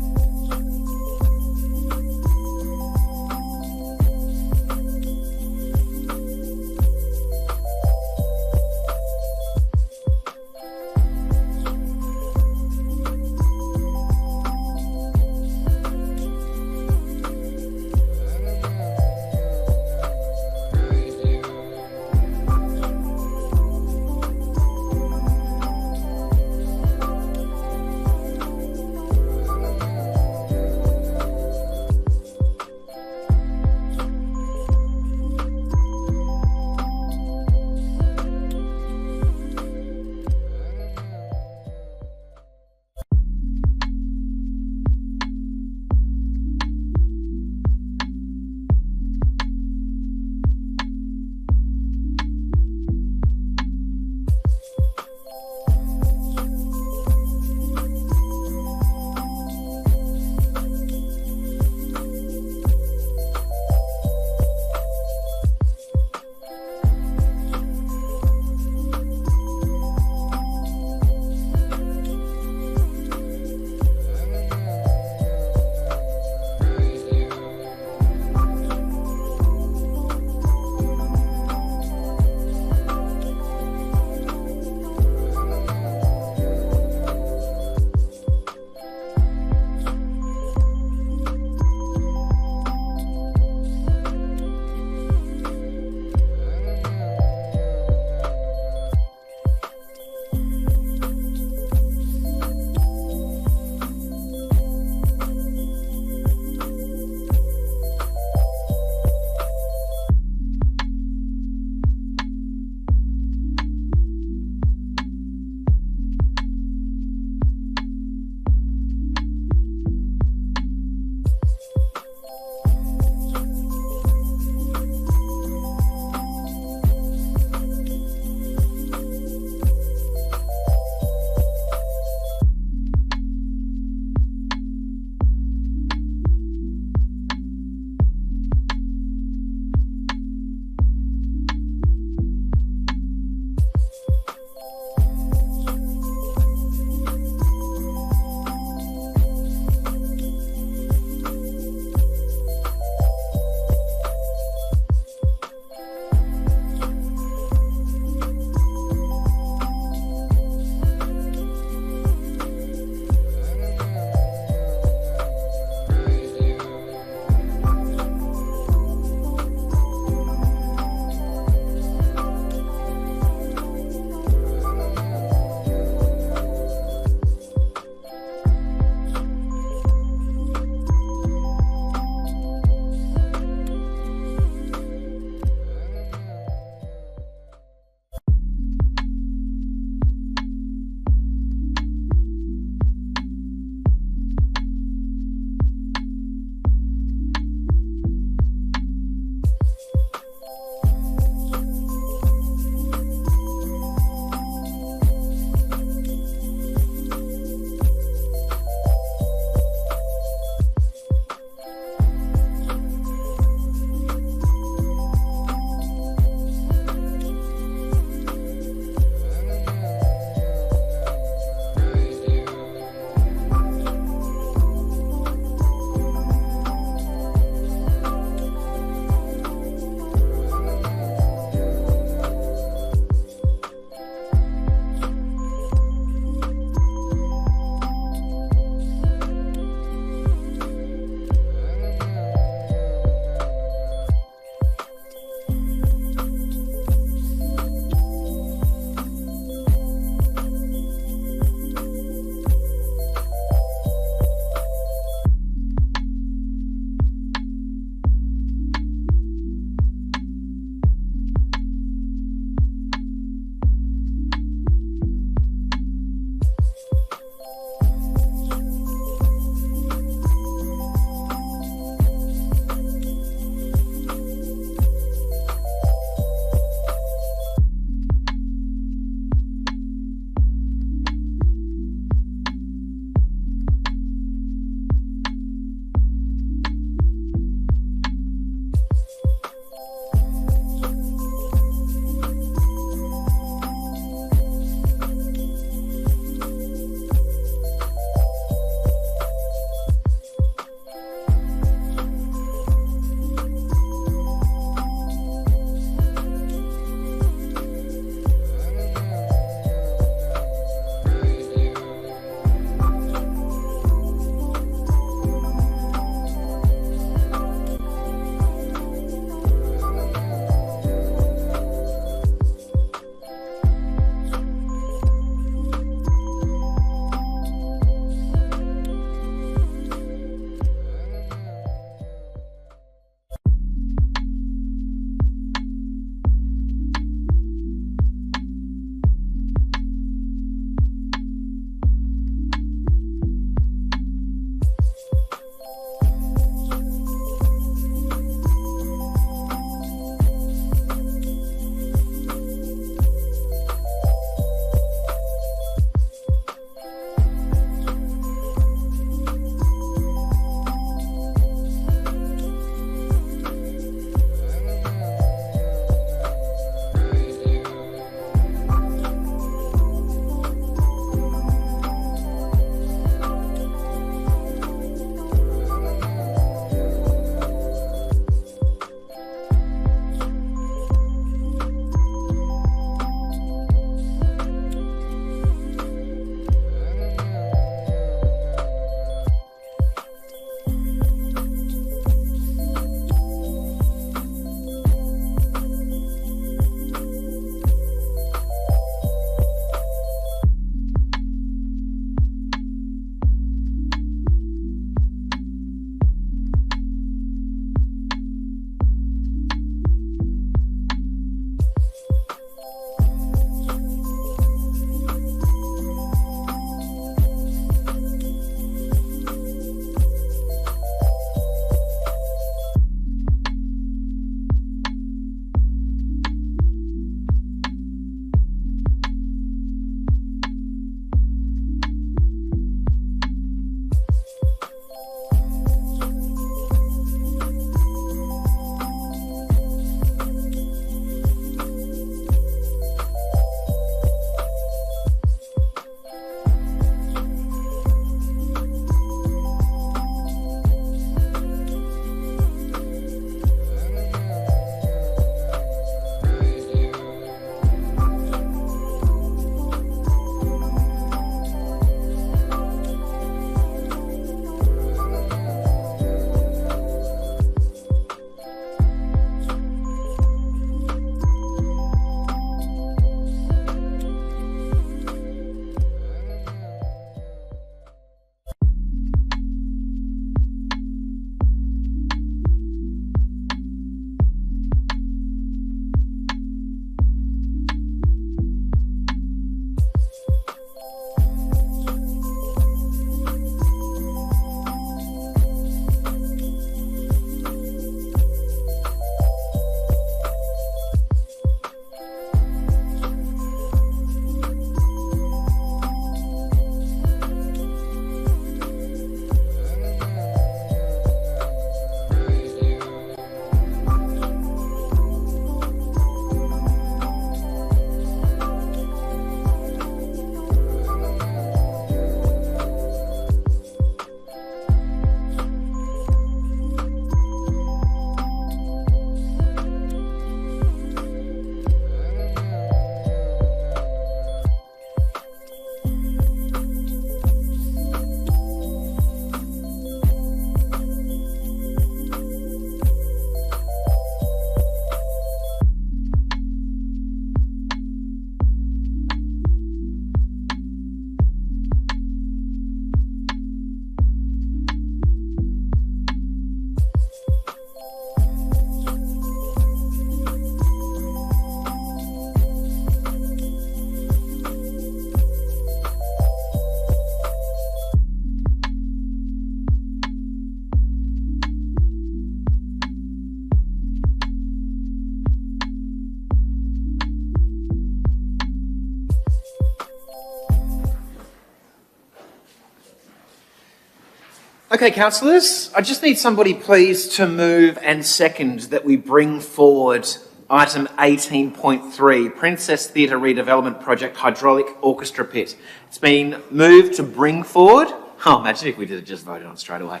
Okay, councillors, I just need somebody please to move and second that we bring forward item 18.3, Princess Theatre Redevelopment Project Hydraulic Orchestra Pit. It's been moved to bring forward. Oh, imagine if we did just voted on straight away.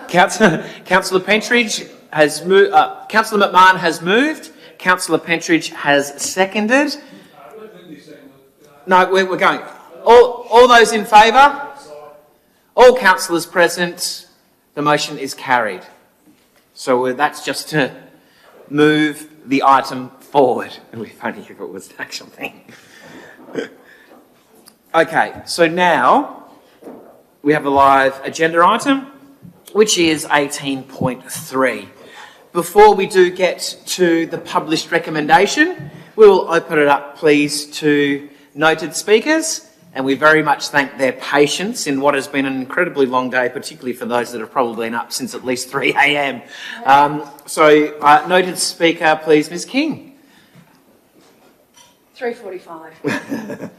Councillor Pentridge has moved. Councillor McMahon has moved. Councillor Pentridge has seconded. No, we're going. All those in favour? All councillors present. The motion is carried. So that's just to move the item forward. If only if it was the actual thing. Okay, so now we have a live agenda item, which is 18.3. Before we do get to the published recommendation, we will open it up, please, to noted speakers, and we very much thank their patience in what has been an incredibly long day, particularly for those that have probably been up since at least 3 a.m. Noted speaker, please, Ms. King. 3:45.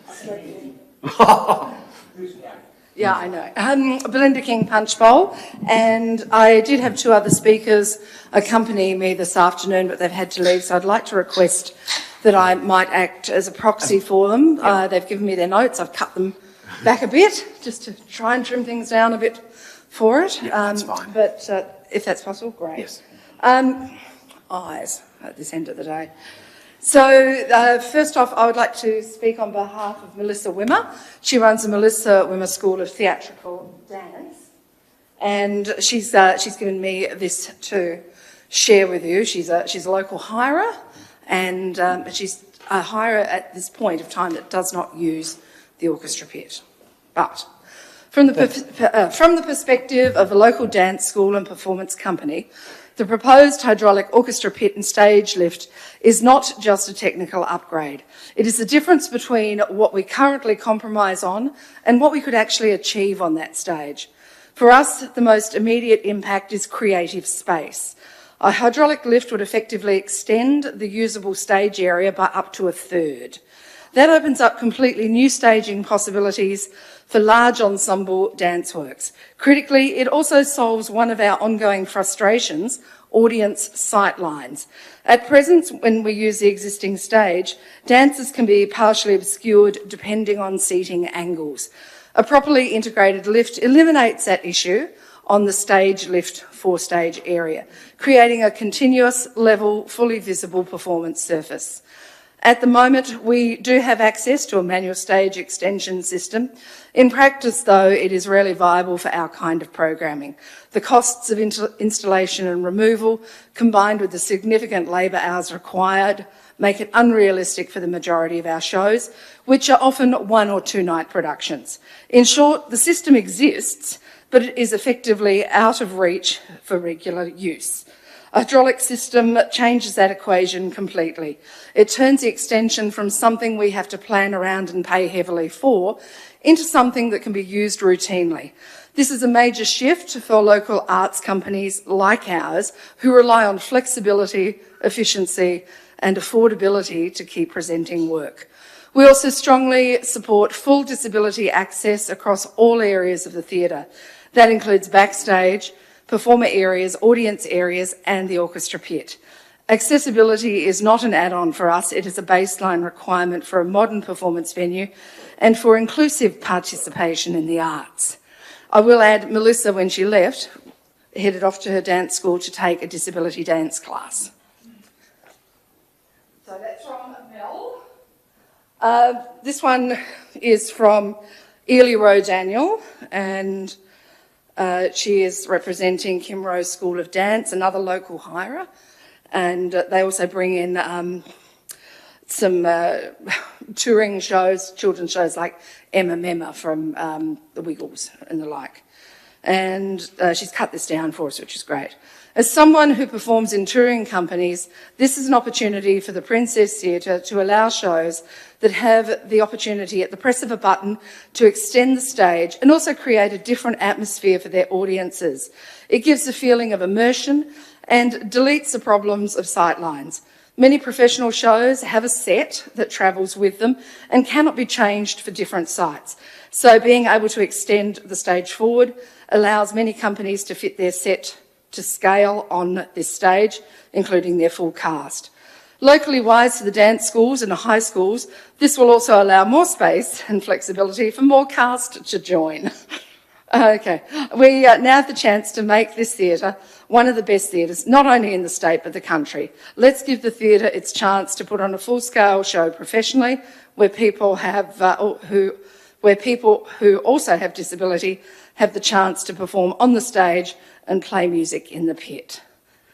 Yeah, I know. Belinda King, Punchbowl, and I did have two other speakers accompany me this afternoon, but they've had to leave, so I'd like to request that I might act as a proxy for them. They've given me their notes. I've cut them back a bit just to try and trim things down a bit for it. That's fine. But if that's possible, great. Yes. Eyes at this end of the day. So first off, I would like to speak on behalf of Melissa Wimmer. She runs the Melissa Wimmer School of Theatrical Dance, and she's given me this to share with you. She's a local hirer, and she's a hirer at this point of time that does not use the orchestra pit. But from the perspective of a local dance school and performance company, the proposed hydraulic orchestra pit and stage lift is not just a technical upgrade. It is the difference between what we currently compromise on and what we could actually achieve on that stage. For us, the most immediate impact is creative space. A hydraulic lift would effectively extend the usable stage area by up to a third. That opens up completely new staging possibilities for large ensemble dance works. Critically, it also solves one of our ongoing frustrations, audience sightlines. At present, when we use the existing stage, dancers can be partially obscured depending on seating angles. A properly integrated lift eliminates that issue on the stage lift four-stage area, creating a continuous, level, fully visible performance surface. At the moment, we do have access to a manual stage extension system. In practice, though, it is rarely viable for our kind of programming. The costs of installation and removal, combined with the significant labour hours required, make it unrealistic for the majority of our shows, which are often one or two night productions. In short, the system exists, but it is effectively out of reach for regular use. A hydraulic system changes that equation completely. It turns the extension from something we have to plan around and pay heavily for into something that can be used routinely. This is a major shift for local arts companies like ours who rely on flexibility, efficiency and affordability to keep presenting work. We also strongly support full disability access across all areas of the theatre. That includes backstage, performer areas, audience areas, and the orchestra pit. Accessibility is not an add-on for us, it is a baseline requirement for a modern performance venue and for inclusive participation in the arts. I will add, Melissa, when she left, headed off to her dance school to take a disability dance class. So that's from Mel. This one is from Ely Rowe Daniel, and she is representing Kimrow School of Dance, another local hirer, and they also bring in some touring shows, children's shows like Emma Memma from the Wiggles and the like. And she's cut this down for us, which is great. As someone who performs in touring companies, this is an opportunity for the Princess Theatre to allow shows that have the opportunity at the press of a button to extend the stage and also create a different atmosphere for their audiences. It gives a feeling of immersion and deletes the problems of sightlines. Many professional shows have a set that travels with them and cannot be changed for different sites. So being able to extend the stage forward allows many companies to fit their set to scale on this stage, including their full cast. Locally wise to the dance schools and the high schools, this will also allow more space and flexibility for more cast to join. Okay, we now have the chance to make this theatre one of the best theatres, not only in the state but the country. Let's give the theatre its chance to put on a full-scale show professionally, where people who also have disability have the chance to perform on the stage and play music in the pit.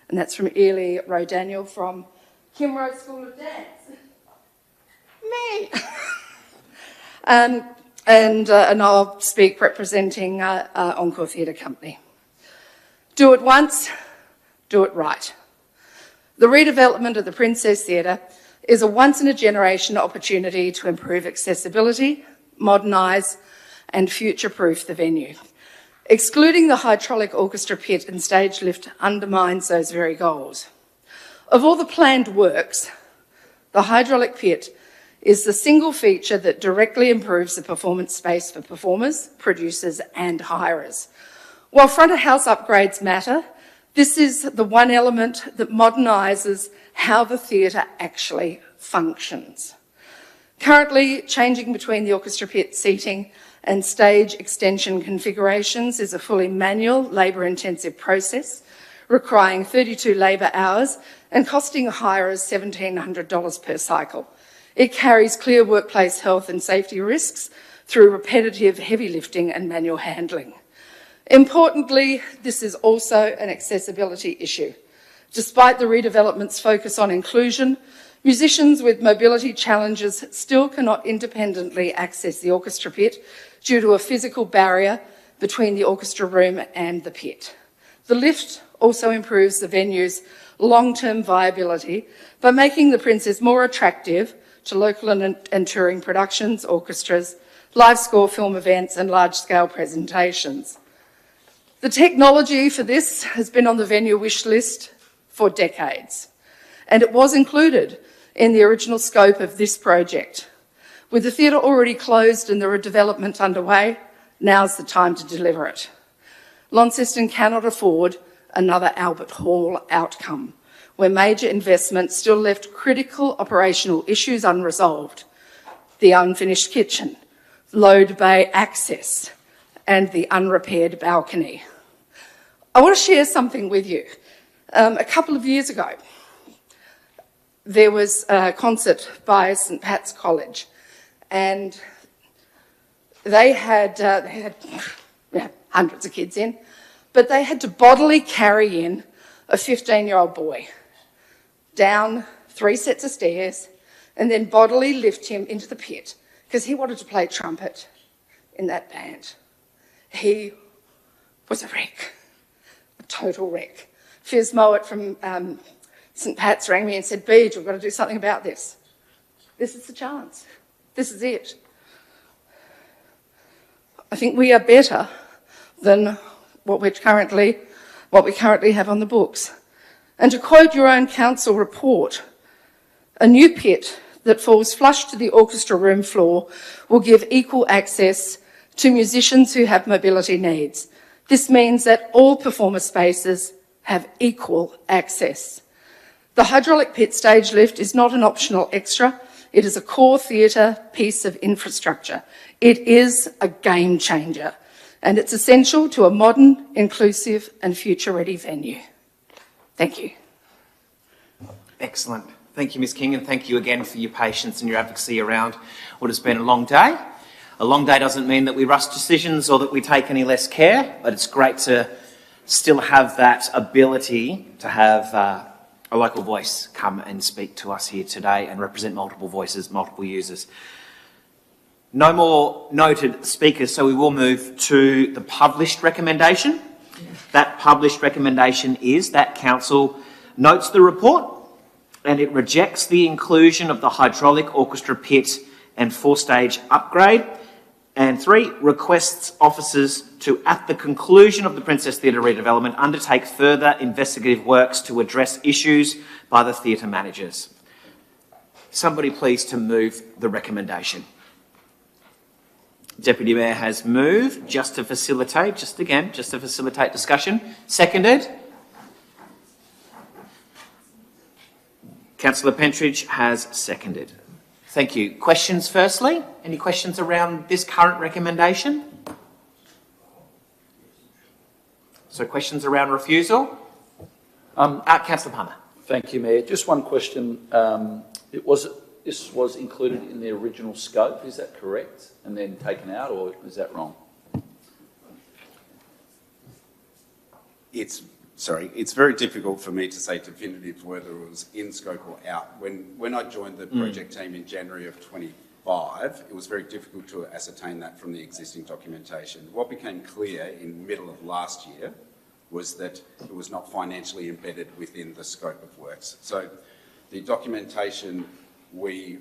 And that's from Ely Roe-Daniel from Kimrow School of Dance. Me! And I'll speak representing Encore Theatre Company. Do it once, do it right. The redevelopment of the Princess Theatre is a once-in-a-generation opportunity to improve accessibility, modernise and future-proof the venue. Excluding the hydraulic orchestra pit and stage lift undermines those very goals. Of all the planned works, the hydraulic pit is the single feature that directly improves the performance space for performers, producers and hirers. While front-of-house upgrades matter, this is the one element that modernises how the theatre actually functions. Currently, changing between the orchestra pit seating and stage extension configurations is a fully manual, labour-intensive process, requiring 32 labour hours and costing hirers $1,700 per cycle. It carries clear workplace health and safety risks through repetitive heavy lifting and manual handling. Importantly, this is also an accessibility issue. Despite the redevelopment's focus on inclusion, musicians with mobility challenges still cannot independently access the orchestra pit due to a physical barrier between the orchestra room and the pit. The lift also improves the venue's long-term viability by making the Princess more attractive to local and touring productions, orchestras, live score film events and large-scale presentations. The technology for this has been on the venue wish list for decades, and it was included in the original scope of this project. With the theatre already closed and the redevelopment underway, now's the time to deliver it. Launceston cannot afford another Albert Hall outcome, where major investments still left critical operational issues unresolved: the unfinished kitchen, load bay access, and the unrepaired balcony. I want to share something with you. A couple of years ago, there was a concert by St Pat's College, and they had hundreds of kids in, but they had to bodily carry in a 15-year-old boy down 3 sets of stairs and then bodily lift him into the pit because he wanted to play trumpet in that band. He was a wreck, a total wreck. Fizz Mowat from St Pat's rang me and said, "Beej, we've got to do something about this. This is the chance. This is it." I think we are better than what we currently have on the books. And to quote your own council report, a new pit that falls flush to the orchestra room floor will give equal access to musicians who have mobility needs. This means that all performer spaces have equal access. The hydraulic pit stage lift is not an optional extra. It is a core theatre piece of infrastructure. It is a game changer, and it's essential to a modern, inclusive and future-ready venue. Thank you. Excellent. Thank you, Ms King, and thank you again for your patience and your advocacy around what has been a long day. A long day doesn't mean that we rush decisions or that we take any less care, but it's great to still have that ability to have a local voice come and speak to us here today and represent multiple voices, multiple users. No more noted speakers, so we will move to the published recommendation. That published recommendation is that Council notes the report and it rejects the inclusion of the hydraulic orchestra pit and 4-stage upgrade. And 3, requests officers to, at the conclusion of the Princess Theatre redevelopment, undertake further investigative works to address issues by the theatre managers. somebody please to move the recommendation? Deputy Mayor has moved just to facilitate discussion. Seconded? Councillor Pentridge has seconded. Thank you. Questions firstly? Any questions around this current recommendation? So questions around refusal? Councillor Palmer. Thank you, Mayor. Just one question. This was included in the original scope, is that correct? And then taken out, or is that wrong? It's very difficult for me to say definitive whether it was in scope or out. When I joined the project team in January of 25, it was very difficult to ascertain that from the existing documentation. What became clear in the middle of last year was that it was not financially embedded within the scope of works. So the documentation we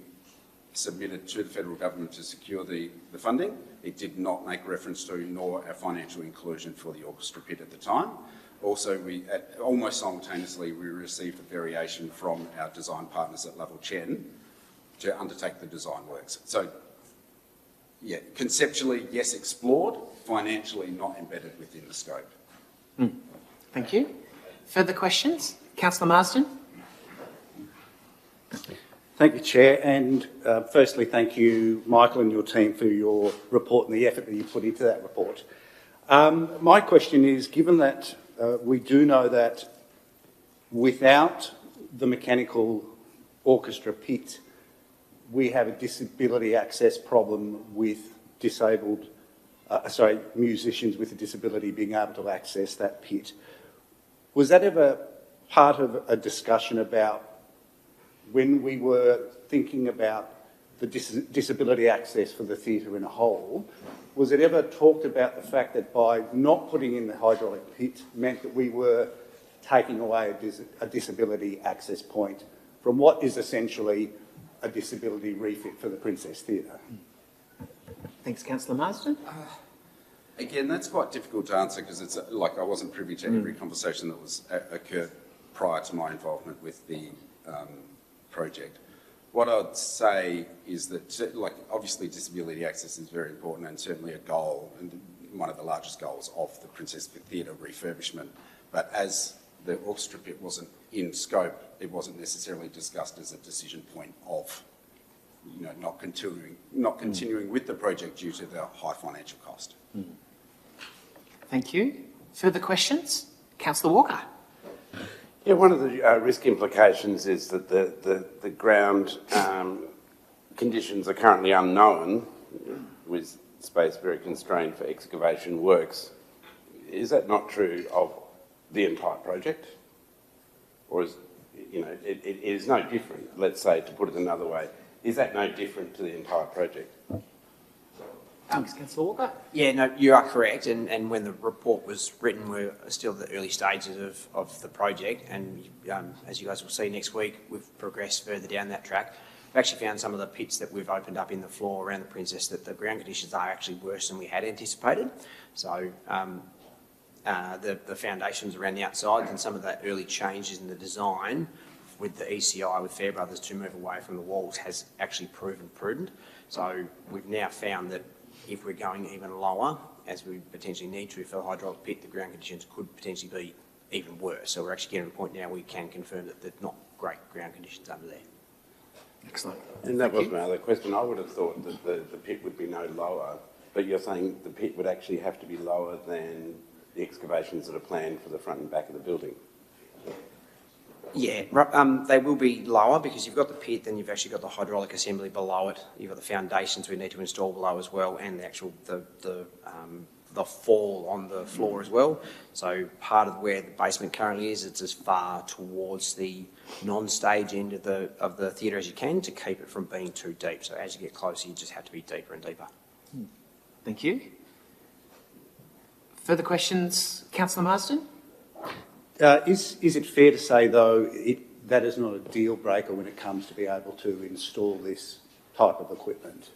submitted to the federal government to secure the funding, it did not make reference to nor a financial inclusion for the orchestra pit at the time. Also, almost simultaneously, we received a variation from our design partners at Level Chen to undertake the design works. So, yeah, conceptually, yes, explored, financially not embedded within the scope. Thank you. Further questions? Councillor Marsden. Thank you, Chair, and firstly thank you, Michael, and your team for your report and the effort that you put into that report. My question is, given that we do know that without the mechanical orchestra pit, we have a disability access problem with musicians with a disability being able to access that pit. Was that ever part of a discussion about when we were thinking about the disability access for the theatre in a whole? Was it ever talked about the fact that by not putting in the hydraulic pit meant that we were taking away a disability access point from what is essentially a disability refit for the Princess Theatre? Thanks, Councillor Marsden. Again, that's quite difficult to answer because it's like I wasn't privy to every conversation that was occurred prior to my involvement with the project. What I'd say is that, like, obviously disability access is very important and certainly a goal, and one of the largest goals of the Princess Theatre refurbishment. But as the orchestra pit wasn't in scope, it wasn't necessarily discussed as a decision point of, you know, not continuing with the project due to the high financial cost. Thank you. Further questions? Councillor Walker. Yeah, one of the risk implications is that the ground conditions are currently unknown, with space very constrained for excavation works. Is that not true of the entire project? Or is, you know, it is no different, let's say, to put it another way. Is that no different to the entire project? Thanks, Councillor Walker. Yeah, no, you are correct. And when the report was written, we're still at the early stages of the project. And as you guys will see next week, we've progressed further down that track. We've actually found some of the pits that we've opened up in the floor around the Princess that the ground conditions are actually worse than we had anticipated. So the foundations around the outside and some of the early changes in the design with the ECI, with Fairbrothers, to move away from the walls has actually proven prudent. So we've now found that if we're going even lower, as we potentially need to for the hydraulic pit, the ground conditions could potentially be even worse. So we're actually getting to a point now we can confirm that there's not great ground conditions under there. Excellent. And that was my other question. I would have thought that the pit would be no lower, but you're saying the pit would actually have to be lower than the excavations that are planned for the front and back of the building. Yeah, they will be lower because you've got the pit, then you've actually got the hydraulic assembly below it. You've got the foundations we need to install below as well, and the actual the fall on the floor as well. So part of where the basement currently is, it's as far towards the non-stage end of the theatre as you can to keep it from being too deep. So as you get closer, you just have to be deeper and deeper. Thank you. Further questions, Councillor Marsden? Is it fair to say, though, that is not a deal breaker when it comes to be able to install this type of equipment?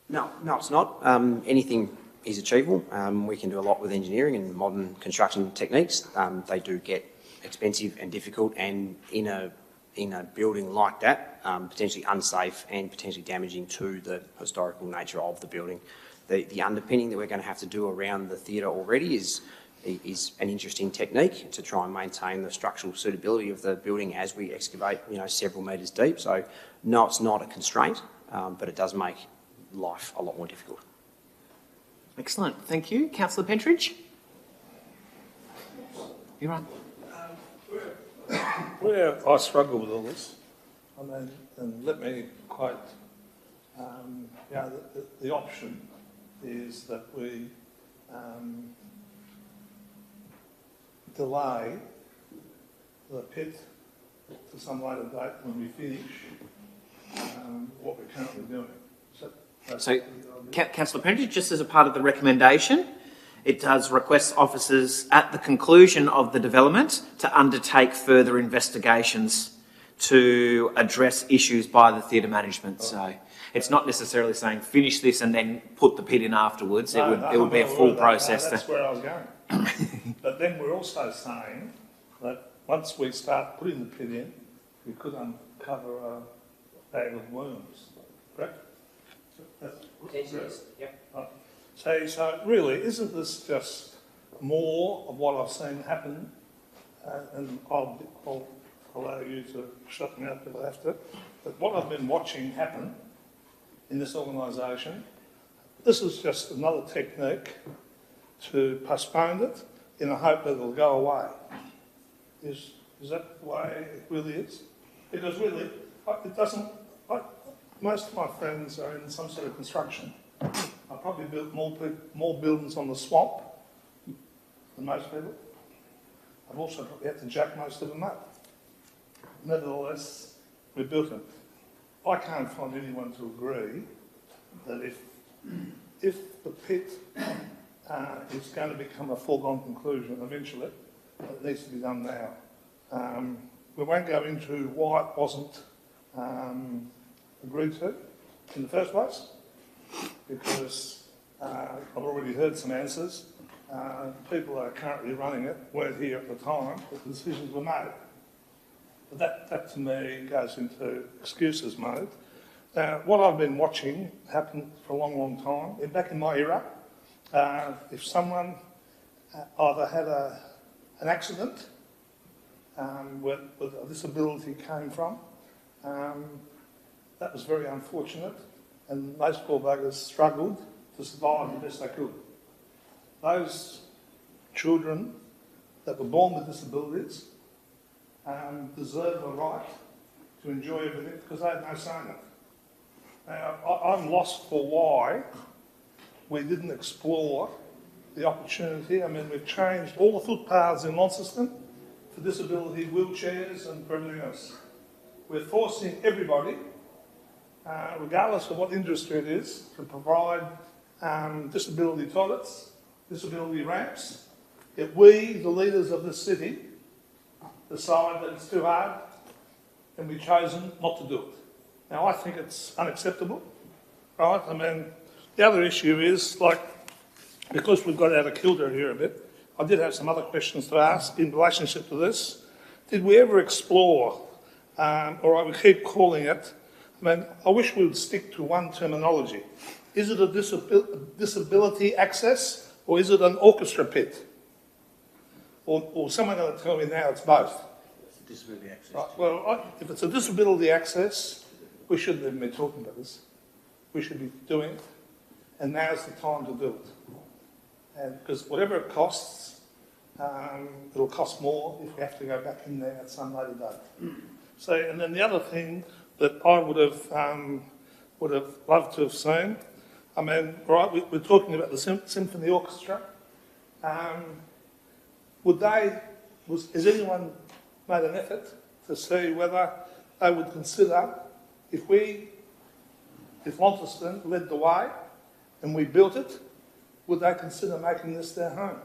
No, it's not. Anything is achievable. We can do a lot with engineering and modern construction techniques. They do get expensive and difficult, and in a in a building like that, potentially unsafe and potentially damaging to the historical nature of the building. The underpinning that we're going to have to do around the theatre already is an interesting technique to try and maintain the structural suitability of the building as we excavate, several metres deep. So no, it's not a constraint, but it does make life a lot more difficult. Excellent, thank you. Councillor Pentridge? You're on. Where I struggle with all this, and let me quote, the option is that we delay the pit to some later date when we finish what we're currently doing. So, Councillor Pentridge, just as a part of the recommendation, it does request officers at the conclusion of the development to undertake further investigations to address issues by the theatre management. So it's not necessarily saying finish this and then put the pit in afterwards. It would be a full process. That's where I was going. But then we're also saying that once we start putting the pit in, we could uncover a bag of worms, correct? Yep. So really, isn't this just more of what I've seen happen? And I'll allow you to shut me up if I have to. But what I've been watching happen in this organisation, this is just another technique to postpone it in the hope that it'll go away. Is that the way it really is? Because really, it doesn't. Most of my friends are in some sort of construction. I probably built more buildings on the swamp than most people. I've also probably had to jack most of them up. Nevertheless, we built them. I can't find anyone to agree that if the pit is going to become a foregone conclusion eventually, it needs to be done now. We won't go into why it wasn't agreed to in the first place, because I've already heard some answers. People that are currently running it weren't here at the time that the decisions were made. But that to me goes into excuses mode. What I've been watching happen for a long, long time, back in my era, if someone either had an accident where a disability came from, that was very unfortunate, and most poor buggers struggled to survive the best they could. Those children that were born with disabilities deserve the right to enjoy everything because they had no say in it. Now, I'm lost for why we didn't explore the opportunity. I mean, we've changed all the footpaths in Launceston for disability wheelchairs and for everything else. We're forcing everybody, regardless of what industry it is, to provide disability toilets, disability ramps. Yet we, the leaders of this city, decide that it's too hard and we've chosen not to do it. Now, I think it's unacceptable, right? I mean, the other issue is, because we've got out of kilter here a bit, I did have some other questions to ask in relationship to this. Did we ever explore, or we keep calling it, I mean, I wish we would stick to one terminology. Is it a disability access or is it an orchestra pit? Or someone going to tell me now it's both? It's a disability access. Right. Well, if it's a disability access, we shouldn't even be talking about this. We should be doing it, and now's the time to do it. And because whatever it costs, it'll cost more if we have to go back in there at some later date. So, and then the other thing that I would have loved to have seen, I mean, right, we're talking about the symphony orchestra. Has anyone made an effort to see whether they would consider, if Launceston led the way and we built it, would they consider making this their home?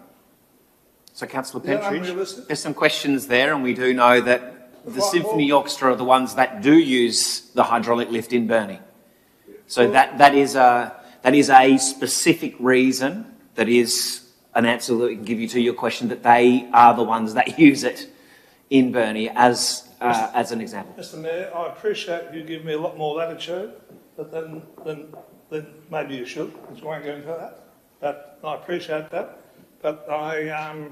So, Councillor Pentridge, there's some questions there, and we do know that the Symphony Orchestra are the ones that do use the hydraulic lift in Burnie. So that is a specific reason, that is an answer that we can give you to your question, that they are the ones that use it in Burnie, as as an example. Mr Mayor, I appreciate you giving me a lot more latitude, but then maybe you should, because we won't go into that. But I appreciate that. But I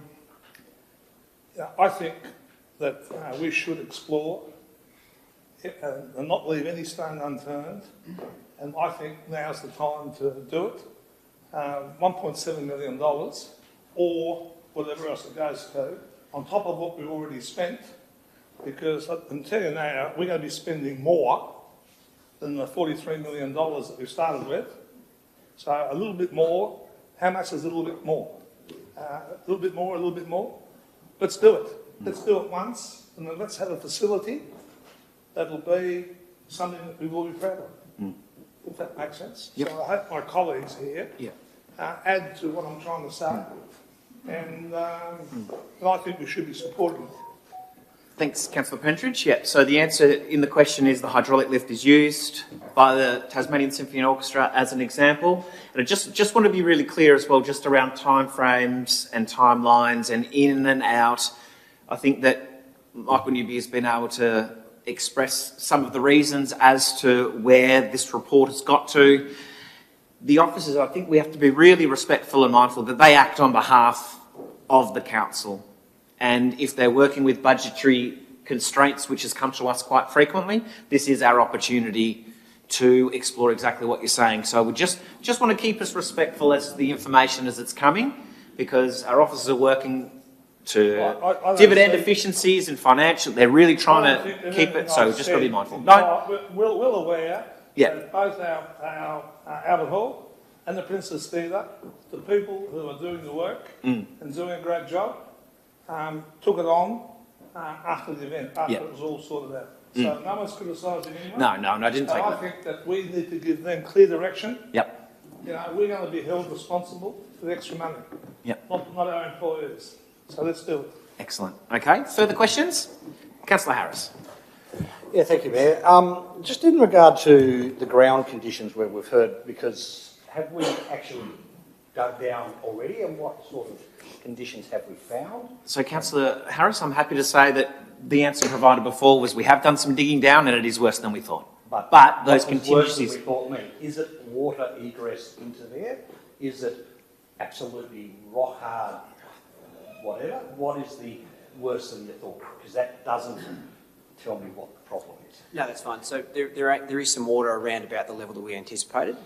think that we should explore and not leave any stone unturned. And I think now's the time to do it. $1.7 million or whatever else it goes to, on top of what we've already spent, because I can tell you now, we're going to be spending more than the $43 million that we started with. So a little bit more. How much is a little bit more? A little bit more, a little bit more. Let's do it. Let's do it once, and then let's have a facility that'll be something that we will be proud of. If that makes sense. Yep. So I hope my colleagues here add to what I'm trying to say, and I think we should be supporting it. Thanks, Councillor Pentridge. Yeah, so the answer in the question is the hydraulic lift is used by the Tasmanian Symphony Orchestra as an example. And I just want to be really clear as well, just around timeframes and timelines and in and out. I think that Michael Newby has been able to express some of the reasons as to where this report has got to. The officers, I think we have to be really respectful and mindful that they act on behalf of the council. And if they're working with budgetary constraints, which has come to us quite frequently, this is our opportunity to explore exactly what you're saying. So we just want to keep us respectful as to the information as it's coming, because our officers are working to dividend efficiencies and financial. They're really trying to keep it, so just got to be mindful. No, we're well aware that both our Albert Hall and the Princess Theatre, the people who are doing the work and doing a great job, took it on after the event, after it was all sorted out. So no one's criticising anyone. No, I didn't take I think that we need to give them clear direction. Yep. You know, we're going to be held responsible for the extra money. Yep. Not our employees. So let's do it. Excellent. Okay, further questions? Councillor Harris. Yeah, thank you, Mayor. Just in regard to the ground conditions where we've heard, because have we actually dug down already, and what sort of conditions have we found? So, Councillor Harris, I'm happy to say that the answer provided before was we have done some digging down and it is worse than we thought. But those contingencies... We thought, is it water egress into there? Is it absolutely rock hard, whatever? What is the worse than you thought? Because that doesn't tell me what the problem is. No, that's fine. So there is some water around about the level that we anticipated.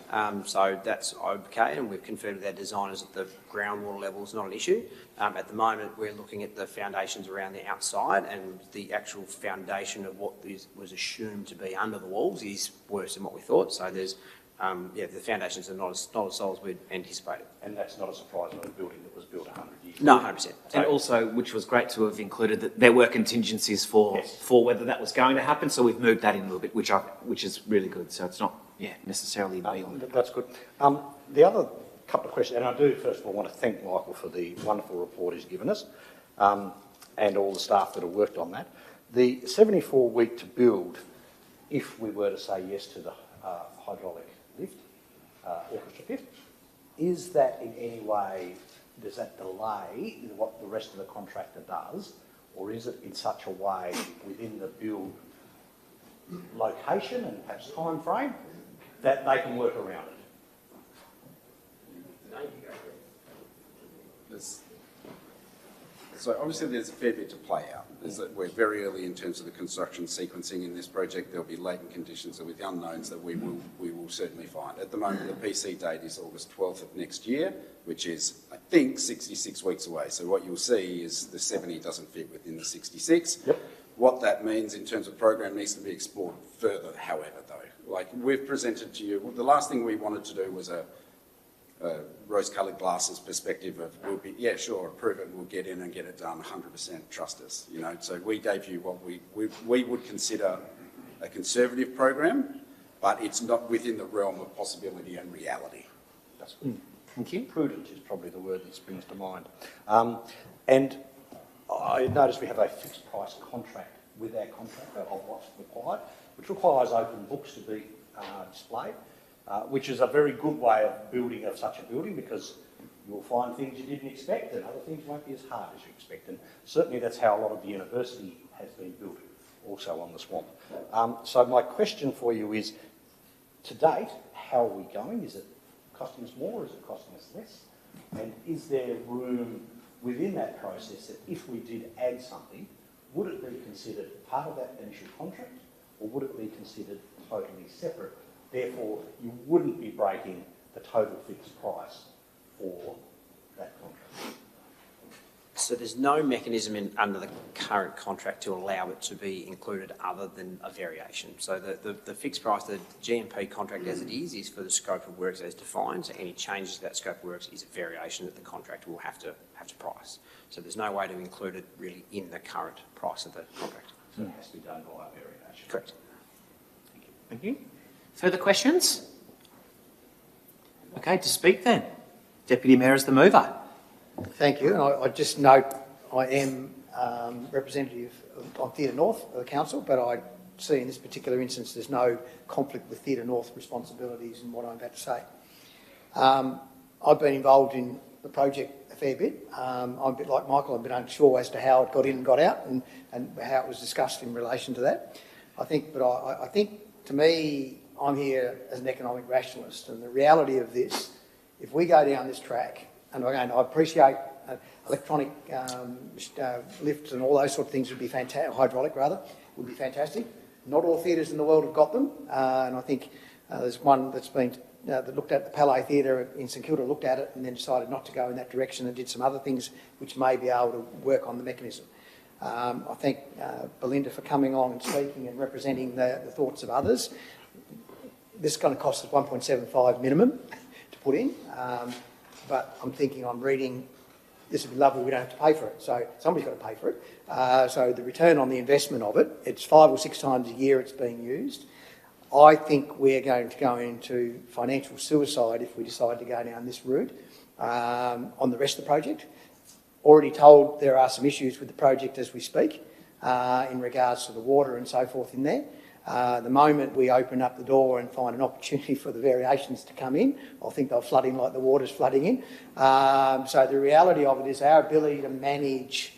So that's okay, and we've confirmed with our designers that the groundwater level is not an issue. At the moment, we're looking at the foundations around the outside, and the actual foundation of what was assumed to be under the walls is worse than what we thought. So there's, the foundations are not as solid as we'd anticipated. And that's not a surprise on a building that was built 100 years ago. No, 100%. And also, which was great to have included, that there were contingencies for whether that was going to happen, so we've moved that in a little bit, which is really good. So it's not necessarily that's good. The other couple of questions, and I do first of all want to thank Michael for the wonderful report he's given us, and all the staff that have worked on that. The 74-week to build, if we were to say yes to the hydraulic lift, orchestra pit, is that in any way, does that delay what the rest of the contractor does, or is it in such a way within the build location and perhaps time frame that they can work around it? So obviously there's a fair bit to play out. We're very early in terms of the construction sequencing in this project. There'll be latent conditions with the unknowns that we will certainly find. At the moment, the PC date is August 12th of next year, which is, I think, 66 weeks away. So what you'll see is the 70 doesn't fit within the 66. Yep. What that means in terms of program needs to be explored further, however, though. Like we've presented to you, the last thing we wanted to do was a rose-coloured glasses perspective of we'll be, yeah, sure, approve it, we'll get in and get it done 100%, trust us, you know. So we gave you what we would consider a conservative program, but it's not within the realm of possibility and reality. That's good. Thank you. Prudent is probably the word that springs to mind. And I noticed we have a fixed price contract with our contractor of what's required, which requires open books to be displayed. Which is a very good way of building of such a building, because you'll find things you didn't expect and other things won't be as hard as you expect. And certainly that's how a lot of the university has been built also on the swamp. So my question for you is, to date, how are we going? Is it costing us more or is it costing us less? And is there room within that process that if we did add something, would it be considered part of that initial contract or would it be considered totally separate? Therefore, you wouldn't be breaking the total fixed price for that contract. So there's no mechanism under the current contract to allow it to be included other than a variation. So the fixed price, the GMP contract as it is for the scope of works as defined. So any changes to that scope of works is a variation that the contractor will have to price. So there's no way to include it really in the current price of the contract. So it has to be done by a variation. Correct. Thank you. Thank you. Further questions? Okay, to speak then. Deputy Mayor is the mover. Thank you. And I just note I am representative on Theatre North of the council, but I see in this particular instance there's no conflict with Theatre North responsibilities in what I'm about to say. I've been involved in the project a fair bit. I'm a bit like Michael, I'm a bit unsure as to how it got in and got out and how it was discussed in relation to that. I think to me, I'm here as an economic rationalist, and the reality of this, if we go down this track, and again, I appreciate electronic lifts and all those sort of things would be fantastic, hydraulic rather, would be fantastic. Not all theatres in the world have got them, and I think there's one that's been, that looked at the Palais Theatre in St Kilda, looked at it and then decided not to go in that direction and did some other things which may be able to work on the mechanism. I thank Belinda for coming along and speaking and representing the thoughts of others. This is going to cost us 1.75 minimum to put in, but I'm thinking, I'm reading, this would be lovely, we don't have to pay for it, so somebody's got to pay for it. So the return on the investment of it, it's 5 or 6 times a year it's being used. I think we're going to go into financial suicide if we decide to go down this route on the rest of the project. Already told there are some issues with the project as we speak in regards to the water and so forth in there. The moment we open up the door and find an opportunity for the variations to come in, I think they'll flood in like the water's flooding in. So the reality of it is our ability to manage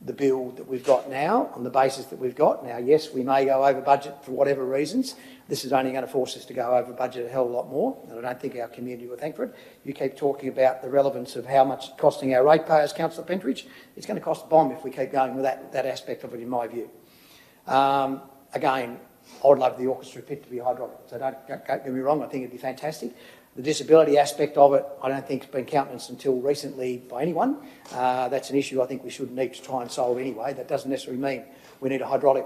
the build that we've got now on the basis that we've got. Now, yes, we may go over budget for whatever reasons. This is only going to force us to go over budget a hell of a lot more, and I don't think our community will thank for it. You keep talking about the relevance of how much it's costing our ratepayers, Councillor Pentridge. It's going to cost a bomb if we keep going with that aspect of it, in my view. Again, I would love the orchestra pit to be hydraulic, so don't get me wrong, I think it'd be fantastic. The disability aspect of it, I don't think it's been countenanced until recently by anyone. That's an issue I think we should need to try and solve anyway. That doesn't necessarily mean we need a hydraulic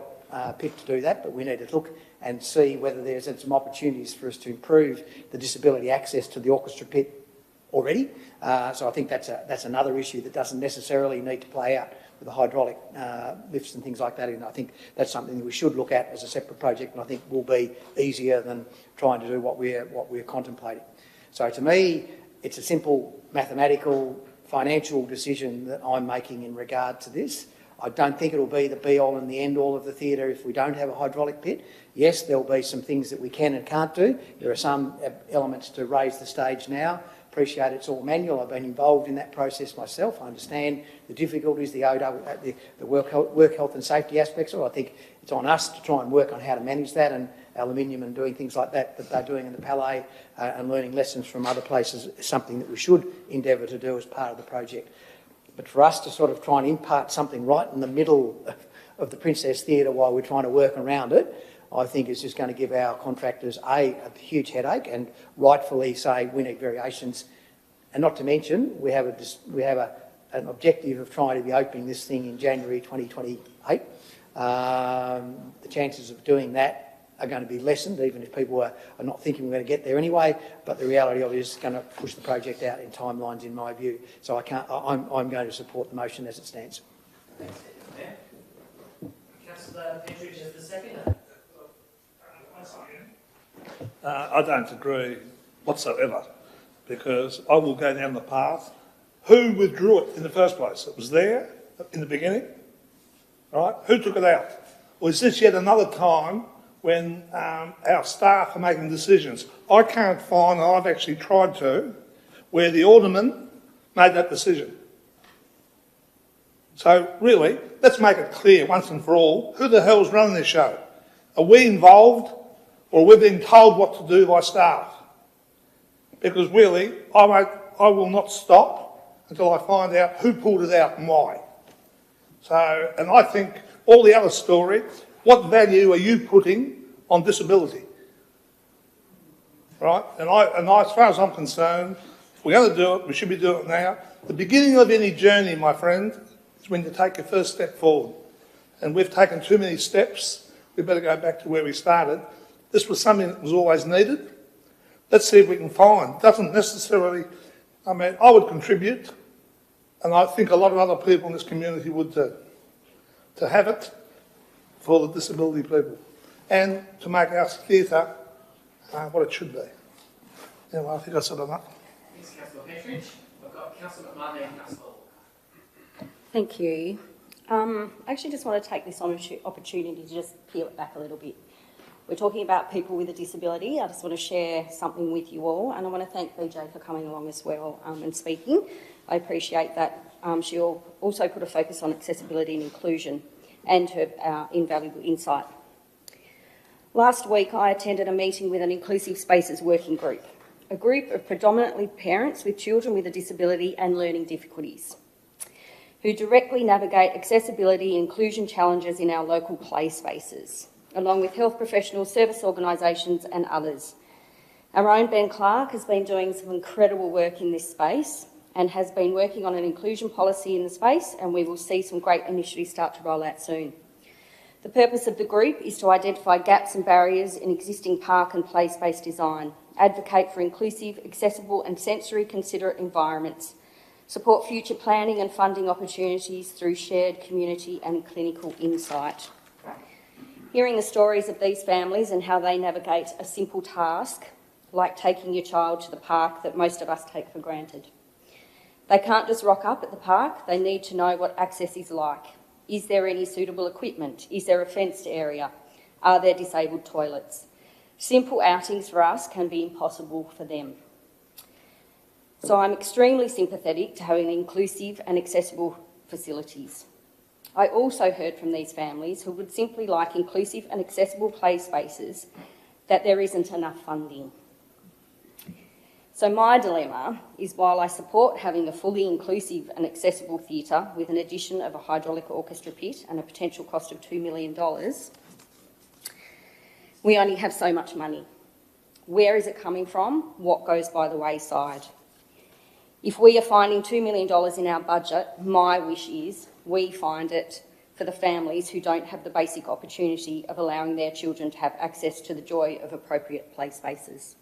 pit to do that, but we need to look and see whether there's some opportunities for us to improve the disability access to the orchestra pit already. So I think that's another issue that doesn't necessarily need to play out with the hydraulic lifts and things like that. And I think that's something that we should look at as a separate project, and I think will be easier than trying to do what we're contemplating. So to me, it's a simple mathematical, financial decision that I'm making in regard to this. I don't think it'll be the be-all and the end-all of the theatre if we don't have a hydraulic pit. Yes, there'll be some things that we can and can't do. There are some elements to raise the stage now. Appreciate it's all manual. I've been involved in that process myself. I understand the difficulties, the work health and safety aspects of it. I think it's on us to try and work on how to manage that, and aluminium and doing things like that they're doing in the Palais and learning lessons from other places is something that we should endeavour to do as part of the project. But for us to sort of try and impart something right in the middle of the Princess Theatre while we're trying to work around it, I think is just going to give our contractors a huge headache, and rightfully say we need variations. And not to mention, we have an objective of trying to be opening this thing in January 2028. The chances of doing that are going to be lessened, even if people are not thinking we're going to get there anyway. But the reality of it is going to push the project out in timelines, in my view. So I'm going to support the motion as it stands. Thanks, Councillor Pentridge as the seconder. I don't agree whatsoever, because I will go down the path. Who withdrew it in the first place? It was there in the beginning, right? Who took it out? Or is this yet another time when our staff are making decisions? I can't find, and I've actually tried to, where the alderman made that decision. Right? Who took it out? Or is this yet another time when our staff are making decisions? I can't find, and I've actually tried to, where the alderman made that decision. Right? Who took it out? Or is this yet another time when our staff are making decisions? I can't find, and I've actually tried to, where the alderman made that decision. So really, let's make it clear once and for all, who the hell's running this show? Are we involved, or are we being told what to do by staff? Because really, I will not stop until I find out who pulled it out and why. So, and I think all the other story, what value are you putting on disability? Right? And as far as I'm concerned, if we're going to do it, we should be doing it now. The beginning of any journey, my friend, is when you take your first step forward. And we've taken too many steps. We better go back to where we started. This was something that was always needed. Let's see if we can find. Doesn't necessarily, I mean, I would contribute, and I think a lot of other people in this community would too, to have it for the disability people and to make our theatre what it should be. Anyway, I think I said enough. Thanks, Councillor Petridge. I've got Councillor McMahon and Councillor. Thank you. I actually just want to take this opportunity to just peel it back a little bit. We're talking about people with a disability. I just want to share something with you all, and I want to thank BJ for coming along as well and speaking. I appreciate that she'll also put a focus on accessibility and inclusion and her invaluable insight. Last week, I attended a meeting with an Inclusive Spaces working group, a group of predominantly parents with children with a disability and learning difficulties, who directly navigate accessibility and inclusion challenges in our local play spaces, along with health professionals, service organisations and others. Our own Ben Clark has been doing some incredible work in this space and has been working on an inclusion policy in the space, and we will see some great initiatives start to roll out soon. The purpose of the group is to identify gaps and barriers in existing park and play space design, advocate for inclusive, accessible and sensory considerate environments, support future planning and funding opportunities through shared community and clinical insight. Hearing the stories of these families and how they navigate a simple task, like taking your child to the park that most of us take for granted. They can't just rock up at the park, they need to know what access is like. Is there any suitable equipment? Is there a fenced area? Are there disabled toilets? Simple outings for us can be impossible for them. So I'm extremely sympathetic to having inclusive and accessible facilities. I also heard from these families who would simply like inclusive and accessible play spaces that there isn't enough funding. So my dilemma is, while I support having a fully inclusive and accessible theatre with an addition of a hydraulic orchestra pit and a potential cost of $2 million, we only have so much money. Where is it coming from? What goes by the wayside? If we are finding $2 million in our budget, my wish is we find it for the families who don't have the basic opportunity of allowing their children to have access to the joy of appropriate play spaces.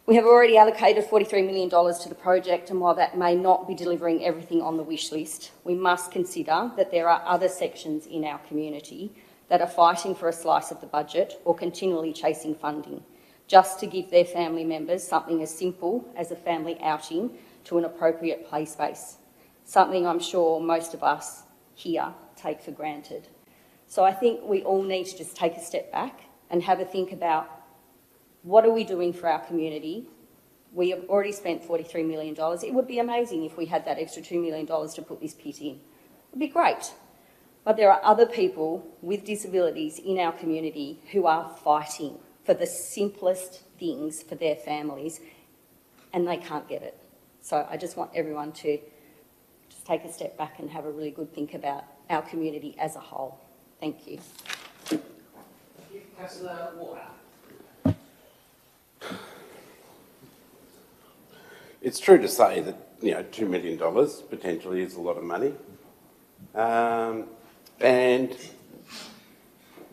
We have already allocated $43 million to the project, and while that may not be delivering everything on the wish list, we must consider that there are other sections in our community that are fighting for a slice of the budget or continually chasing funding, just to give their family members something as simple as a family outing to an appropriate play space, something I'm sure most of us here take for granted. So I think we all need to just take a step back and have a think about, what are we doing for our community? We have already spent $43 million. It would be amazing if we had that extra $2 million to put this pit in. It would be great. But there are other people with disabilities in our community who are fighting for the simplest things for their families, and they can't get it. So I just want everyone to just take a step back and have a really good think about our community as a whole. Thank you. Councillor Water. It's true to say that, $2 million potentially is a lot of money, and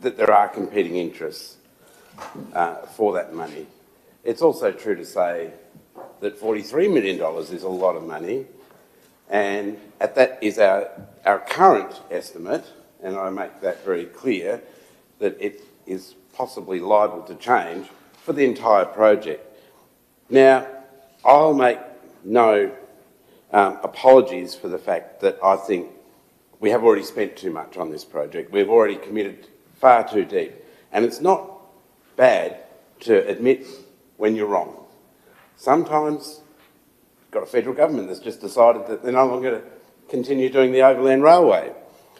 that there are competing interests for that money. It's also true to say that $43 million is a lot of money, and that is our current estimate, and I make that very clear, that it is possibly liable to change for the entire project. Now, I'll make no apologies for the fact that I think we have already spent too much on this project. We've already committed far too deep. And it's not bad to admit when you're wrong. Sometimes you've got a federal government that's just decided that they're no longer going to continue doing the Overland Railway.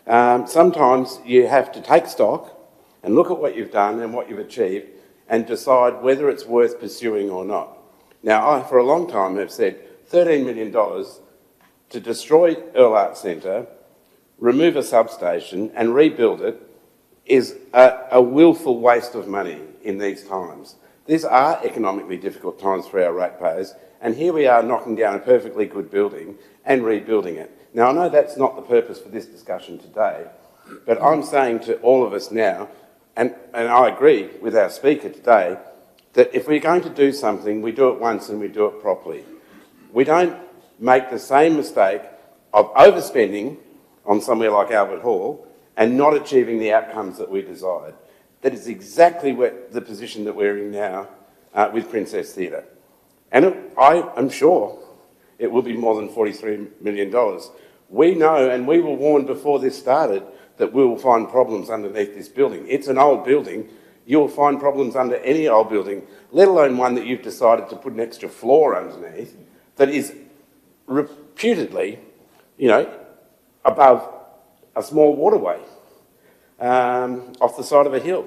Sometimes you have to take stock and look at what you've done and what you've achieved and decide whether it's worth pursuing or not. Now, I, for a long time, have said $13 million to destroy Earl Arts Centre, remove a substation and rebuild it is a willful waste of money in these times. These are economically difficult times for our ratepayers, and here we are knocking down a perfectly good building and rebuilding it. Now, I know that's not the purpose for this discussion today, but I'm saying to all of us now, and I agree with our speaker today, that if we're going to do something, we do it once and we do it properly. We don't make the same mistake of overspending on somewhere like Albert Hall and not achieving the outcomes that we desired. That is exactly the position that we're in now with Princess Theatre. And I am sure it will be more than $43 million. We know, and we were warned before this started, that we will find problems underneath this building. It's an old building. You'll find problems under any old building, let alone one that you've decided to put an extra floor underneath that is reputedly, above a small waterway off the side of a hill.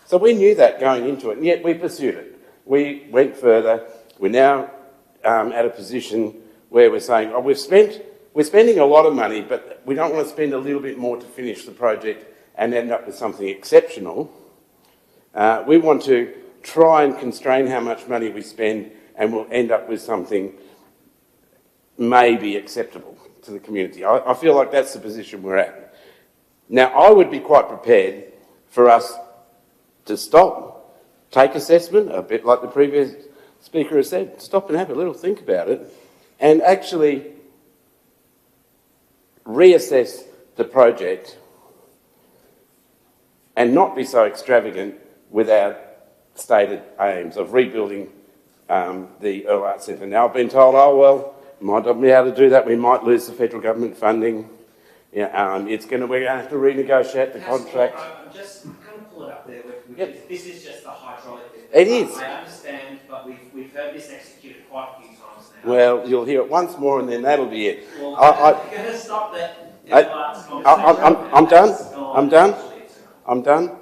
So we knew that going into it, and yet we pursued it. We went further. We're now at a position where we're saying, we're spending a lot of money, but we don't want to spend a little bit more to finish the project and end up with something exceptional. We want to try and constrain how much money we spend, and we'll end up with something maybe acceptable to the community. I feel like that's the position we're at. Now, I would be quite prepared for us to stop, take assessment, a bit like the previous speaker has said, stop and have a little think about it, and actually reassess the project and not be so extravagant with our stated aims of rebuilding the Earl Arts Centre. Now, I've been told, might not be able to do that, we might lose the federal government funding. We're going to have to renegotiate the contract. I'm just going to pull it up there. This is just the hydraulic bit. It is. I understand, but we've heard this executed quite a few times now. Well, you'll hear it once more and then that'll be it. Well, I'm going to stop that. I'm done.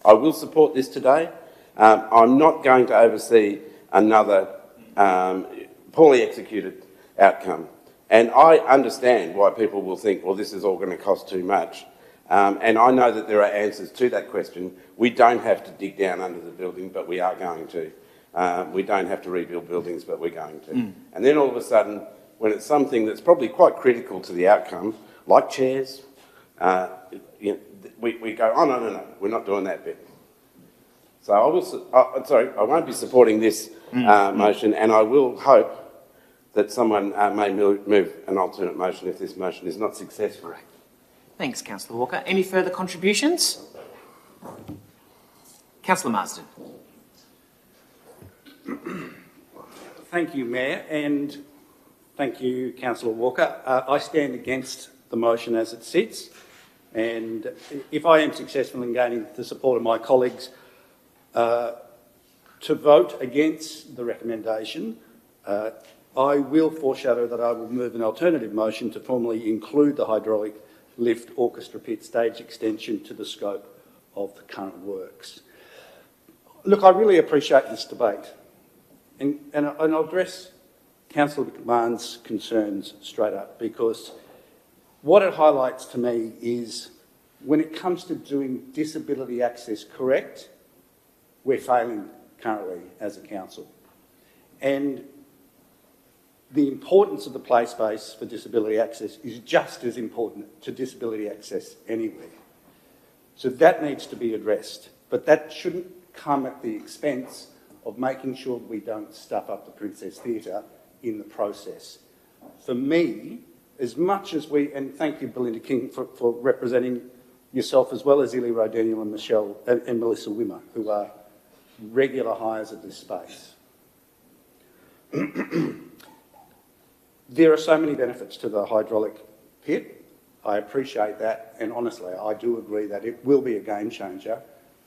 I will support this today. I'm not going to oversee another poorly executed outcome. And I understand why people will think, well, this is all going to cost too much. And I know that there are answers to that question. We don't have to dig down under the building, but we are going to. We don't have to rebuild buildings, but we're going to. And then all of a sudden, when it's something that's probably quite critical to the outcome, like chairs, we go, no, we're not doing that bit. So I won't be supporting this motion, and I will hope that someone may move an alternate motion if this motion is not successful. Thanks, Councillor Walker. Any further contributions? Councillor Marsden. Thank you, Mayor, and thank you, Councillor Walker. I stand against the motion as it sits, and if I am successful in gaining the support of my colleagues to vote against the recommendation, I will foreshadow that I will move an alternative motion to formally include the hydraulic lift orchestra pit stage extension to the scope of the current works. Look, I really appreciate this debate, and I'll address Councillor McMahon's concerns straight up, because what it highlights to me is when it comes to doing disability access correct, we're failing currently as a council. And the importance of the play space for disability access is just as important to disability access anywhere. So that needs to be addressed, but that shouldn't come at the expense of making sure we don't stuff up the Princess Theatre in the process. For me, as much as we, and thank you Belinda King for representing yourself as well as Illy Rodaniel and Michelle and Melissa Wimmer, who are regular hires at this space. There are so many benefits to the hydraulic pit. I appreciate that, and honestly, I do agree that it will be a game changer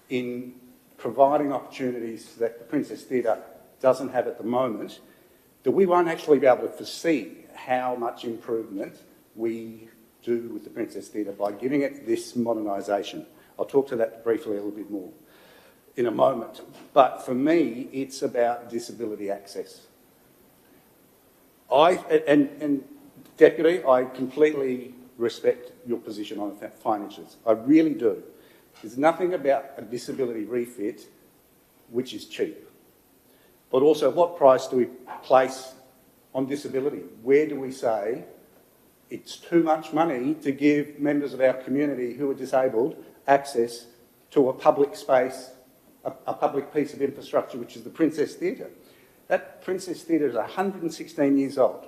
in providing opportunities that the Princess Theatre doesn't have at the moment, that we won't actually be able to foresee how much improvement we do with the Princess Theatre by giving it this modernisation. I'll talk to that briefly a little bit more in a moment. But for me, it's about disability access. And Deputy, I completely respect your position on finances. I really do. There's nothing about a disability refit which is cheap. But also, what price do we place on disability? Where do we say it's too much money to give members of our community who are disabled access to a public space, a public piece of infrastructure, which is the Princess Theatre? That Princess Theatre is 116 years old.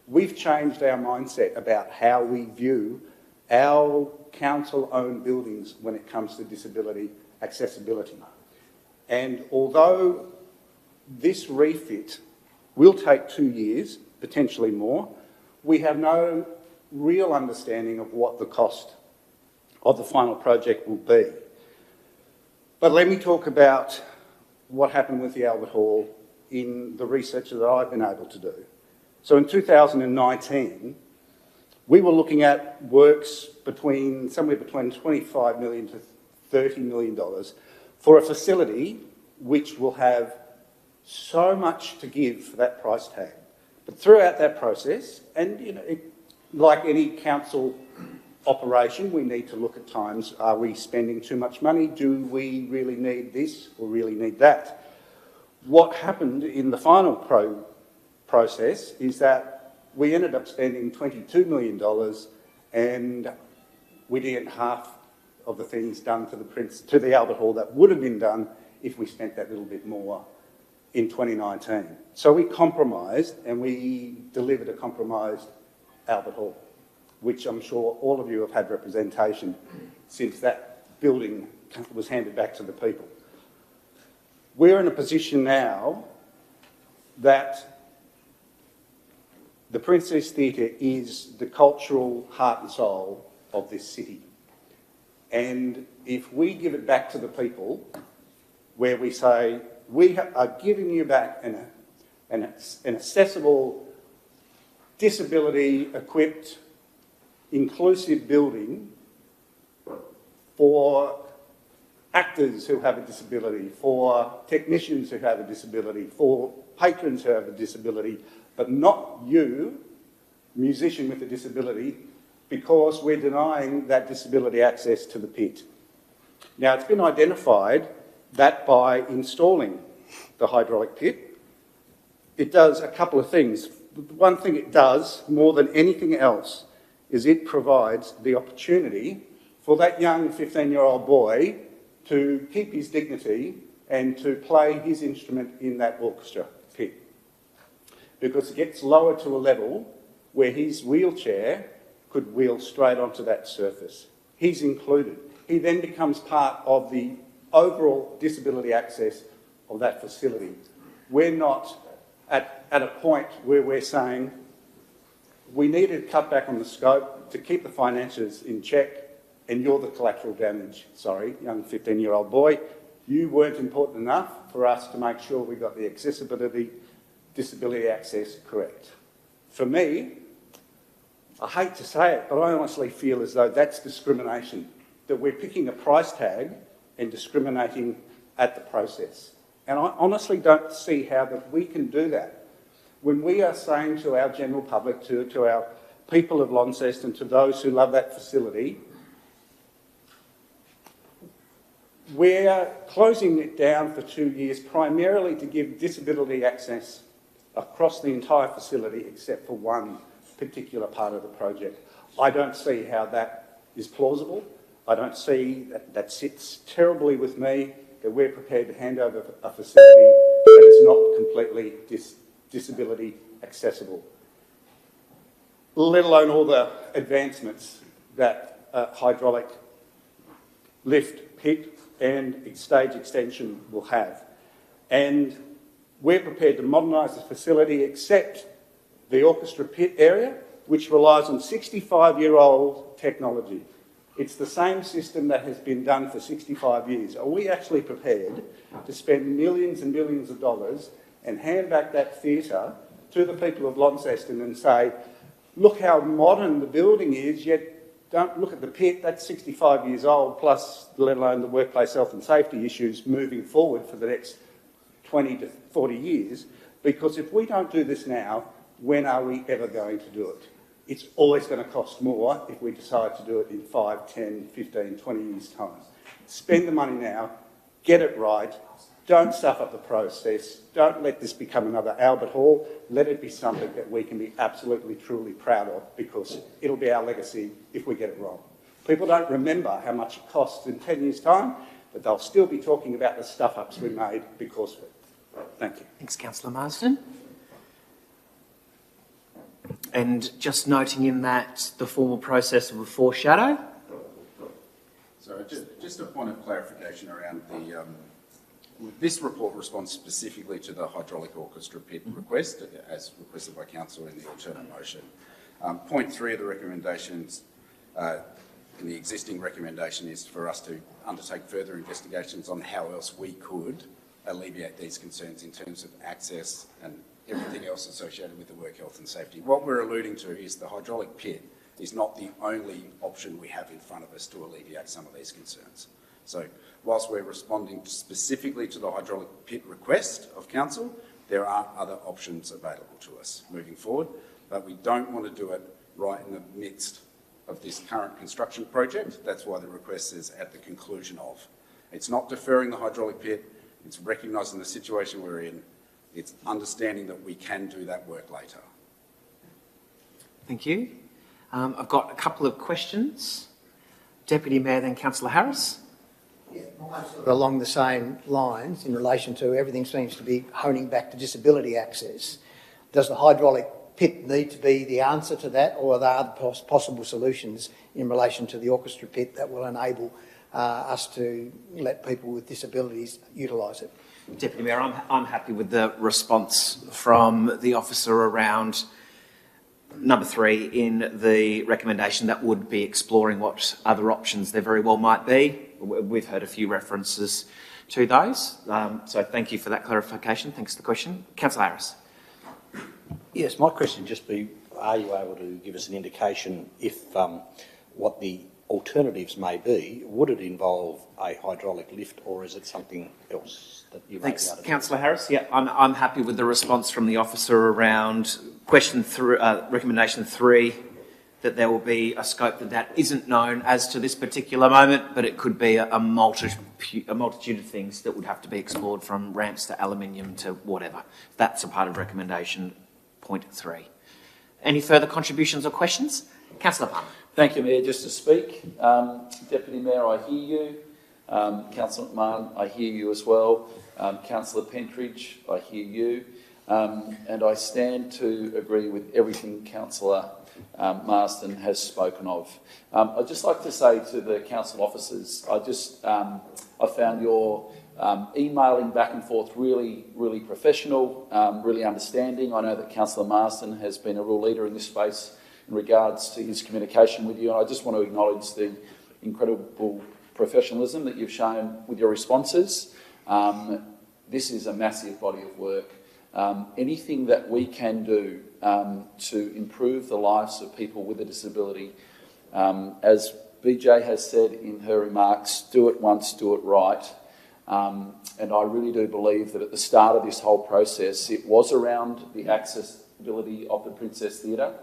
We've changed our mindset about how we view our council-owned buildings when it comes to disability accessibility. And although this refit will take 2 years, potentially more, we have no real understanding of what the cost of the final project will be. But let me talk about what happened with the Albert Hall in the research that I've been able to do. So in 2019, we were looking at works somewhere between $25 million to $30 million for a facility which will have so much to give for that price tag. But throughout that process, and like any council operation, we need to look at times, are we spending too much money? Do we really need this or really need that? What happened in the final process is that we ended up spending $22 million and we didn't get half of the things done to the Albert Hall that would have been done if we spent that little bit more in 2019. So we compromised and we delivered a compromised Albert Hall, which I'm sure all of you have had representation since that building was handed back to the people. We're in a position now that the Princess Theatre is the cultural heart and soul of this city. And if we give it back to the people, where we say, we are giving you back an accessible, disability-equipped, inclusive building for actors who have a disability, for technicians who have a disability, for patrons who have a disability, but not you, musician with a disability, because we're denying that disability access to the pit. Now, it's been identified that by installing the hydraulic pit, it does a couple of things. One thing it does, more than anything else, is it provides the opportunity for that young 15-year-old boy to keep his dignity and to play his instrument in that orchestra pit. Because it gets lower to a level where his wheelchair could wheel straight onto that surface. He's included. He then becomes part of the overall disability access of that facility. We're not at a point where we're saying we need to cut back on the scope to keep the finances in check, and you're the collateral damage. Sorry, young 15-year-old boy, you weren't important enough for us to make sure we got the accessibility, disability access correct. For me, I hate to say it, but I honestly feel as though that's discrimination, that we're picking a price tag and discriminating at the process. And I honestly don't see how that we can do that. When we are saying to our general public, to our people of Launceston, to those who love that facility, we're closing it down for 2 years primarily to give disability access across the entire facility except for one particular part of the project. I don't see how that is plausible. I don't see that sits terribly with me, that we're prepared to hand over a facility that is not completely disability accessible, let alone all the advancements that hydraulic lift, pit and stage extension will have. And we're prepared to modernise the facility except the orchestra pit area, which relies on 65-year-old technology. It's the same system that has been done for 65 years. Are we actually prepared to spend millions and millions of dollars and hand back that theatre to the people of Launceston and say, look how modern the building is, yet don't look at the pit. That's 65 years old, plus let alone the workplace health and safety issues moving forward for the next 20 to 40 years. Because if we don't do this now, when are we ever going to do it? It's always going to cost more if we decide to do it in 5, 10, 15, 20 years' time. Spend the money now, get it right, don't stuff up the process, don't let this become another Albert Hall, let it be something that we can be absolutely, truly proud of, because it'll be our legacy if we get it wrong. People don't remember how much it costs in 10 years' time, but they'll still be talking about the stuff-ups we made because of it. Thank you. Thanks, Councillor Marsden. And just noting in that the formal process of a foreshadow. So just a point of clarification around the, this report responds specifically to the hydraulic orchestra pit request, as requested by council in the alternate motion. Point 3 of the recommendations, in the existing recommendation, is for us to undertake further investigations on how else we could alleviate these concerns in terms of access and everything else associated with the work health and safety. What we're alluding to is the hydraulic pit is not the only option we have in front of us to alleviate some of these concerns. So whilst we're responding specifically to the hydraulic pit request of council, there are other options available to us moving forward, but we don't want to do it right in the midst of this current construction project. That's why the request is at the conclusion of. It's not deferring the hydraulic pit, it's recognising the situation we're in, it's understanding that we can do that work later. Thank you. I've got a couple of questions. Deputy Mayor, then Councillor Harris. Yeah, along the same lines, in relation to everything seems to be honing back to disability access. Does the hydraulic pit need to be the answer to that, or are there other possible solutions in relation to the orchestra pit that will enable us to let people with disabilities utilise it? Deputy Mayor, I'm happy with the response from the officer around number 3 in the recommendation that would be exploring what other options there very well might be. We've heard a few references to those, so thank you for that clarification. Thanks for the question. Councillor Harris. Yes, my question would just be, are you able to give us an indication if what the alternatives may be? Would it involve a hydraulic lift, or is it something else that you may be able to do? Councillor Harris. Yeah, I'm happy with the response from the officer around recommendation 3, that there will be a scope that isn't known as to this particular moment, but it could be a multitude of things that would have to be explored, from ramps to aluminium to whatever. That's a part of recommendation point 3. Any further contributions or questions? Councillor Palmer. Thank you, Mayor. Just to speak, Deputy Mayor, I hear you. Councillor McMahon, I hear you as well. Councillor Pentridge, I hear you. And I stand to agree with everything Councillor Marsden has spoken of. I'd just like to say to the council officers, I found your emailing back and forth really, really professional, really understanding. I know that Councillor Marsden has been a real leader in this space in regards to his communication with you, and I just want to acknowledge the incredible professionalism that you've shown with your responses. This is a massive body of work. Anything that we can do to improve the lives of people with a disability, as BJ has said in her remarks, do it once, do it right. And I really do believe that at the start of this whole process, it was around the accessibility of the Princess Theatre,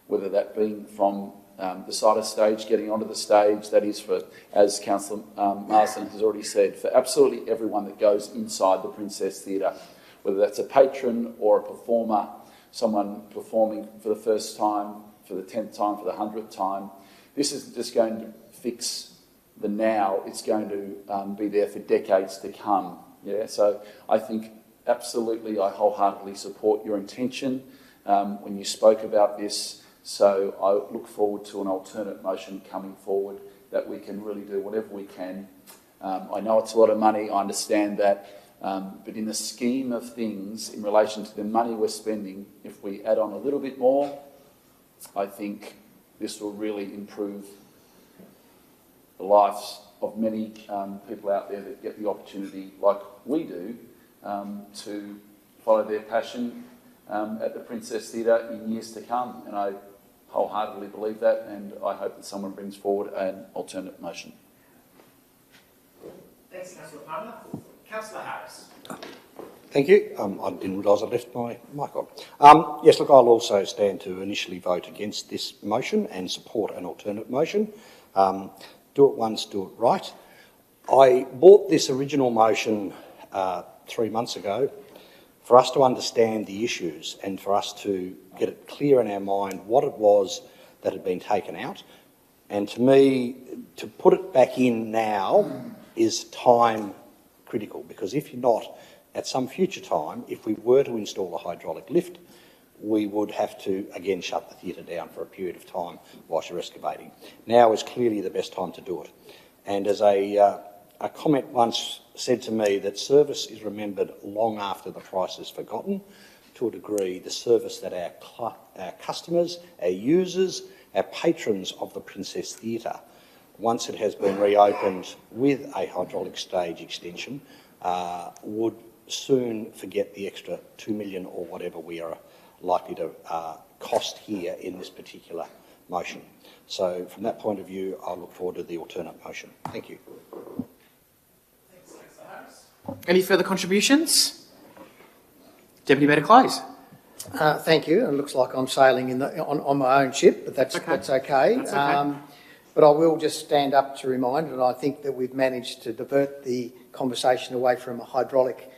whether that being from the side of stage, getting onto the stage, that is for, as Councillor Marsden has already said, for absolutely everyone that goes inside the Princess Theatre, whether that's a patron or a performer, someone performing for the first time, for the 10th time, for the 100th time. This isn't just going to fix the now, it's going to be there for decades to come. Yeah, so I think absolutely, I wholeheartedly support your intention when you spoke about this. So I look forward to an alternate motion coming forward that we can really do whatever we can. I know it's a lot of money, I understand that, but in the scheme of things, in relation to the money we're spending, if we add on a little bit more, I think this will really improve the lives of many people out there that get the opportunity, like we do, to follow their passion at the Princess Theatre in years to come, and I wholeheartedly believe that, and I hope that someone brings forward an alternate motion. Thanks, Councillor Palmer. Councillor Harris. Thank you. I didn't realise I left my mic on. Yes, look, I'll also stand to initially vote against this motion and support an alternate motion. Do it once, do it right. I bought this original motion 3 months ago for us to understand the issues and for us to get it clear in our mind what it was that had been taken out. And to me, to put it back in now is time critical, because if you're not, at some future time, if we were to install a hydraulic lift, we would have to again shut the theatre down for a period of time whilst you're excavating. Now is clearly the best time to do it. And as a comment once said to me, that service is remembered long after the price is forgotten. To a degree, the service that our customers, our users, our patrons of the Princess Theatre, once it has been reopened with a hydraulic stage extension, would soon forget the extra $2 million or whatever we are likely to cost here in this particular motion. So from that point of view, I look forward to the alternate motion. Thank you. Thanks, Councillor Harris. Any further contributions? Deputy Mayor Close. Thank you. It looks like I'm sailing on my own ship, but that's okay. That's okay. That's okay. But I will just stand up to remind, and I think that we've managed to divert the conversation away from a hydraulic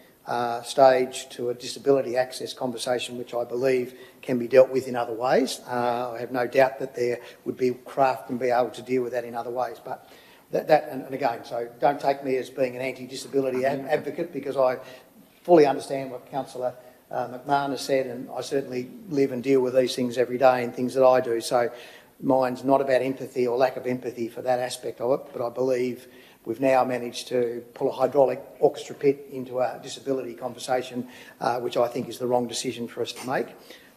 stage to a disability access conversation, which I believe can be dealt with in other ways. I have no doubt that there would be craft and be able to deal with that in other ways. But and again, so don't take me as being an anti-disability advocate, because I fully understand what Councillor McMahon has said, and I certainly live and deal with these things every day and things that I do. So mine's not about empathy or lack of empathy for that aspect of it, but I believe we've now managed to pull a hydraulic orchestra pit into a disability conversation, which I think is the wrong decision for us to make.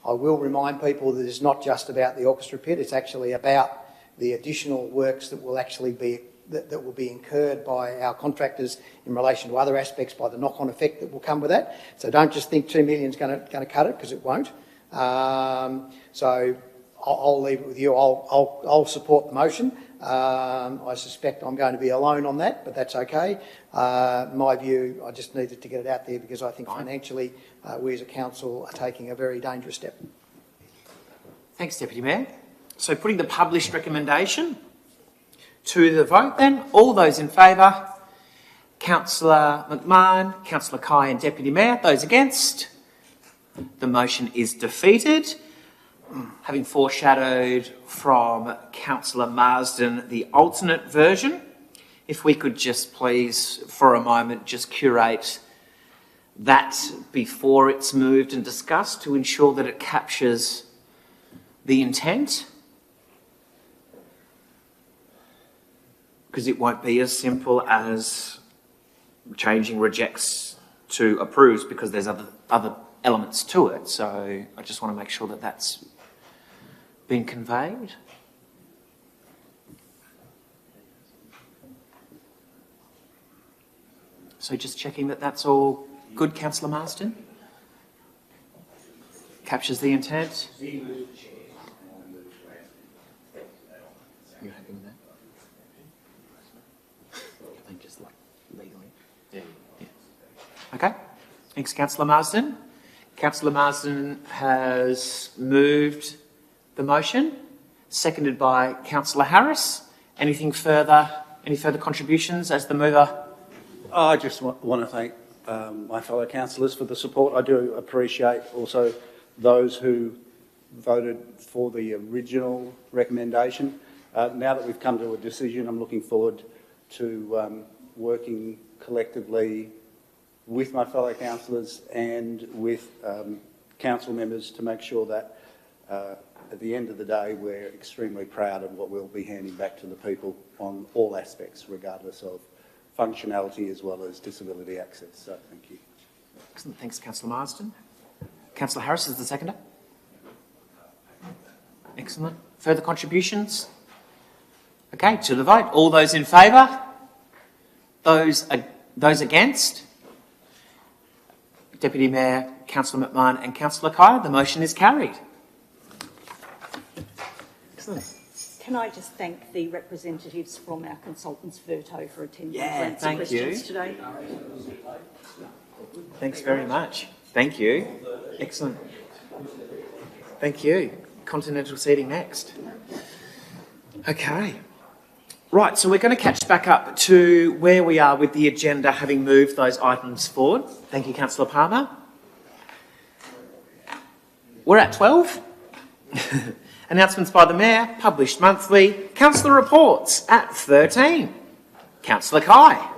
I will remind people that it's not just about the orchestra pit, it's actually about the additional works that will actually be that will be incurred by our contractors in relation to other aspects, by the knock-on effect that will come with that. So don't just think $2 million is going to cut it, because it won't. So I'll leave it with you. I'll support the motion. I suspect I'm going to be alone on that, but that's okay. My view, I just needed to get it out there because I think financially we as a council are taking a very dangerous step. Thanks, Deputy Mayor. So putting the published recommendation to the vote then, all those in favour, Councillor McMahon, Councillor Kai and Deputy Mayor. Those against? The motion is defeated. Having foreshadowed from Councillor Marsden the alternate version, if we could just please, for a moment, just curate that before it's moved and discussed to ensure that it captures the intent. Because it won't be as simple as changing rejects to approves, because there's other elements to it. So I just want to make sure that that's been conveyed. So just checking that that's all good, Councillor Marsden? Captures the intent? You're happy with that? I think just like legally. Yeah. Okay. Thanks, Councillor Marsden. Councillor Marsden has moved the motion, seconded by Councillor Harris. Anything further? Any further contributions as the mover? I just want to thank my fellow councillors for the support. I do appreciate also those who voted for the original recommendation. Now that we've come to a decision, I'm looking forward to working collectively with my fellow councillors and with council members to make sure that at the end of the day we're extremely proud of what we'll be handing back to the people on all aspects, regardless of functionality as well as disability access. So thank you. Excellent. Thanks, Councillor Marsden. Councillor Harris is the seconder. Excellent. Further contributions? Okay, to the vote. All those in favour? Those against? Deputy Mayor Councillor McMahon and Councillor Kaya. The motion is carried. Excellent. Can I just thank the representatives from our consultants, Verto, for attending Yeah, to answer thank questions you. today? Thanks very much. Thank you. Excellent. Thank you. Continental seating next. Okay. Right, so we're going to catch back up to where we are with the agenda, having moved those items forward. Thank you, Councillor Palmer. We're at 12. Announcements by the Mayor, published monthly. Councillor reports at 13. Councillor Kai.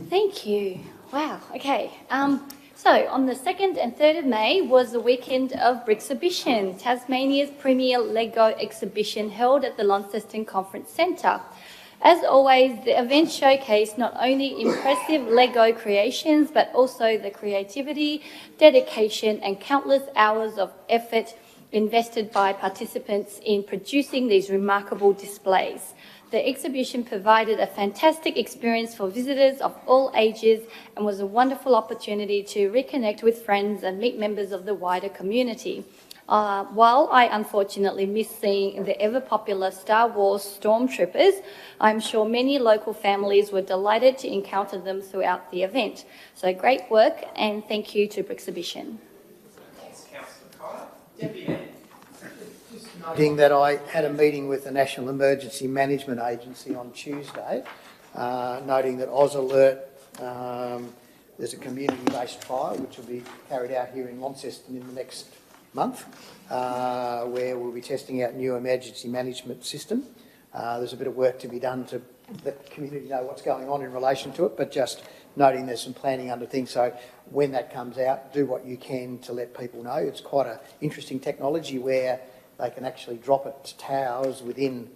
Thank you. Wow, okay. So on the 2nd and 3rd of May was the weekend of Brixhibition, Tasmania's premier Lego exhibition held at the Launceston Conference Centre. As always, the event showcased not only impressive Lego creations, but also the creativity, dedication and countless hours of effort invested by participants in producing these remarkable displays. The exhibition provided a fantastic experience for visitors of all ages and was a wonderful opportunity to reconnect with friends and meet members of the wider community. While I unfortunately missed seeing the ever-popular Star Wars stormtroopers, I'm sure many local families were delighted to encounter them throughout the event. So great work and thank you to Brixhibition. Thanks, Councillor Kai. Deputy Mayor. Noting that I had a meeting with the National Emergency Management Agency on Tuesday, noting that AusAlert, there's a community-based trial which will be carried out here in Launceston in the next month, where we'll be testing out new emergency management system. There's a bit of work to be done to let the community know what's going on in relation to it, but just noting there's some planning under things. So when that comes out, do what you can to let people know. It's quite an interesting technology where they can actually drop it to towers within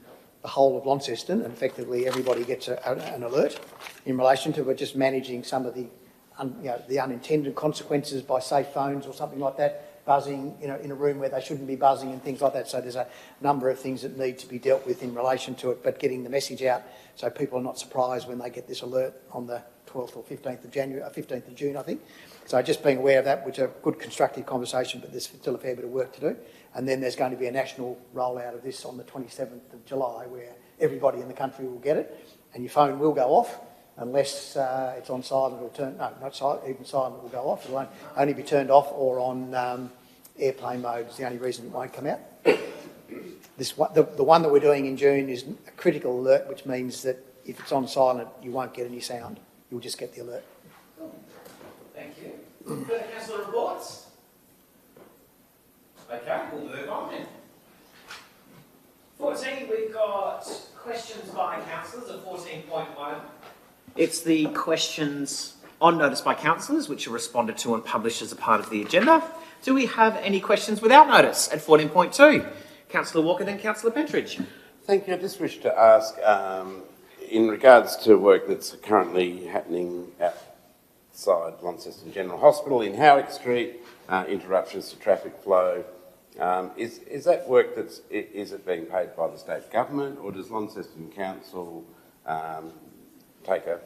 the whole of Launceston, and effectively everybody gets an alert in relation to it, just managing some of the, the unintended consequences by safe phones or something like that, buzzing, in a room where they shouldn't be buzzing and things like that. So there's a number of things that need to be dealt with in relation to it, but getting the message out so people are not surprised when they get this alert on the 12th or 15th of January, 15th of June, I think. So just being aware of that, which is a good constructive conversation, but there's still a fair bit of work to do. And then there's going to be a national rollout of this on the 27th of July where everybody in the country will get it and your phone will go off unless it's on silent or turned, no, not silent, even silent will go off. It will only be turned off or on airplane mode is the only reason it won't come out. The one that we're doing in June is a critical alert, which means that if it's on silent, you won't get any sound. You'll just get the alert. Thank you. Further councillor reports? Okay, we'll move on then. 14, we've got questions by councillors of 14.1. It's the questions on notice by councillors, which are responded to and published as a part of the agenda. Do we have any questions without notice at 14.2? Councillor Walker, then Councillor Pentridge. Thank you. I just wish to ask, in regards to work that's currently happening outside Launceston General Hospital in Howick Street, interruptions to traffic flow, is that work is it being paid by the state government, or does Launceston Council take a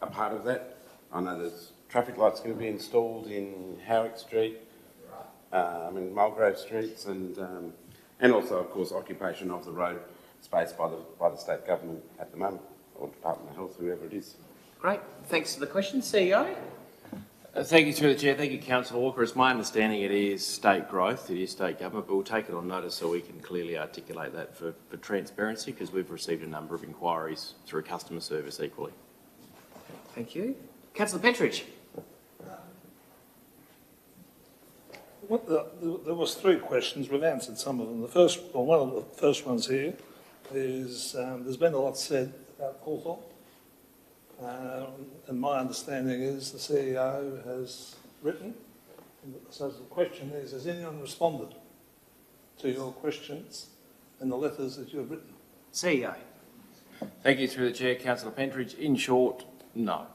part of that? I know there's traffic lights going to be installed in Howick Street, in Mulgrave Streets, and also, of course, occupation of the road space by the state government at the moment, or Department of Health, whoever it is. Great. Thanks for the question. CEO? Thank you, through the Chair. Thank you, Councillor Walker. It's my understanding it is state growth, it is state government, but we'll take it on notice so we can clearly articulate that for transparency, because we've received a number of inquiries through customer service equally. Thank you. Councillor Pentridge. There was 3 questions. We've answered some of them. One of the first ones here is there's been a lot said about Hawthorn. And my understanding is the CEO has written. So the question is, has anyone responded to your questions in the letters that you've written? CEO. Thank you, through the Chair. Councillor Pentridge. In short, no.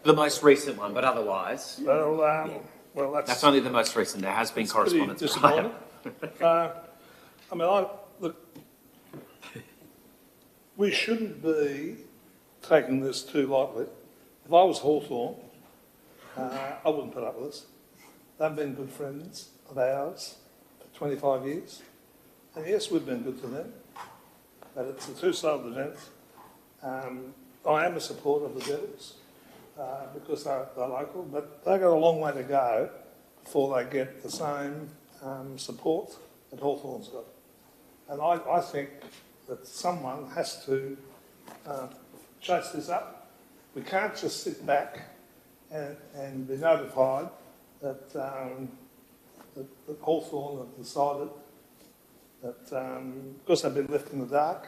The most recent one, but otherwise... Well, that's only the most recent. There has been correspondence. Disappointing. Look, we shouldn't be taking this too lightly. If I was Hawthorn, I wouldn't put up with this. They've been good friends of ours for 25 years. And yes, we've been good to them, but it's a two-sided event. I am a supporter of the Devils because they're local, but they've got a long way to go before they get the same support that Hawthorn's got. And I think that someone has to chase this up. We can't just sit back and be notified that, that Hawthorn have decided that because they've been left in the dark,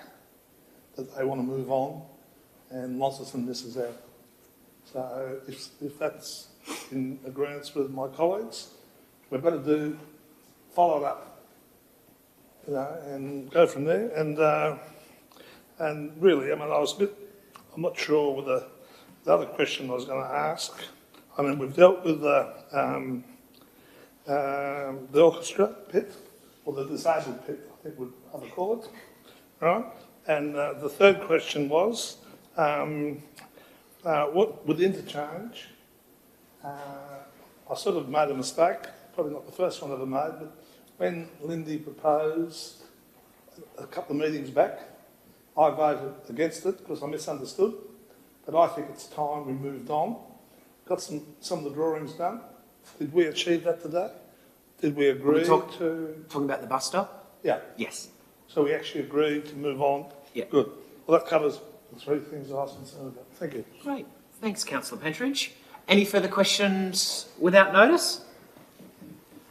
that they want to move on, and Launceston misses out. So if that's in agreement with my colleagues, we've got to follow it up, you know, and go from there. And really, I mean, I'm not sure whether the other question I was going to ask. I mean, we've dealt with the orchestra pit, or the disabled pit, I think we'd other call it, right? And the third question was, what with interchange, I sort of made a mistake, probably not the first one I ever made, but when Lindy proposed a couple of meetings back, I voted against it because I misunderstood. But I think it's time we moved on. Got some of the drawings done. Did we achieve that today? Did we agree to... Talking about the bus stop? Yeah. Yes. So we actually agreed to move on? Yeah. Good. Well, that covers the three things I was concerned about. Thank you. Great. Thanks, Councillor Pentridge. Any further questions without notice?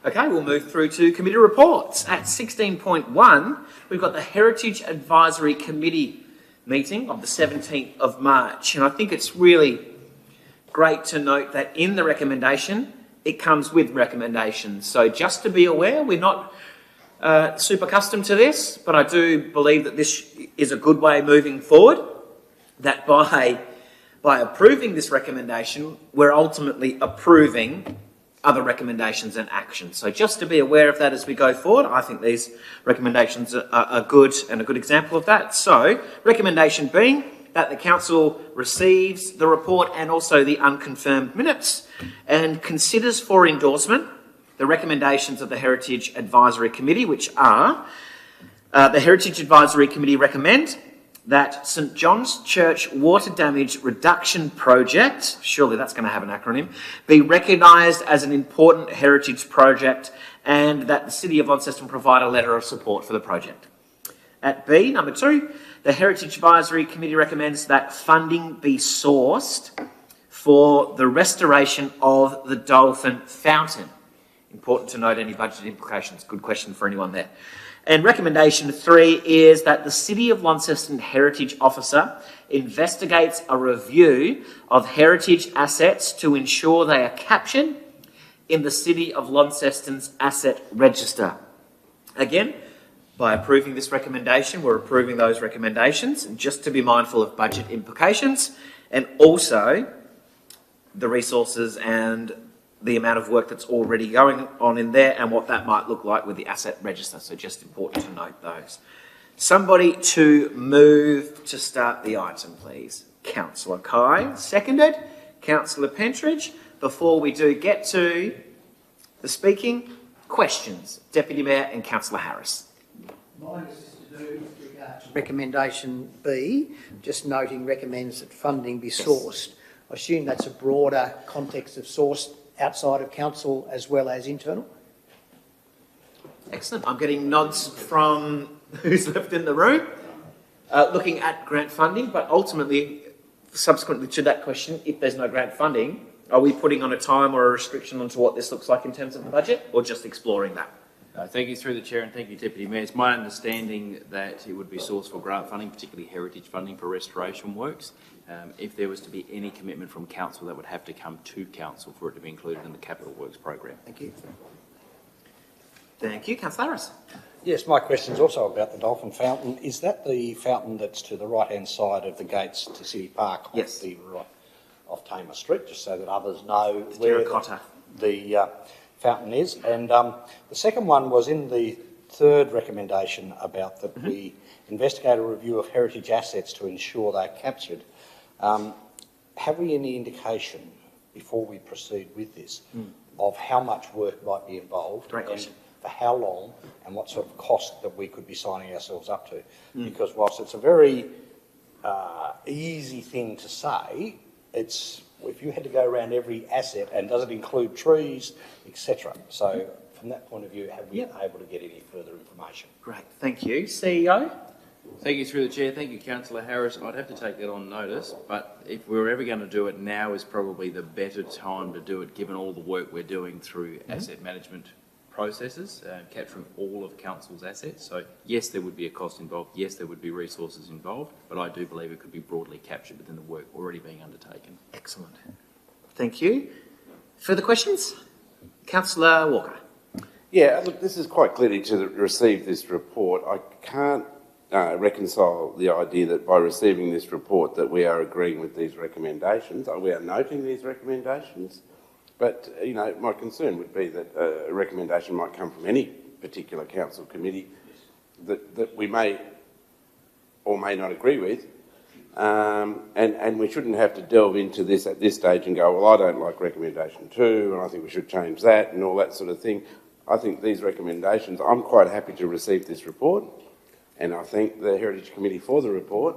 Okay, we'll move through to committee reports. At 16.1, we've got the Heritage Advisory Committee meeting of the 17th of March. And I think it's really great to note that in the recommendation, it comes with recommendations. So just to be aware, we're not super accustomed to this, but I do believe that this is a good way moving forward, that by approving this recommendation, we're ultimately approving other recommendations and actions. So just to be aware of that as we go forward, I think these recommendations are good and a good example of that. So recommendation being that the council receives the report and also the unconfirmed minutes and considers for endorsement the recommendations of the Heritage Advisory Committee, which are the Heritage Advisory Committee recommend that St John's Church Water Damage Reduction Project, surely that's going to have an acronym, be recognised as an important heritage project and that the City of Launceston provide a letter of support for the project. At B, number 2, the Heritage Advisory Committee recommends that funding be sourced for the restoration of the Dolphin Fountain. Important to note any budget implications. Good question for anyone there. And recommendation 3 is that the City of Launceston Heritage Officer investigates a review of heritage assets to ensure they are captured in the City of Launceston's asset register. Again, by approving this recommendation, we're approving those recommendations, and just to be mindful of budget implications and also the resources and the amount of work that's already going on in there and what that might look like with the asset register. So just important to note those. Somebody to move to start the item, please. Councillor Kai, seconded. Councillor Pentridge. Before we do get to the speaking, questions. Deputy Mayor and Councillor Harris. Mine is to do with regard to recommendation B, just noting recommends that funding be sourced. I assume that's a broader context of sourced outside of council as well as internal? Excellent. I'm getting nods from who's left in the room, looking at grant funding, but ultimately, subsequently to that question, if there's no grant funding, are we putting on a time or a restriction onto what this looks like in terms of the budget, or just exploring that? Thank you through the Chair and thank you, Deputy Mayor. It's my understanding that it would be sourced for grant funding, particularly heritage funding for restoration works. If there was to be any commitment from Council, that would have to come to Council for it to be included in the Capital Works program. Thank you. Thank you. Councillor Harris. Yes, my question is also about the Dolphin Fountain. Is that the fountain that's to the right-hand side of the gates to City Park? Yes. Off Tamer Street, just so that others know the where terracotta. the fountain is. And the second one was in the third recommendation about that we investigate a review of heritage assets to ensure they're captured. Have we any indication before we proceed with this, of how much work might be involved. Great question. For how long, and what sort of cost that we could be signing ourselves up to. Because whilst it's a very easy thing to say, it's if you had to go around every asset, and does it include trees, etc. So from that point of view, have we been able to get any further information? Great, thank you. CEO? Thank you through the chair. Thank you, Councillor Harris. I'd have to take that on notice, but if we were ever going to do it, now is probably the better time to do it, given all the work we're doing through asset management processes, capturing all of council's assets. So yes, there would be a cost involved. Yes, there would be resources involved, but I do believe it could be broadly captured within the work already being undertaken. Excellent. Thank you. Further questions? Councillor Walker. Yeah, look, this is quite clearly to receive this report. I can't reconcile the idea that by receiving this report that we are agreeing with these recommendations. We are noting these recommendations. But, you know, my concern would be that a recommendation might come from any particular council committee that we may or may not agree with, and we shouldn't have to delve into this at this stage and go, well, I don't like recommendation 2, and I think we should change that and all that sort of thing. I think these recommendations, I'm quite happy to receive this report, and I thank the Heritage Committee for the report,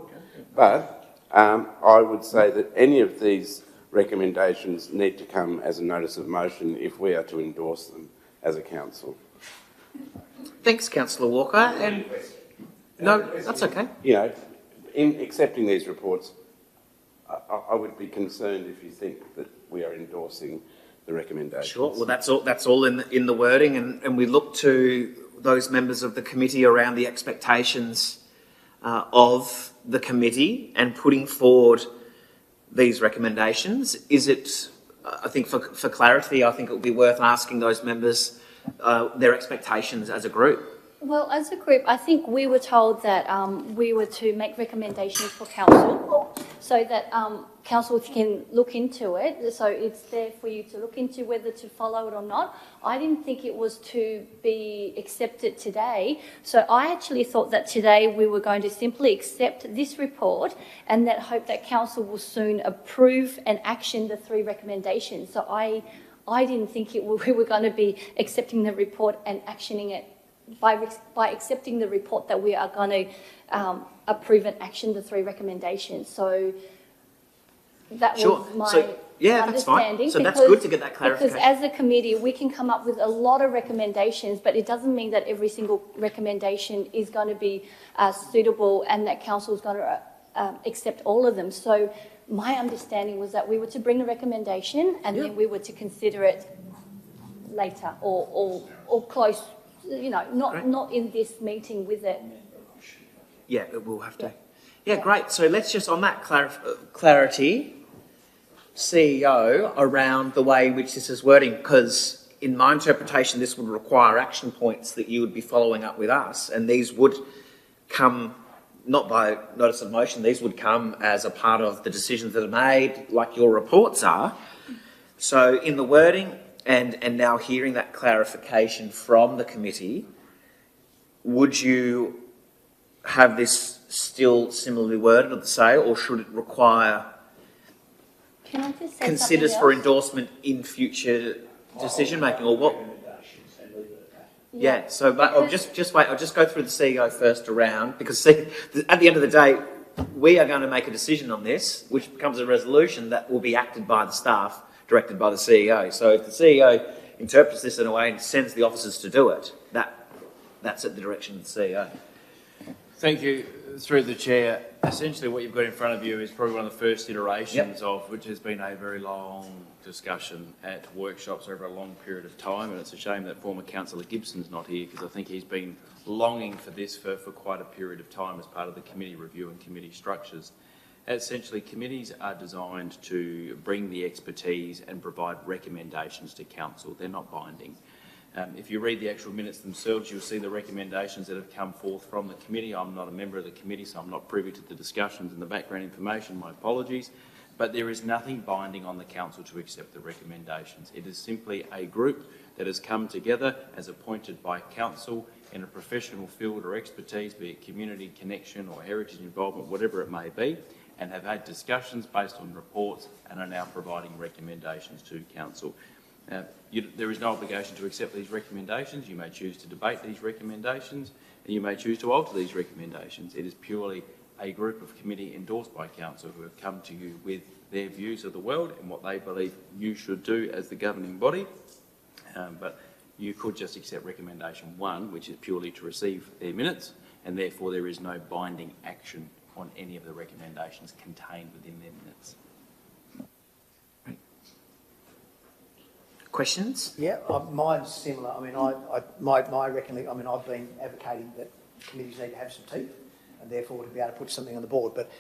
but I would say that any of these recommendations need to come as a notice of motion if we are to endorse them as a council. Thanks, Councillor Walker. And no, that's okay. You know, in accepting these reports, I would be concerned if you think that we are endorsing the recommendations. Sure. Well, that's all in the wording, and we look to those members of the committee around the expectations of the committee and putting forward these recommendations. Is it, I think for clarity, I think it would be worth asking those members their expectations as a group. Well, as a group, I think we were told that we were to make recommendations for council so that council can look into it. So it's there for you to look into whether to follow it or not. I didn't think it was to be accepted today. So I actually thought that today we were going to simply accept this report and that hope that council will soon approve and action the 3 recommendations. So I didn't think we were going to be accepting the report and actioning it by accepting the report that we are going to approve and action the 3 recommendations. So that was my understanding. So that's good to get that clarification. Because as a committee, we can come up with a lot of recommendations, but it doesn't mean that every single recommendation is going to be suitable and that council is going to accept all of them. So my understanding was that we were to bring the recommendation and then we were to consider it later or close. You know, not in this meeting with it. Yeah, we'll have to. Yeah, great. So let's just, on that clarity, CEO, around the way in which this is wording, because in my interpretation, this would require action points that you would be following up with us, and these would come not by notice of motion, these would come as a part of the decisions that are made, like your reports are. So in the wording, and now hearing that clarification from the committee, would you have this still similarly worded or the say, or should it require Can I just say considers for endorsement in future decision making, or what? Yeah. So, but I'll just wait. I'll just go through the CEO first around, because see, at the end of the day, we are going to make a decision on this, which becomes a resolution that will be acted by the staff, directed by the CEO. So if the CEO interprets this in a way and sends the officers to do it, that's at the direction of the CEO. Thank you. Through the chair, essentially what you've got in front of you is probably one of the first iterations of which has been a very long discussion at workshops over a long period of time, and it's a shame that former Councillor Gibson's not here, because I think he's been longing for this for quite a period of time as part of the committee review and committee structures. Essentially, committees are designed to bring the expertise and provide recommendations to council. They're not binding. If you read the actual minutes themselves, you'll see the recommendations that have come forth from the committee. I'm not a member of the committee, so I'm not privy to the discussions and the background information. My apologies. But there is nothing binding on the council to accept the recommendations. It is simply a group that has come together as appointed by council in a professional field or expertise, be it community connection or heritage involvement, whatever it may be, and have had discussions based on reports and are now providing recommendations to council. There is no obligation to accept these recommendations. You may choose to debate these recommendations and you may choose to alter these recommendations. It is purely a group of committee endorsed by council who have come to you with their views of the world and what they believe you should do as the governing body. But you could just accept recommendation 1, which is purely to receive their minutes, and therefore there is no binding action on any of the recommendations contained within their minutes. Questions? Yeah, mine's similar. I mean, my recollection, I mean, I've been advocating that committees need to have some teeth and therefore to be able to put something on the board. But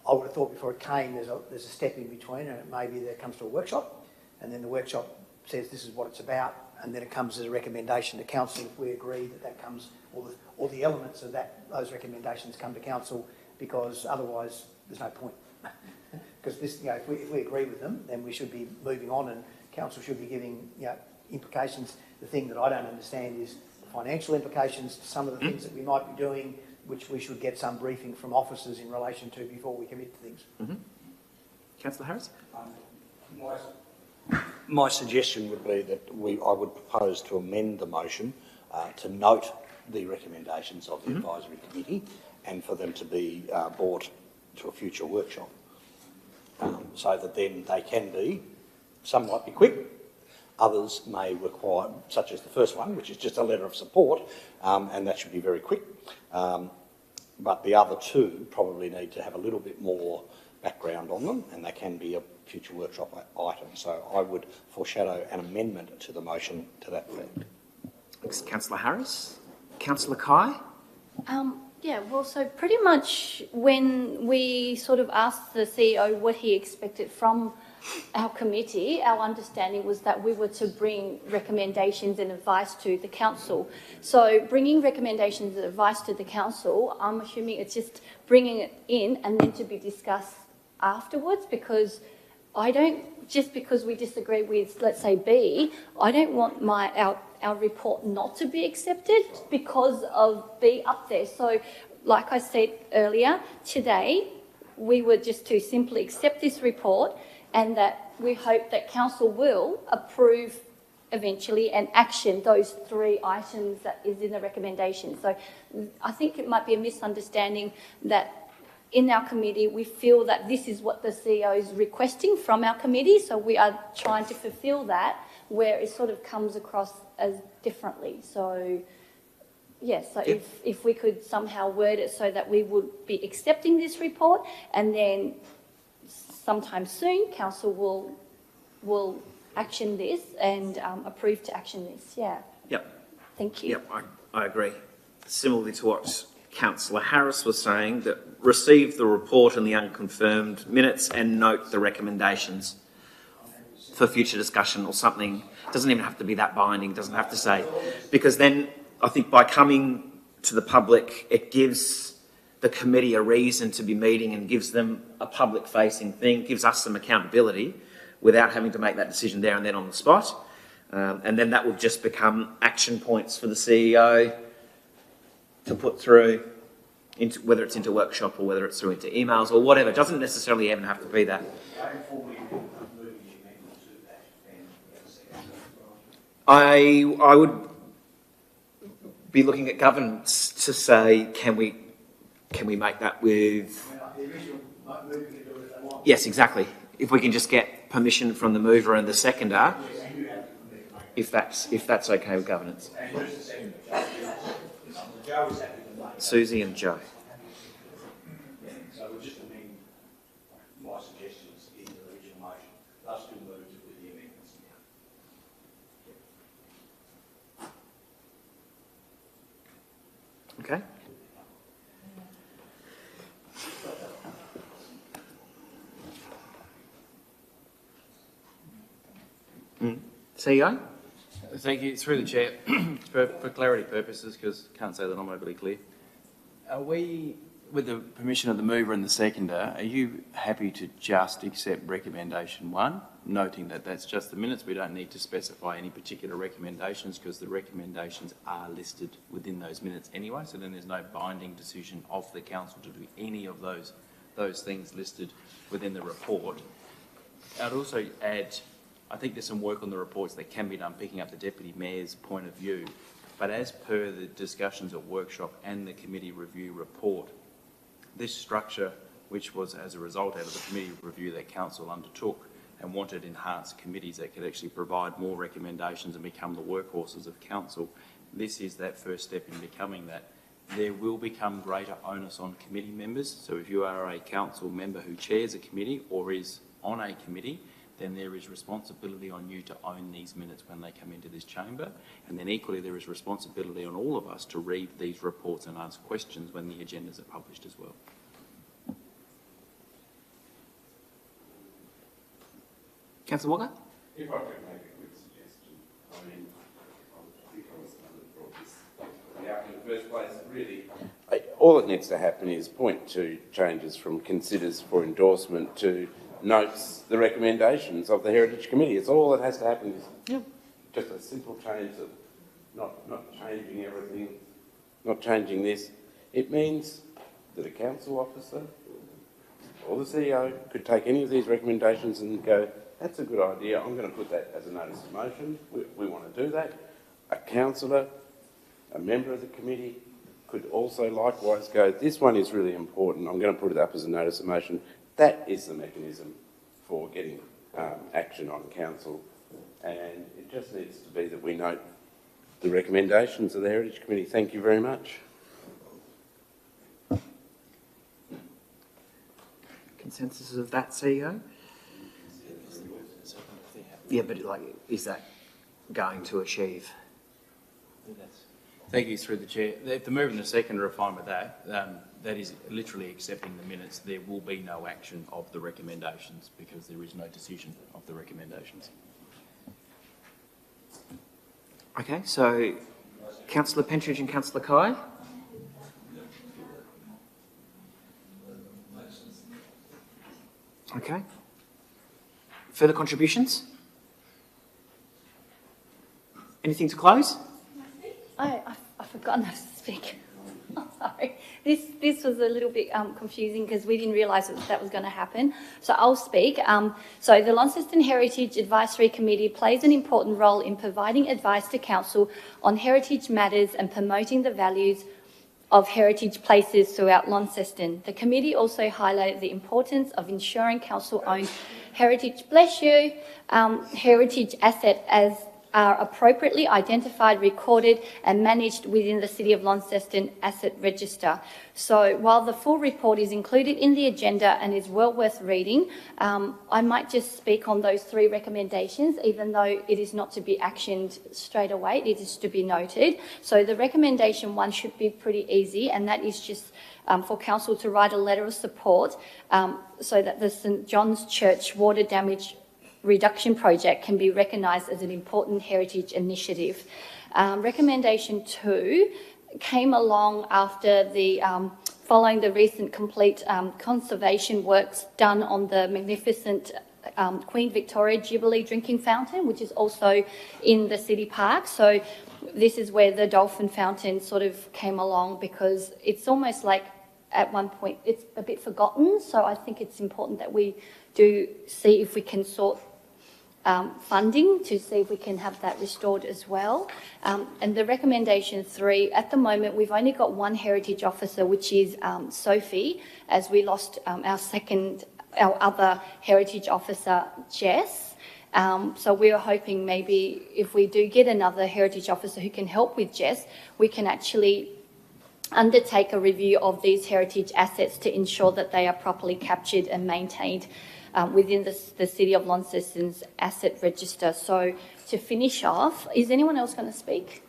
I would have thought before it came, there's a step in between, and it maybe there comes to a workshop, and then the workshop says this is what it's about, and then it comes as a recommendation to council if we agree that comes, or the elements of those recommendations come to council, because otherwise there's no point. Because this, if we agree with them, then we should be moving on, and council should be giving implications. The thing that I don't understand is the financial implications to some of the things that we might be doing, which we should get some briefing from officers in relation to before we commit to things. Councillor Harris? My suggestion would be that I would propose to amend the motion to note the recommendations of the advisory committee and for them to be brought to a future workshop, so that then they can be, some might be quick, others may require, such as the first one, which is just a letter of support, and that should be very quick. But the other 2 probably need to have a little bit more background on them, and they can be a future workshop item. So I would foreshadow an amendment to the motion to that effect. Thanks, Councillor Harris. Councillor Kai? Yeah, well, so pretty much when we sort of asked the CEO what he expected from our committee, our understanding was that we were to bring recommendations and advice to the council. So bringing recommendations and advice to the council, I'm assuming it's just bringing it in and then to be discussed afterwards, because I don't, just because we disagree with, let's say, B, I don't want our report not to be accepted because of B up there. So like I said earlier, today we were just to simply accept this report, and that we hope that council will approve eventually and action those 3 items that is in the recommendation. So I think it might be a misunderstanding that in our committee we feel that this is what the CEO is requesting from our committee, so we are trying to fulfil that, where it sort of comes across as differently. So yes, so if we could somehow word it so that we would be accepting this report, and then sometime soon, council will action this and approve to action this. Yeah. Yep. Thank you. Yep, I agree. Similarly to what Councillor Harris was saying, that receive the report and the unconfirmed minutes and note the recommendations for future discussion or something. It doesn't even have to be that binding, it doesn't have to say. Because then I think by coming to the public, it gives the committee a reason to be meeting and gives them a public-facing thing, gives us some accountability without having to make that decision there and then on the spot. And then that will just become action points for the CEO to put through, whether it's into workshop or whether it's through into emails or whatever. It doesn't necessarily even have to be that. I would be looking at governance to say, can we make that with... Yes, exactly. If we can just get permission from the mover and the seconder, if that's okay with governance. Susie and Joe. So we'll just amend my suggestions in the original motion. Thus to move with the amendments now. Okay. CEO? Thank you. Through the chair, for clarity purposes, because I can't say that I'm overly clear. Are we, with the permission of the mover and the seconder, are you happy to just accept recommendation 1, noting that that's just the minutes? We don't need to specify any particular recommendations because the recommendations are listed within those minutes anyway, so then there's no binding decision of the council to do any of those those things listed within the report. I'd also add, I think there's some work on the reports that can be done, picking up the Deputy Mayor's point of view. But as per the discussions at workshop and the committee review report, this structure, which was as a result out of the committee review that Council undertook and wanted enhanced committees that could actually provide more recommendations and become the workhorses of Council, this is that first step in becoming that. There will become greater onus on committee members. So if you are a Council member who chairs a committee or is on a committee, then there is responsibility on you to own these minutes when they come into this chamber. And then equally, there is responsibility on all of us to read these reports and ask questions when the agendas are published as well. Councillor Walker? If I could make a quick suggestion, I mean, I think I was the one that brought this out in the first place. Really, all that needs to happen is point to changes from considers for endorsement to notes the recommendations of the Heritage Committee. It's all that has to happen. Is just a simple change of not changing everything, not changing this. It means that a council officer or the CEO could take any of these recommendations and go, that's a good idea, I'm going to put that as a notice of motion, we want to do that. A councillor, a member of the committee could also likewise go, this one is really important, I'm going to put it up as a notice of motion. That is the mechanism for getting action on council, and it just needs to be that we note the recommendations of the Heritage Committee. Thank you very much. Consensus of that, CEO? Yeah, but is that going to achieve? Thank you, through the chair. If the move and the second are fine with that, that is literally accepting the minutes. There will be no action of the recommendations because there is no decision of the recommendations. Okay, so Councillor Pentridge and Councillor Kai. Okay. Further contributions? Anything to close? I've forgotten how to speak. Oh, sorry. This was a little bit confusing because we didn't realise that was going to happen. So I'll speak. So the Launceston Heritage Advisory Committee plays an important role in providing advice to Council on heritage matters and promoting the values of heritage places throughout Launceston. The committee also highlighted the importance of ensuring Council-owned heritage, heritage asset as are appropriately identified, recorded and managed within the City of Launceston Asset Register. So while the full report is included in the agenda and is well worth reading, I might just speak on those 3 recommendations, even though it is not to be actioned straight away, it is to be noted. So the recommendation 1 should be pretty easy, and that is just for Council to write a letter of support so that the St John's Church water damage reduction project can be recognised as an important heritage initiative. Recommendation 2 came along after following the recent complete conservation works done on the magnificent Queen Victoria Jubilee drinking fountain, which is also in the city park. So this is where the dolphin fountain sort of came along, because it's almost like at one point it's a bit forgotten. So I think it's important that we do see if we can sort funding to see if we can have that restored as well. And the recommendation 3, at the moment we've only got 1 heritage officer, which is Sophie, as we lost our other heritage officer, Jess. So we are hoping maybe if we do get another heritage officer who can help with Jess, we can actually undertake a review of these heritage assets to ensure that they are properly captured and maintained within the City of Launceston's asset register. So to finish off, is anyone else going to speak?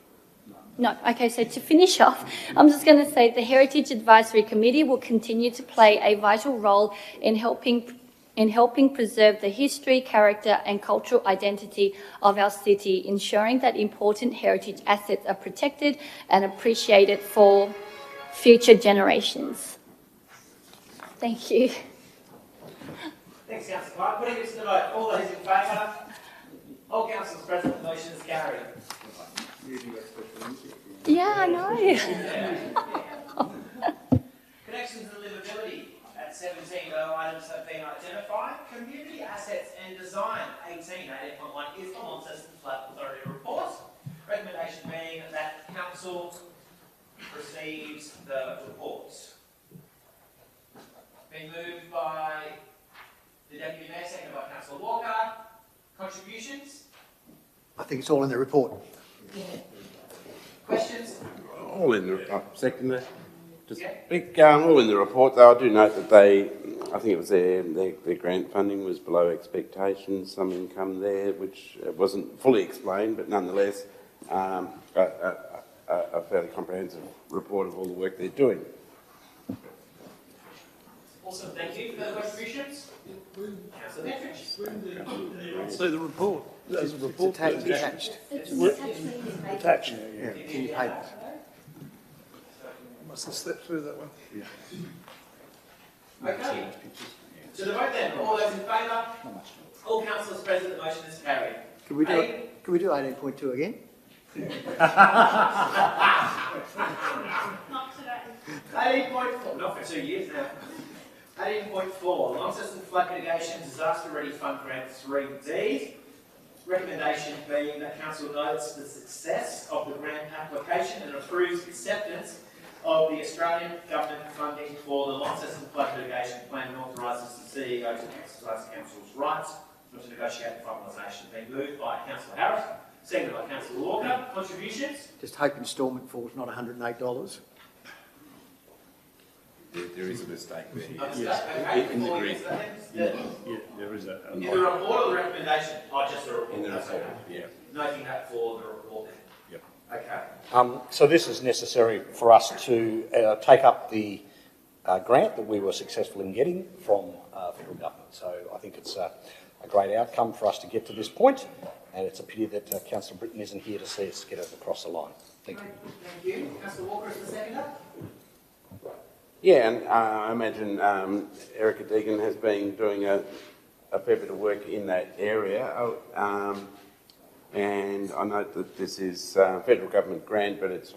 No. Okay, so to finish off, I'm just going to say the Heritage Advisory Committee will continue to play a vital role in helping preserve the history, character and cultural identity of our city, ensuring that important heritage assets are protected and appreciated for future generations. Thank you. Thanks, Councillor Clark. Putting this to the vote. All those in favour? All councillors present, the motion is carried. Yeah, I know. Connections and livability at 7 17 items have been identified. Community assets and design, 18.1 is the Launceston Flat Authority report. Recommendation being that council receives the report. Been moved by the Deputy Mayor, seconded by Councillor Walker. Contributions? I think it's all in the report. Questions? All in the second. Just all in the report, though. I do note that I think it was their grant funding was below expectations. Some income there, which wasn't fully explained, but nonetheless, a fairly comprehensive report of all the work they're doing. Awesome, thank you. Further contributions? Councillor Petrich. See the report. There's a report. Attached. Attached. Yeah, in your papers. Must have slept through that one. Yeah. Okay. To the vote then. All those in favour? All councillors present, the motion is carried. Can we do 18.2 again? Not today. 18.4, not for 2 years now. 18.4, Launceston Flood Mitigation Disaster Ready Fund Grant 3D. Recommendation being that council notes the success of the grant application and approves acceptance of the Australian Government funding for the Launceston Flood Mitigation Plan and authorises the CEO to exercise council's rights not to negotiate the finalisation. Being moved by Councillor Harris, seconded by Councillor Walker. Contributions? Just hope instalment falls not $108. There is a mistake there. Yes. Okay. In the green. Yeah, there is a. In the report or the recommendation? Oh, just the report. In the report, yeah. Noting that for the report. Yep. Okay. So this is necessary for us to take up the grant that we were successful in getting from federal government. So I think it's a great outcome for us to get to this point, and it's a pity that Councillor Britton isn't here to see us get it across the line. Thank you. Thank you. Councillor Walker is the seconder. Yeah, and I imagine Erica Deegan has been doing a fair bit of work in that area. And I note that this is a federal government grant, but it's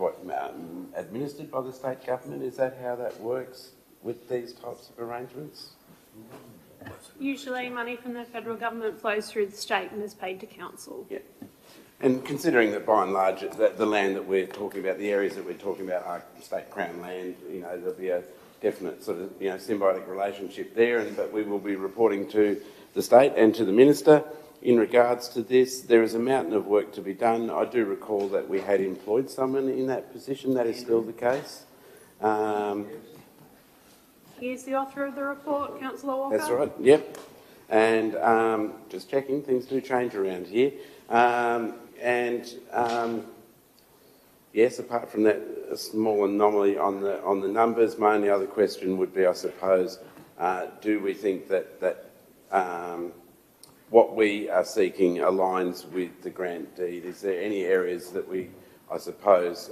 administered by the state government. Is that how that works with these types of arrangements? Usually money from the federal government flows through the state and is paid to council. Yeah. And considering that by and large the land that we're talking about, the areas that we're talking about are state crown land, there'll be a definite sort of symbiotic relationship there, but we will be reporting to the state and to the minister in regards to this. There is a mountain of work to be done. I do recall that we had employed someone in that position. That is still the case. He is the author of the report, Councillor Walker. That's right, yep. And just checking, things do change around here. Yes, apart from that small anomaly on the numbers, my only other question would be, I suppose, do we think that what we are seeking aligns with the grant deed? Is there any areas that we, I suppose,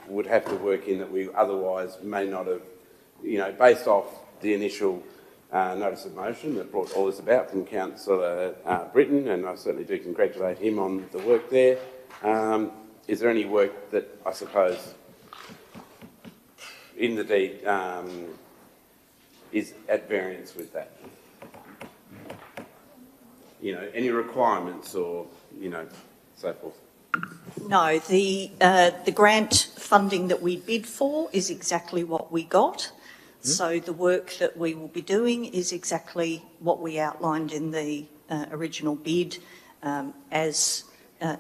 would have to work in that we otherwise may not have, based off the initial notice of motion that brought all this about from Councillor Britton, and I certainly do congratulate him on the work there. Is there any work that I suppose in the deed is at variance with that? Any requirements or, so forth? No, the grant funding that we bid for is exactly what we got. So the work that we will be doing is exactly what we outlined in the original bid as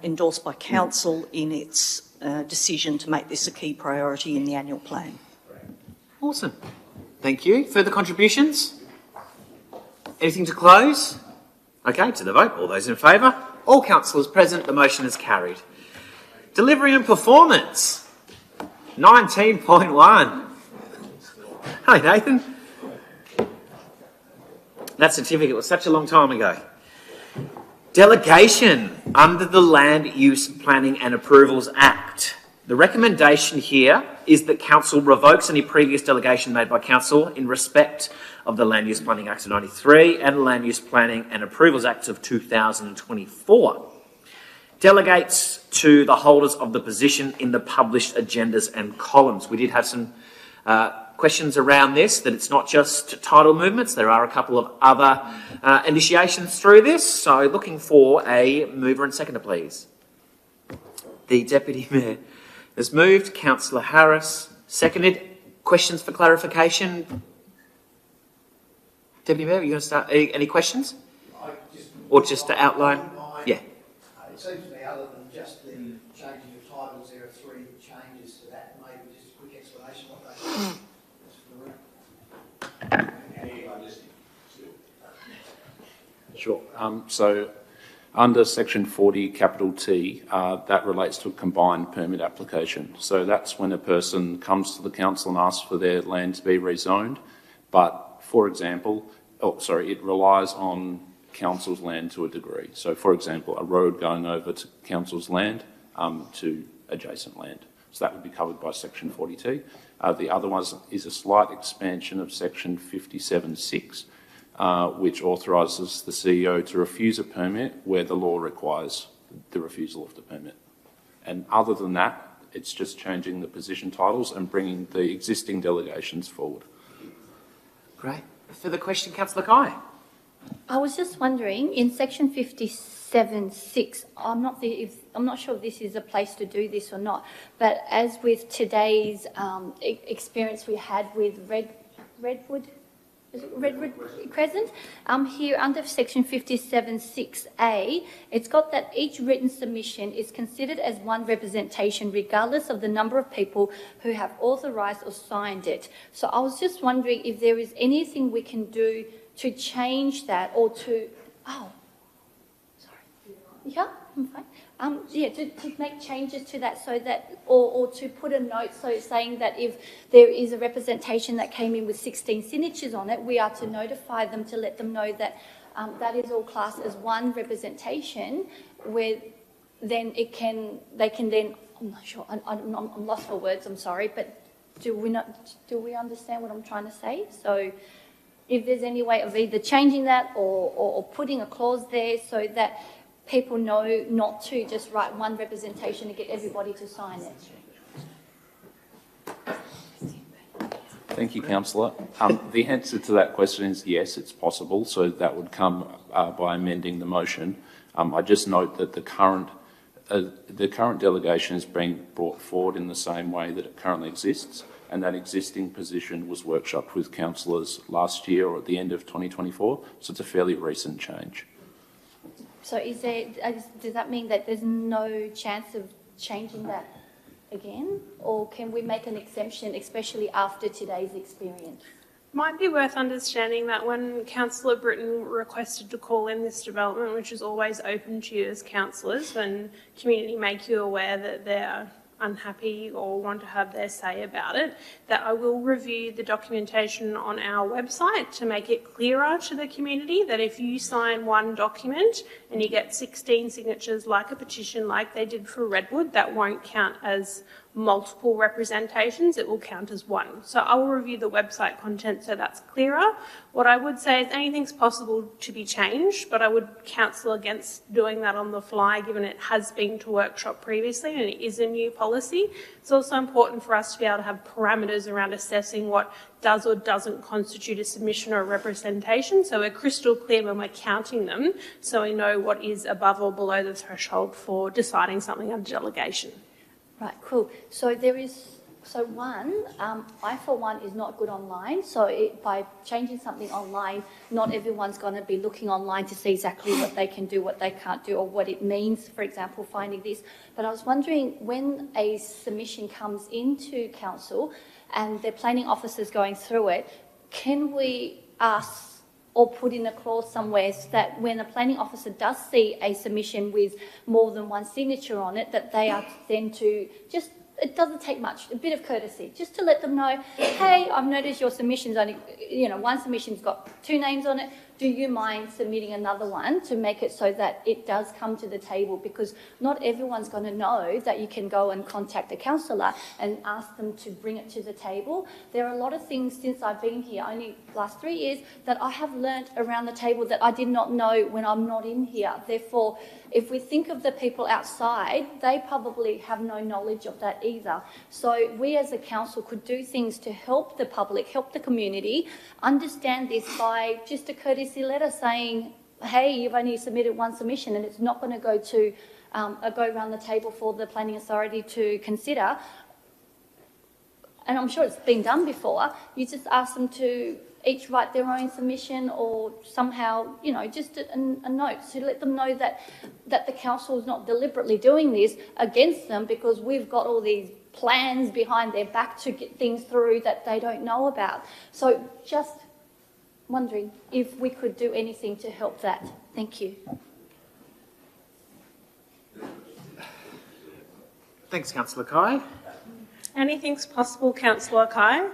endorsed by Council in its decision to make this a key priority in the annual plan. Awesome. Thank you. Further contributions? Anything to close? Okay, to the vote. All those in favour? All councillors present, the motion is carried. Delivery and performance. 19.1. Hi, Nathan. That certificate was such a long time ago. Delegation under the Land Use Planning and Approvals Act. The recommendation here is that Council revokes any previous delegation made by Council in respect of the Land Use Planning Act of 93 and the Land Use Planning and Approvals Act of 2024. Delegates to the holders of the position in the published agendas and columns. We did have some questions around this, that it's not just title movements, there are a couple of other initiations through this. So looking for a mover and seconder, please. The Deputy Mayor has moved, Councillor Harris seconded. Questions for clarification? Deputy Mayor, are you going to start? Any questions? Or just to outline? Yeah. It seems to me, other than just the changing of titles, there are 3 changes to that. Maybe just a quick explanation of what they are. Sure. So under section 40, capital T, that relates to a combined permit application. So that's when a person comes to the council and asks for their land to be rezoned. But, for example, it relies on council's land to a degree. So, for example, a road going over to council's land to adjacent land. So that would be covered by section 40T. The other one is a slight expansion of section 57.6, which authorises the CEO to refuse a permit where the law requires the refusal of the permit. And other than that, it's just changing the position titles and bringing the existing delegations forward. Great. Further question, Councillor Kai? I was just wondering, in section 57.6, I'm not sure if this is a place to do this or not, but as with today's experience we had with Redwood Crescent, here under section 57.6A, it's got that each written submission is considered as one representation regardless of the number of people who have authorised or signed it. So I was just wondering if there is anything we can do to change that, or to, yeah, I'm fine. To make changes to that, so that, or to put a note saying that if there is a representation that came in with 16 signatures on it, we are to notify them to let them know that that is all classed as one representation, where then they can then, I'm not sure, I'm lost for words, I'm sorry, but do we understand what I'm trying to say? So if there's any way of either changing that or putting a clause there so that people know not to just write one representation and get everybody to sign it. Thank you, Councillor. The answer to that question is yes, it's possible. So that would come by amending the motion. I just note that the current delegation is being brought forward in the same way that it currently exists, and that existing position was workshopped with councillors last year or at the end of 2024. So it's a fairly recent change. So does that mean that there's no chance of changing that again? Or can we make an exemption, especially after today's experience? Might be worth understanding that when Councillor Britton requested to call in this development, which is always open to you as councillors, when community make you aware that they're unhappy or want to have their say about it, that I will review the documentation on our website to make it clearer to the community that if you sign one document and you get 16 signatures like a petition like they did for Redwood, that won't count as multiple representations, it will count as one. So I will review the website content so that's clearer. What I would say is anything's possible to be changed, but I would counsel against doing that on the fly given it has been to workshop previously and it is a new policy. It's also important for us to be able to have parameters around assessing what does or doesn't constitute a submission or a representation, so we're crystal clear when we're counting them, so we know what is above or below the threshold for deciding something under delegation. Right, cool. So I for one is not good online. So by changing something online, not everyone's going to be looking online to see exactly what they can do, what they can't do, or what it means, for example, finding this. But I was wondering, when a submission comes into council and the planning officer's going through it, can we ask or put in a clause somewhere so that when a planning officer does see a submission with more than one signature on it, that they are then to just, it doesn't take much, a bit of courtesy, just to let them know, hey, I've noticed your submission's only, one submission's got 2 names on it, do you mind submitting another one to make it so that it does come to the table? Because not everyone's going to know that you can go and contact a councillor and ask them to bring it to the table. There are a lot of things since I've been here, only last 3 years, that I have learnt around the table that I did not know when I'm not in here. Therefore, if we think of the people outside, they probably have no knowledge of that either. So we as a council could do things to help the public, help the community, understand this by just a courtesy letter saying, hey, you've only submitted one submission and it's not going to go to go around the table for the planning authority to consider. And I'm sure it's been done before. You just ask them to each write their own submission or somehow, you know, just a note to let them know that the council is not deliberately doing this against them because we've got all these plans behind their back to get things through that they don't know about. So just wondering if we could do anything to help that. Thank you. Thanks, Councillor Kai. Anything's possible, Councillor Kai.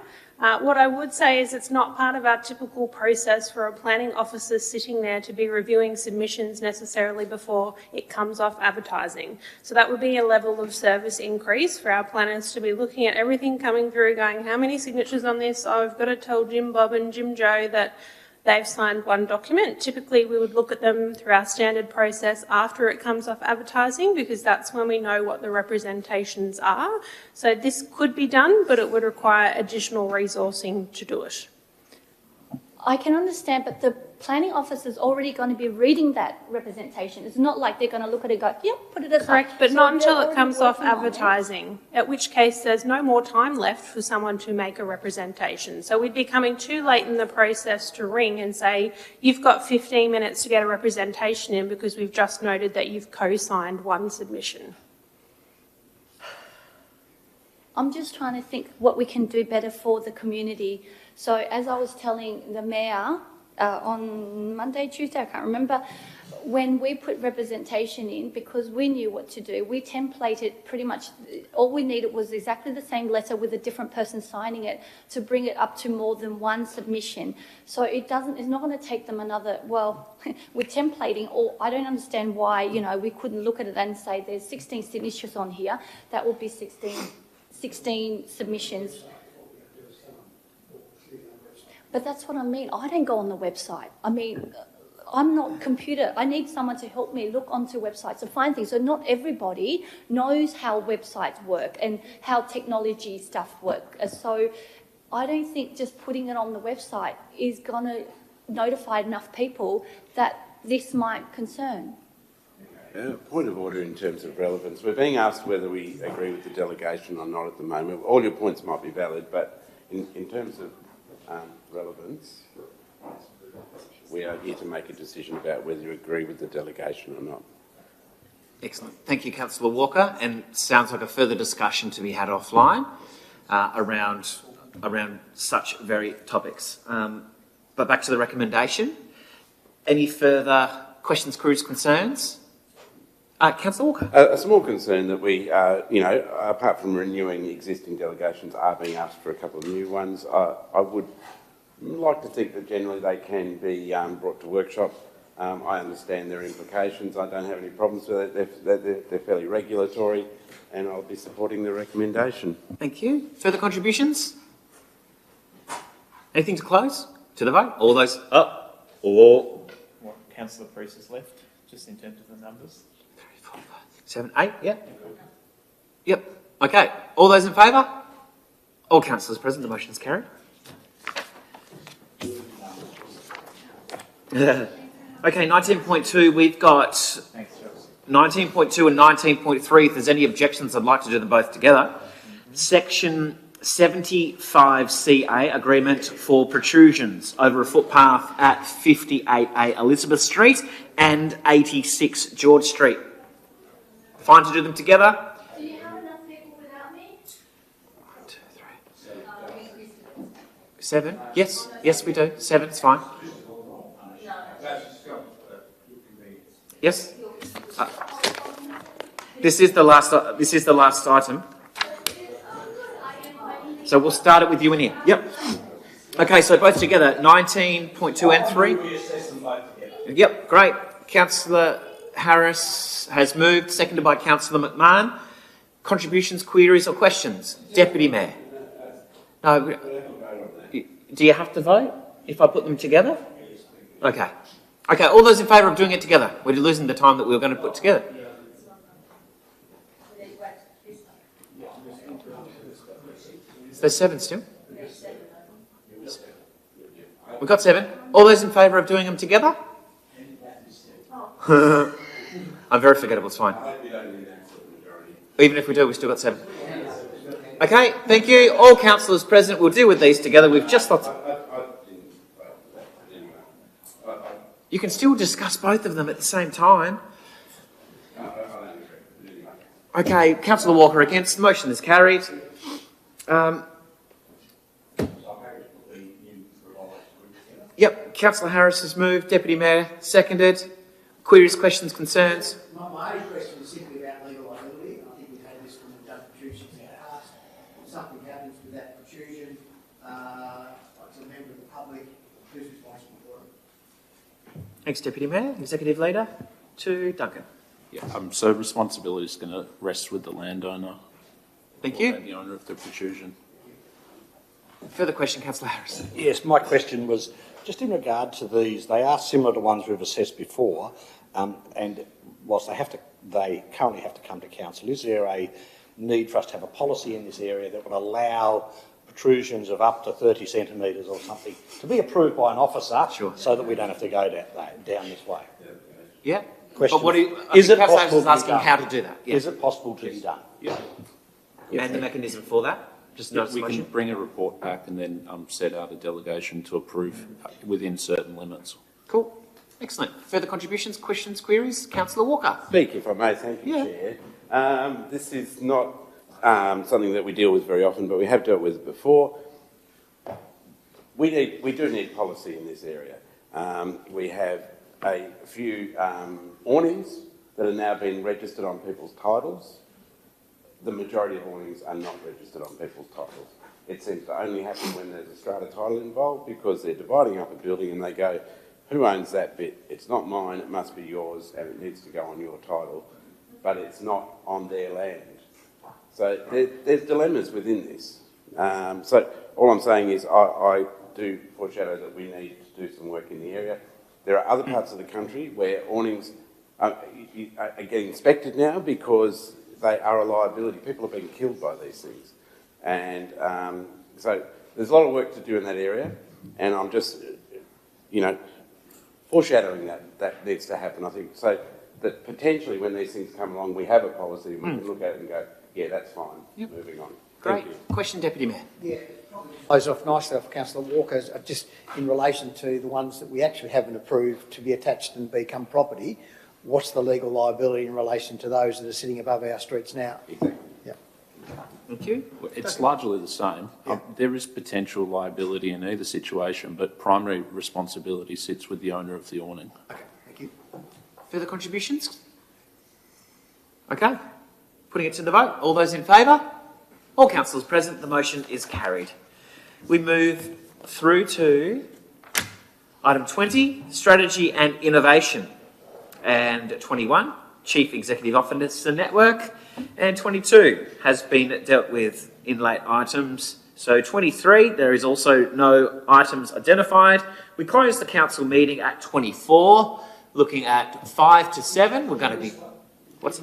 What I would say is it's not part of our typical process for a planning officer sitting there to be reviewing submissions necessarily before it comes off advertising. So that would be a level of service increase for our planners to be looking at everything coming through going, how many signatures on this? Oh, I've got to tell Jim Bob and Jim Joe that they've signed one document. Typically, we would look at them through our standard process after it comes off advertising because that's when we know what the representations are. So this could be done, but it would require additional resourcing to do it. I can understand, but the planning officer's already going to be reading that representation. It's not like they're going to look at it and go, yep, put it aside. Correct, but So not until they're it comes already off working on it. advertising, at which case there's no more time left for someone to make a representation. So we'd be coming too late in the process to ring and say, you've got 15 minutes to get a representation in because we've just noted that you've co-signed one submission. I'm just trying to think what we can do better for the community. So as I was telling the mayor on Monday, Tuesday, I can't remember, when we put representation in, because we knew what to do, we templated pretty much, all we needed was exactly the same letter with a different person signing it to bring it up to more than one submission. So it's not going to take them another, well, with templating, or I don't understand why, you know, we couldn't look at it and say there's 16 signatures on here, that would be 16 submissions. But that's what I mean. I don't go on the website. I mean, I'm not computer. I need someone to help me look onto websites and find things. So not everybody knows how websites work and how technology stuff works. So I don't think just putting it on the website is going to notify enough people that this might concern. Point of order in terms of relevance. We're being asked whether we agree with the delegation or not at the moment. All your points might be valid, but in terms of relevance, we are here to make a decision about whether you agree with the delegation or not. Excellent. Thank you, Councillor Walker. And sounds like a further discussion to be had offline around such very topics. But back to the recommendation. Any further questions, queries, concerns? Councillor Walker. A small concern that we, apart from renewing the existing delegations, are being asked for a couple of new ones. I would like to think that generally they can be brought to workshop. I understand their implications. I don't have any problems with it. They're fairly regulatory, and I'll be supporting the recommendation. Thank you. Further contributions? Anything to close? To the vote? All those up? Or What Councillor Priest has left, just in terms of the numbers. 7, 8, yep. Yep. Okay. All those in favour? All councillors present, the motion is carried. Okay, 19.2, we've got 19.2 and 19.3. If there's any objections, I'd like to do them both together. Section 75CA, agreement for protrusions over a footpath at 58A Elizabeth Street and 86 George Street. Fine to do them together? Do you have enough people without me? 1, 2, 3. 7? Yes, yes we do. 7's fine. Yes. This is the last item. So we'll start it with you in here. Yep. Okay, so both together, 19.2 and 3? Yep, great. Councillor Harris has moved, seconded by Councillor McMahon. Contributions, queries or questions? Deputy Mayor. No, do you have to vote if I put them together? Okay. Okay, all those in favour of doing it together? We're losing the time that we were going to put together. There's 7 still. We've got 7. All those in favour of doing them together? I'm very forgettable, it's fine. Even if we do, we've still got 7. Okay, thank you. All councillors present, we'll deal with these together. We've just got... You can still discuss both of them at the same time. Okay, Councillor Walker against. The motion is carried. Yep, Councillor Harris has moved. Deputy Mayor seconded. Queries, questions, concerns? My only question is simply about legal liability. I think we've had this when we've done protrusions in the past. If something happens with that protrusion, as a member of the public, who's responsible for it? Thanks, Deputy Mayor. Executive Leader to Duncan. Yeah, so responsibility is going to rest with the landowner. Thank you. And the owner of the protrusion. Further question, Councillor Harris. Yes, my question was just in regard to these. They are similar to ones we've assessed before, and whilst they currently have to come to council, is there a need for us to have a policy in this area that would allow protrusions of up to 30 centimetres or something to be approved by an officer, so that we don't have to go down this way? Yeah. Question: but what do you, is it possible? Is asking how to do that? Yeah. Is it possible to be done? Yeah. And the mechanism for that? Just Yeah, we can bring a report back and then set out a delegation to approve within certain limits. Cool. Excellent. Further contributions, questions, queries? Councillor Walker. Speak, if I may. Thank you, Chair. This is not something that we deal with very often, but we have dealt with it before. We do need policy in this area. We have a few awnings that are now being registered on people's titles. The majority of awnings are not registered on people's titles. It seems to only happen when there's a strata title involved, because they're dividing up a building and they go, who owns that bit? It's not mine, it must be yours, and it needs to go on your title, but it's not on their land. So there's dilemmas within this. So all I'm saying is I do foreshadow that we need to do some work in the area. There are other parts of the country where awnings are getting inspected now because they are a liability. People are being killed by these things. And so there's a lot of work to do in that area, and I'm just, foreshadowing that needs to happen, I think, so that potentially when these things come along, we have a policy and we can look at it and go, yeah, that's fine, moving on. Great. Question, Deputy Mayor. Yeah, close off nicely off Councillor Walker's, just in relation to the ones that we actually haven't approved to be attached and become property. What's the legal liability in relation to those that are sitting above our streets now? Exactly. Yeah. Thank you. It's largely the same. There is potential liability in either situation, but primary responsibility sits with the owner of the awning. Okay, thank you. Further contributions? Okay. Putting it to the vote. All those in favour? All councillors present, the motion is carried. We move through to item 20, Strategy and Innovation, and 21, Chief Executive Officer Network, and 22 has been dealt with in late items. So 23, there is also no items identified. We close the council meeting at 24, looking at 5 to 7. We're going to be... What's...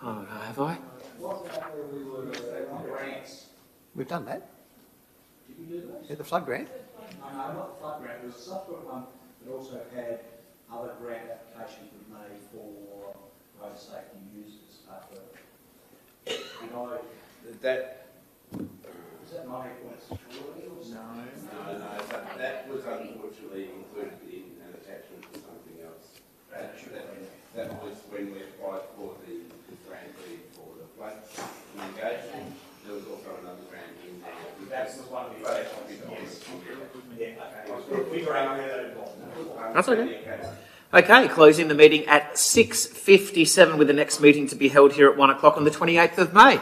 Oh, have I? We've done that. Yeah, the flood grant? No, not the flood grant. There was a subsequent one that also had other grant applications we've made for road safety users. Is that money points? No, that was unfortunately included in an attachment to something else. That was when we applied for the grant for the flood mitigation. There was also another grant in there. That's the one we That's okay. Okay, closing the meeting at 6:57 with the next meeting to be held here at 1 o'clock on the 28th of May.